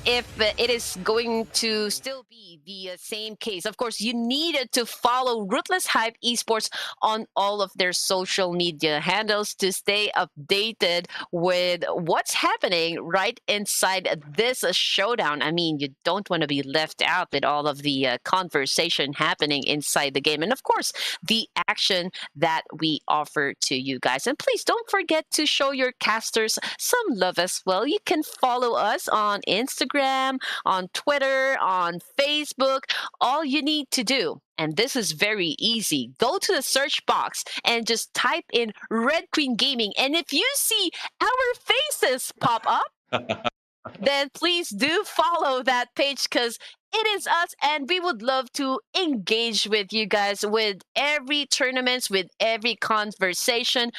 if it is going to still be the same case. Of course, you needed to follow Ruthless Hype Esports on all of their social media handles to stay updated with what's happening right inside this showdown. I mean, you don't want to be left out with all of the conversation happening inside the game, and of course, the action that we offer to you guys. And please don't forget to show your casters some love as well, you can follow us on Instagram, on Twitter, on Facebook. All you need to do, and this is very easy, go to the search box and just type in Red Queen Gaming. And if you see our faces pop up, then please do follow that page, because it is us and we would love to engage with you guys with every tournaments, with every conversation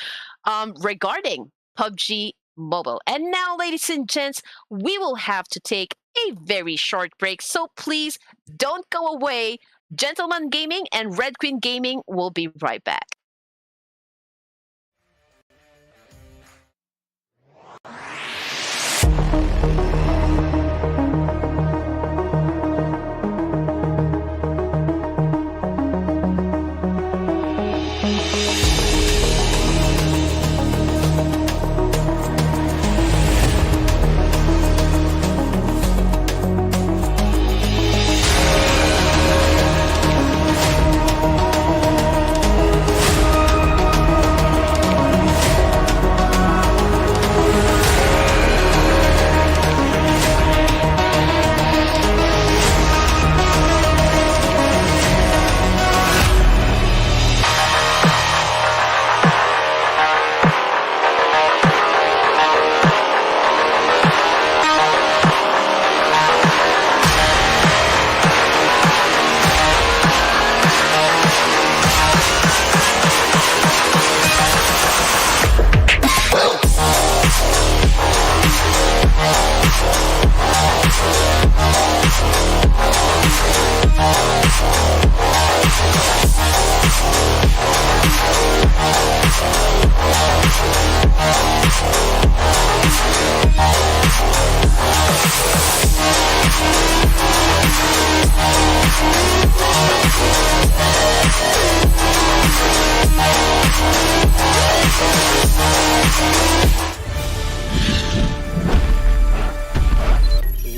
regarding PUBG Mobile. And now, ladies and gents, we will have to take a very short break, so please don't go away. Gentleman Gaming and Red Queen Gaming will be right back.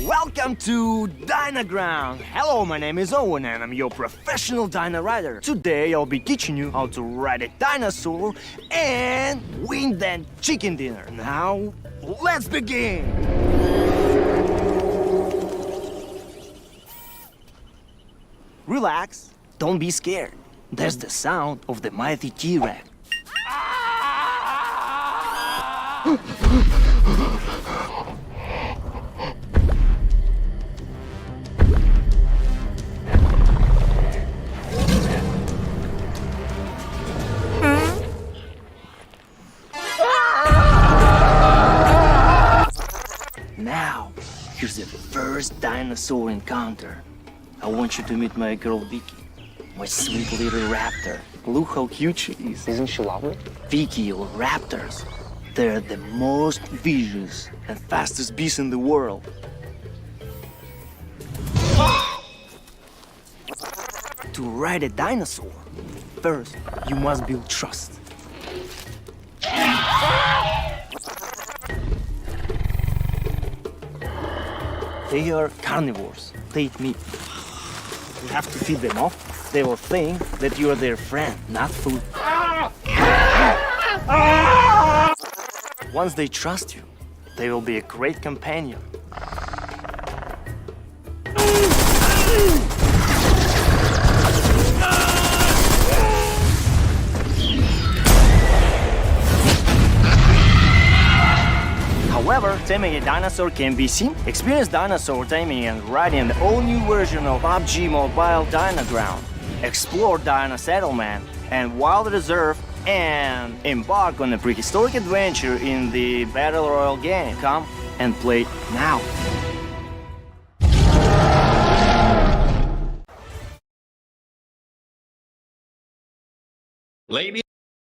Welcome to Dynaground! Hello, my name is Owen and I'm your professional Dyna rider. Today I'll be teaching you how to ride a dinosaur and win that chicken dinner. Now, let's begin! Relax, don't be scared. That's the sound of the mighty T-Rex. Now, here's the first dinosaur encounter. I want you to meet my girl Vicky, my sweet little raptor. Look how cute she is. Isn't she lovely? Vicky or raptors, they're the most vicious and fastest beasts in the world. To ride a dinosaur, first you must build trust. They are carnivores. They eat meat. You have to feed them off. They will think that you are their friend, not food. Once they trust you, they will be a great companion. However, taming a dinosaur can be seen. Experience dinosaur taming and riding the all-new version of PUBG Mobile Dynaground. Explore Dino Settlement and Wild Reserve and embark on a prehistoric adventure in the Battle Royale game. Come and play now. Ladies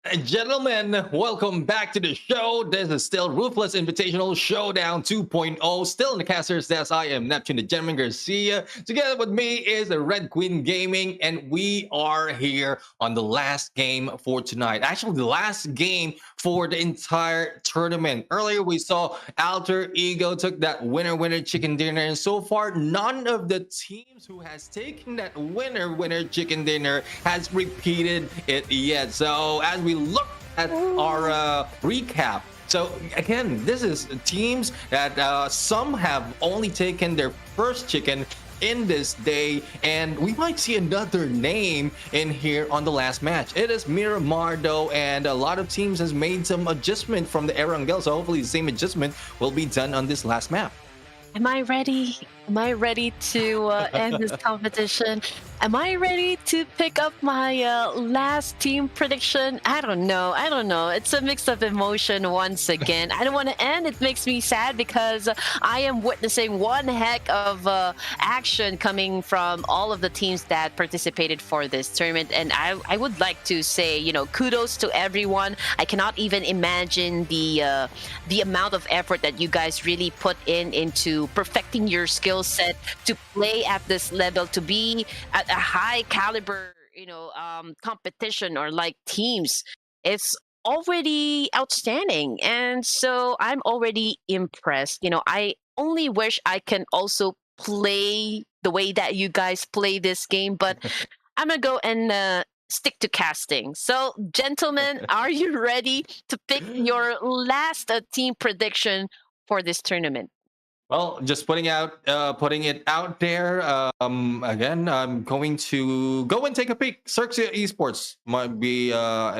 and gentlemen, welcome back to the show. This is still Ruthless Invitational Showdown 2.0. Still in the caster's desk, I am Neptune the Gentleman Garcia. Together with me is the Red Queen Gaming, and we are here on the last game for tonight. Actually, the last game for the entire tournament. Earlier, we saw Alter Ego took that winner chicken dinner, and so far, none of the teams who has taken that winner chicken dinner has repeated it yet. So as we look at our recap So again, this is teams that some have only taken their first chicken in this day, and we might see another name in here on the last match. It is Miramar though, and a lot of teams has made some adjustment from the ERANGEL, so hopefully the same adjustment will be done on this last map. Am I ready? Am I ready to end this competition? Am I ready to pick up my last team prediction? I don't know. I don't know. It's a mix of emotion once again. I don't want to end. It makes me sad because I am witnessing one heck of action coming from all of the teams that participated for this tournament. And I would like to say, you know, kudos to everyone. I cannot even imagine the amount of effort that you guys really put into perfecting your skill set to play at this level, to be at a high caliber, you know, competition or like teams. It's already outstanding, and so I'm already impressed. You know, I only wish I can also play the way that you guys play this game, but I'm gonna go and stick to casting. So, gentlemen, are you ready to pick your last team prediction for this tournament? Well, just putting it out there. Again, I'm going to go and take a peek. XERXIA Esports might be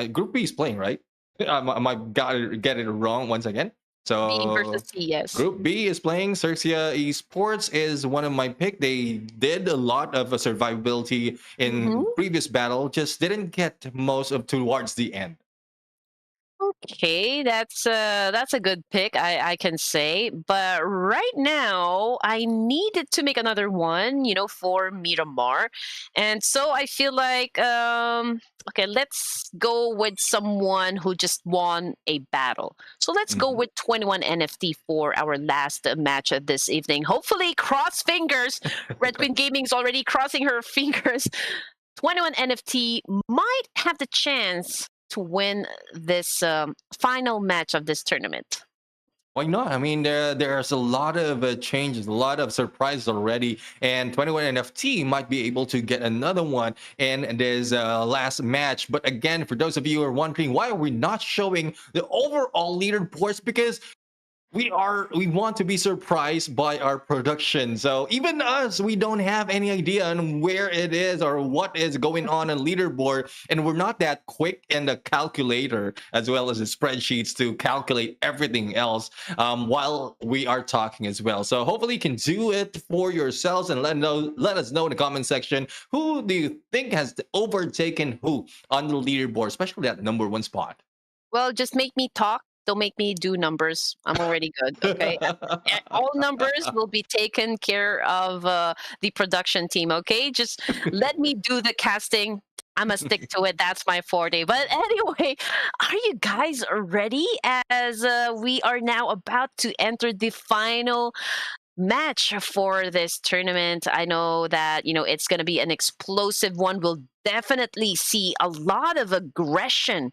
Group B is playing, right? I might get it wrong once again. B versus So C, yes. Group B is playing. XERXIA Esports is one of my pick. They did a lot of survivability in previous battle, just didn't get most of towards the end. Okay, that's a good pick, I can say. But right now, I needed to make another one, you know, for Miramar, and so I feel like okay, let's go with someone who just won a battle. So let's go with 21 NFT for our last match of this evening. Hopefully, cross fingers. Red Queen Gaming's already crossing her fingers. 21 NFT might have the chance to win this final match of this tournament. Why not? I mean, there's a lot of changes, a lot of surprises already, and 21 NFT might be able to get another one in this last match. But again, for those of you who are wondering, why are we not showing the overall leaderboards? Because we want to be surprised by our production. So even us, we don't have any idea on where it is or what is going on leaderboard, and we're not that quick in the calculator as well as the spreadsheets to calculate everything else while we are talking as well. So hopefully you can do it for yourselves and let us know in the comment section, who do you think has overtaken who on the leaderboard, especially that #1 spot. Well, just make me talk. Don't make me do numbers. I'm already good. Okay. All numbers will be taken care of the production team. Okay. Just let me do the casting. I'm going to stick to it. That's my forte. But anyway, are you guys ready as we are now about to enter the final match for this tournament? I know that, you know, it's going to be an explosive one. We'll definitely see a lot of aggression,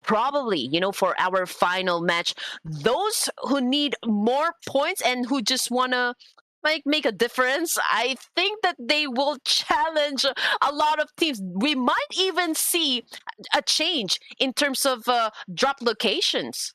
probably, you know, for our final match. Those who need more points and who just want to like make a difference, I think that they will challenge a lot of teams. We might even see a change in terms of drop locations.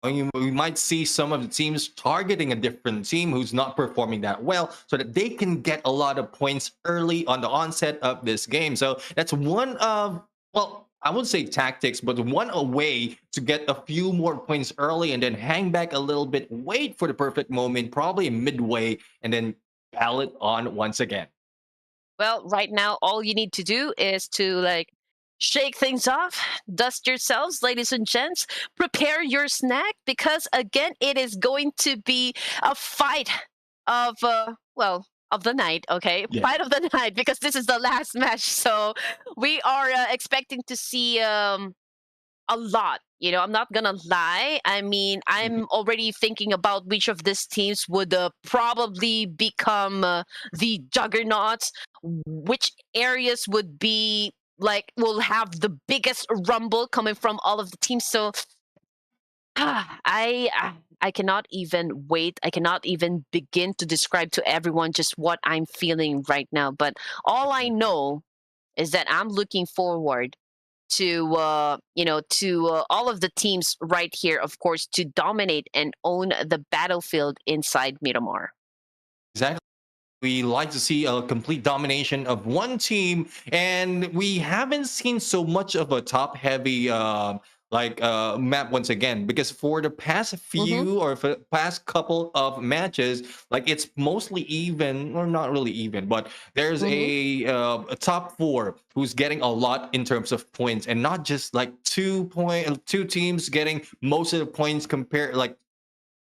We might see some of the teams targeting a different team who's not performing that well so that they can get a lot of points early on the onset of this game. So that's one of, well, I wouldn't say tactics, but one way to get a few more points early and then hang back a little bit, wait for the perfect moment, probably midway, and then ballot on once again. Well, right now, all you need to do is to like shake things off, dust yourselves, ladies and gents, prepare your snack, because again, it is going to be a fight of, well, of the night, okay? Yeah. Fight of the night, because this is the last match. So we are expecting to see a lot. You know, I'm not gonna lie. I mean, I'm already thinking about which of these teams would probably become the juggernauts, which areas would be like, will have the biggest rumble coming from all of the teams. So I cannot even wait. I cannot even begin to describe to everyone just what I'm feeling right now. But all I know is that I'm looking forward to all of the teams right here, of course, to dominate and own the battlefield inside Miramar. Exactly. We like to see a complete domination of one team, and we haven't seen so much of a top-heavy map once again, because for the past few or for the past couple of matches, like it's mostly even, or not really even, but there's a top four who's getting a lot in terms of points, and not just like two teams getting most of the points compared like.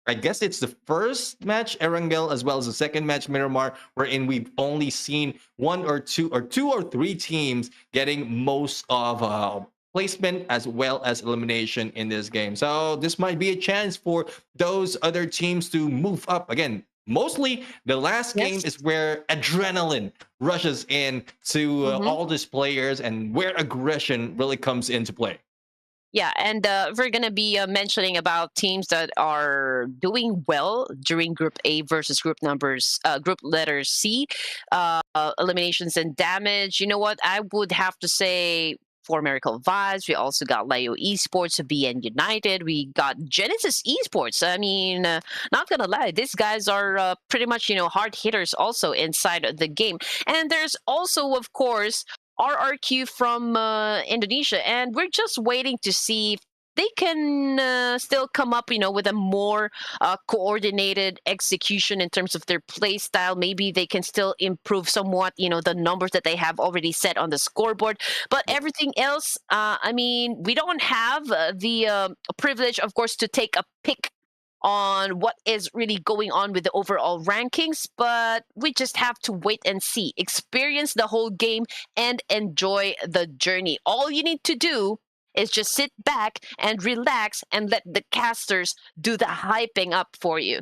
I guess it's the first match, Erangel, as well as the second match, Miramar, wherein we've only seen one or two or three teams getting most of placement as well as elimination in this game. So this might be a chance for those other teams to move up again. Mostly the last game is where adrenaline rushes in to all these players and where aggression really comes into play. Yeah, and we're going to be mentioning about teams that are doing well during Group A versus group letter C, eliminations and damage. You know what? I would have to say for Miracle Vibes, we also got Leo Esports, BN United, we got Genesis Esports. I mean, not gonna lie, these guys are pretty much, hard hitters also inside the game. And there's also, of course, RRQ from Indonesia, and we're just waiting to see if they can still come up, with a more coordinated execution in terms of their play style. Maybe they can still improve somewhat, the numbers that they have already set on the scoreboard. But everything else, I mean, we don't have the privilege, of course, to take a pick on what is really going on with the overall rankings, but we just have to wait and see, experience the whole game, and enjoy the journey. All you need to do is just sit back and relax and let the casters do the hyping up for you.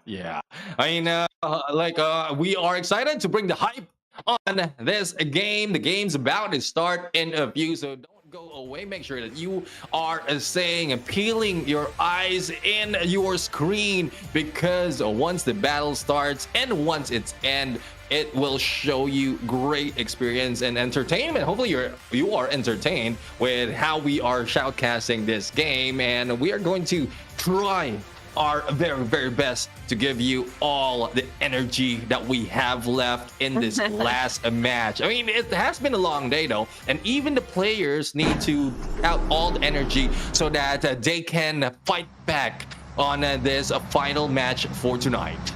Yeah, I mean, we are excited to bring the hype on this game. The game's about to start in a few, so don't go away. Make sure that you are staying and peeling your eyes in your screen, because once the battle starts and once it's end, it will show you great experience and entertainment. Hopefully you are entertained with how we are shoutcasting this game, and we are going to try our very, very best to give you all the energy that we have left in this last match. I mean, it has been a long day though, and even the players need to out all the energy so that they can fight back on this final match for tonight.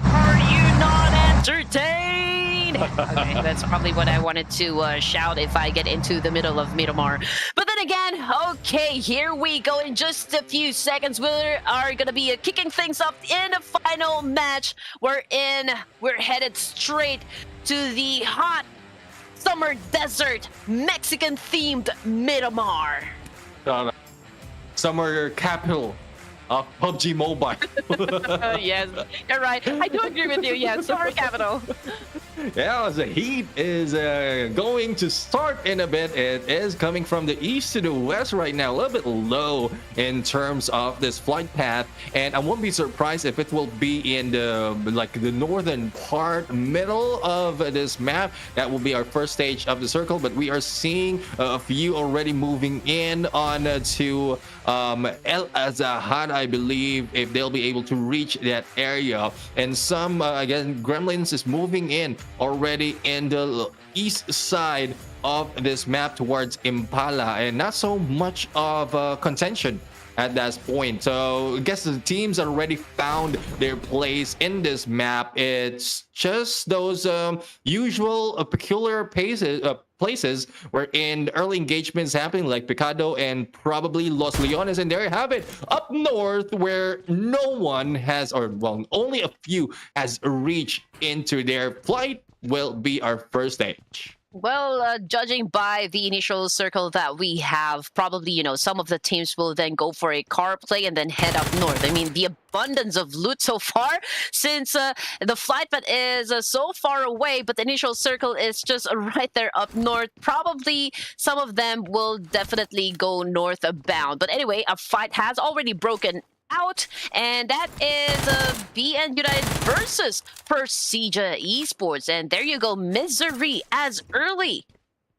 Are you not entertained? Okay, that's probably what I wanted to shout if I get into the middle of Miramar. But then again, okay, here we go. In just a few seconds, we are going to be kicking things up in a final match wherein we're headed straight to the hot summer desert Mexican-themed Miramar. Summer capital of PUBG Mobile. Yes, you're right. I do agree with you. Yes, summer capital. Yeah, the heat is going to start in a bit. It is coming from the east to the west right now, a little bit low in terms of this flight path, and I won't be surprised if it will be in the northern part, middle of this map. That will be our first stage of the circle, but we are seeing a few already moving in on to El Azahar, I believe, if they'll be able to reach that area. And some again, Gremlins is moving in already in the east side of this map towards Impala, and not so much of contention at that point. So I guess the teams already found their place in this map. It's just those usual peculiar places where in early engagements happening, like Picado and probably Los Leones, and there you have it, up north where no one has, or well, only a few has reached into their flight, will be our first stage. Well, judging by the initial circle that we have, probably, some of the teams will then go for a car play and then head up north. I mean, the abundance of loot so far, since the flight path is so far away, but the initial circle is just right there up north. Probably some of them will definitely go northbound. But anyway, a fight has already broken out, and that is BN United versus Persija Esports. And there you go, Misery as early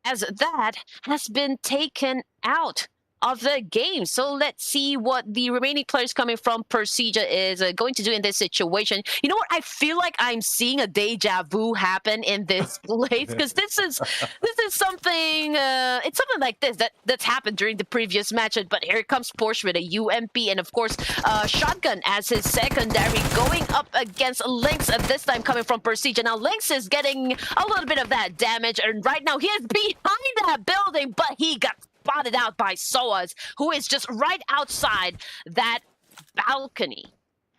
as that has been taken out of the game. So let's see what the remaining players coming from Persija is going to do in this situation. You know what? I feel like I'm seeing a deja vu happen in this place, because this is something. It's something like this that's happened during the previous match. But here comes Porsche with a UMP and of course Shotgun as his secondary, going up against Lynx. This time coming from Persija. Now Lynx is getting a little bit of that damage, and right now he is behind that building, but he got spotted out by Soaz, who is just right outside that balcony.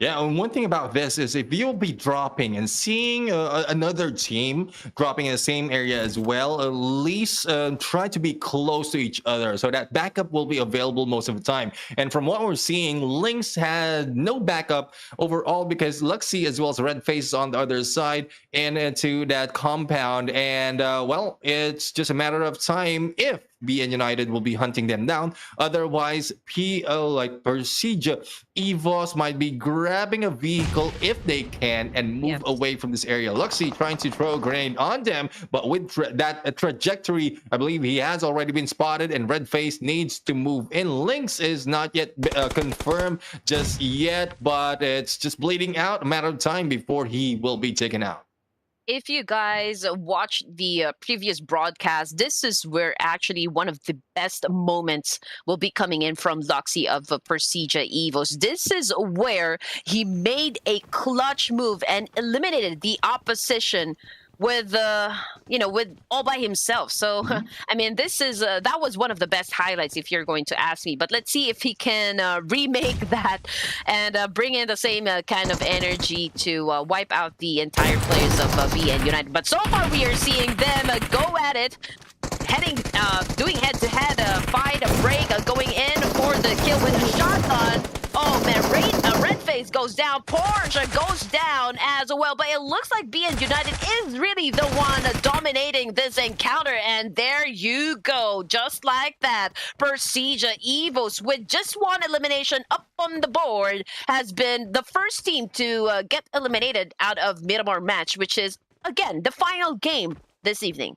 Yeah, and one thing about this is if you'll be dropping and seeing another team dropping in the same area as well, at least try to be close to each other so that backup will be available most of the time. And from what we're seeing, Lynx had no backup overall because Luxy as well as Red Face is on the other side and into that compound. And well, it's just a matter of time if BN United will be hunting them down. Otherwise, PO like Persija, EVOS might be grabbing a vehicle if they can and move away from this area. Luxy trying to throw a grenade on them, but with that trajectory, I believe he has already been spotted and Red Face needs to move in. Lynx is not yet confirmed just yet, but it's just bleeding out, a matter of time before he will be taken out. If you guys watched the previous broadcast, this is where actually one of the best moments will be coming in from Luxy of Persija EVOS. This is where he made a clutch move and eliminated the opposition with with all by himself. So I mean, this is that was one of the best highlights if you're going to ask me. But let's see if he can remake that and bring in the same kind of energy to wipe out the entire players of BN United. But so far we are seeing them go at it, doing head-to-head fight, a break, going in for the kill with a shotgun. Oh man, Red Face goes down, Porsche goes down as well, but it looks like BN United is really the one dominating this encounter, and there you go, just like that. Persija EVOS with just one elimination up on the board has been the first team to get eliminated out of Miramar match, which is, again, the final game this evening.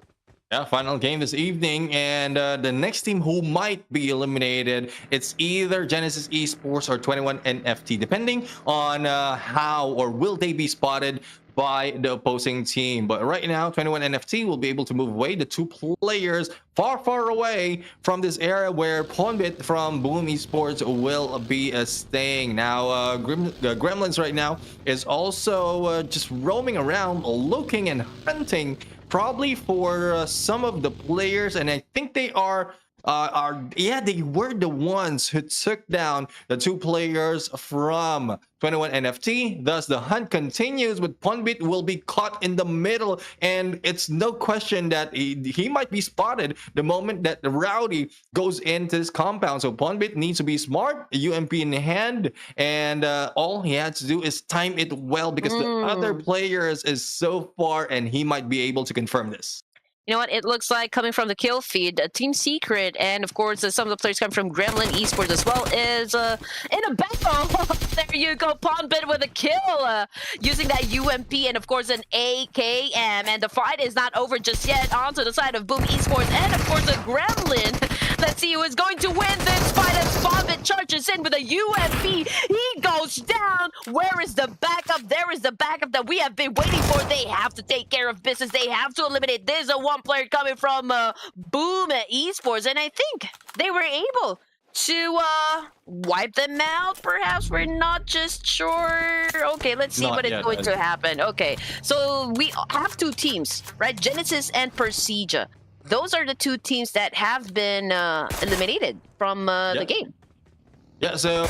Yeah, final game this evening, and the next team who might be eliminated, it's either Genesis Esports or 21 NFT, depending on how or will they be spotted by the opposing team. But right now, 21 NFT will be able to move away. The two players far away from this area where Pwnbit from Boom Esports will be staying. Now, Gremlins right now is also just roaming around, looking and hunting probably for some of the players, and I think they they were the ones who took down the two players from 21 NFT. Thus, the hunt continues, but Pwnbit will be caught in the middle, and it's no question that he might be spotted the moment that the Rowdy goes into this compound. So Pwnbit needs to be smart, UMP in hand, and all he had to do is time it well because the other players is so far, and he might be able to confirm this. You know what? It looks like coming from the kill feed, Team Secret, and of course some of the players come from Gremlin Esports as well, is in a battle. There you go, Pwnbit with a kill, using that UMP and of course an AKM, and the fight is not over just yet. Onto the side of Boom Esports, and of course a Gremlin. Let's see who is going to win this fight as Pwnbit charges in with a UMP. He goes down. Where is the backup? There is the backup that we have been waiting for. They have to take care of business. They have to eliminate. There's a one player coming from Boom Esports, and I think they were able to wipe them out. Perhaps we're not just sure. Okay, let's see what is going to happen. Okay, so we have two teams, right? Genesis and Persija. Those are the two teams that have been eliminated from the game. Yeah, so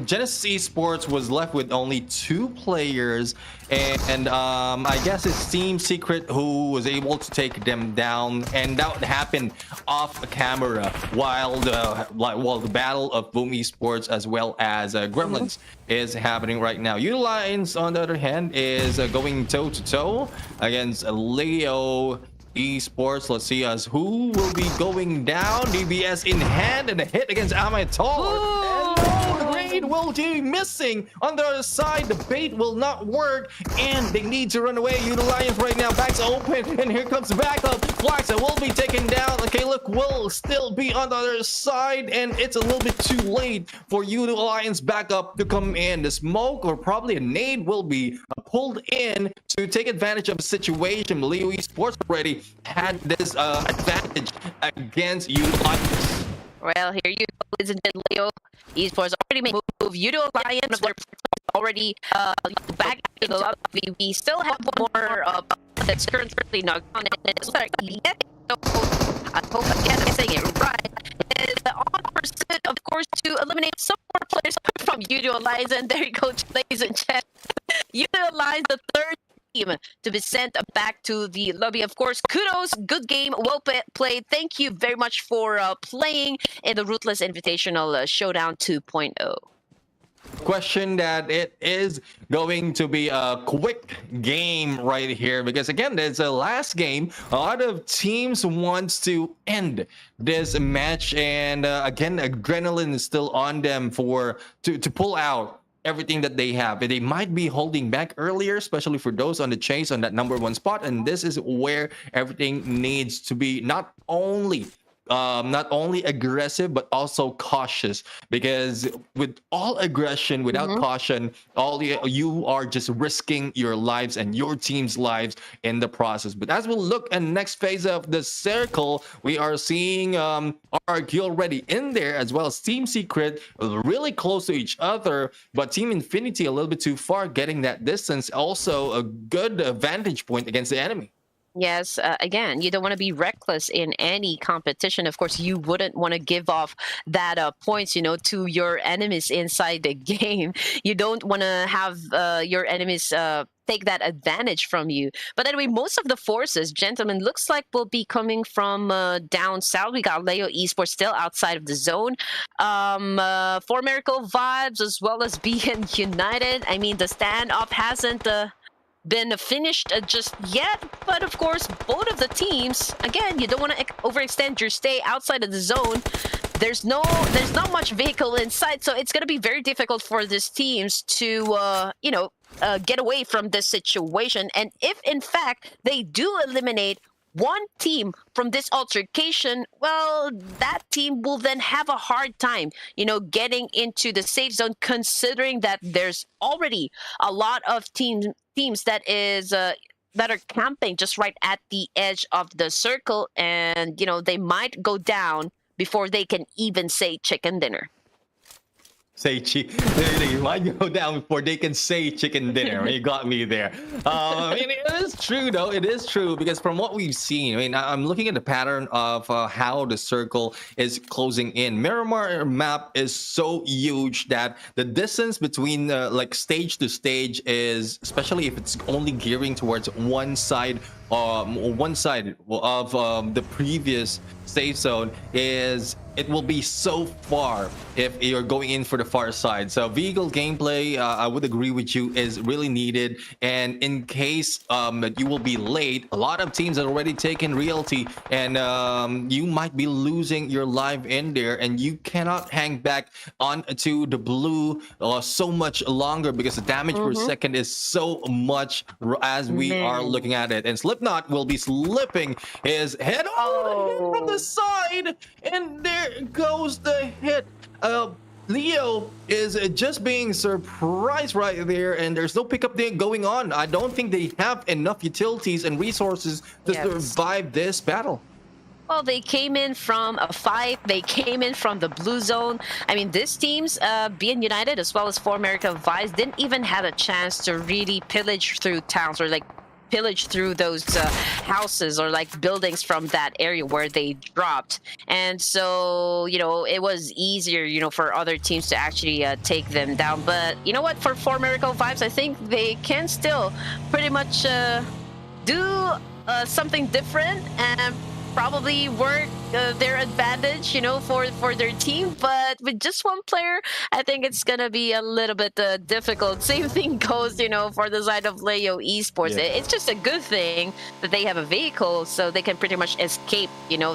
Genesis Esports was left with only two players, and I guess it's Team Secret who was able to take them down, and that happened off camera while the battle of Boom Esports as well as Gremlins is happening right now. Utilines, on the other hand, is going toe-to-toe against Leo Esports. Let's see us who will be going down. DBS in hand and a hit against Amator. nade will be missing on the other side. The bait will not work, and they need to run away. Alliance right now, back's open, and here comes backup. Flaxa will be taken down. Okay, look, will still be on the other side, and it's a little bit too late for Alliance backup to come in. The smoke or probably a nade will be pulled in to take advantage of the situation. Leo Esports already had this advantage against Alliance. Well, here you go, ladies and gentlemen. Leo Esports already made a move. Alliance, they're already back in the lobby. We still have one more that's currently not on it. So I hope I'm saying it right. Is on pursuit, of course, to eliminate some more players from Alliance. And there you go, ladies and gentlemen. Alliance, the third team to be sent back to the lobby. Of course, kudos, good game, well played. Thank you very much for playing in the Ruthless Invitational Showdown 2.0. Question that it is going to be a quick game right here, because again, there's a last game. A lot of teams wants to end this match, and again, adrenaline is still on them to pull out everything that they have. They might be holding back earlier, especially for those on the chase on that #1 spot, and this is where everything needs to be not only aggressive but also cautious, because with all aggression without caution, you are just risking your lives and your team's lives in the process. But as we look at the next phase of the circle, we are seeing RRQ already in there, as well as Team Secret really close to each other, but Team Infinity a little bit too far, getting that distance. Also a good vantage point against the enemy. Yes, again, you don't want to be reckless in any competition. Of course, you wouldn't want to give off that points, to your enemies inside the game. You don't want to have your enemies take that advantage from you. But anyway, most of the forces, gentlemen, looks like will be coming from down south. We got Leo Esports still outside of the zone. For Miracle Vibes as well as BN United. I mean, the standoff hasn't been finished just yet, but of course both of the teams, again, you don't want to overextend your stay outside of the zone. There's not much vehicle inside, so it's going to be very difficult for these teams to get away from this situation. And if in fact they do eliminate one team from this altercation, well, that team will then have a hard time, getting into the safe zone, considering that there's already a lot of teams that are camping just right at the edge of the circle, and they might go down before they can even say chicken dinner. They might go down before they can say chicken dinner. You got me there. It is true, though. It is true, because from what we've seen, I'm looking at the pattern of how the circle is closing in. Miramar map is so huge that the distance between stage to stage is, especially if it's only gearing towards one side of the previous safe zone, it will be so far if you're going in for the far side. So vehicle gameplay, I would agree with you, is really needed. And in case that you will be late, a lot of teams have already taken realty, and you might be losing your life in there, and you cannot hang back onto the blue so much longer, because the damage per second is so much as we are looking at it. And Slipknot will be slipping his head from the side, and there goes the hit. Leo is just being surprised right there, and there's no pickup there going on. I don't think they have enough utilities and resources to survive this battle. Well, they came in from a fight. They came in from the blue zone. I mean, these teams, being United as well as For America Vice, didn't even have a chance to really pillage through towns, or pillage through those houses or buildings from that area where they dropped. And so, it was easier, for other teams to actually take them down. But you know what? For Miracle Vibes, I think they can still pretty much do something different and probably work their advantage, for their team. But with just one player, I think it's gonna be a little bit difficult. Same thing goes, for the side of Leo Esports. Yeah. It's just a good thing that they have a vehicle, so they can pretty much escape,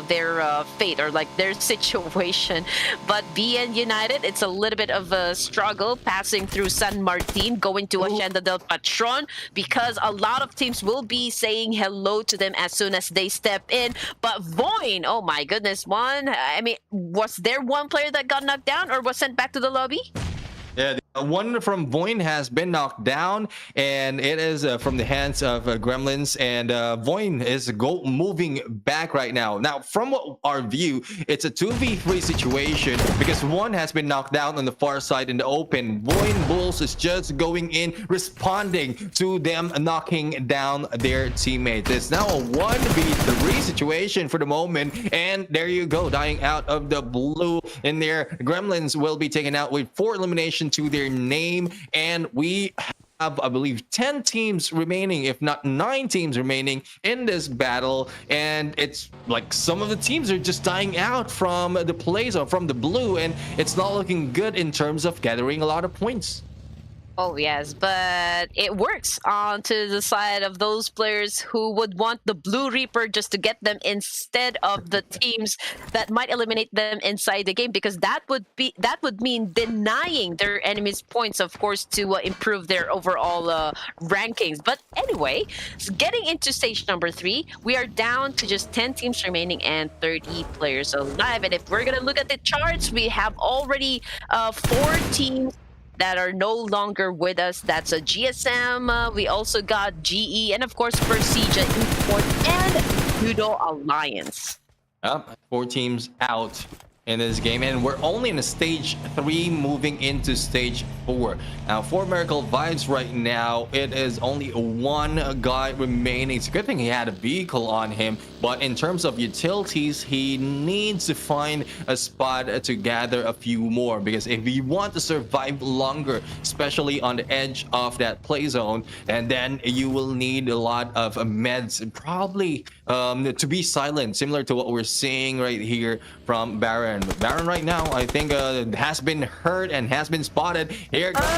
their fate or like their situation. But BN United, it's a little bit of a struggle passing through San Martin, going to Hacienda del Patron, because a lot of teams will be saying hello to them as soon as they step in. But VOIN, oh my goodness, was there one player that got knocked down or was sent back to the lobby? Yeah, one from VOIN has been knocked down, and it is from the hands of Gremlins, and VOIN is moving back right now. Now, from our view, it's a 2v3 situation because one has been knocked down on the far side in the open. VOIN Bulls is just going in, responding to them knocking down their teammates. It's now a 1v3 situation for the moment, and there you go, dying out of the blue in there. Gremlins will be taken out with 4 eliminations to their name, and we have, I believe, 10 teams remaining, if not 9 teams remaining in this battle. And it's like some of the teams are just dying out from the plays or from the blue, and it's not looking good in terms of gathering a lot of points. Oh yes, but it works onto the side of those players who would want the Blue Reaper just to get them instead of the teams that might eliminate them inside the game, because that would mean denying their enemies points, of course, to improve their overall rankings. But anyway, getting into stage number 3, we are down to just 10 teams remaining and 30 players alive. And if we're gonna look at the charts, we have already 4 teams that are no longer with us. That's a GSM. We also got GE, and of course Persija Esports and Judo Alliance. 4 teams out in this game, and we're only in a stage 3 moving into stage 4. Now for Miracle Vibes right now, it is only 1 guy remaining. It's a good thing he had a vehicle on him, but in terms of utilities, he needs to find a spot to gather a few more, because if you want to survive longer, especially on the edge of that play zone, and then you will need a lot of meds, probably to be silent, similar to what we're seeing right here from Baron. But Baron right now, I think, has been hurt and has been spotted. Here comes,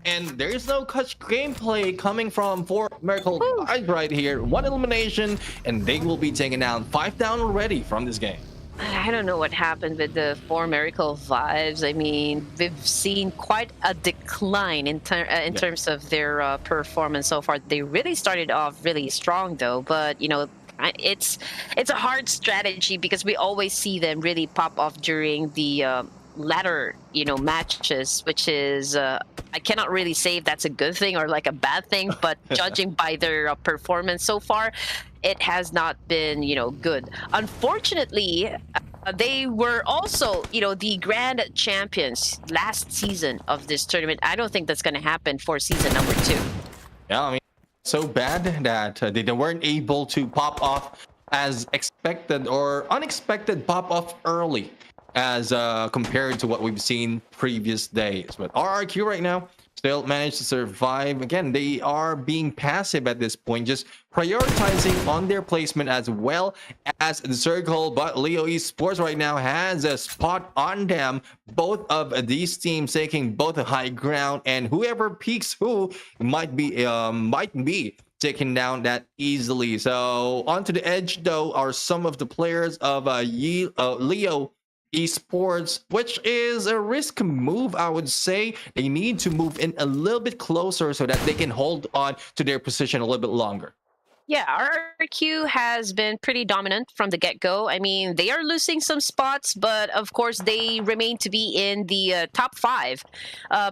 and there's no clutch gameplay coming from for Miracle Vibes right here. 1 elimination, and they will be taken down. 5 down already from this game. I don't know what happened with the 4 Miracle Vibes. I mean, we've seen quite a decline in terms of their performance so far. They really started off really strong though, but it's a hard strategy because we always see them really pop off during the latter matches, which is I cannot really say if that's a good thing or like a bad thing, but judging by their performance so far, it has not been good. Unfortunately, they were also the grand champions last season of this tournament. I don't think that's going to happen for season number 2. Yeah, I mean, so bad that they weren't able to pop off as expected, or unexpected pop off early as compared to what we've seen previous days. But RRQ right now still managed to survive. Again, they are being passive at this point, just prioritizing on their placement as well as the circle. But Leo Esports right now has a spot on them. Both of these teams taking both a high ground, and whoever peaks who might be taken down that easily. So onto the edge though are some of the players of Leo Esports, which is a risk move, I would say. They need to move in a little bit closer so that they can hold on to their position a little bit longer. Yeah, RRQ has been pretty dominant from the get-go. I mean, they are losing some spots, but of course they remain to be in the top 5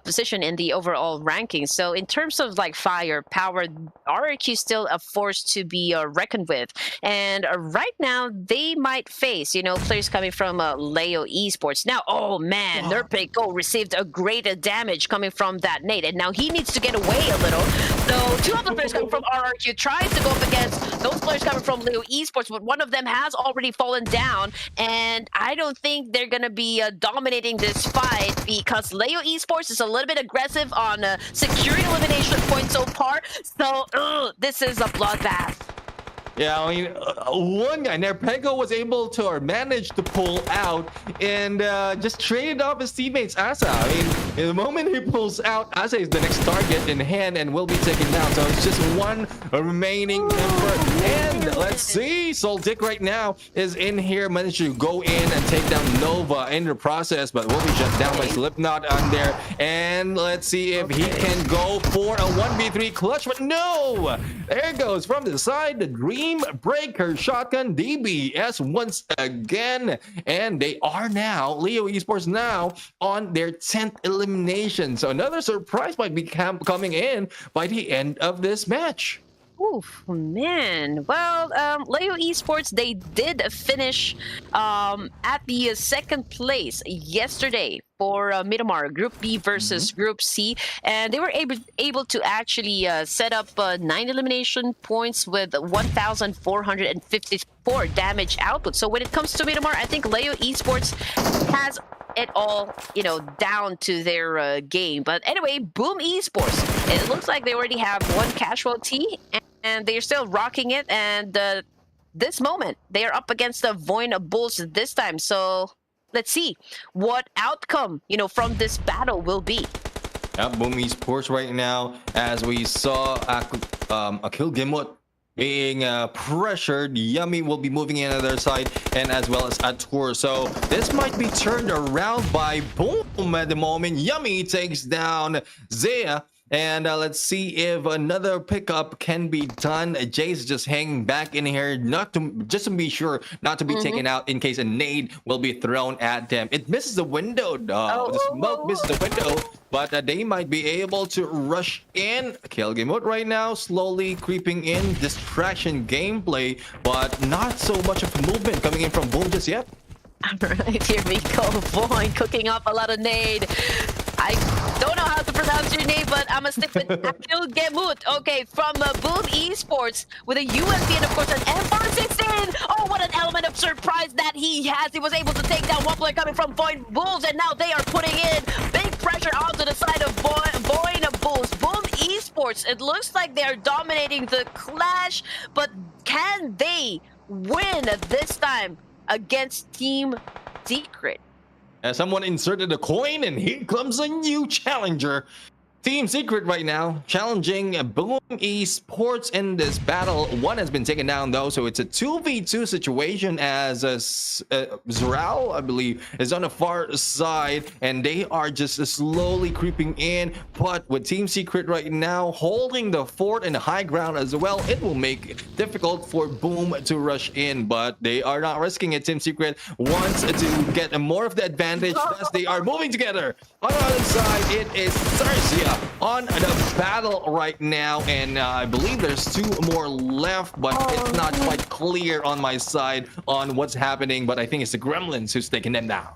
position in the overall rankings. So in terms of like firepower, RRQ is still a force to be reckoned with. And right now they might face, players coming from Leo Esports. Now, oh man, Nurpeko received a great damage coming from that nade, and now he needs to get away a little. So 2 other players coming from RRQ tries to go up against those players coming from Leo Esports, but one of them has already fallen down, and I don't think they're gonna be dominating this fight, because Leo Esports is a little bit aggressive on securing elimination points so far. So this is a bloodbath. Yeah, I mean, one guy, Nerpego, was able to or managed to pull out and just traded off his teammates, Asa. I mean, in the moment he pulls out, Asa is the next target in hand and will be taken down. So it's just one remaining member. And let's see, Soldic right now is in here, managed to go in and take down Nova in the process, but will be shut down by Slipknot on there. And let's see if he can go for a 1v3 clutch, but no! There goes from the side, the Dream Breaker Shotgun DBS once again. And they are now, Leo Esports now, on their 10th elimination. So another surprise might be coming in by the end of this match. Oof, man. Well, Leo Esports, they did finish at the second place yesterday for Miramar Group B versus Group C, and they were able to actually set up 9 elimination points with 1,454 damage output. So when it comes to Miramar, I think Leo Esports has it all, you know, down to their game. But anyway, Boom Esports, it looks like they already have 1 casualty, and they're still rocking it. And this moment, they are up against the VOIN Bulls this time. So let's see what outcome, you know, from this battle will be. Boom Esports right now, as we saw Akil Gimut being pressured. Yummy will be moving in on their side, and as well as Atur. So this might be turned around by Boom at the moment. Yummy takes down Zaya. And let's see if another pickup can be done. Jay's just hanging back in here, just to be sure not to be taken out in case a nade will be thrown at them. It misses the window, the smoke misses the window, but they might be able to rush in. Kilgamut right now slowly creeping in, distraction gameplay, but not so much of movement coming in from Boom just yet. All right, here we go. VOIN cooking up a lot of nade. I don't know how to pronounce your name, but I'm gonna stick with Akil Gemut. Okay, from Boom Esports with a USP and of course an M416. Oh, what an element of surprise that he has. He was able to take down one player coming from VOIN Bulls, and now they are putting in big pressure onto the side of VOIN Bulls. Boom Esports, it looks like they are dominating the clash, but can they win this time against Team Secret? As someone inserted a coin, and here comes a new challenger. Team Secret right now challenging Boom Esports in this battle. One has been taken down though, so it's a 2v2 situation, as Zoral, I believe, is on the far side, and they are just slowly creeping in. But with Team Secret right now holding the fort and the high ground as well, it will make it difficult for Boom to rush in, but they are not risking it. Team Secret wants to get more of the advantage as they are moving together. On the other side, it is XERXIA on the battle right now, and I believe there's 2 more left, but it's not quite clear on my side on what's happening. But I think it's the Gremlins who's taking them down.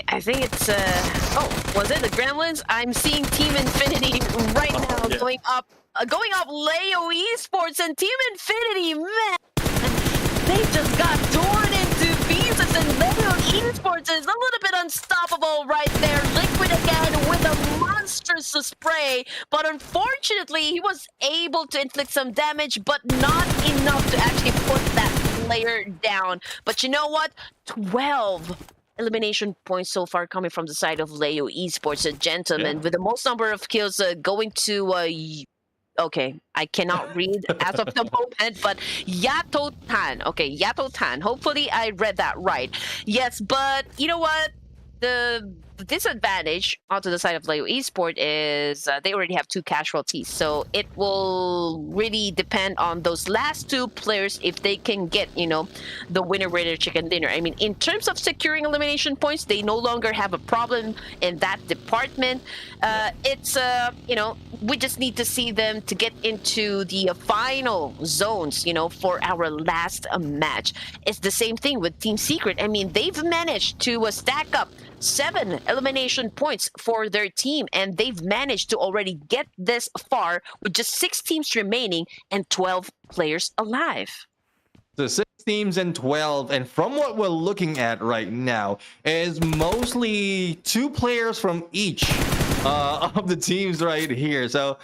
I think it's oh, was it the Gremlins? I'm seeing Team Infinity right now going up Leo Esports, and Team Infinity, man, they just got torn into pieces, and Leo Esports is a little bit unstoppable right there. Liquid again with a monstrous spray, but unfortunately he was able to inflict some damage, but not enough to actually put that player down. But you know what? 12 elimination points so far coming from the side of Leo Esports, a gentleman with the most number of kills going to okay, I cannot read as of the moment, but Yato Tan. Okay, Yato Tan. Hopefully I read that right. Yes, but you know what? The disadvantage onto the side of Leo Esports is they already have 2 casualties, so it will really depend on those last 2 players if they can get, you know, the winner chicken dinner. I mean, in terms of securing elimination points, they no longer have a problem in that department. It's you know, we just need to see them to get into the final zones, you know, for our last match. It's the same thing with Team Secret. I mean, they've managed to stack up 7 elimination points for their team, and they've managed to already get this far with just 6 teams remaining and 12 players alive. So 6 teams and 12, and from what we're looking at right now is mostly 2 players from each of the teams right here. So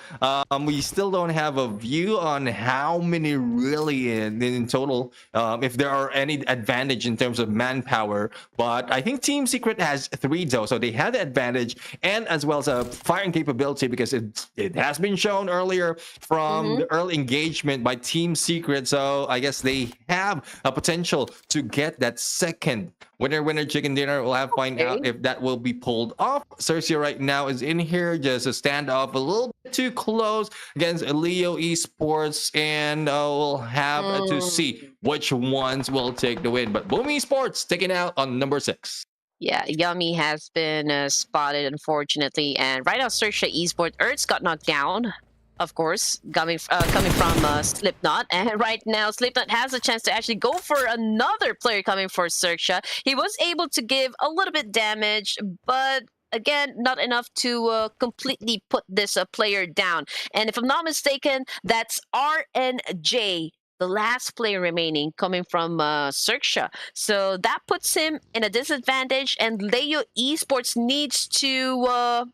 we still don't have a view on how many really in total, if there are any advantage in terms of manpower. But I think Team Secret has 3 though, so they have the advantage, and as well as a firing capability, because it has been shown earlier from the early engagement by Team Secret. So I guess they have a potential to get that second winner chicken dinner. We'll have to find out if that will be pulled off. XERXIA right now is in here, just a standoff a little bit too close against Leo Esports, and we'll have to see which ones will take the win. But Boom Esports taking out on number 6. Yeah, Yummy has been spotted, unfortunately. And right now, XERXIA Esports, Earth's got knocked down, of course, coming from Slipknot. And right now, Slipknot has a chance to actually go for another player coming for XERXIA. He was able to give a little bit damage, but again, not enough to completely put this player down. And if I'm not mistaken, that's RNJ, the last player remaining, coming from XERXIA. So that puts him in a disadvantage, and Leo Esports needs to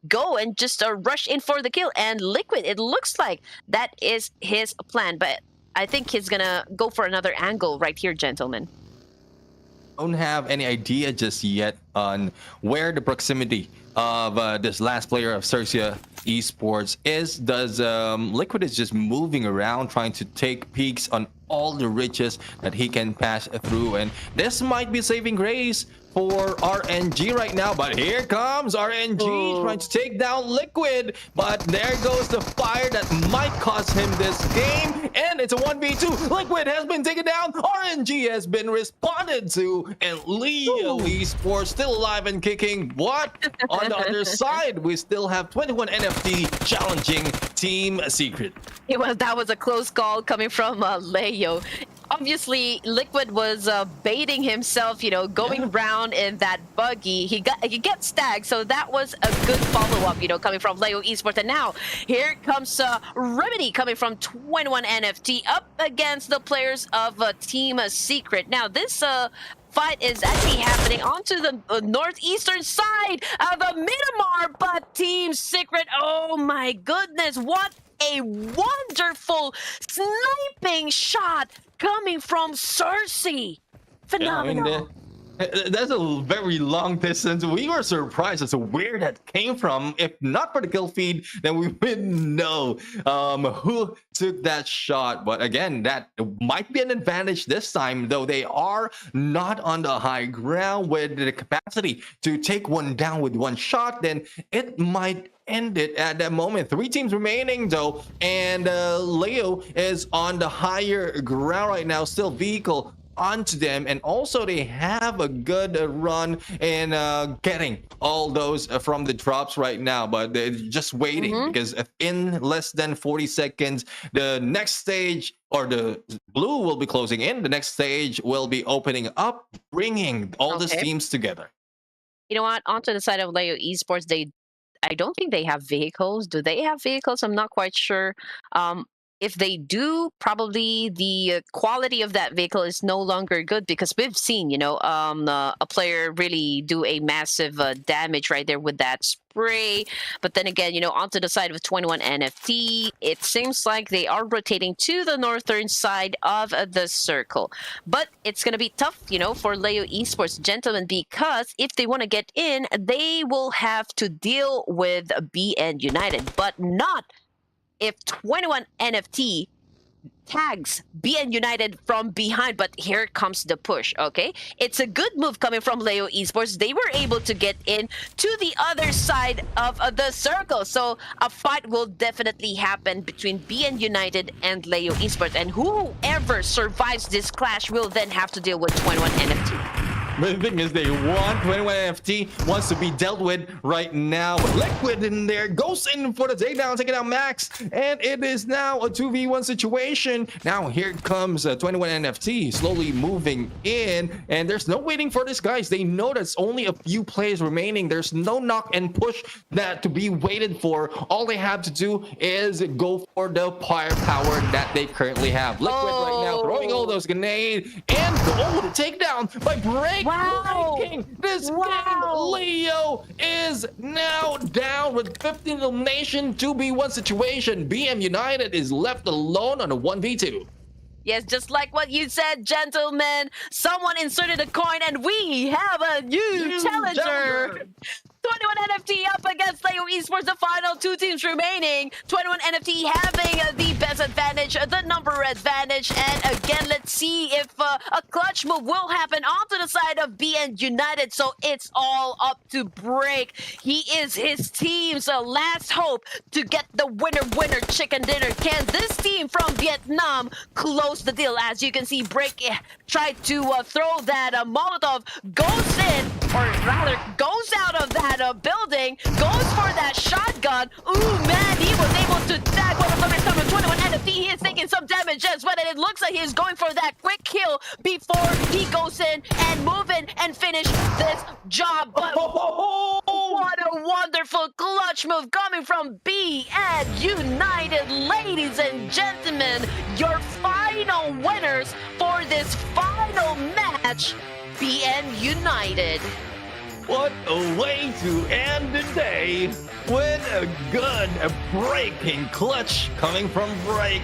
go and just rush in for the kill. And Liquid, it looks like that is his plan, but I think he's gonna go for another angle right here, gentlemen. Don't have any idea just yet on where the proximity of this last player of XERXIA Esports is. Does Liquid is just moving around trying to take peeks on all the riches that he can pass through, and this might be saving grace for RNG right now. But here comes RNG trying to take down Liquid, but there goes the fire that might cost him this game, and it's a 1v2. Liquid has been taken down, RNG has been responded to, and Leo Esports still alive and kicking. What? On the other side, we still have 21 NFT challenging Team Secret. That was a close call coming from Leo. Obviously, Liquid was baiting himself, going around in that buggy. He gets tagged, so that was a good follow-up, coming from Leo Esports. And now, here comes Remedy coming from 21 NFT up against the players of Team Secret. Now, this fight is actually happening onto the northeastern side of MIRAMAR, but Team Secret, oh my goodness, what a wonderful sniping shot coming from XERXIA. Phenomenal. Yeah, that's a very long distance. We were surprised as to where that came from. If not for the kill feed, then we wouldn't know who took that shot. But again, that might be an advantage this time, though they are not on the high ground with the capacity to take one down with one shot. Then it might end it at that moment. 3 teams remaining though, and Leo is on the higher ground right now, still vehicle onto them, and also they have a good run in getting all those from the drops right now, but they're just waiting because in less than 40 seconds the next stage, or the blue, will be closing in. The next stage will be opening up, bringing all these teams together. You know what, onto the side of Leo Esports, I don't think they have vehicles. Do they have vehicles? I'm not quite sure. If they do, probably the quality of that vehicle is no longer good, because we've seen, a player really do a massive damage right there with that spray. But then again, onto the side of 21 NFT, it seems like they are rotating to the northern side of the circle. But it's going to be tough, for Leo Esports, gentlemen, because if they want to get in, they will have to deal with BN United, but not if 21 NFT tags BN United from behind. But here comes the push, okay? It's a good move coming from Leo Esports. They were able to get in to the other side of the circle. So a fight will definitely happen between BN United and Leo Esports. And whoever survives this clash will then have to deal with 21 NFT. But the thing is, they want 21 NFT wants to be dealt with right now. Liquid in there goes in for the takedown, taking out Max, and it is now a 2v1 situation. position. Now here comes 21 NFT slowly moving in, and there's no waiting for this, guys. They know there's only a few players remaining. There's no knock and push that to be waited for. All they have to do is go for the firepower that they currently have. Liquid right now throwing all those grenades, and the takedown by Break. Breaking this game. Leo is now down with 15 elimination, 2v1 situation. BM United is left alone on a 1v2. Yes, just like what you said, gentlemen. Someone inserted a coin, and we have a new challenger. 21 NFT up against Leo Esports, the final two teams remaining. 21 NFT having the best advantage, the number advantage. And again, let's see if a clutch move will happen onto the side of BN United. So it's all up to Break. He is his team's last hope to get the winner chicken dinner. Can this team from Vietnam close the deal? As you can see, Break tried to throw that Molotov, goes in, or rather goes out of that building, goes for that shotgun. Ooh, man, he was able to tag one of the numbers from 21 NFT. He is taking some damage as well, and it looks like he's going for that quick kill before he goes in and move in and finish this job. But what a wonderful clutch move coming from BN United. Ladies and gentlemen, your final winners for this final match, BN United. What a way to end the day with a good breaking clutch coming from Break.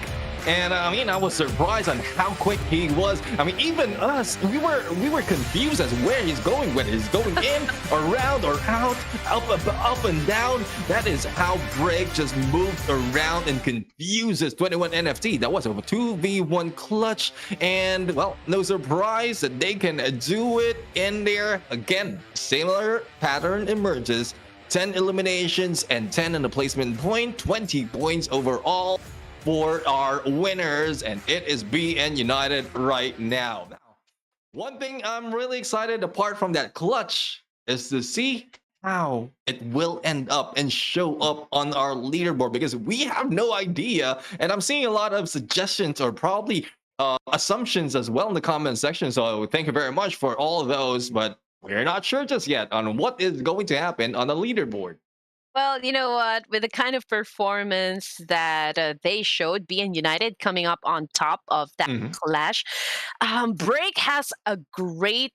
And I mean, I was surprised on how quick he was. I mean, even us, we were confused as where he's going, whether he's going in, around, or out, up and down. That is how Break just moved around and confuses 21 NFT. That was a 2v1 clutch, and well, no surprise that they can do it in there. Again, similar pattern emerges. 10 eliminations and 10 in the placement point, 20 points overall for our winners, and it is BN United right now. One thing I'm really excited apart from that clutch is to see how it will end up and show up on our leaderboard, because we have no idea, and I'm seeing a lot of suggestions or probably assumptions as well in the comment section, so thank you very much for all of those, but we're not sure just yet on what is going to happen on the leaderboard. Well, you know what? With the kind of performance that they showed, BN United coming up on top of that clash, Break has a great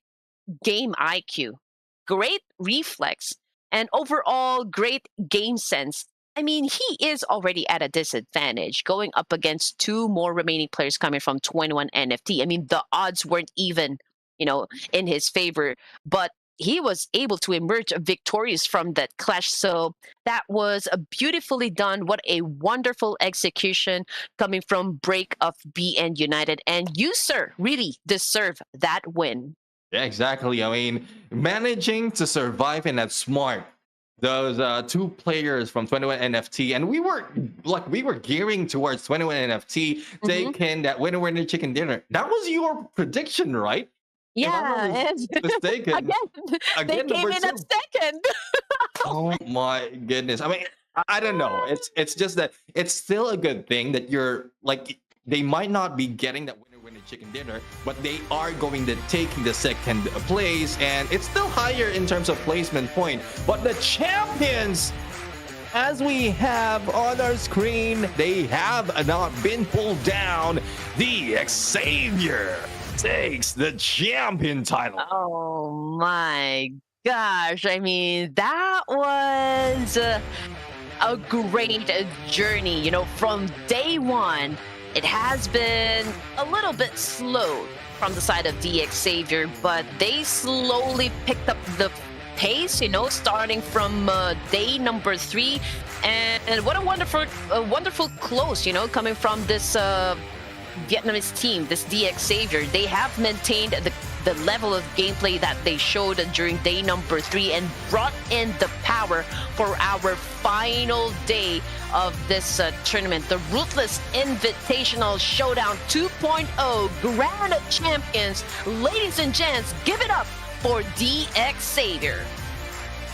game IQ, great reflex, and overall great game sense. I mean, he is already at a disadvantage going up against two more remaining players coming from 21 NFT. I mean, the odds weren't even, in his favor, but he was able to emerge victorious from that clash. So that was a beautifully done. What a wonderful execution coming from Break of BN United. And you, sir, really deserve that win. Yeah, exactly. I mean, managing to survive in that smart. Those two players from 21 NFT, and we were gearing towards 21 NFT taking that winner chicken dinner. That was your prediction, right? Yeah, mistaken. Again, they came in at second. Oh my goodness! I mean, I don't know. It's just that it's still a good thing that you're like, they might not be getting that winner chicken dinner, but they are going to take the second place, and it's still higher in terms of placement point. But the champions, as we have on our screen, they have not been pulled down. The XERXIA takes the champion title. Oh my gosh. I mean, that was a great journey. From day one, it has been a little bit slow from the side of the XERXIA, but they slowly picked up the pace, starting from day number 3. And what a wonderful close, coming from this Vietnamese team, this XERXIA. They have maintained the level of gameplay that they showed during day number 3 and brought in the power for our final day of this tournament, the Ruthless Invitational Showdown 2.0 Grand Champions. Ladies and gents, give it up for XERXIA.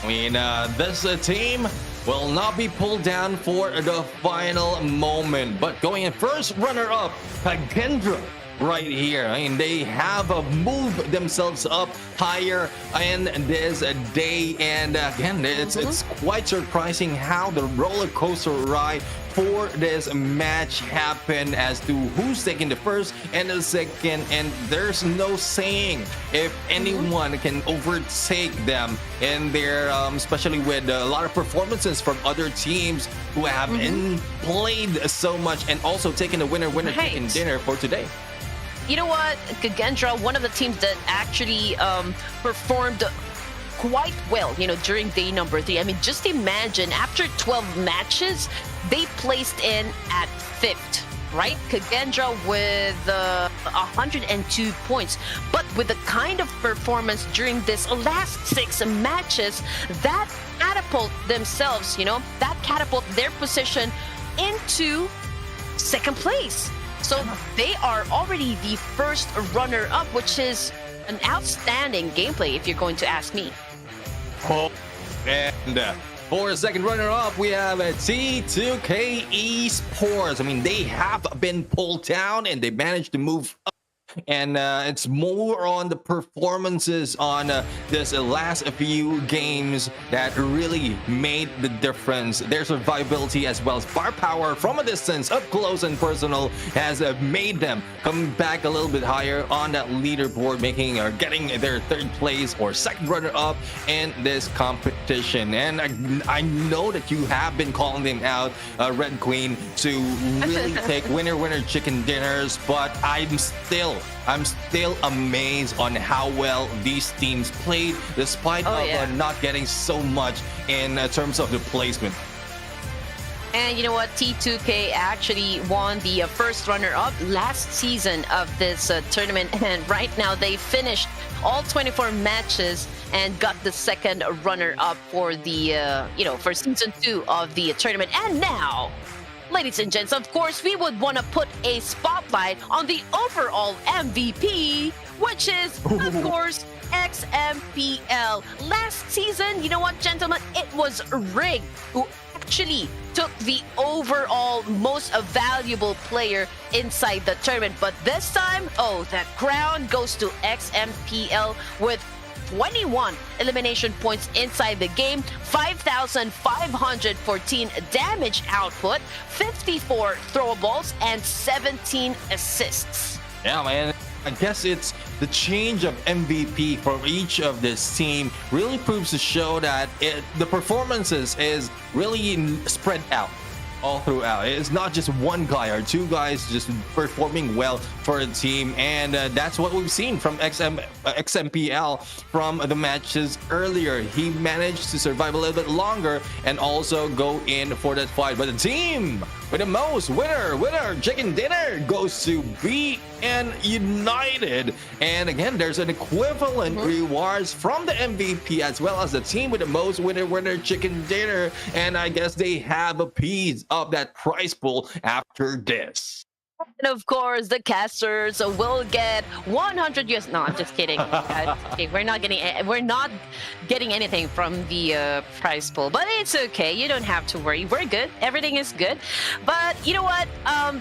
I mean, this team will not be pulled down for the final moment. But going in first runner-up, KAGENDRA right here. I mean, they have moved themselves up higher in this day, and again, it's quite surprising how the roller coaster ride for this match happened as to who's taking the first and the second, and there's no saying if anyone can overtake them in their especially with a lot of performances from other teams who have played so much and also taken the winner chicken dinner for today. You know what, KAGENDRA, one of the teams that actually performed quite well, you know, during day number 3. I mean, just imagine, after 12 matches, they placed in at 5th, right? KAGENDRA with 102 points. But with the kind of performance during this last 6 matches, that catapult themselves, you know, that catapult their position into 2nd place. So they are already the first runner-up, which is an outstanding gameplay, if you're going to ask me. Oh, and for a second runner-up, we have T2K Esports. I mean, they have been pulled down and they managed to move up. And it's more on the performances on this last few games that really made the difference. Their survivability as well as firepower from a distance, up close and personal, has made them come back a little bit higher on that leaderboard, making or getting their 3rd place or 2nd runner-up in this competition. And I know that you have been calling them out, Red Queen, to really take winner chicken dinners, but I'm still amazed on how well these teams played despite not getting so much in terms of the placement. And you know what, T2K actually won the first runner-up last season of this tournament, and right now they finished all 24 matches and got the 2nd runner-up for the for season 2 of the tournament. And now, ladies and gents, of course, we would want to put a spotlight on the overall MVP, which is, of course, XMPL. Last season, you know what, gentlemen, it was Rig who actually took the overall most valuable player inside the tournament. But this time, that crown goes to XMPL with 21 elimination points inside the game, 5,514 damage output, 54 throwables, and 17 assists. Yeah, man. I guess it's the change of MVP for each of this team really proves to show that the performances is really spread out all throughout. It's not just one guy or 2 guys just performing well for a team, and that's what we've seen from XMPL from the matches earlier. He managed to survive a little bit longer and also go in for that fight, but the team with the most winner chicken dinner goes to BN United. And again, there's an equivalent rewards from the MVP as well as the team with the most winner chicken dinner, and I guess they have a piece of that prize pool after this. And of course, the casters will get 100 US. No, I'm just kidding. Okay, we're not getting anything from the prize pool, but it's okay. You don't have to worry. We're good. Everything is good. But you know what?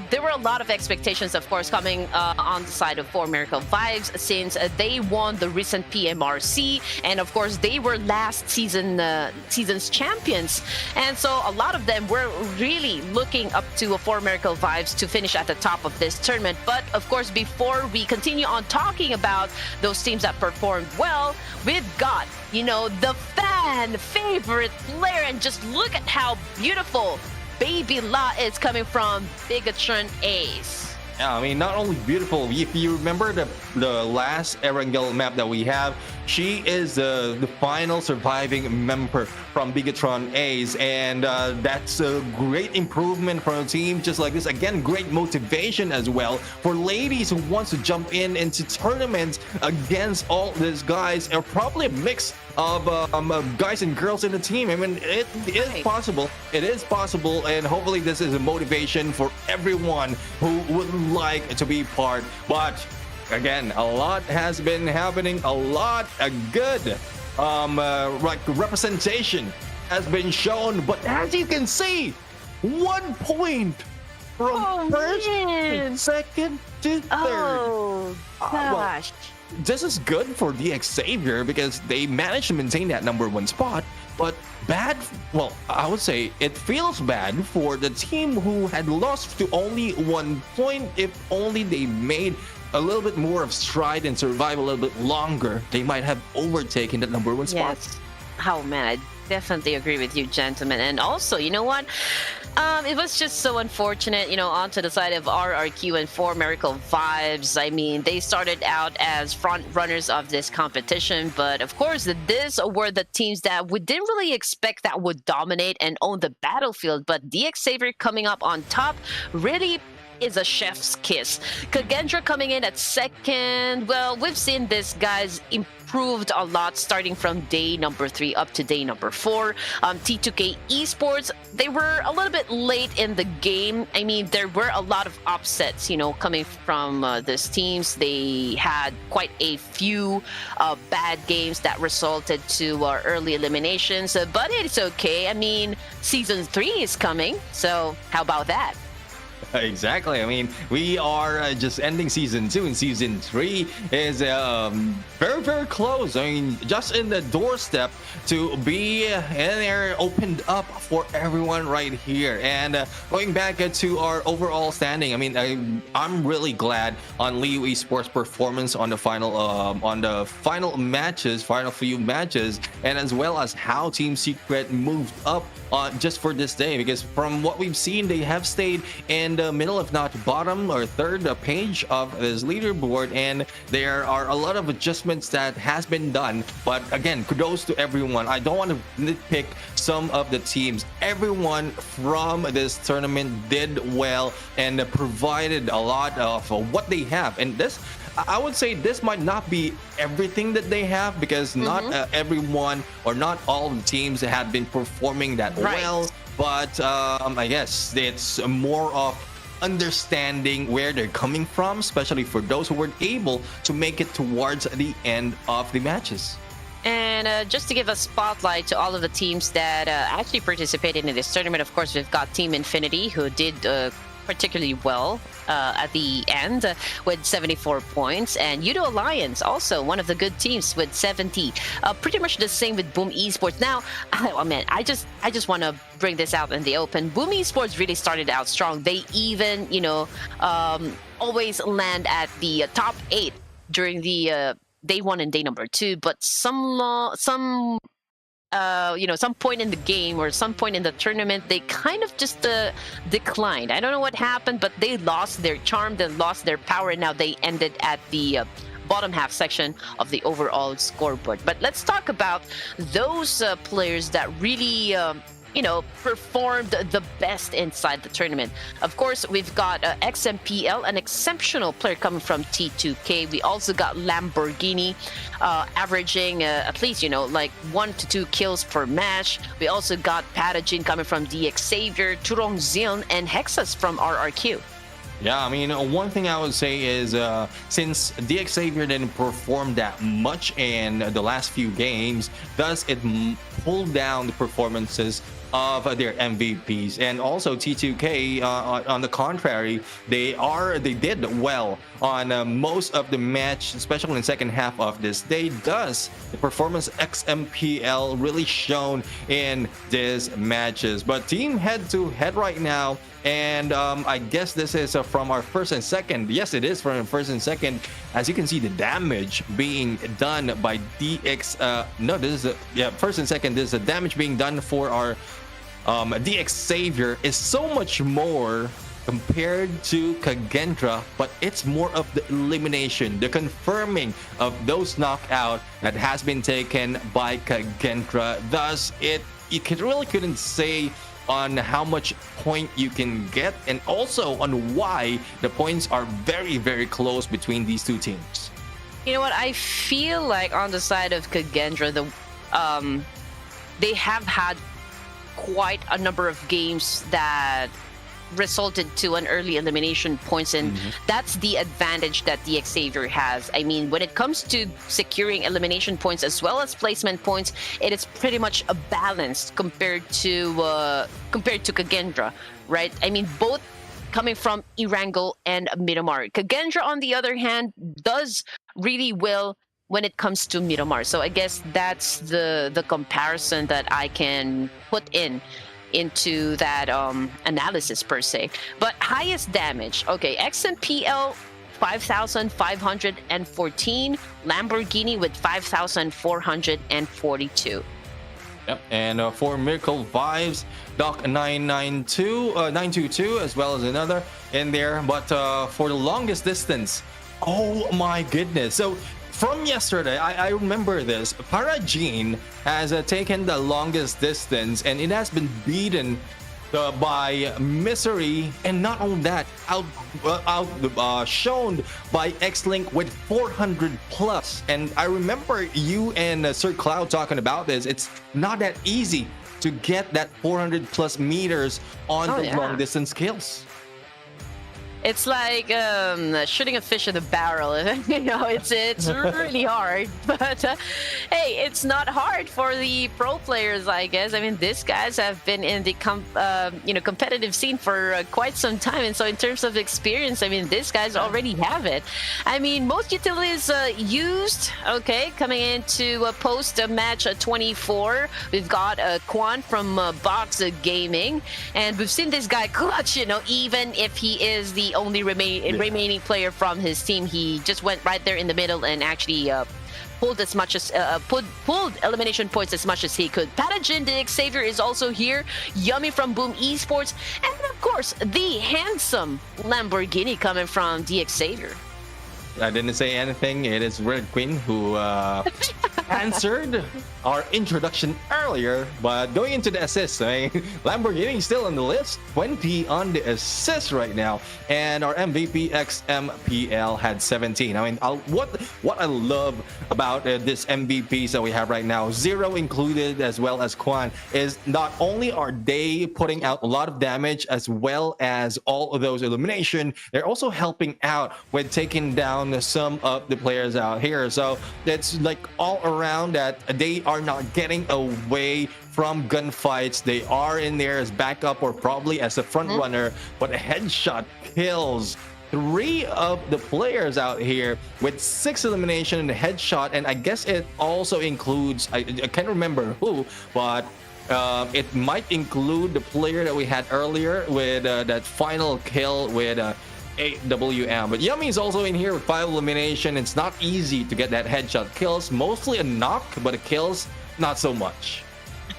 There were a lot of expectations, of course, coming on the side of 4Miracle5 since they won the recent PMRC, and of course, they were last season's champions. And so a lot of them were really looking up to 4Miracle5 to finish at the top of this tournament. But of course, before we continue on talking about those teams that performed well, we've got, you know, the fan favorite player, and just look at how beautiful Baby La is coming from BIGETRON Ace. Yeah, I mean, not only beautiful, if you remember the last ERANGEL map that we have, she is the final surviving member from BIGETRON Ace, and that's a great improvement for a team just like this. Again, great motivation as well for ladies who wants to jump into tournaments against all these guys, or probably a mix of guys and girls in the team. I mean, it is possible. It is possible, and hopefully this is a motivation for everyone who would like to be part. But again, a lot has been happening, a lot of good like representation has been shown. But as you can see, 1 point from first, second to third. Oh gosh. This is good for the Xavier because they managed to maintain that #1 spot, but bad, well, I would say it feels bad for the team who had lost to only 1 point. If only they made a little bit more of stride and survive a little bit longer, they might have overtaken that #1 spot. Yes. Oh man, I definitely agree with you, gentlemen. And also, you know what? It was just so unfortunate, you know, onto the side of RRQ and 4 Miracle Vibes. I mean, they started out as front runners of this competition, but of course, these were the teams that we didn't really expect that would dominate and own the battlefield. But DX Xavier coming up on top really is a chef's kiss. KAGENDRA coming in at second. Well, we've seen this guys improved a lot starting from day #3 up to day #4. T2K Esports, they were a little bit late in the game. I mean, there were a lot of upsets, you know, coming from these teams. They had quite a few bad games that resulted to early eliminations, but it's okay. I mean, season 3 is coming, so how about that? Exactly. I mean, we are just ending season 2, and season 3 is very, very close. I mean, just in the doorstep to be in there, opened up for everyone right here. And going back to our overall standing, I mean, I'm really glad on Liu Esports' performance on the final few matches, and as well as how Team Secret moved up just for this day. Because from what we've seen, they have stayed in the middle, if not bottom or third page of this leaderboard, and there are a lot of adjustments that has been done. But again, kudos to everyone. I don't want to nitpick some of the teams. Everyone from this tournament did well and provided a lot of what they have. And this, I would say, this might not be everything that they have, because not everyone or not all the teams have been performing that well. But I guess it's more of understanding where they're coming from, especially for those who weren't able to make it towards the end of the matches. And just to give a spotlight to all of the teams that actually participated in this tournament, of course, we've got Team Infinity, who did particularly well at the end with 74 points, and Yudo Alliance, also one of the good teams, with 70. Pretty much the same with Boom Esports. Now, oh man, I just want to bring this out in the open. Boom Esports really started out strong. They even, you know, always land at the top 8 during the day 1 and day #2, but some point in the game or some point in the tournament, they kind of just declined. I don't know what happened, but they lost their charm, they lost their power, and now they ended at the bottom half section of the overall scoreboard. But let's talk about those players that really performed the best inside the tournament. Of course, we've got XMPL, an exceptional player coming from T2K. We also got Lamborghini, averaging at least, like 1 to 2 kills per match. We also got Pathogen coming from DX Xavier, Turong Zion, and Hexas from RRQ. Yeah, I mean, one thing I would say is since DX Xavier didn't perform that much in the last few games, thus it pulled down the performances of their MVPs. And also T2K, on the contrary, they did well on most of the match, especially in the second half of this day. Thus, the performance XMPL really shown in these matches. But team head-to-head right now, and I guess this is from our first and second. Yes, it is from first and second. As you can see, the damage being done by DX. First and second. This is the damage being done for our DX Xavier is so much more compared to KAGENDRA, but it's more of the elimination, the confirming of those knockout that has been taken by KAGENDRA. Thus, you really couldn't say on how much point you can get, and also on why the points are very, very close between these two teams. You know what? I feel like on the side of KAGENDRA, they have had quite a number of games that resulted to an early elimination points, and that's the advantage that the Xavier has. I mean, when it comes to securing elimination points as well as placement points, it is pretty much a balance compared to KAGENDRA, right? I mean, both coming from ERANGEL and MIRAMAR. KAGENDRA, on the other hand, does really well when it comes to MIRAMAR. So I guess that's the comparison that I can put into that analysis per se. But highest damage, okay, XMPL 5,514, Lamborghini with 5,442. Yep, and for Miracle Vibes, Doc 922, as well as another in there. But for the longest distance, oh my goodness! So from yesterday, I remember this. Paragene has taken the longest distance, and it has been beaten by Misery, and not only that, shown by X-Link with 400 plus. And I remember you and Sir Cloud talking about this. It's not that easy to get that 400 plus meters on the long distance kills. It's like shooting a fish in a barrel. You know, it's really hard. But hey, it's not hard for the pro players, I guess. I mean, these guys have been in the competitive scene for quite some time, and so in terms of experience, I mean, these guys already have it. I mean, most utilities used. Okay, coming into post match 24, we've got Quan from Box Gaming, and we've seen this guy clutch. You know, even if he is the only remaining player from his team, he just went right there in the middle and actually pulled as much as pulled elimination points as much as he could. Paragene, the Xavier, is also here. Yummy from Boom Esports, and of course the handsome Lamborghini coming from the Xavier. I didn't say anything. It is Red Queen who answered our introduction earlier. But going into the assists, I mean, Lamborghini still on the list, 20 on the assists right now, and our MVP XMPL had 17. I mean, what I love about this MVPs that we have right now, Zero included as well as Quan, is not only are they putting out a lot of damage as well as all of those elimination, they're also helping out with taking down some of the players out here. So it's like all around that they are not getting away from gunfights. They are in there as backup or probably as a front runner, but a headshot kills 3 of the players out here with 6 elimination and a headshot. And I guess it also includes, I can't remember who, but it might include the player that we had earlier with that final kill with AWM. But Yummy is also in here with 5 elimination. It's not easy to get that headshot kills. Mostly a knock, but it kills not so much.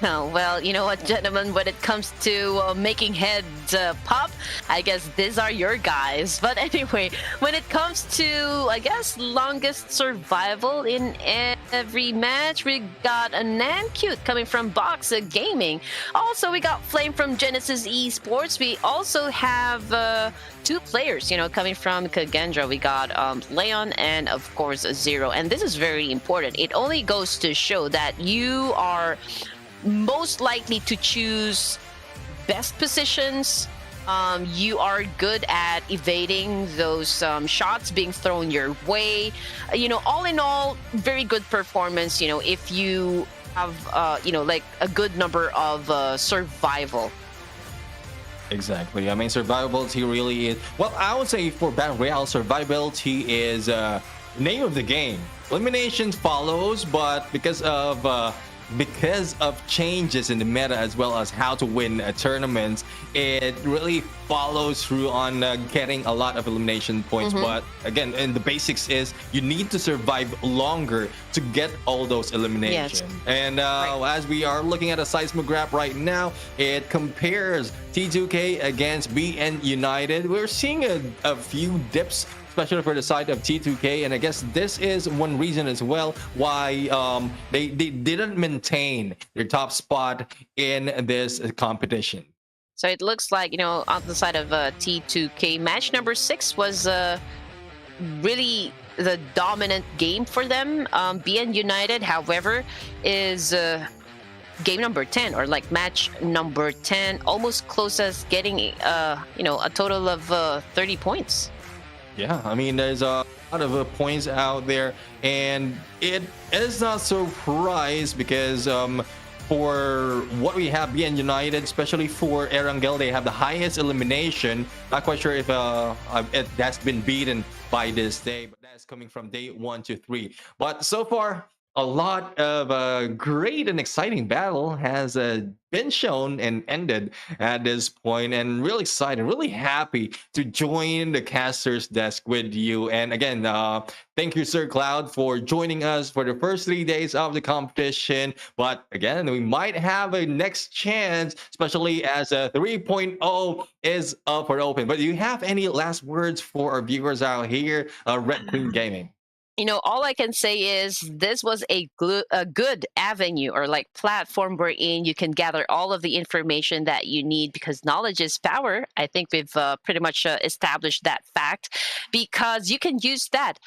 Oh, well, you know what, gentlemen, when it comes to making heads pop, I guess these are your guys. But anyway, when it comes to, I guess, longest survival in every match, we got a Nancute coming from Box Gaming. Also, we got Flame from Genesis Esports. We also have 2 players, you know, coming from KAGENDRA. We got Leon and, of course, Zero. And this is very important. It only goes to show that you are most likely to choose best positions. You are good at evading those shots being thrown your way. You know, all in all, very good performance, you know, if you have, you know, like a good number of survival. Exactly. I mean, survivability really is, well, I would say for Battle Royale, survivability is name of the game. Eliminations follows, but because of changes in the meta as well as how to win tournaments, it really follows through on getting a lot of elimination points. But again, and the basics is you need to survive longer to get all those eliminations. Yes. And as we are looking at a seismograph right now, it compares T2K against BN United. We're seeing a few dips, especially for the side of T2K, and I guess this is one reason as well why they didn't maintain their top spot in this competition. So it looks like, you know, on the side of T2K, match number 6 was really the dominant game for them. BN United, however, is game number 10 or like match number 10, almost close as getting a total of 30 points. Yeah, I mean, there's a lot of points out there, and it is not surprise because for what we have being United, especially for Erangel, they have the highest elimination. Not quite sure if that's been beaten by this day, but that's coming from day 1 to 3. But so far, a lot of great and exciting battle has been shown and ended at this point, and really excited, really happy to join the caster's desk with you. And again, thank you, Sir Cloud, for joining us for the first 3 days of the competition. But again, we might have a next chance, especially as 3.0 is up or open. But do you have any last words for our viewers out here, Red Queen Gaming? All I can say is this was a good avenue or like platform wherein you can gather all of the information that you need, because knowledge is power. I think we've pretty much established that fact, because you can use that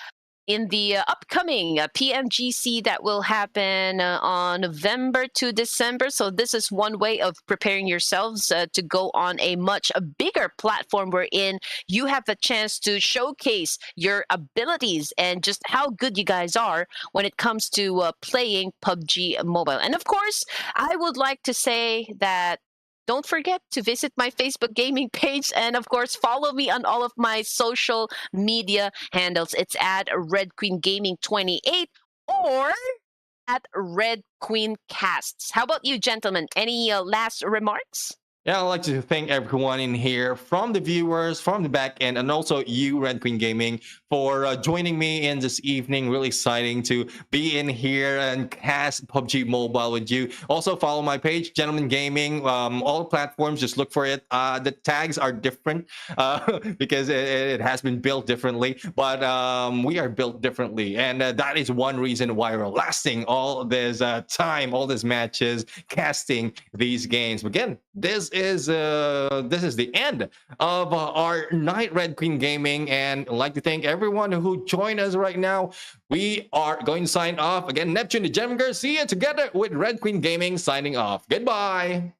in the upcoming PMGC that will happen on November to December. So this is one way of preparing yourselves to go on a much bigger platform wherein you have the chance to showcase your abilities and just how good you guys are when it comes to playing PUBG Mobile. And of course, I would like to say that don't forget to visit my Facebook gaming page, and of course follow me on all of my social media handles. It's at Red Queen Gaming 28 or at Red Queen Casts. How about you, gentlemen? Any last remarks? Yeah, I'd like to thank everyone in here, from the viewers, from the back end, and also you, Red Queen Gaming, for joining me in this evening. Really exciting to be in here and cast PUBG Mobile with you. Also, follow my page, Gentleman Gaming. All platforms, just look for it. The tags are different because it has been built differently, but we are built differently. And that is one reason why we're lasting all this time, all these matches, casting these games. Again, this is the end of our night, Red Queen Gaming, and I'd like to thank everyone who joined us right now. We are going to sign off again. Neptune the Gem Garcia together with Red Queen Gaming signing off. Goodbye.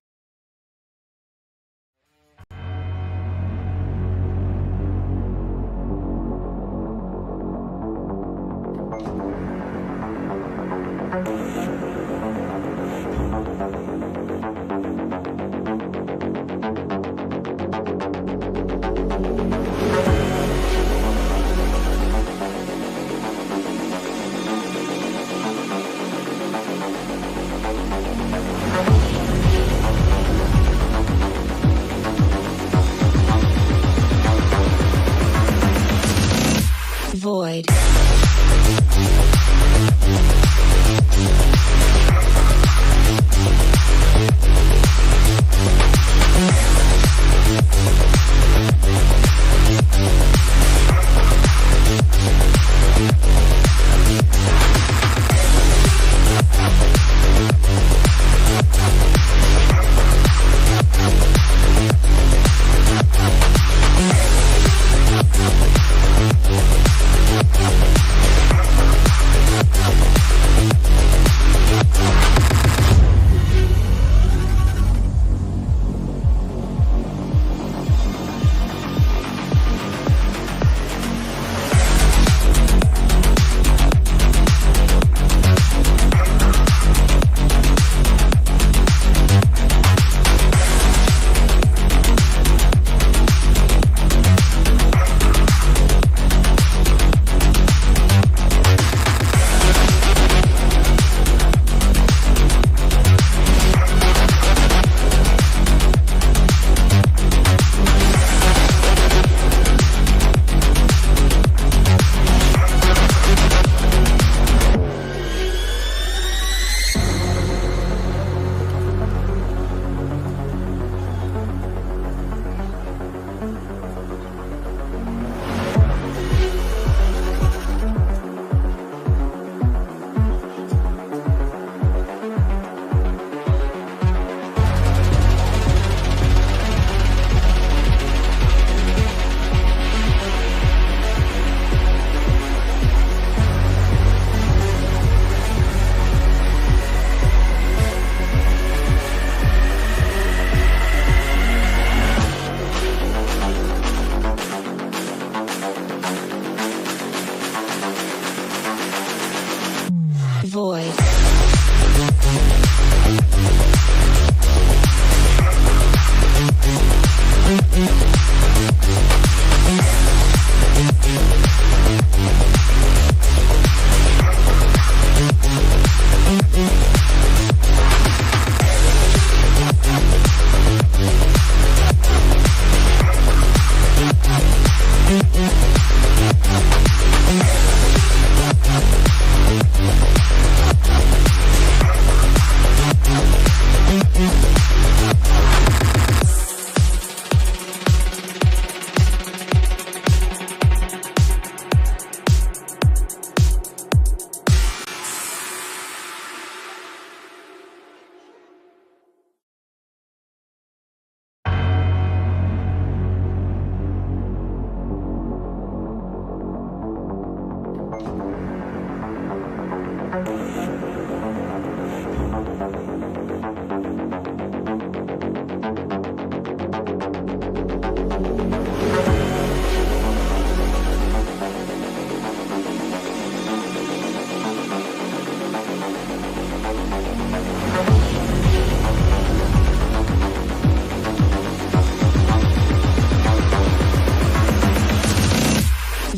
Void.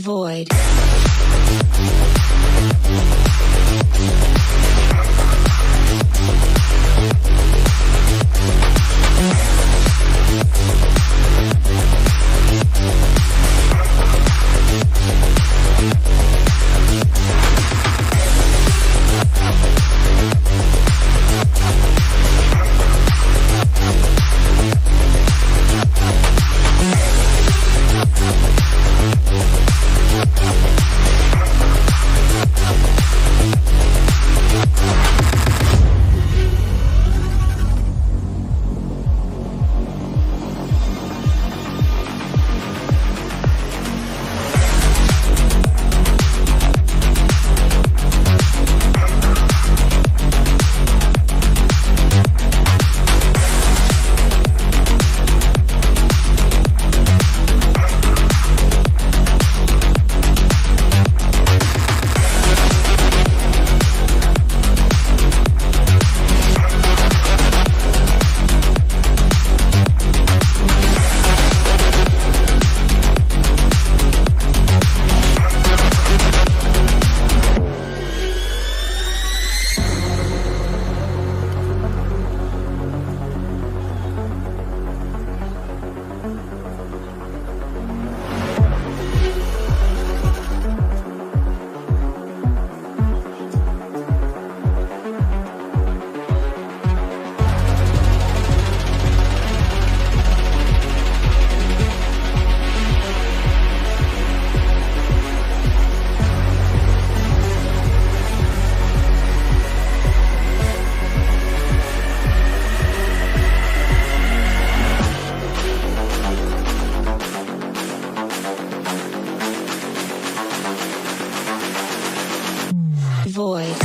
Void. Void.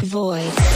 Void.